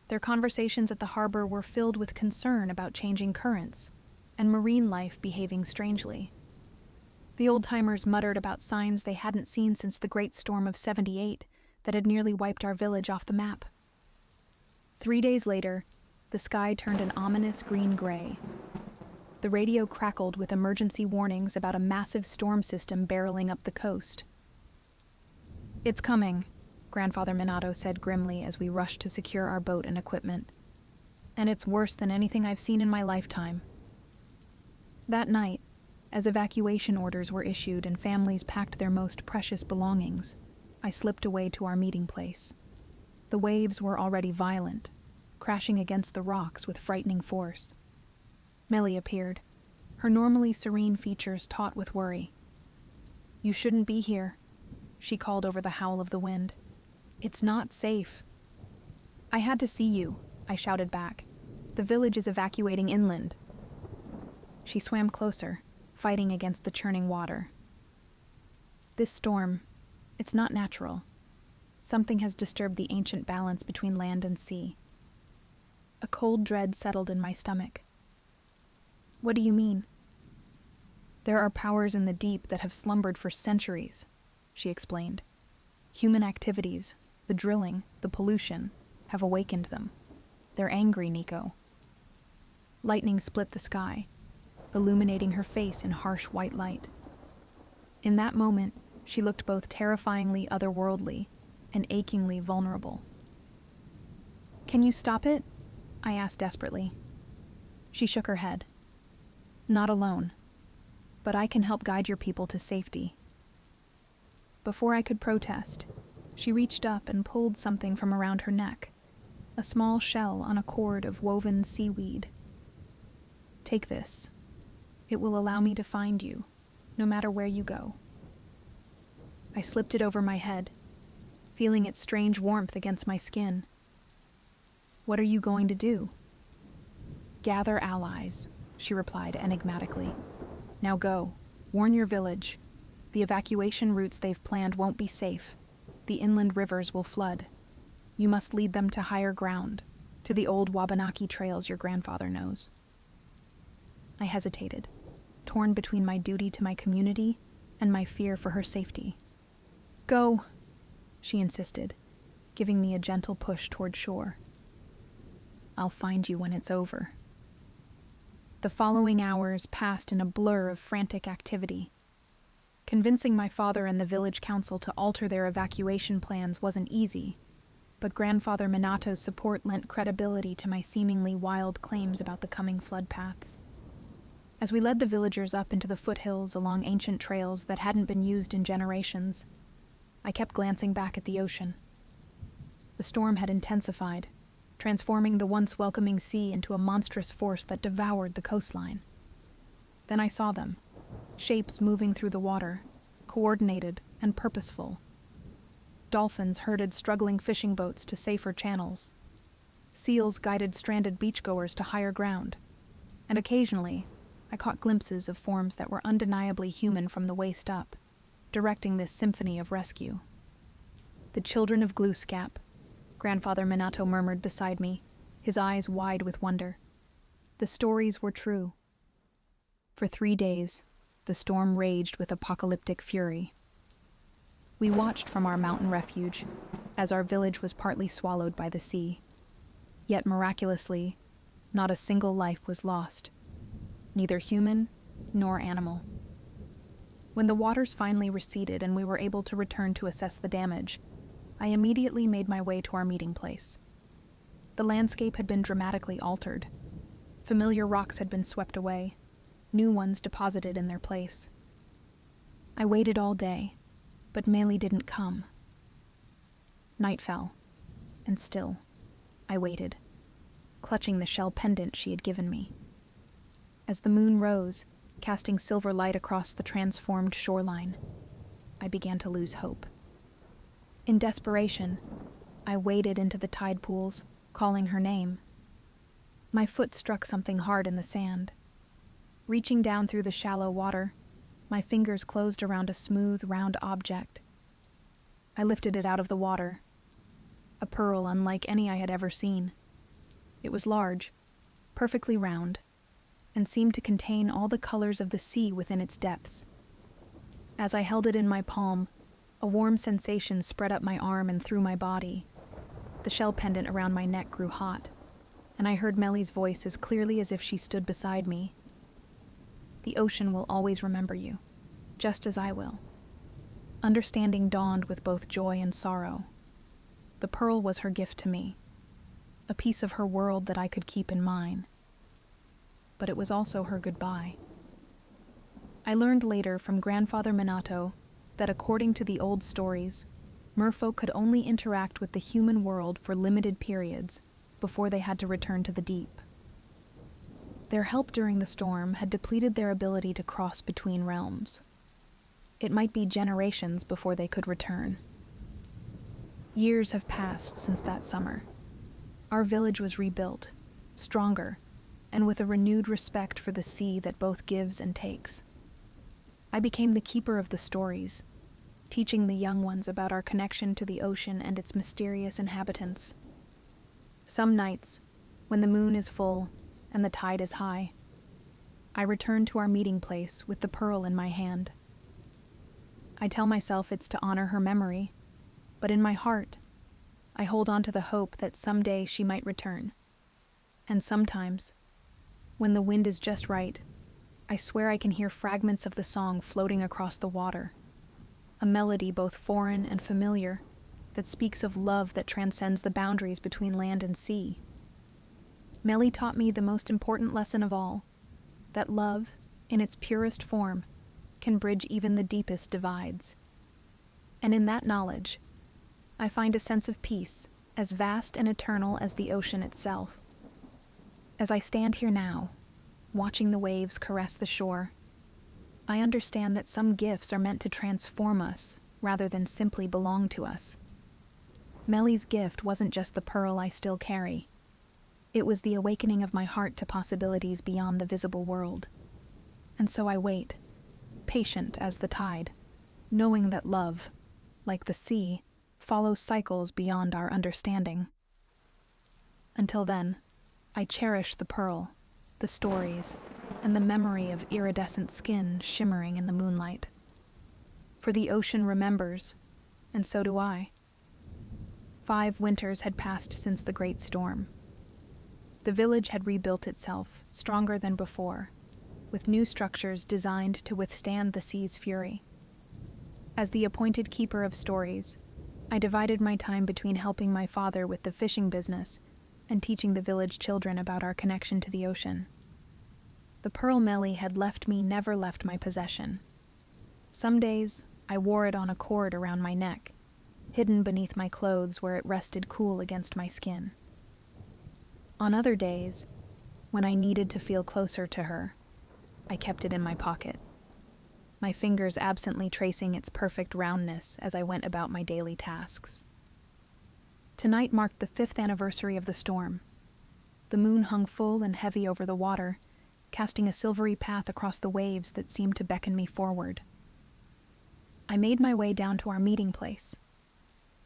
Their conversations at the harbor were filled with concern about changing currents and marine life behaving strangely. The old-timers muttered about signs they hadn't seen since the Great Storm of '78 that had nearly wiped our village off the map. 3 days later, the sky turned an ominous green-gray. The radio crackled with emergency warnings about a massive storm system barreling up the coast. "It's coming," Grandfather Minato said grimly as we rushed to secure our boat and equipment. "And it's worse than anything I've seen in my lifetime." That night, as evacuation orders were issued and families packed their most precious belongings, I slipped away to our meeting place. The waves were already violent, crashing against the rocks with frightening force. Melly appeared, her normally serene features taut with worry. "You shouldn't be here," she called over the howl of the wind. "It's not safe." "I had to see you," I shouted back. "The village is evacuating inland." She swam closer, fighting against the churning water. "This storm, it's not natural. Something has disturbed the ancient balance between land and sea." A cold dread settled in my stomach. "What do you mean?" "There are powers in the deep that have slumbered for centuries," she explained. "Human activities, the drilling, the pollution, have awakened them. They're angry, Nico." Lightning split the sky, illuminating her face in harsh white light. In that moment, she looked both terrifyingly otherworldly and achingly vulnerable. "Can you stop it?" I asked desperately. She shook her head. "Not alone, but I can help guide your people to safety." Before I could protest, she reached up and pulled something from around her neck, a small shell on a cord of woven seaweed. "Take this. It will allow me to find you, no matter where you go." I slipped it over my head, feeling its strange warmth against my skin. "What are you going to do?" "Gather allies," she replied enigmatically. "Now go. Warn your village. The evacuation routes they've planned won't be safe. The inland rivers will flood. You must lead them to higher ground, to the old Wabanaki trails your grandfather knows." I hesitated, torn between my duty to my community and my fear for her safety. "Go," she insisted, giving me a gentle push toward shore. "I'll find you when it's over." The following hours passed in a blur of frantic activity. Convincing my father and the village council to alter their evacuation plans wasn't easy, but Grandfather Minato's support lent credibility to my seemingly wild claims about the coming flood paths. As we led the villagers up into the foothills along ancient trails that hadn't been used in generations, I kept glancing back at the ocean. The storm had intensified, transforming the once welcoming sea into a monstrous force that devoured the coastline. Then I saw them, shapes moving through the water, coordinated and purposeful. Dolphins herded struggling fishing boats to safer channels. Seals guided stranded beachgoers to higher ground. And occasionally, I caught glimpses of forms that were undeniably human from the waist up, directing this symphony of rescue. "The children of Glooskap," Grandfather Minato murmured beside me, his eyes wide with wonder. The stories were true. For 3 days, the storm raged with apocalyptic fury. We watched from our mountain refuge as our village was partly swallowed by the sea. Yet miraculously, not a single life was lost, neither human nor animal. When the waters finally receded and we were able to return to assess the damage, I immediately made my way to our meeting place. The landscape had been dramatically altered. Familiar rocks had been swept away, new ones deposited in their place. I waited all day, but Meili didn't come. Night fell, and still, I waited, clutching the shell pendant she had given me. As the moon rose, casting silver light across the transformed shoreline, I began to lose hope. In desperation, I waded into the tide pools, calling her name. My foot struck something hard in the sand. Reaching down through the shallow water, my fingers closed around a smooth, round object. I lifted it out of the water, a pearl unlike any I had ever seen. It was large, perfectly round, and seemed to contain all the colors of the sea within its depths. As I held it in my palm, a warm sensation spread up my arm and through my body. The shell pendant around my neck grew hot, and I heard Mellie's voice as clearly as if she stood beside me. The ocean will always remember you, just as I will. Understanding dawned with both joy and sorrow. The pearl was her gift to me, a piece of her world that I could keep in mine. But it was also her goodbye. I learned later from Grandfather Minato that according to the old stories, merfolk could only interact with the human world for limited periods before they had to return to the deep. Their help during the storm had depleted their ability to cross between realms. It might be generations before they could return. Years have passed since that summer. Our village was rebuilt, stronger, and with a renewed respect for the sea that both gives and takes. I became the keeper of the stories, teaching the young ones about our connection to the ocean and its mysterious inhabitants. Some nights, when the moon is full and the tide is high, I return to our meeting place with the pearl in my hand. I tell myself it's to honor her memory, but in my heart, I hold on to the hope that someday she might return. And sometimes, when the wind is just right, I swear I can hear fragments of the song floating across the water, a melody both foreign and familiar that speaks of love that transcends the boundaries between land and sea. Mellie taught me the most important lesson of all, that love, in its purest form, can bridge even the deepest divides. And in that knowledge, I find a sense of peace as vast and eternal as the ocean itself. As I stand here now, watching the waves caress the shore, I understand that some gifts are meant to transform us rather than simply belong to us. Mellie's gift wasn't just the pearl I still carry. It was the awakening of my heart to possibilities beyond the visible world. And so I wait, patient as the tide, knowing that love, like the sea, follows cycles beyond our understanding. Until then, I cherish the pearl, the stories, and the memory of iridescent skin shimmering in the moonlight. For the ocean remembers, and so do I. 5 winters had passed since the great storm. The village had rebuilt itself, stronger than before, with new structures designed to withstand the sea's fury. As the appointed keeper of stories, I divided my time between helping my father with the fishing business and teaching the village children about our connection to the ocean. The pearl Mellie had left me never left my possession. Some days, I wore it on a cord around my neck, hidden beneath my clothes where it rested cool against my skin. On other days, when I needed to feel closer to her, I kept it in my pocket, my fingers absently tracing its perfect roundness as I went about my daily tasks. Tonight marked the 5th anniversary of the storm. The moon hung full and heavy over the water, casting a silvery path across the waves that seemed to beckon me forward. I made my way down to our meeting place,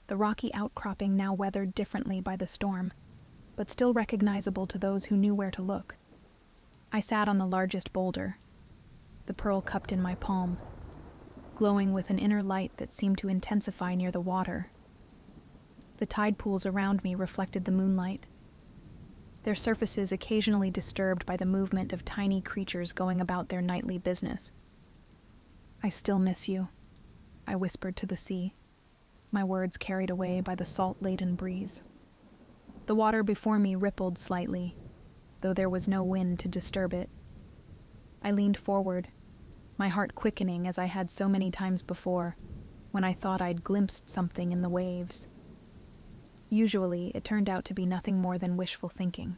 the rocky outcropping now weathered differently by the storm, but still recognizable to those who knew where to look. I sat on the largest boulder, the pearl cupped in my palm, glowing with an inner light that seemed to intensify near the water. The tide pools around me reflected the moonlight, their surfaces occasionally disturbed by the movement of tiny creatures going about their nightly business. "I still miss you," I whispered to the sea, my words carried away by the salt-laden breeze. The water before me rippled slightly, though there was no wind to disturb it. I leaned forward, my heart quickening as I had so many times before, when I thought I'd glimpsed something in the waves. Usually, it turned out to be nothing more than wishful thinking,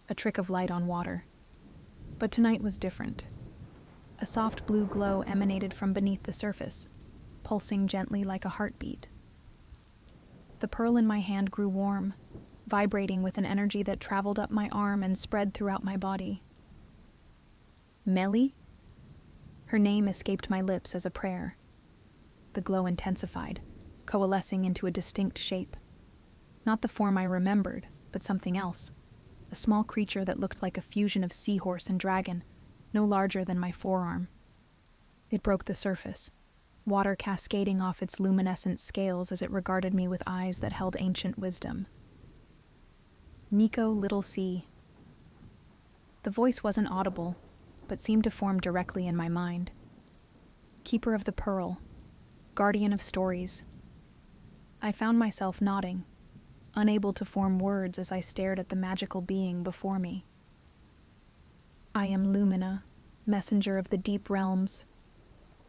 a trick of light on water. But tonight was different. A soft blue glow emanated from beneath the surface, pulsing gently like a heartbeat. The pearl in my hand grew warm, vibrating with an energy that traveled up my arm and spread throughout my body. Melly? Her name escaped my lips as a prayer. The glow intensified, coalescing into a distinct shape. Not the form I remembered, but something else. A small creature that looked like a fusion of seahorse and dragon, no larger than my forearm. It broke the surface, water cascading off its luminescent scales as it regarded me with eyes that held ancient wisdom. Nico, little sea. The voice wasn't audible, but seemed to form directly in my mind. Keeper of the pearl, guardian of stories. I found myself nodding, unable to form words as I stared at the magical being before me. I am Lumina, messenger of the deep realms.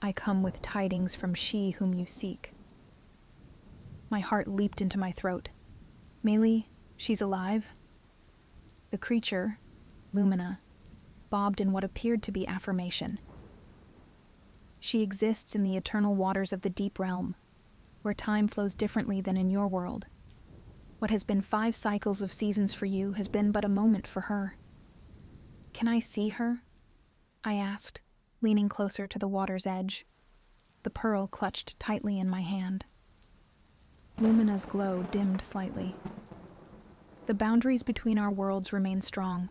I come with tidings from she whom you seek. My heart leaped into my throat. Meili, she's alive? The creature, Lumina, bobbed in what appeared to be affirmation. She exists in the eternal waters of the deep realm, where time flows differently than in your world. What has been 5 cycles of seasons for you has been but a moment for her. Can I see her? I asked, leaning closer to the water's edge, the pearl clutched tightly in my hand. Lumina's glow dimmed slightly. The boundaries between our worlds remain strong,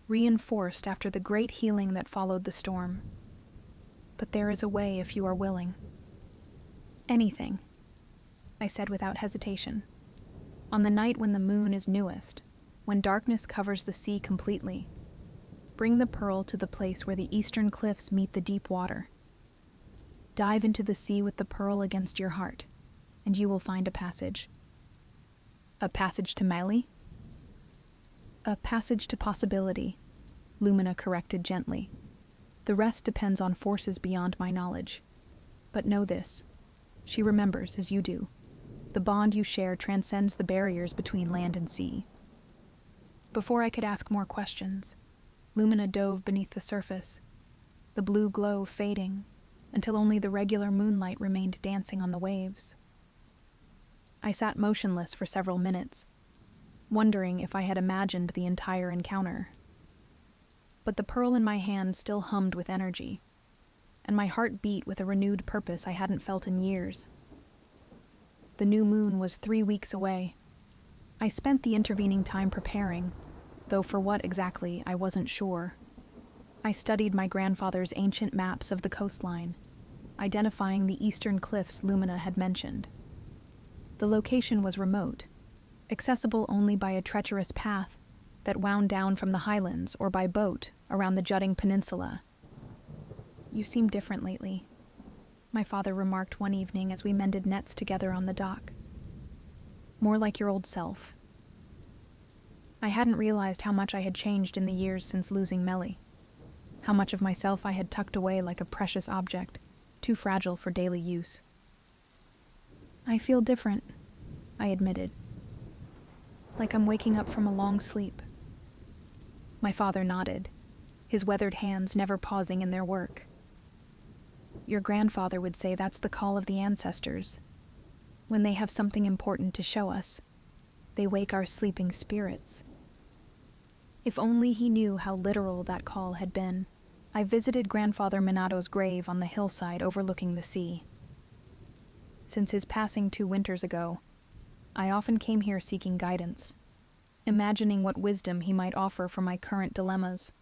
reinforced after the great healing that followed the storm. But there is a way if you are willing. Anything, I said without hesitation. On the night when the moon is newest, when darkness covers the sea completely, bring the pearl to the place where the eastern cliffs meet the deep water. Dive into the sea with the pearl against your heart, and you will find a passage. A passage to Meili? A passage to possibility, Lumina corrected gently. The rest depends on forces beyond my knowledge. But know this, she remembers as you do. The bond you share transcends the barriers between land and sea. Before I could ask more questions, Lumina dove beneath the surface, the blue glow fading until only the regular moonlight remained dancing on the waves. I sat motionless for several minutes, wondering if I had imagined the entire encounter. But the pearl in my hand still hummed with energy, and my heart beat with a renewed purpose I hadn't felt in years. The new moon was 3 weeks away. I spent the intervening time preparing, though for what exactly I wasn't sure. I studied my grandfather's ancient maps of the coastline, identifying the eastern cliffs Lumina had mentioned. The location was remote, accessible only by a treacherous path that wound down from the highlands or by boat around the jutting peninsula. You seem different lately, my father remarked one evening as we mended nets together on the dock. More like your old self. I hadn't realized how much I had changed in the years since losing Meili, how much of myself I had tucked away like a precious object, too fragile for daily use. I feel different, I admitted. Like I'm waking up from a long sleep. My father nodded, his weathered hands never pausing in their work. Your grandfather would say that's the call of the ancestors. When they have something important to show us, they wake our sleeping spirits. If only he knew how literal that call had been. I visited Grandfather Minato's grave on the hillside overlooking the sea. Since his passing 2 winters ago, I often came here seeking guidance, imagining what wisdom he might offer for my current dilemmas.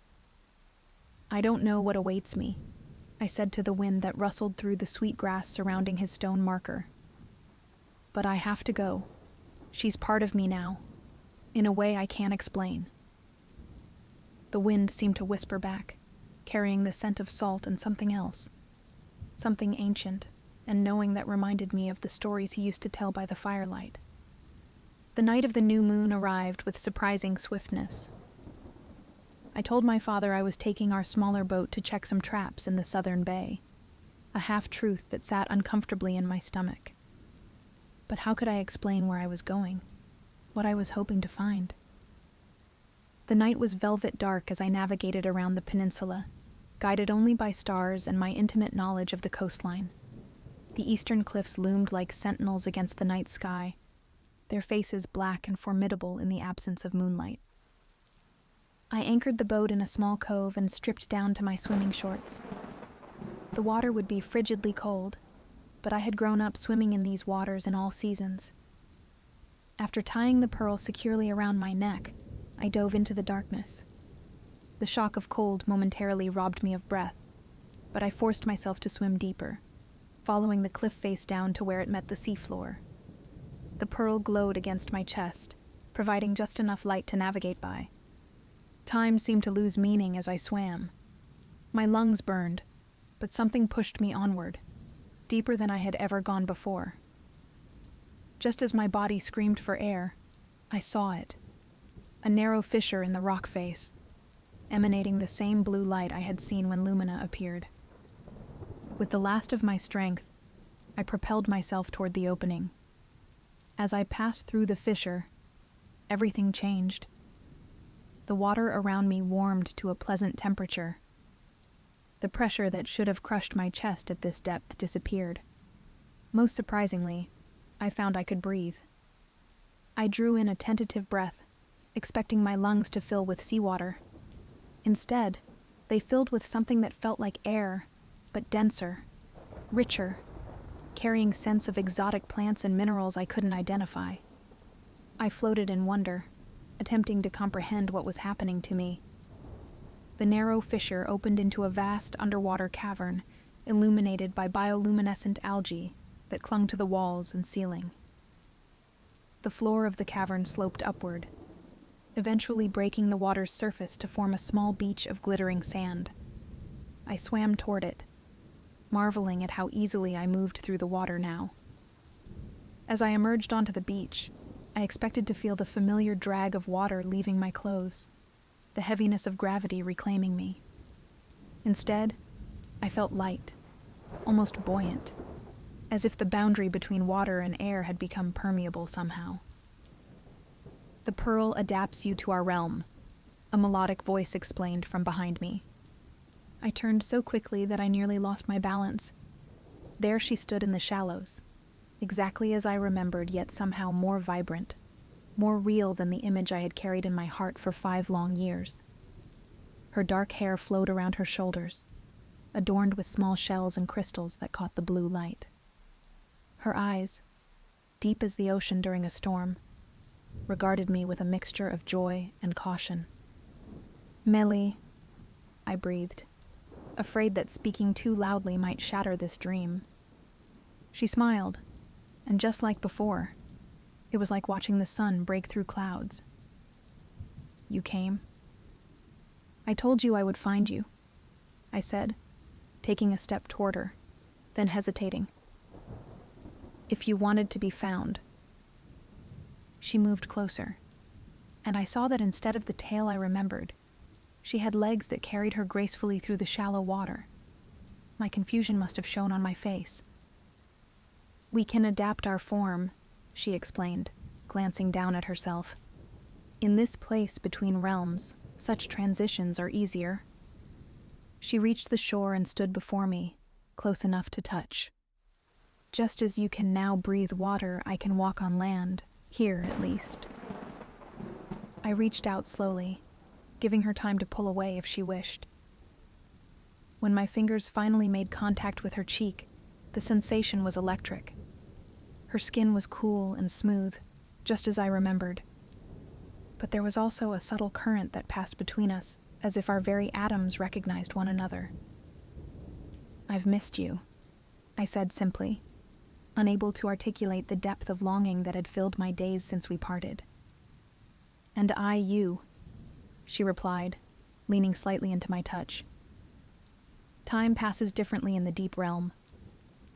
I don't know what awaits me, I said to the wind that rustled through the sweet grass surrounding his stone marker. But I have to go. She's part of me now, in a way I can't explain. The wind seemed to whisper back, carrying the scent of salt and something else. Something ancient, and knowing that reminded me of the stories he used to tell by the firelight. The night of the new moon arrived with surprising swiftness. I told my father I was taking our smaller boat to check some traps in the southern bay, a half-truth that sat uncomfortably in my stomach. But how could I explain where I was going, what I was hoping to find? The night was velvet dark as I navigated around the peninsula, guided only by stars and my intimate knowledge of the coastline. The eastern cliffs loomed like sentinels against the night sky, their faces black and formidable in the absence of moonlight. I anchored the boat in a small cove and stripped down to my swimming shorts. The water would be frigidly cold, but I had grown up swimming in these waters in all seasons. After tying the pearl securely around my neck, I dove into the darkness. The shock of cold momentarily robbed me of breath, but I forced myself to swim deeper, following the cliff face down to where it met the seafloor. The pearl glowed against my chest, providing just enough light to navigate by. Time seemed to lose meaning as I swam. My lungs burned, but something pushed me onward, deeper than I had ever gone before. Just as my body screamed for air, I saw it. A narrow fissure in the rock face, emanating the same blue light I had seen when Lumina appeared. With the last of my strength, I propelled myself toward the opening. As I passed through the fissure, everything changed. The water around me warmed to a pleasant temperature. The pressure that should have crushed my chest at this depth disappeared. Most surprisingly, I found I could breathe. I drew in a tentative breath, expecting my lungs to fill with seawater. Instead, they filled with something that felt like air, but denser, richer, carrying scents of exotic plants and minerals I couldn't identify. I floated in wonder, attempting to comprehend what was happening to me. The narrow fissure opened into a vast underwater cavern, illuminated by bioluminescent algae that clung to the walls and ceiling. The floor of the cavern sloped upward, eventually breaking the water's surface to form a small beach of glittering sand. I swam toward it, marveling at how easily I moved through the water now. As I emerged onto the beach, I expected to feel the familiar drag of water leaving my clothes, the heaviness of gravity reclaiming me. Instead, I felt light, almost buoyant, as if the boundary between water and air had become permeable somehow. "The pearl adapts you to our realm," a melodic voice explained from behind me. I turned so quickly that I nearly lost my balance. There she stood in the shallows, exactly as I remembered, yet somehow more vibrant, more real than the image I had carried in my heart for 5 long years. Her dark hair flowed around her shoulders, adorned with small shells and crystals that caught the blue light. Her eyes, deep as the ocean during a storm, regarded me with a mixture of joy and caution. "Melly," I breathed, afraid that speaking too loudly might shatter this dream. She smiled, and just like before, it was like watching the sun break through clouds. "You came?" "I told you I would find you," I said, taking a step toward her, then hesitating. "If you wanted to be found." She moved closer, and I saw that instead of the tail I remembered, she had legs that carried her gracefully through the shallow water. My confusion must have shown on my face. "We can adapt our form," she explained, glancing down at herself. "In this place between realms, such transitions are easier." She reached the shore and stood before me, close enough to touch. "Just as you can now breathe water, I can walk on land, here at least." I reached out slowly, giving her time to pull away if she wished. When my fingers finally made contact with her cheek, the sensation was electric. Her skin was cool and smooth, just as I remembered. But there was also a subtle current that passed between us, as if our very atoms recognized one another. "I've missed you," I said simply, unable to articulate the depth of longing that had filled my days since we parted. "And I you," she replied, leaning slightly into my touch. Time passes differently in the deep realm,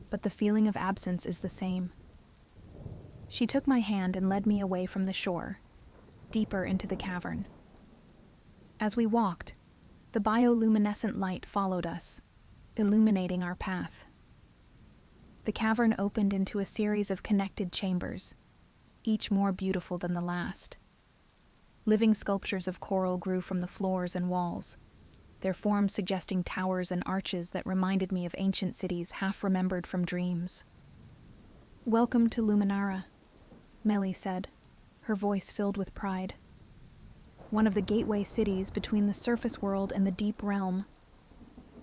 but the feeling of absence is the same. She took my hand and led me away from the shore, deeper into the cavern. As we walked, the bioluminescent light followed us, illuminating our path. The cavern opened into a series of connected chambers, each more beautiful than the last. Living sculptures of coral grew from the floors and walls, their forms suggesting towers and arches that reminded me of ancient cities half remembered from dreams. "Welcome to Luminara," Melly said, her voice filled with pride. One of the gateway cities between the surface world and the deep realm.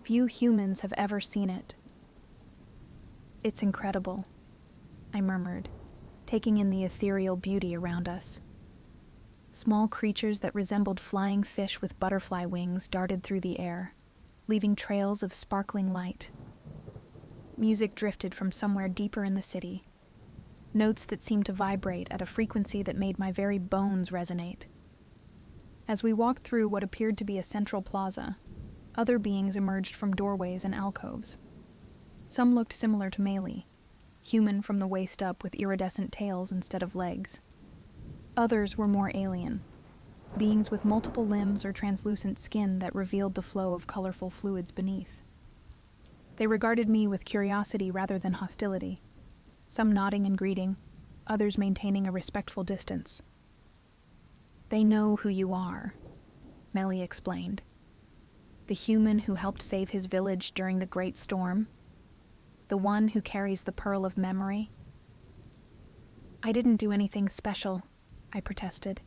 Few humans have ever seen it. It's incredible, I murmured, taking in the ethereal beauty around us. Small creatures that resembled flying fish with butterfly wings darted through the air, leaving trails of sparkling light. Music drifted from somewhere deeper in the city, notes that seemed to vibrate at a frequency that made my very bones resonate. As we walked through what appeared to be a central plaza, other beings emerged from doorways and alcoves. Some looked similar to Melee, human from the waist up with iridescent tails instead of legs. Others were more alien, beings with multiple limbs or translucent skin that revealed the flow of colorful fluids beneath. They regarded me with curiosity rather than hostility, some nodding and greeting, others maintaining a respectful distance. They know who you are, Melee explained. The human who helped save his village during the Great Storm? The one who carries the Pearl of Memory? I didn't do anything special, I protested.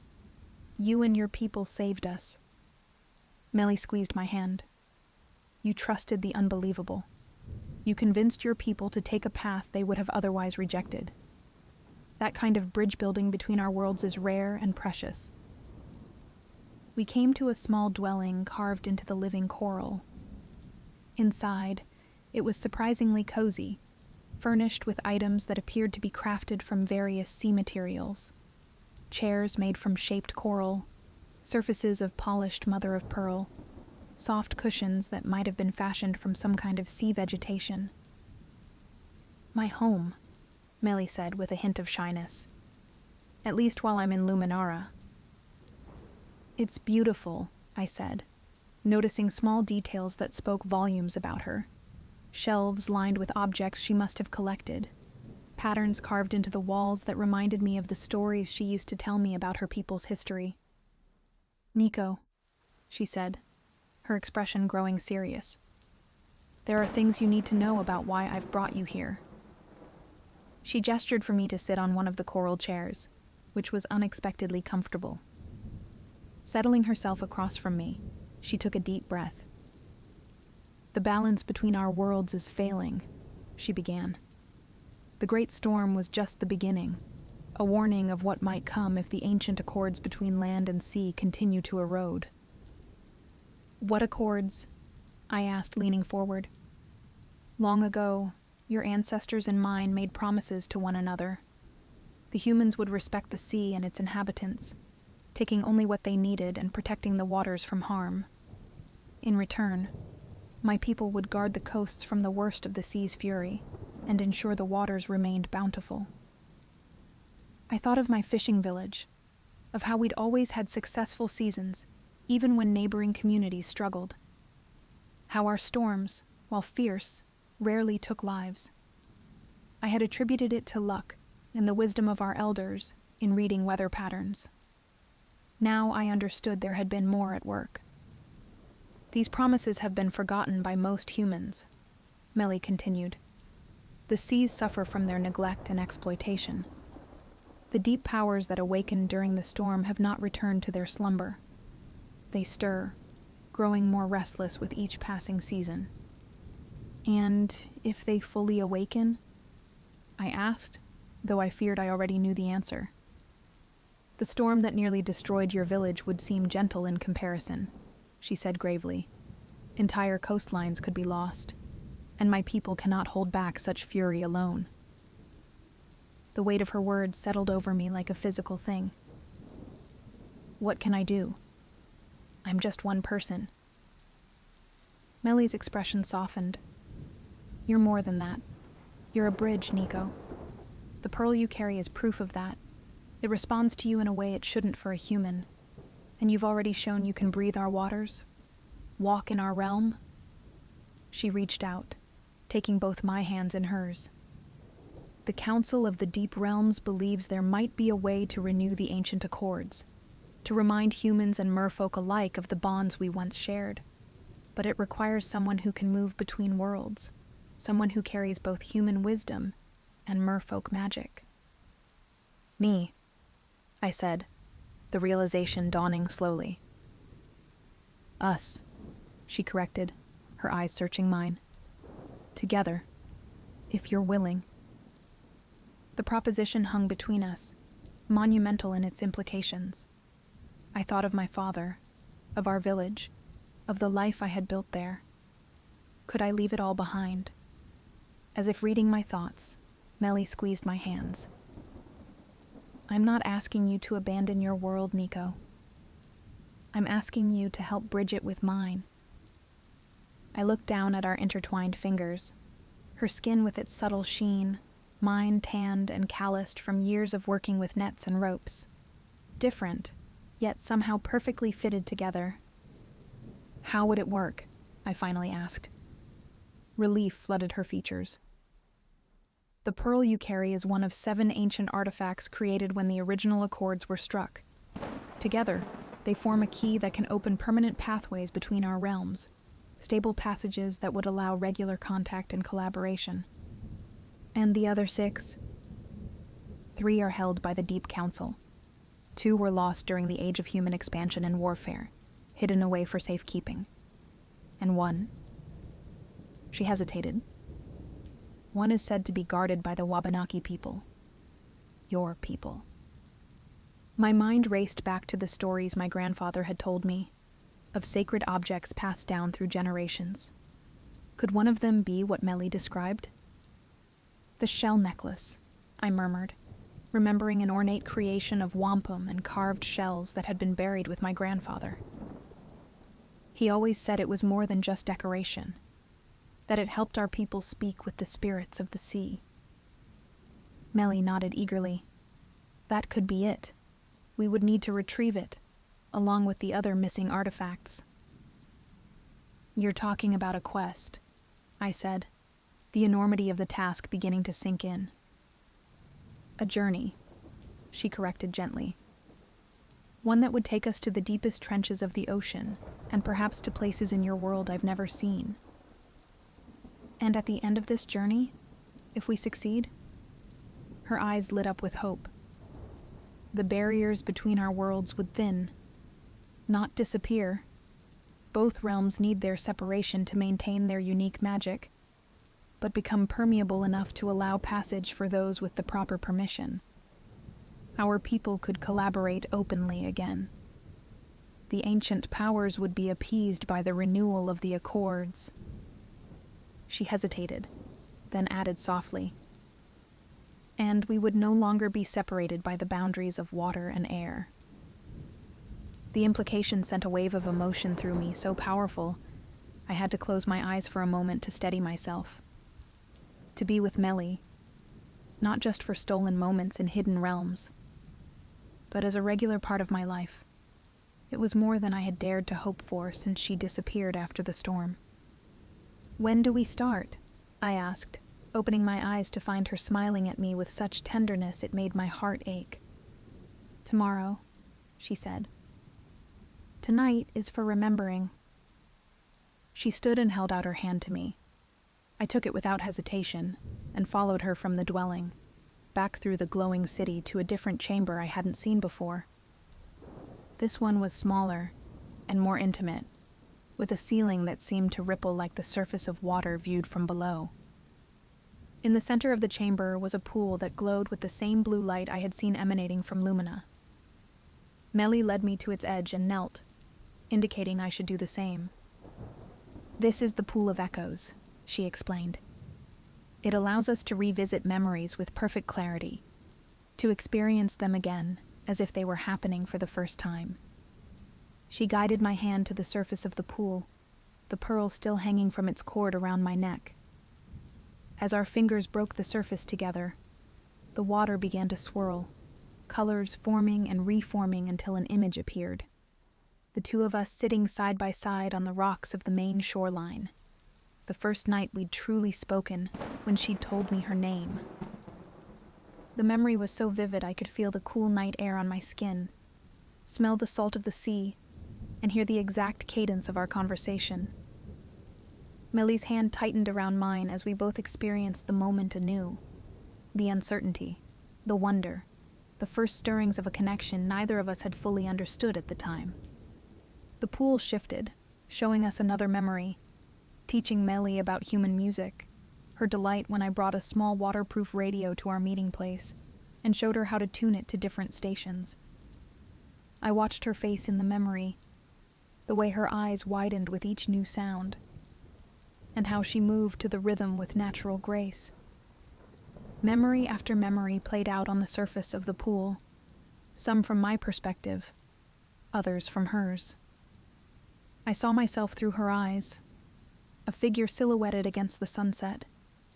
You and your people saved us. Melee squeezed my hand. You trusted the unbelievable. You convinced your people to take a path they would have otherwise rejected. That kind of bridge building between our worlds is rare and precious. We came to a small dwelling carved into the living coral. Inside, it was surprisingly cozy, furnished with items that appeared to be crafted from various sea materials. Chairs made from shaped coral, surfaces of polished mother-of-pearl, soft cushions that might have been fashioned from some kind of sea vegetation. My home, Melee said with a hint of shyness. At least while I'm in Luminara. It's beautiful, I said, noticing small details that spoke volumes about her. Shelves lined with objects she must have collected. Patterns carved into the walls that reminded me of the stories she used to tell me about her people's history. Nico, she said, her expression growing serious. There are things you need to know about why I've brought you here. She gestured for me to sit on one of the coral chairs, which was unexpectedly comfortable. Settling herself across from me, she took a deep breath. The balance between our worlds is failing, she began. The Great Storm was just the beginning, a warning of what might come if the ancient accords between land and sea continue to erode. What accords? I asked, leaning forward. Long ago, your ancestors and mine made promises to one another. The humans would respect the sea and its inhabitants, taking only what they needed and protecting the waters from harm. In return, my people would guard the coasts from the worst of the sea's fury and ensure the waters remained bountiful. I thought of my fishing village, of how we'd always had successful seasons, even when neighboring communities struggled. How our storms, while fierce, rarely took lives. I had attributed it to luck and the wisdom of our elders in reading weather patterns. Now I understood there had been more at work. These promises have been forgotten by most humans, Melee continued. The seas suffer from their neglect and exploitation. The deep powers that awakened during the storm have not returned to their slumber. They stir, growing more restless with each passing season. And if they fully awaken? I asked, though I feared I already knew the answer. The storm that nearly destroyed your village would seem gentle in comparison, she said gravely. Entire coastlines could be lost, and my people cannot hold back such fury alone. The weight of her words settled over me like a physical thing. What can I do? I'm just one person. Melee's expression softened. You're more than that. You're a bridge, Nico. The pearl you carry is proof of that. It responds to you in a way it shouldn't for a human. And you've already shown you can breathe our waters, walk in our realm. She reached out, taking both my hands in hers. The Council of the Deep Realms believes there might be a way to renew the ancient accords, to remind humans and merfolk alike of the bonds we once shared. But it requires someone who can move between worlds, someone who carries both human wisdom and merfolk magic. Me, I said, the realization dawning slowly. Us, she corrected, her eyes searching mine. Together, if you're willing. The proposition hung between us, monumental in its implications. I thought of my father, of our village, of the life I had built there. Could I leave it all behind? As if reading my thoughts, Melly squeezed my hands. I'm not asking you to abandon your world, Nico. I'm asking you to help bridge it with mine. I looked down at our intertwined fingers, her skin with its subtle sheen, mine tanned and calloused from years of working with nets and ropes. Different, yet somehow perfectly fitted together. How would it work? I finally asked. Relief flooded her features. The pearl you carry is one of 7 ancient artifacts created when the original accords were struck. Together, they form a key that can open permanent pathways between our realms, stable passages that would allow regular contact and collaboration. And the other 6? 3 are held by the Deep Council. 2 were lost during the age of human expansion and warfare, hidden away for safekeeping. And 1. She hesitated. 1 is said to be guarded by the Wabanaki people. Your people. My mind raced back to the stories my grandfather had told me, of sacred objects passed down through generations. Could one of them be what Melly described? The shell necklace, I murmured, remembering an ornate creation of wampum and carved shells that had been buried with my grandfather. He always said it was more than just decoration, that it helped our people speak with the spirits of the sea. Melly nodded eagerly. That could be it. We would need to retrieve it, along with the other missing artifacts. You're talking about a quest, I said, the enormity of the task beginning to sink in. A journey, she corrected gently. One that would take us to the deepest trenches of the ocean, and perhaps to places in your world I've never seen. And at the end of this journey, if we succeed? Her eyes lit up with hope. The barriers between our worlds would thin, not disappear. Both realms need their separation to maintain their unique magic, but become permeable enough to allow passage for those with the proper permission. Our people could collaborate openly again. The ancient powers would be appeased by the renewal of the accords. She hesitated, then added softly, and we would no longer be separated by the boundaries of water and air. The implication sent a wave of emotion through me so powerful, I had to close my eyes for a moment to steady myself. To be with Melly, not just for stolen moments in hidden realms, but as a regular part of my life. It was more than I had dared to hope for since she disappeared after the storm. When do we start? I asked, opening my eyes to find her smiling at me with such tenderness it made my heart ache. Tomorrow, she said. Tonight is for remembering. She stood and held out her hand to me. I took it without hesitation and followed her from the dwelling, back through the glowing city to a different chamber I hadn't seen before. This one was smaller and more intimate, with a ceiling that seemed to ripple like the surface of water viewed from below. In the center of the chamber was a pool that glowed with the same blue light I had seen emanating from Lumina. Melly led me to its edge and knelt, indicating I should do the same. This is the Pool of Echoes, she explained. It allows us to revisit memories with perfect clarity, to experience them again as if they were happening for the first time. She guided my hand to the surface of the pool, the pearl still hanging from its cord around my neck. As our fingers broke the surface together, the water began to swirl, colors forming and reforming until an image appeared. The two of us sitting side by side on the rocks of the main shoreline. The first night we'd truly spoken, when she'd told me her name. The memory was so vivid I could feel the cool night air on my skin, smell the salt of the sea, and hear the exact cadence of our conversation. Melly's hand tightened around mine as we both experienced the moment anew. The uncertainty, the wonder, the first stirrings of a connection neither of us had fully understood at the time. The pool shifted, showing us another memory, teaching Melly about human music, her delight when I brought a small waterproof radio to our meeting place and showed her how to tune it to different stations. I watched her face in the memory, the way her eyes widened with each new sound, and how she moved to the rhythm with natural grace. Memory after memory played out on the surface of the pool, some from my perspective, others from hers. I saw myself through her eyes, a figure silhouetted against the sunset,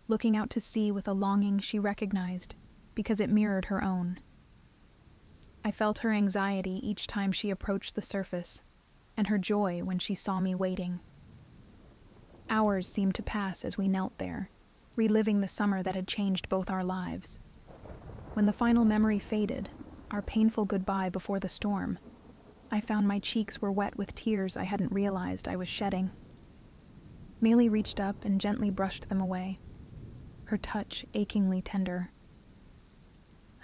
looking out to sea with a longing she recognized because it mirrored her own. I felt her anxiety each time she approached the surface, and her joy when she saw me waiting. Hours seemed to pass as we knelt there, reliving the summer that had changed both our lives. When the final memory faded, our painful goodbye before the storm, I found my cheeks were wet with tears I hadn't realized I was shedding. Maylee reached up and gently brushed them away, her touch achingly tender.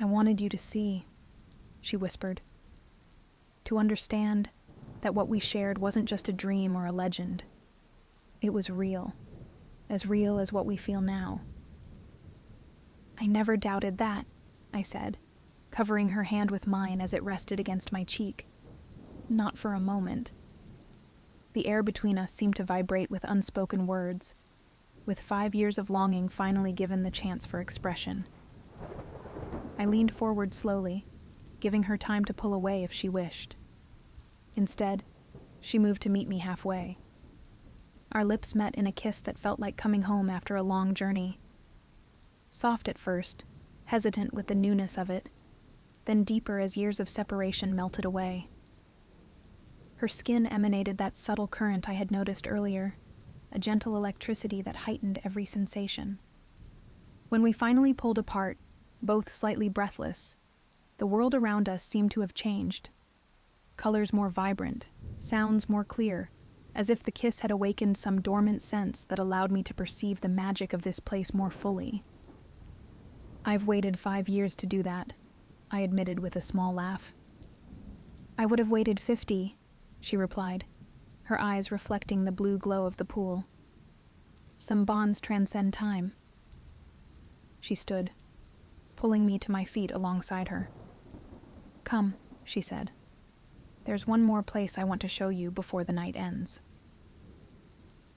"I wanted you to see," she whispered. "To understand that what we shared wasn't just a dream or a legend. It was real as what we feel now." "I never doubted that," I said, covering her hand with mine as it rested against my cheek. "Not for a moment." The air between us seemed to vibrate with unspoken words, with 5 years of longing finally given the chance for expression. I leaned forward slowly, giving her time to pull away if she wished. Instead, she moved to meet me halfway. Our lips met in a kiss that felt like coming home after a long journey. Soft at first, hesitant with the newness of it, then deeper as years of separation melted away. Her skin emanated that subtle current I had noticed earlier, a gentle electricity that heightened every sensation. When we finally pulled apart, both slightly breathless, the world around us seemed to have changed. Colors more vibrant, sounds more clear, as if the kiss had awakened some dormant sense that allowed me to perceive the magic of this place more fully. "I've waited 5 years to do that," I admitted with a small laugh. "I would have waited 50, she replied, her eyes reflecting the blue glow of the pool. "Some bonds transcend time." She stood, pulling me to my feet alongside her. "Come," she said. "There's one more place I want to show you before the night ends."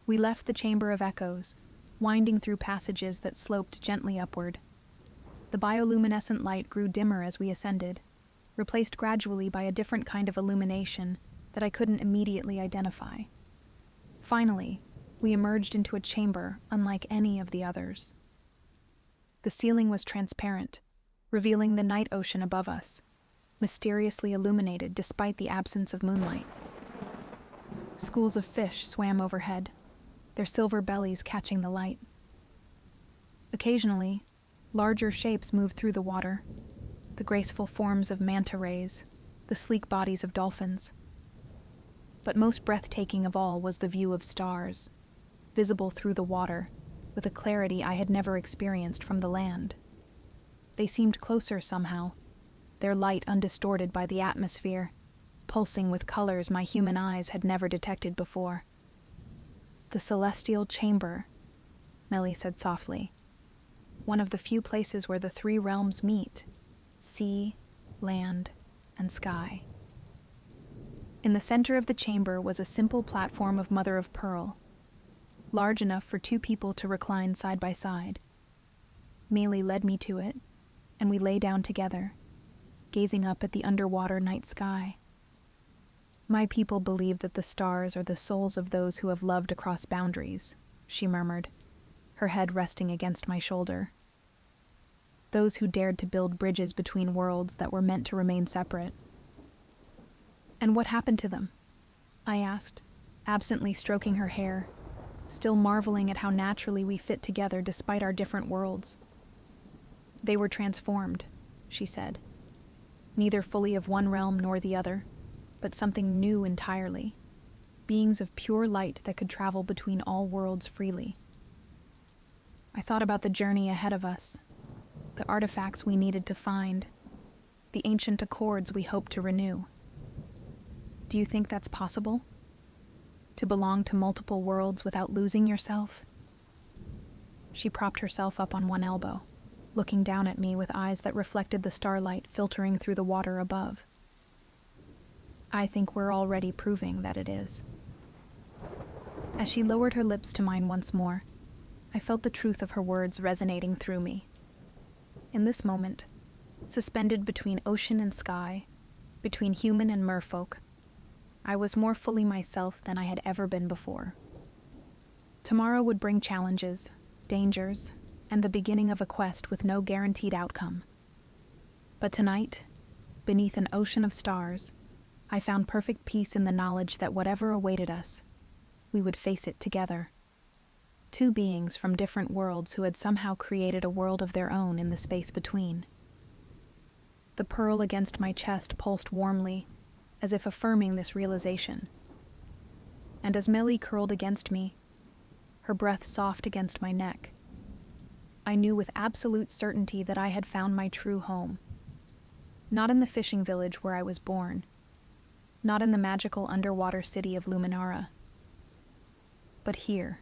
We left the Chamber of Echoes, winding through passages that sloped gently upward. The bioluminescent light grew dimmer as we ascended, replaced gradually by a different kind of illumination that I couldn't immediately identify. Finally, we emerged into a chamber unlike any of the others. The ceiling was transparent, revealing the night ocean above us, mysteriously illuminated despite the absence of moonlight. Schools of fish swam overhead, their silver bellies catching the light. Occasionally, larger shapes moved through the water, the graceful forms of manta rays, the sleek bodies of dolphins. But most breathtaking of all was the view of stars, visible through the water, with a clarity I had never experienced from the land. They seemed closer somehow, their light undistorted by the atmosphere, pulsing with colors my human eyes had never detected before. "The celestial chamber," Melly said softly. "One of the few places where the 3 realms meet: sea, land, and sky." In the center of the chamber was a simple platform of mother of pearl, large enough for 2 people to recline side by side. Maylee led me to it, and we lay down together, gazing up at the underwater night sky. "My people believe that the stars are the souls of those who have loved across boundaries," she murmured, her head resting against my shoulder. "Those who dared to build bridges between worlds that were meant to remain separate." "And what happened to them?" I asked, absently stroking her hair, still marveling at how naturally we fit together despite our different worlds. "They were transformed," she said. "Neither fully of one realm nor the other, but something new entirely. Beings of pure light that could travel between all worlds freely." I thought about the journey ahead of us, the artifacts we needed to find, the ancient accords we hope to renew. Do you think that's possible? To belong to multiple worlds without losing yourself? She propped herself up on one elbow, looking down at me with eyes that reflected the starlight filtering through the water above. I think we're already proving that it is. As she lowered her lips to mine once more, I felt the truth of her words resonating through me. In this moment, suspended between ocean and sky, between human and merfolk, I was more fully myself than I had ever been before. Tomorrow would bring challenges, dangers, and the beginning of a quest with no guaranteed outcome. But tonight, beneath an ocean of stars, I found perfect peace in the knowledge that whatever awaited us, we would face it together. Two beings from different worlds who had somehow created a world of their own in the space between. The pearl against my chest pulsed warmly, as if affirming this realization. And as Melly curled against me, her breath soft against my neck, I knew with absolute certainty that I had found my true home. Not in the fishing village where I was born, not in the magical underwater city of Luminara, but here,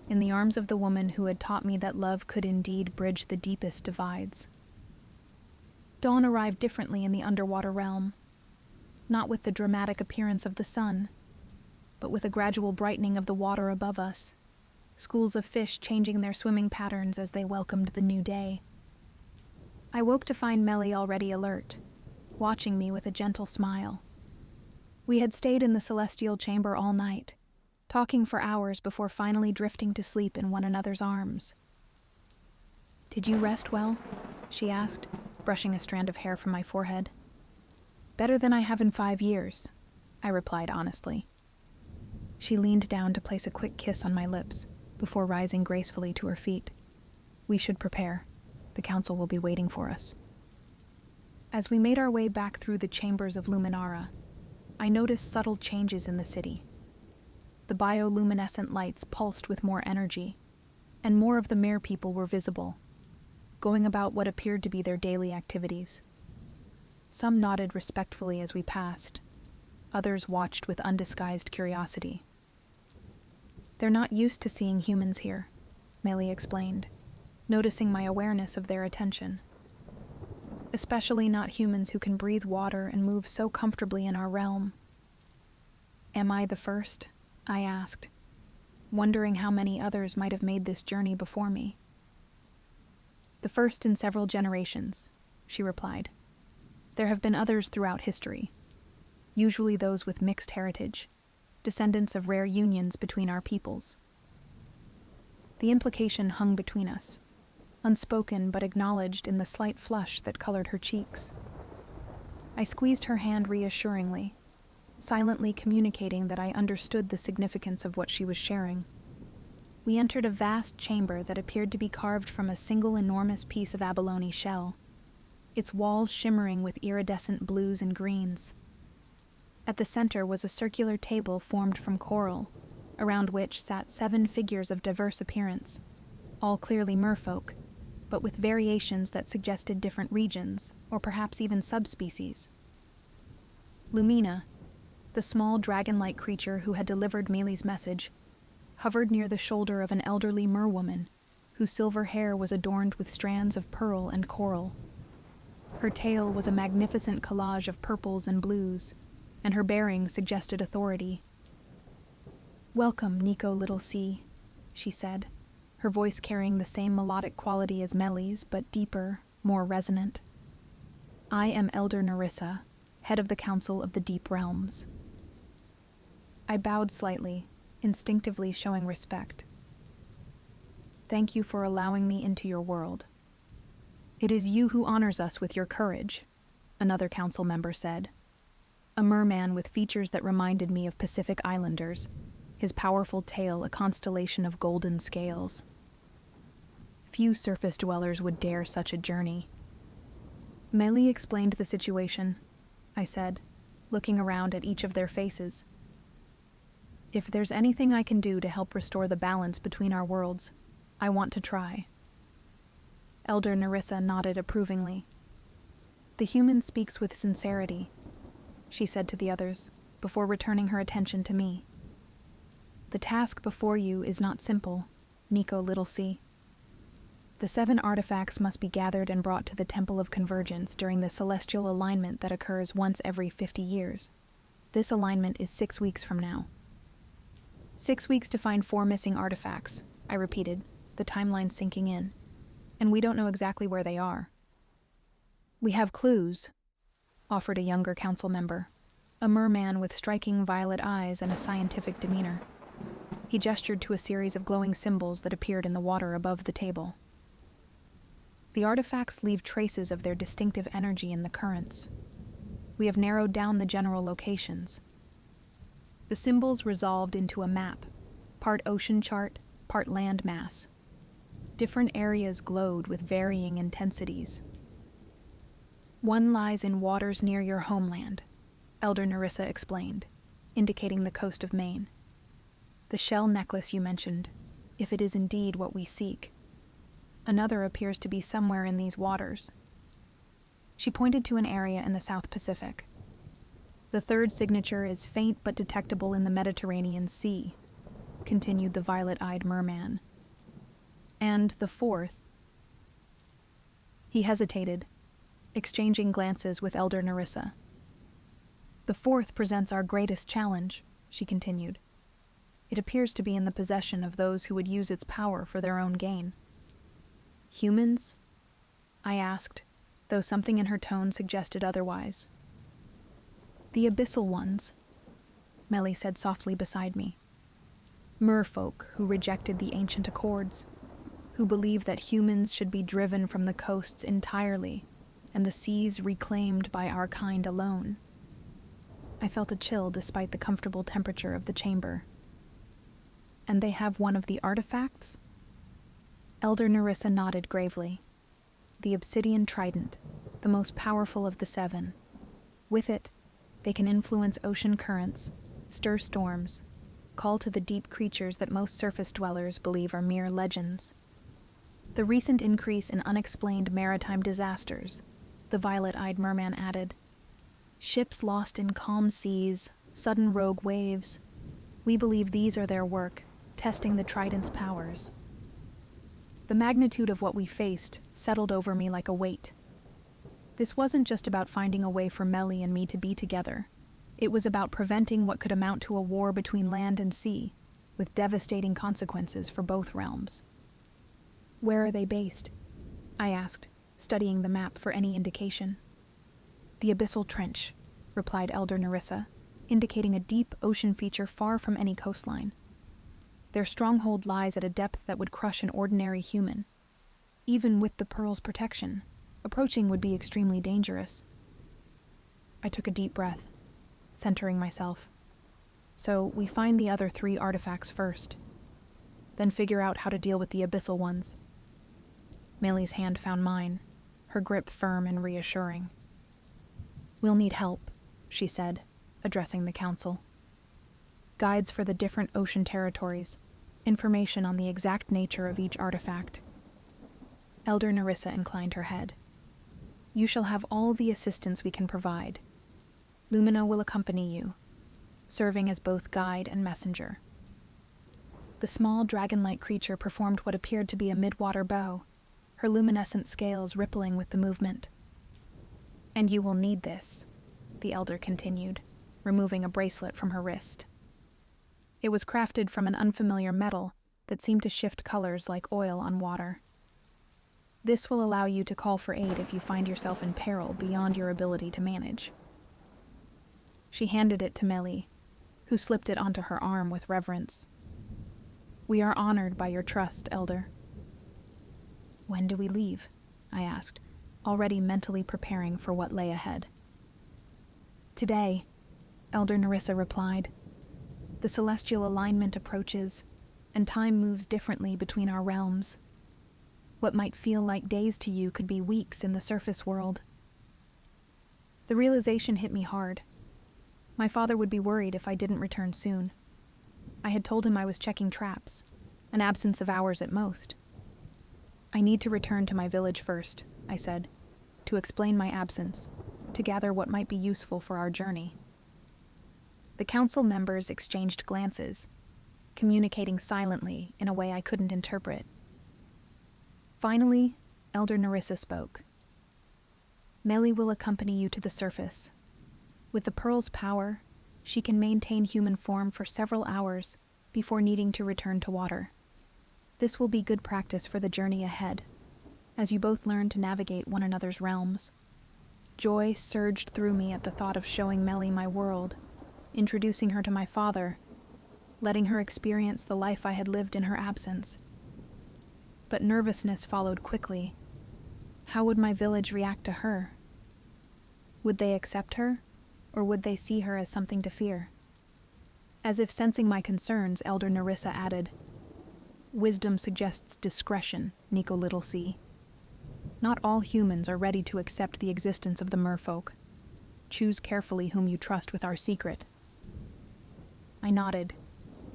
in the arms of the woman who had taught me that love could indeed bridge the deepest divides. Dawn arrived differently in the underwater realm, not with the dramatic appearance of the sun, but with a gradual brightening of the water above us, schools of fish changing their swimming patterns as they welcomed the new day. I woke to find Melly already alert, watching me with a gentle smile. We had stayed in the celestial chamber all night, talking for hours before finally drifting to sleep in one another's arms. "Did you rest well?" she asked, brushing a strand of hair from my forehead. "Better than I have in 5 years," I replied honestly. She leaned down to place a quick kiss on my lips before rising gracefully to her feet. "We should prepare. The council will be waiting for us." As we made our way back through the chambers of Luminara, I noticed subtle changes in the city. The bioluminescent lights pulsed with more energy, and more of the mere people were visible, going about what appeared to be their daily activities. Some nodded respectfully as we passed. Others watched with undisguised curiosity. "They're not used to seeing humans here," Melly explained, noticing my awareness of their attention. "Especially not humans who can breathe water and move so comfortably in our realm." "Am I the first?" I asked, wondering how many others might have made this journey before me. "The first in several generations," she replied. "There have been others throughout history, usually those with mixed heritage, descendants of rare unions between our peoples." The implication hung between us, unspoken but acknowledged in the slight flush that colored her cheeks. I squeezed her hand reassuringly, silently communicating that I understood the significance of what she was sharing. We entered a vast chamber that appeared to be carved from a single enormous piece of abalone shell, its walls shimmering with iridescent blues and greens. At the center was a circular table formed from coral, around which sat 7 figures of diverse appearance, all clearly merfolk, but with variations that suggested different regions, or perhaps even subspecies. Lumina, the small dragon-like creature who had delivered Mealy's message, hovered near the shoulder of an elderly merwoman, whose silver hair was adorned with strands of pearl and coral. Her tail was a magnificent collage of purples and blues, and her bearing suggested authority. "Welcome, Nico Little Sea," she said, her voice carrying the same melodic quality as Melly's, but deeper, more resonant. "I am Elder Nerissa, head of the Council of the Deep Realms." I bowed slightly, instinctively showing respect. "Thank you for allowing me into your world." "It is you who honors us with your courage," another council member said. A merman with features that reminded me of Pacific Islanders, his powerful tail a constellation of golden scales. Few surface dwellers would dare such a journey. Melly explained the situation, I said, looking around at each of their faces. "If there's anything I can do to help restore the balance between our worlds, I want to try." Elder Nerissa nodded approvingly. The human speaks with sincerity, she said to the others, before returning her attention to me. The task before you is not simple, Nico Littlesea. The 7 artifacts must be gathered and brought to the Temple of Convergence during the celestial alignment that occurs once every 50 years. This alignment is 6 weeks from now. 6 weeks to find 4 missing artifacts, I repeated, the timeline sinking in. And we don't know exactly where they are. We have clues, offered a younger council member, a merman with striking violet eyes and a scientific demeanor. He gestured to a series of glowing symbols that appeared in the water above the table. The artifacts leave traces of their distinctive energy in the currents. We have narrowed down the general locations. The symbols resolved into a map, part ocean chart, part land mass. Different areas glowed with varying intensities. One lies in waters near your homeland, Elder Nerissa explained, indicating the coast of Maine. The shell necklace you mentioned, if it is indeed what we seek. Another appears to be somewhere in these waters. She pointed to an area in the South Pacific. The third signature is faint but detectable in the Mediterranean Sea, continued the violet-eyed merman. And the fourth... He hesitated, exchanging glances with Elder Nerissa. The fourth presents our greatest challenge, she continued. It appears to be in the possession of those who would use its power for their own gain. Humans? I asked, though something in her tone suggested otherwise. The abyssal ones, Melly said softly beside me. Merfolk who rejected the ancient accords, who believe that humans should be driven from the coasts entirely and the seas reclaimed by our kind alone. I felt a chill despite the comfortable temperature of the chamber. And they have one of the artifacts? Elder Nerissa nodded gravely. The obsidian trident, the most powerful of the 7. With it, they can influence ocean currents, stir storms, call to the deep creatures that most surface dwellers believe are mere legends. The recent increase in unexplained maritime disasters, the violet-eyed merman added. Ships lost in calm seas, sudden rogue waves. We believe these are their work, testing the trident's powers. The magnitude of what we faced settled over me like a weight. This wasn't just about finding a way for Melly and me to be together. It was about preventing what could amount to a war between land and sea, with devastating consequences for both realms. Where are they based? I asked, studying the map for any indication. The Abyssal Trench, replied Elder Nerissa, indicating a deep ocean feature far from any coastline. Their stronghold lies at a depth that would crush an ordinary human. Even with the Pearl's protection, approaching would be extremely dangerous. I took a deep breath, centering myself. So we find the other 3 artifacts first, then figure out how to deal with the abyssal ones. Melly's hand found mine, her grip firm and reassuring. We'll need help, she said, addressing the council. Guides for the different ocean territories, information on the exact nature of each artifact. Elder Nerissa inclined her head. You shall have all the assistance we can provide. Lumina will accompany you, serving as both guide and messenger. The small dragon-like creature performed what appeared to be a mid-water bow, her luminescent scales rippling with the movement. And you will need this, the elder continued, removing a bracelet from her wrist. It was crafted from an unfamiliar metal that seemed to shift colors like oil on water. This will allow you to call for aid if you find yourself in peril beyond your ability to manage. She handed it to Melly, who slipped it onto her arm with reverence. We are honored by your trust, Elder. When do we leave? I asked, already mentally preparing for what lay ahead. Today, Elder Nerissa replied. The celestial alignment approaches, and time moves differently between our realms. What might feel like days to you could be weeks in the surface world. The realization hit me hard. My father would be worried if I didn't return soon. I had told him I was checking traps, an absence of hours at most. I need to return to my village first, I said. to explain my absence, to gather what might be useful for our journey. The council members exchanged glances, communicating silently in a way I couldn't interpret. Finally, Elder Nerissa spoke. Melly will accompany you to the surface. With the pearl's power, she can maintain human form for several hours before needing to return to water. This will be good practice for the journey ahead, as you both learn to navigate one another's realms. Joy surged through me at the thought of showing Melly my world, introducing her to my father, letting her experience the life I had lived in her absence. But nervousness followed quickly. How would my village react to her? Would they accept her, or would they see her as something to fear? As if sensing my concerns, Elder Nerissa added, "Wisdom suggests discretion, Nico Littlesea. Not all humans are ready to accept the existence of the merfolk. Choose carefully whom you trust with our secret." I nodded,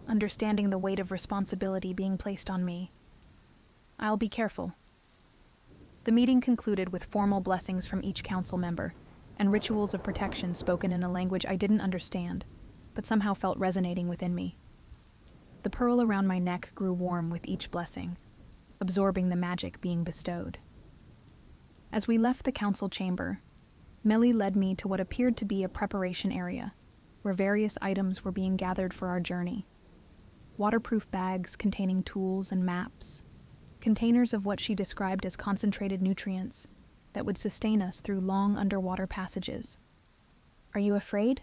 understanding the weight of responsibility being placed on me. "I'll be careful." The meeting concluded with formal blessings from each council member, and rituals of protection spoken in a language I didn't understand, but somehow felt resonating within me. The pearl around my neck grew warm with each blessing, absorbing the magic being bestowed. As we left the council chamber, Melly led me to what appeared to be a preparation area, where various items were being gathered for our journey. Waterproof bags containing tools and maps, containers of what she described as concentrated nutrients that would sustain us through long underwater passages. "Are you afraid?"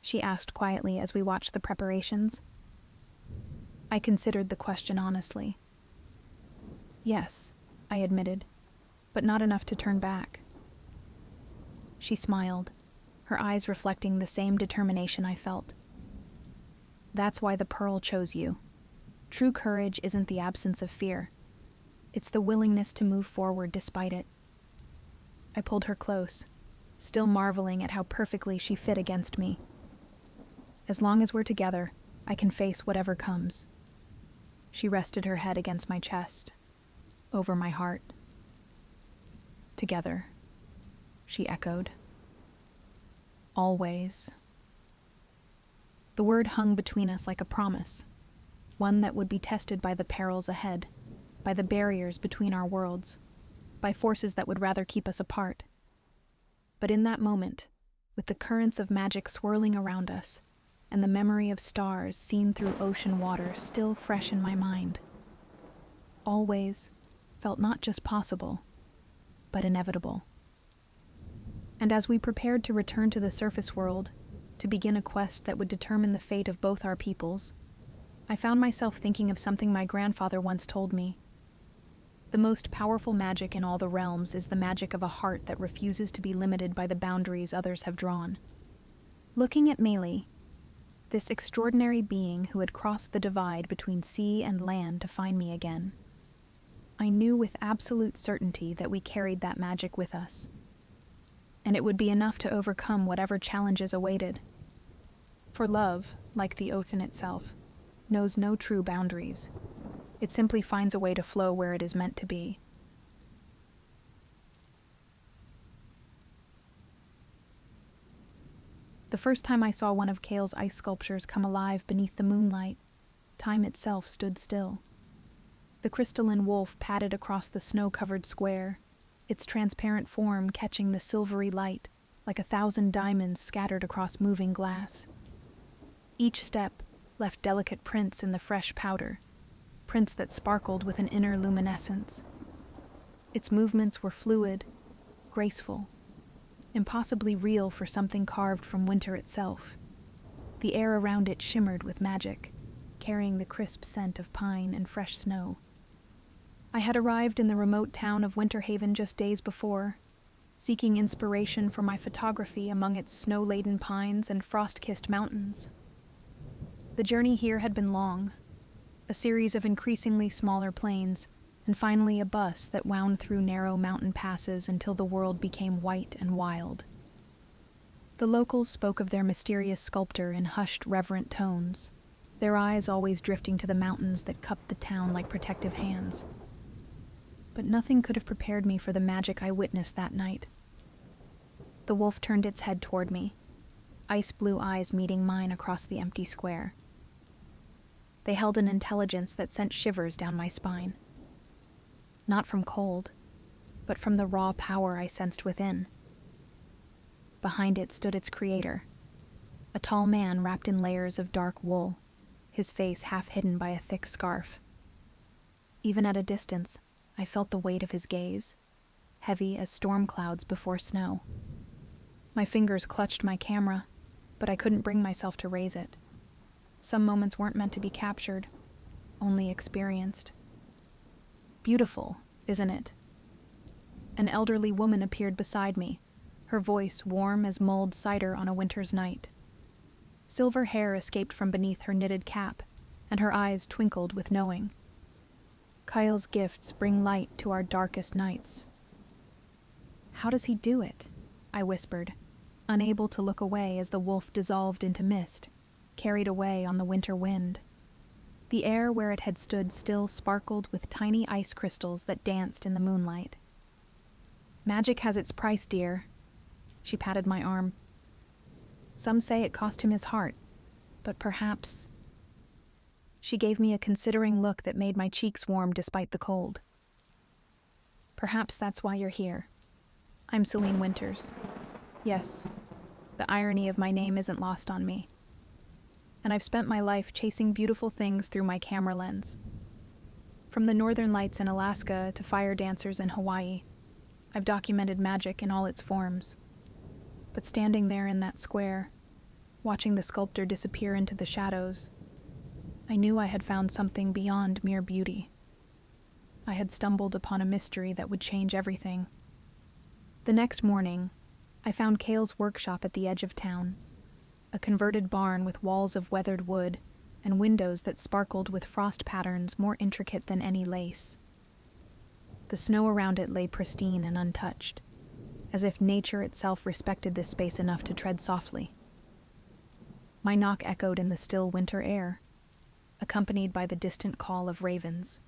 she asked quietly as we watched the preparations. I considered the question honestly. "Yes," I admitted, "but not enough to turn back." She smiled, her eyes reflecting the same determination I felt. "That's why the pearl chose you. True courage isn't the absence of fear. It's the willingness to move forward despite it." I pulled her close, still marveling at how perfectly she fit against me. "As long as we're together, I can face whatever comes." She rested her head against my chest, over my heart. "Together," she echoed. "Always." The word hung between us like a promise, one that would be tested by the perils ahead, by the barriers between our worlds, by forces that would rather keep us apart. But in that moment, with the currents of magic swirling around us, and the memory of stars seen through ocean water still fresh in my mind, always felt not just possible, but inevitable. And as we prepared to return to the surface world, to begin a quest that would determine the fate of both our peoples, I found myself thinking of something my grandfather once told me. The most powerful magic in all the realms is the magic of a heart that refuses to be limited by the boundaries others have drawn. Looking at Meili, this extraordinary being who had crossed the divide between sea and land to find me again, I knew with absolute certainty that we carried that magic with us, and it would be enough to overcome whatever challenges awaited. For love, like the ocean itself, knows no true boundaries. It simply finds a way to flow where it is meant to be. The first time I saw one of Kale's ice sculptures come alive beneath the moonlight, time itself stood still. The crystalline wolf padded across the snow-covered square, its transparent form catching the silvery light like 1,000 diamonds scattered across moving glass. Each step left delicate prints in the fresh powder, prints that sparkled with an inner luminescence. Its movements were fluid, graceful, impossibly real for something carved from winter itself. The air around it shimmered with magic, carrying the crisp scent of pine and fresh snow. I had arrived in the remote town of Winterhaven just days before, seeking inspiration for my photography among its snow-laden pines and frost-kissed mountains. The journey here had been long, a series of increasingly smaller plains, and finally a bus that wound through narrow mountain passes until the world became white and wild. The locals spoke of their mysterious sculptor in hushed, reverent tones, their eyes always drifting to the mountains that cupped the town like protective hands. but nothing could have prepared me for the magic I witnessed that night. The wolf turned its head toward me, ice blue eyes meeting mine across the empty square. They held an intelligence that sent shivers down my spine. Not from cold, but from the raw power I sensed within. Behind it stood its creator, a tall man wrapped in layers of dark wool, his face half hidden by a thick scarf. Even at a distance, I felt the weight of his gaze, heavy as storm clouds before snow. My fingers clutched my camera, but I couldn't bring myself to raise it. Some moments weren't meant to be captured, only experienced. Beautiful, isn't it? An elderly woman appeared beside me, her voice warm as mulled cider on a winter's night. Silver hair escaped from beneath her knitted cap, and her eyes twinkled with knowing. Kyle's gifts bring light to our darkest nights. How does he do it? I whispered, unable to look away as the wolf dissolved into mist, carried away on the winter wind. The air where it had stood still sparkled with tiny ice crystals that danced in the moonlight. Magic has its price, dear. She patted my arm. Some say it cost him his heart, but perhaps... She gave me a considering look that made my cheeks warm despite the cold. Perhaps that's why you're here. I'm Celine Winters. Yes, the irony of my name isn't lost on me. And I've spent my life chasing beautiful things through my camera lens. From the northern lights in Alaska to fire dancers in Hawaii, I've documented magic in all its forms. But standing there in that square, watching the sculptor disappear into the shadows, I knew I had found something beyond mere beauty. I had stumbled upon a mystery that would change everything. The next morning, I found Cale's workshop at the edge of town, a converted barn with walls of weathered wood and windows that sparkled with frost patterns more intricate than any lace. The snow around it lay pristine and untouched, as if nature itself respected this space enough to tread softly. My knock echoed in the still winter air, accompanied by the distant call of ravens.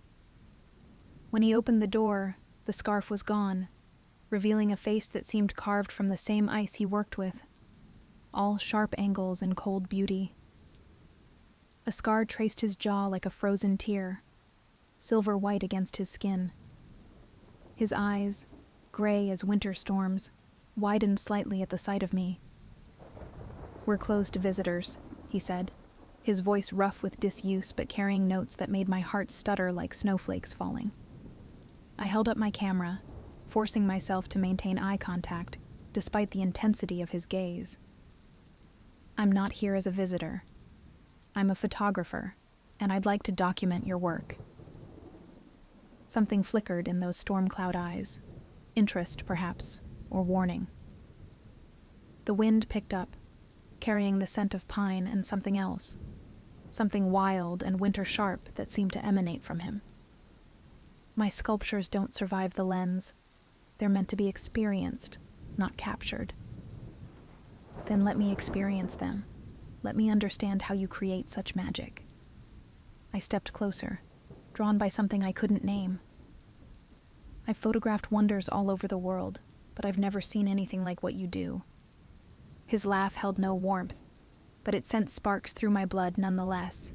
When he opened the door, the scarf was gone, revealing a face that seemed carved from the same ice he worked with, all sharp angles and cold beauty. A scar traced his jaw like a frozen tear, silver white against his skin. His eyes, gray as winter storms, widened slightly at the sight of me. "We're closed to visitors," he said, his voice rough with disuse but carrying notes that made my heart stutter like snowflakes falling. I held up my camera, forcing myself to maintain eye contact, despite the intensity of his gaze. "I'm not here as a visitor. I'm a photographer, and I'd like to document your work." Something flickered in those storm cloud eyes. Interest, perhaps, or warning. The wind picked up, carrying the scent of pine and something else. Something wild and winter sharp that seemed to emanate from him. My sculptures don't survive the lens. They're meant to be experienced, not captured. Then let me experience them. Let me understand how you create such magic. I stepped closer, drawn by something I couldn't name. I've photographed wonders all over the world, but I've never seen anything like what you do. His laugh held no warmth, but it sent sparks through my blood nonetheless.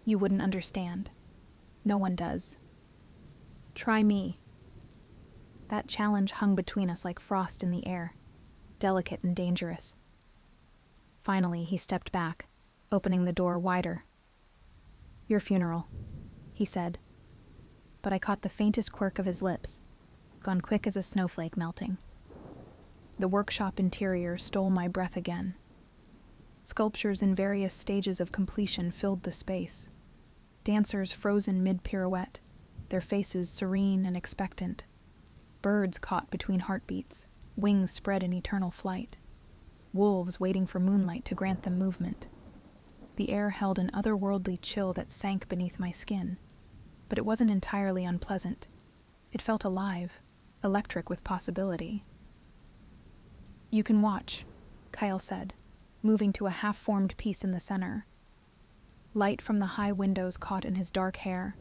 You wouldn't understand. No one does. Try me. That challenge hung between us like frost in the air, delicate and dangerous. Finally, he stepped back, opening the door wider. "Your funeral," he said, but I caught the faintest quirk of his lips, gone quick as a snowflake melting. The workshop interior stole my breath again. Sculptures in various stages of completion filled the space. Dancers frozen mid-pirouette, their faces serene and expectant. Birds caught between heartbeats, wings spread in eternal flight. Wolves waiting for moonlight to grant them movement. The air held an otherworldly chill that sank beneath my skin, but it wasn't entirely unpleasant. It felt alive, electric with possibility. "You can watch," Kyle said, moving to a half-formed piece in the center. Light from the high windows caught in his dark hair,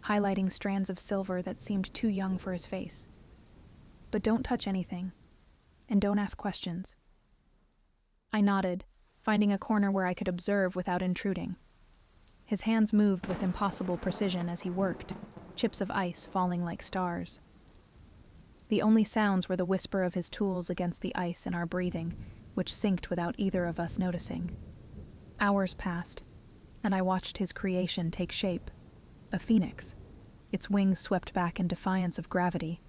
highlighting strands of silver that seemed too young for his face. But don't touch anything, and don't ask questions. I nodded, finding a corner where I could observe without intruding. His hands moved with impossible precision as he worked, chips of ice falling like stars. The only sounds were the whisper of his tools against the ice and our breathing, which synced without either of us noticing. Hours passed, and I watched his creation take shape. A phoenix, its wings swept back in defiance of gravity,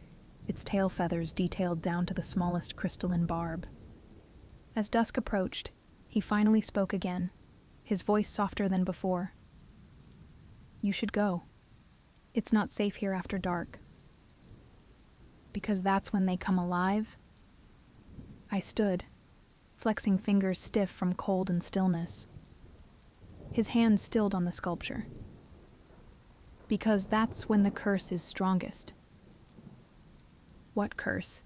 its tail feathers detailed down to the smallest crystalline barb. As dusk approached, he finally spoke again, his voice softer than before. "You should go. It's not safe here after dark." "Because that's when they come alive?" I stood, flexing fingers stiff from cold and stillness. His hand stilled on the sculpture. "Because that's when the curse is strongest." "What curse?"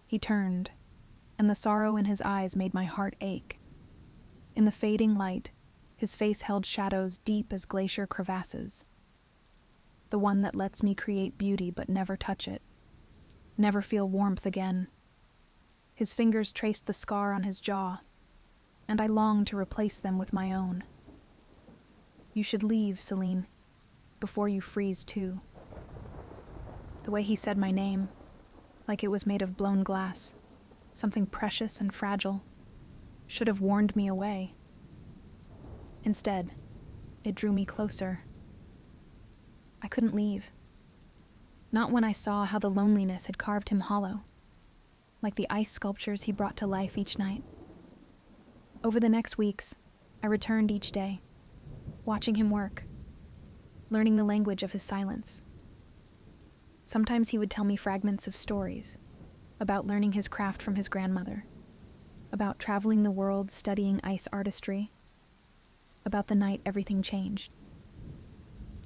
He turned, and the sorrow in his eyes made my heart ache. In the fading light, his face held shadows deep as glacier crevasses. "The one that lets me create beauty but never touch it, never feel warmth again." His fingers traced the scar on his jaw, and I longed to replace them with my own. "You should leave, Celine, before you freeze too." The way he said my name, like it was made of blown glass, something precious and fragile, should have warned me away. Instead, it drew me closer. I couldn't leave. Not when I saw how the loneliness had carved him hollow, like the ice sculptures he brought to life each night. Over the next weeks, I returned each day, watching him work, learning the language of his silence. Sometimes he would tell me fragments of stories, about learning his craft from his grandmother, about traveling the world studying ice artistry, about the night everything changed.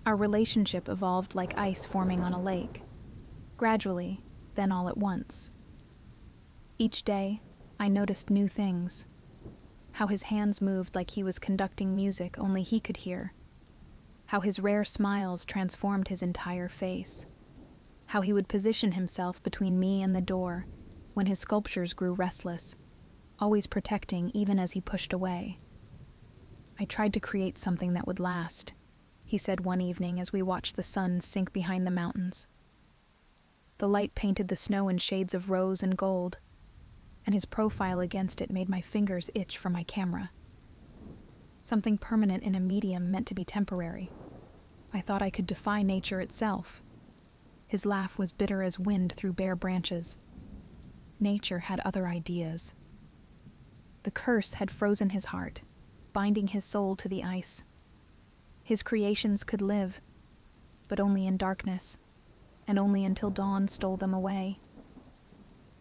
Our relationship evolved like ice forming on a lake, gradually, then all at once. Each day, I noticed new things. How his hands moved like he was conducting music only he could hear. How his rare smiles transformed his entire face. How he would position himself between me and the door when his sculptures grew restless, always protecting even as he pushed away. "I tried to create something that would last," he said one evening as we watched the sun sink behind the mountains. The light painted the snow in shades of rose and gold, and his profile against it made my fingers itch for my camera. Something permanent in a medium meant to be temporary. I thought I could defy nature itself. His laugh was bitter as wind through bare branches. Nature had other ideas. The curse had frozen his heart, binding his soul to the ice. His creations could live, but only in darkness, and only until dawn stole them away.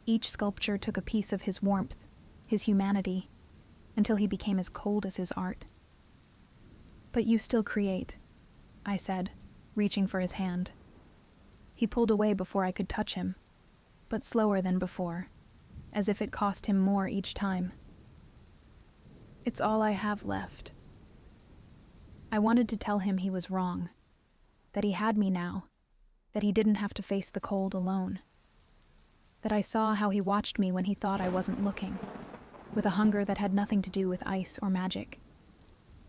Each sculpture took a piece of his warmth, his humanity, until he became as cold as his art. "But you still create," I said, reaching for his hand. He pulled away before I could touch him, but slower than before, as if it cost him more each time. "It's all I have left." I wanted to tell him he was wrong, that he had me now, that he didn't have to face the cold alone, that I saw how he watched me when he thought I wasn't looking, with a hunger that had nothing to do with ice or magic,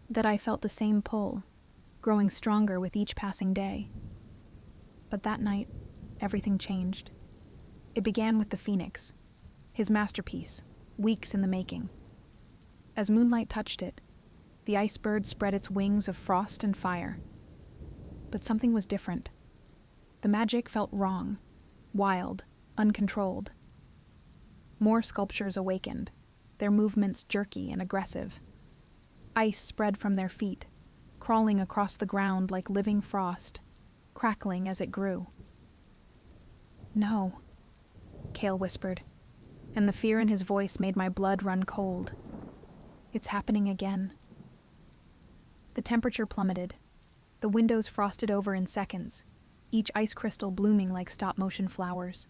that I felt the same pull, growing stronger with each passing day. But that night, everything changed. It began with the phoenix, his masterpiece, weeks in the making. As moonlight touched it, the ice bird spread its wings of frost and fire. But something was different. The magic felt wrong, wild, uncontrolled. More sculptures awakened, their movements jerky and aggressive. Ice spread from their feet, crawling across the ground like living frost, crackling as it grew. "No," Cale whispered, and the fear in his voice made my blood run cold. "It's happening again." The temperature plummeted. The windows frosted over in seconds, each ice crystal blooming like stop-motion flowers.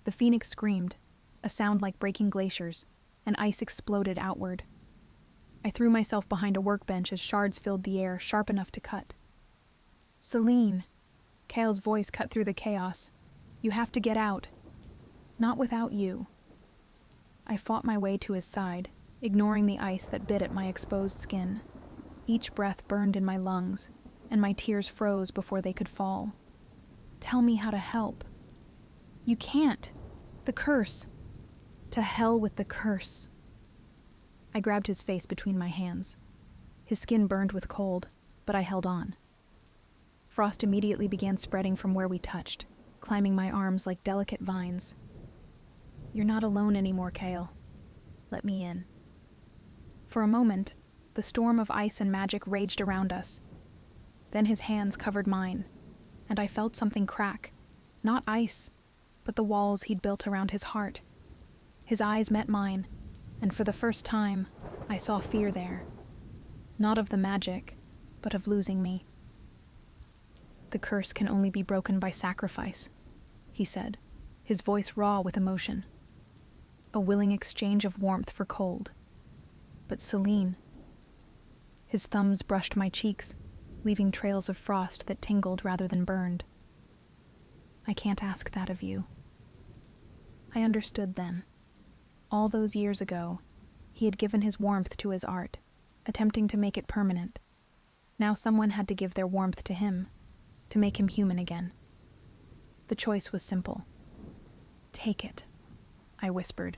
The phoenix screamed, a sound like breaking glaciers, and ice exploded outward. I threw myself behind a workbench as shards filled the air, sharp enough to cut. "Celine," Kale's voice cut through the chaos. "You have to get out. Not without you." I fought my way to his side, ignoring the ice that bit at my exposed skin. Each breath burned in my lungs, and my tears froze before they could fall. "Tell me how to help." "You can't. The curse." "To hell with the curse." I grabbed his face between my hands. His skin burned with cold, but I held on. Frost immediately began spreading from where we touched, climbing my arms like delicate vines. "You're not alone anymore, Kale. Let me in." For a moment, the storm of ice and magic raged around us. Then his hands covered mine, and I felt something crack. Not ice, but the walls he'd built around his heart. His eyes met mine, and for the first time, I saw fear there. Not of the magic, but of losing me. "The curse can only be broken by sacrifice," he said, his voice raw with emotion. "A willing exchange of warmth for cold. But Celine..." His thumbs brushed my cheeks, leaving trails of frost that tingled rather than burned. "I can't ask that of you." I understood then. All those years ago, he had given his warmth to his art, attempting to make it permanent. Now someone had to give their warmth to him, to make him human again. The choice was simple. "Take it," I whispered,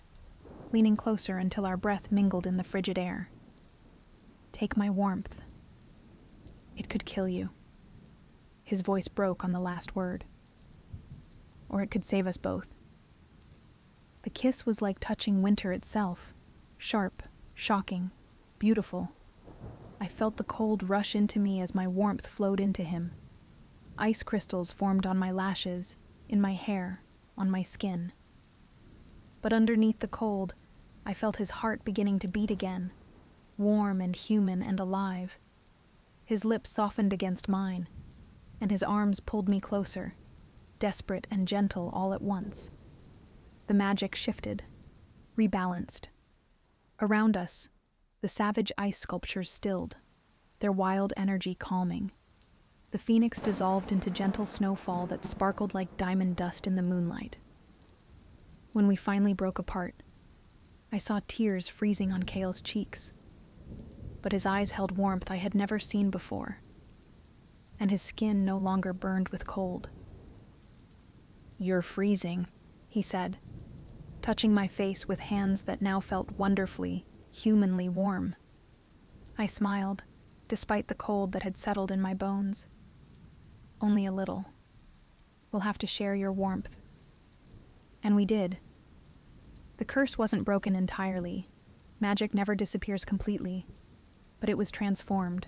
leaning closer until our breath mingled in the frigid air. "Take my warmth. It could kill you." His voice broke on the last word. "Or it could save us both." The kiss was like touching winter itself, sharp, shocking, beautiful. I felt the cold rush into me as my warmth flowed into him. Ice crystals formed on my lashes, in my hair, on my skin. But underneath the cold, I felt his heart beginning to beat again, warm and human and alive. His lips softened against mine, and his arms pulled me closer, desperate and gentle all at once. The magic shifted, rebalanced. Around us, the savage ice sculptures stilled, their wild energy calming. The phoenix dissolved into gentle snowfall that sparkled like diamond dust in the moonlight. When we finally broke apart, I saw tears freezing on Kale's cheeks. But his eyes held warmth I had never seen before, and his skin no longer burned with cold. "You're freezing," he said, touching my face with hands that now felt wonderfully, humanly warm. I smiled, despite the cold that had settled in my bones. "Only a little. We'll have to share your warmth." And we did. The curse wasn't broken entirely. Magic never disappears completely, but it was transformed.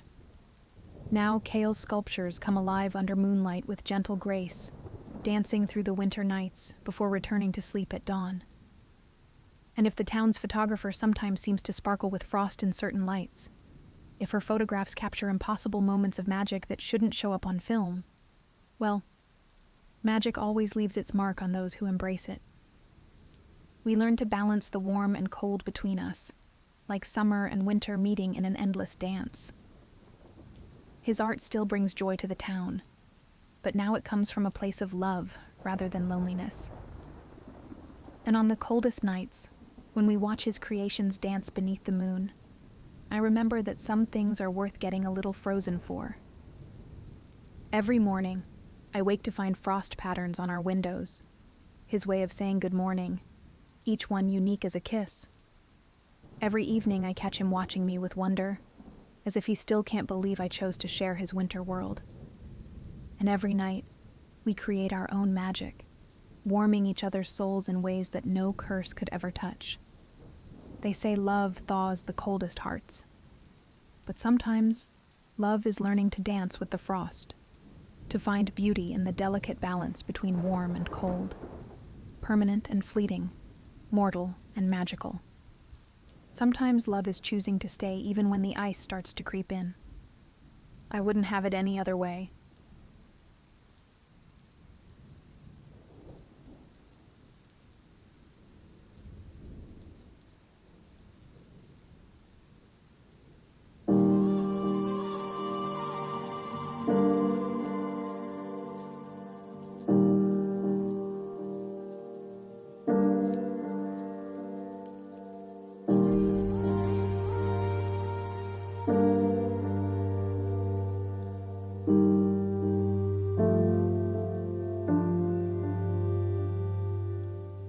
Now Kale's sculptures come alive under moonlight with gentle grace, dancing through the winter nights before returning to sleep at dawn. And if the town's photographer sometimes seems to sparkle with frost in certain lights, if her photographs capture impossible moments of magic that shouldn't show up on film, well, magic always leaves its mark on those who embrace it. We learn to balance the warm and cold between us, like summer and winter meeting in an endless dance. His art still brings joy to the town, but now it comes from a place of love rather than loneliness. And on the coldest nights, when we watch his creations dance beneath the moon, I remember that some things are worth getting a little frozen for. Every morning, I wake to find frost patterns on our windows, his way of saying good morning, each one unique as a kiss. Every evening I catch him watching me with wonder, as if he still can't believe I chose to share his winter world. And every night, we create our own magic, warming each other's souls in ways that no curse could ever touch. They say love thaws the coldest hearts, but sometimes love is learning to dance with the frost, to find beauty in the delicate balance between warm and cold, permanent and fleeting, mortal and magical. Sometimes love is choosing to stay even when the ice starts to creep in. I wouldn't have it any other way.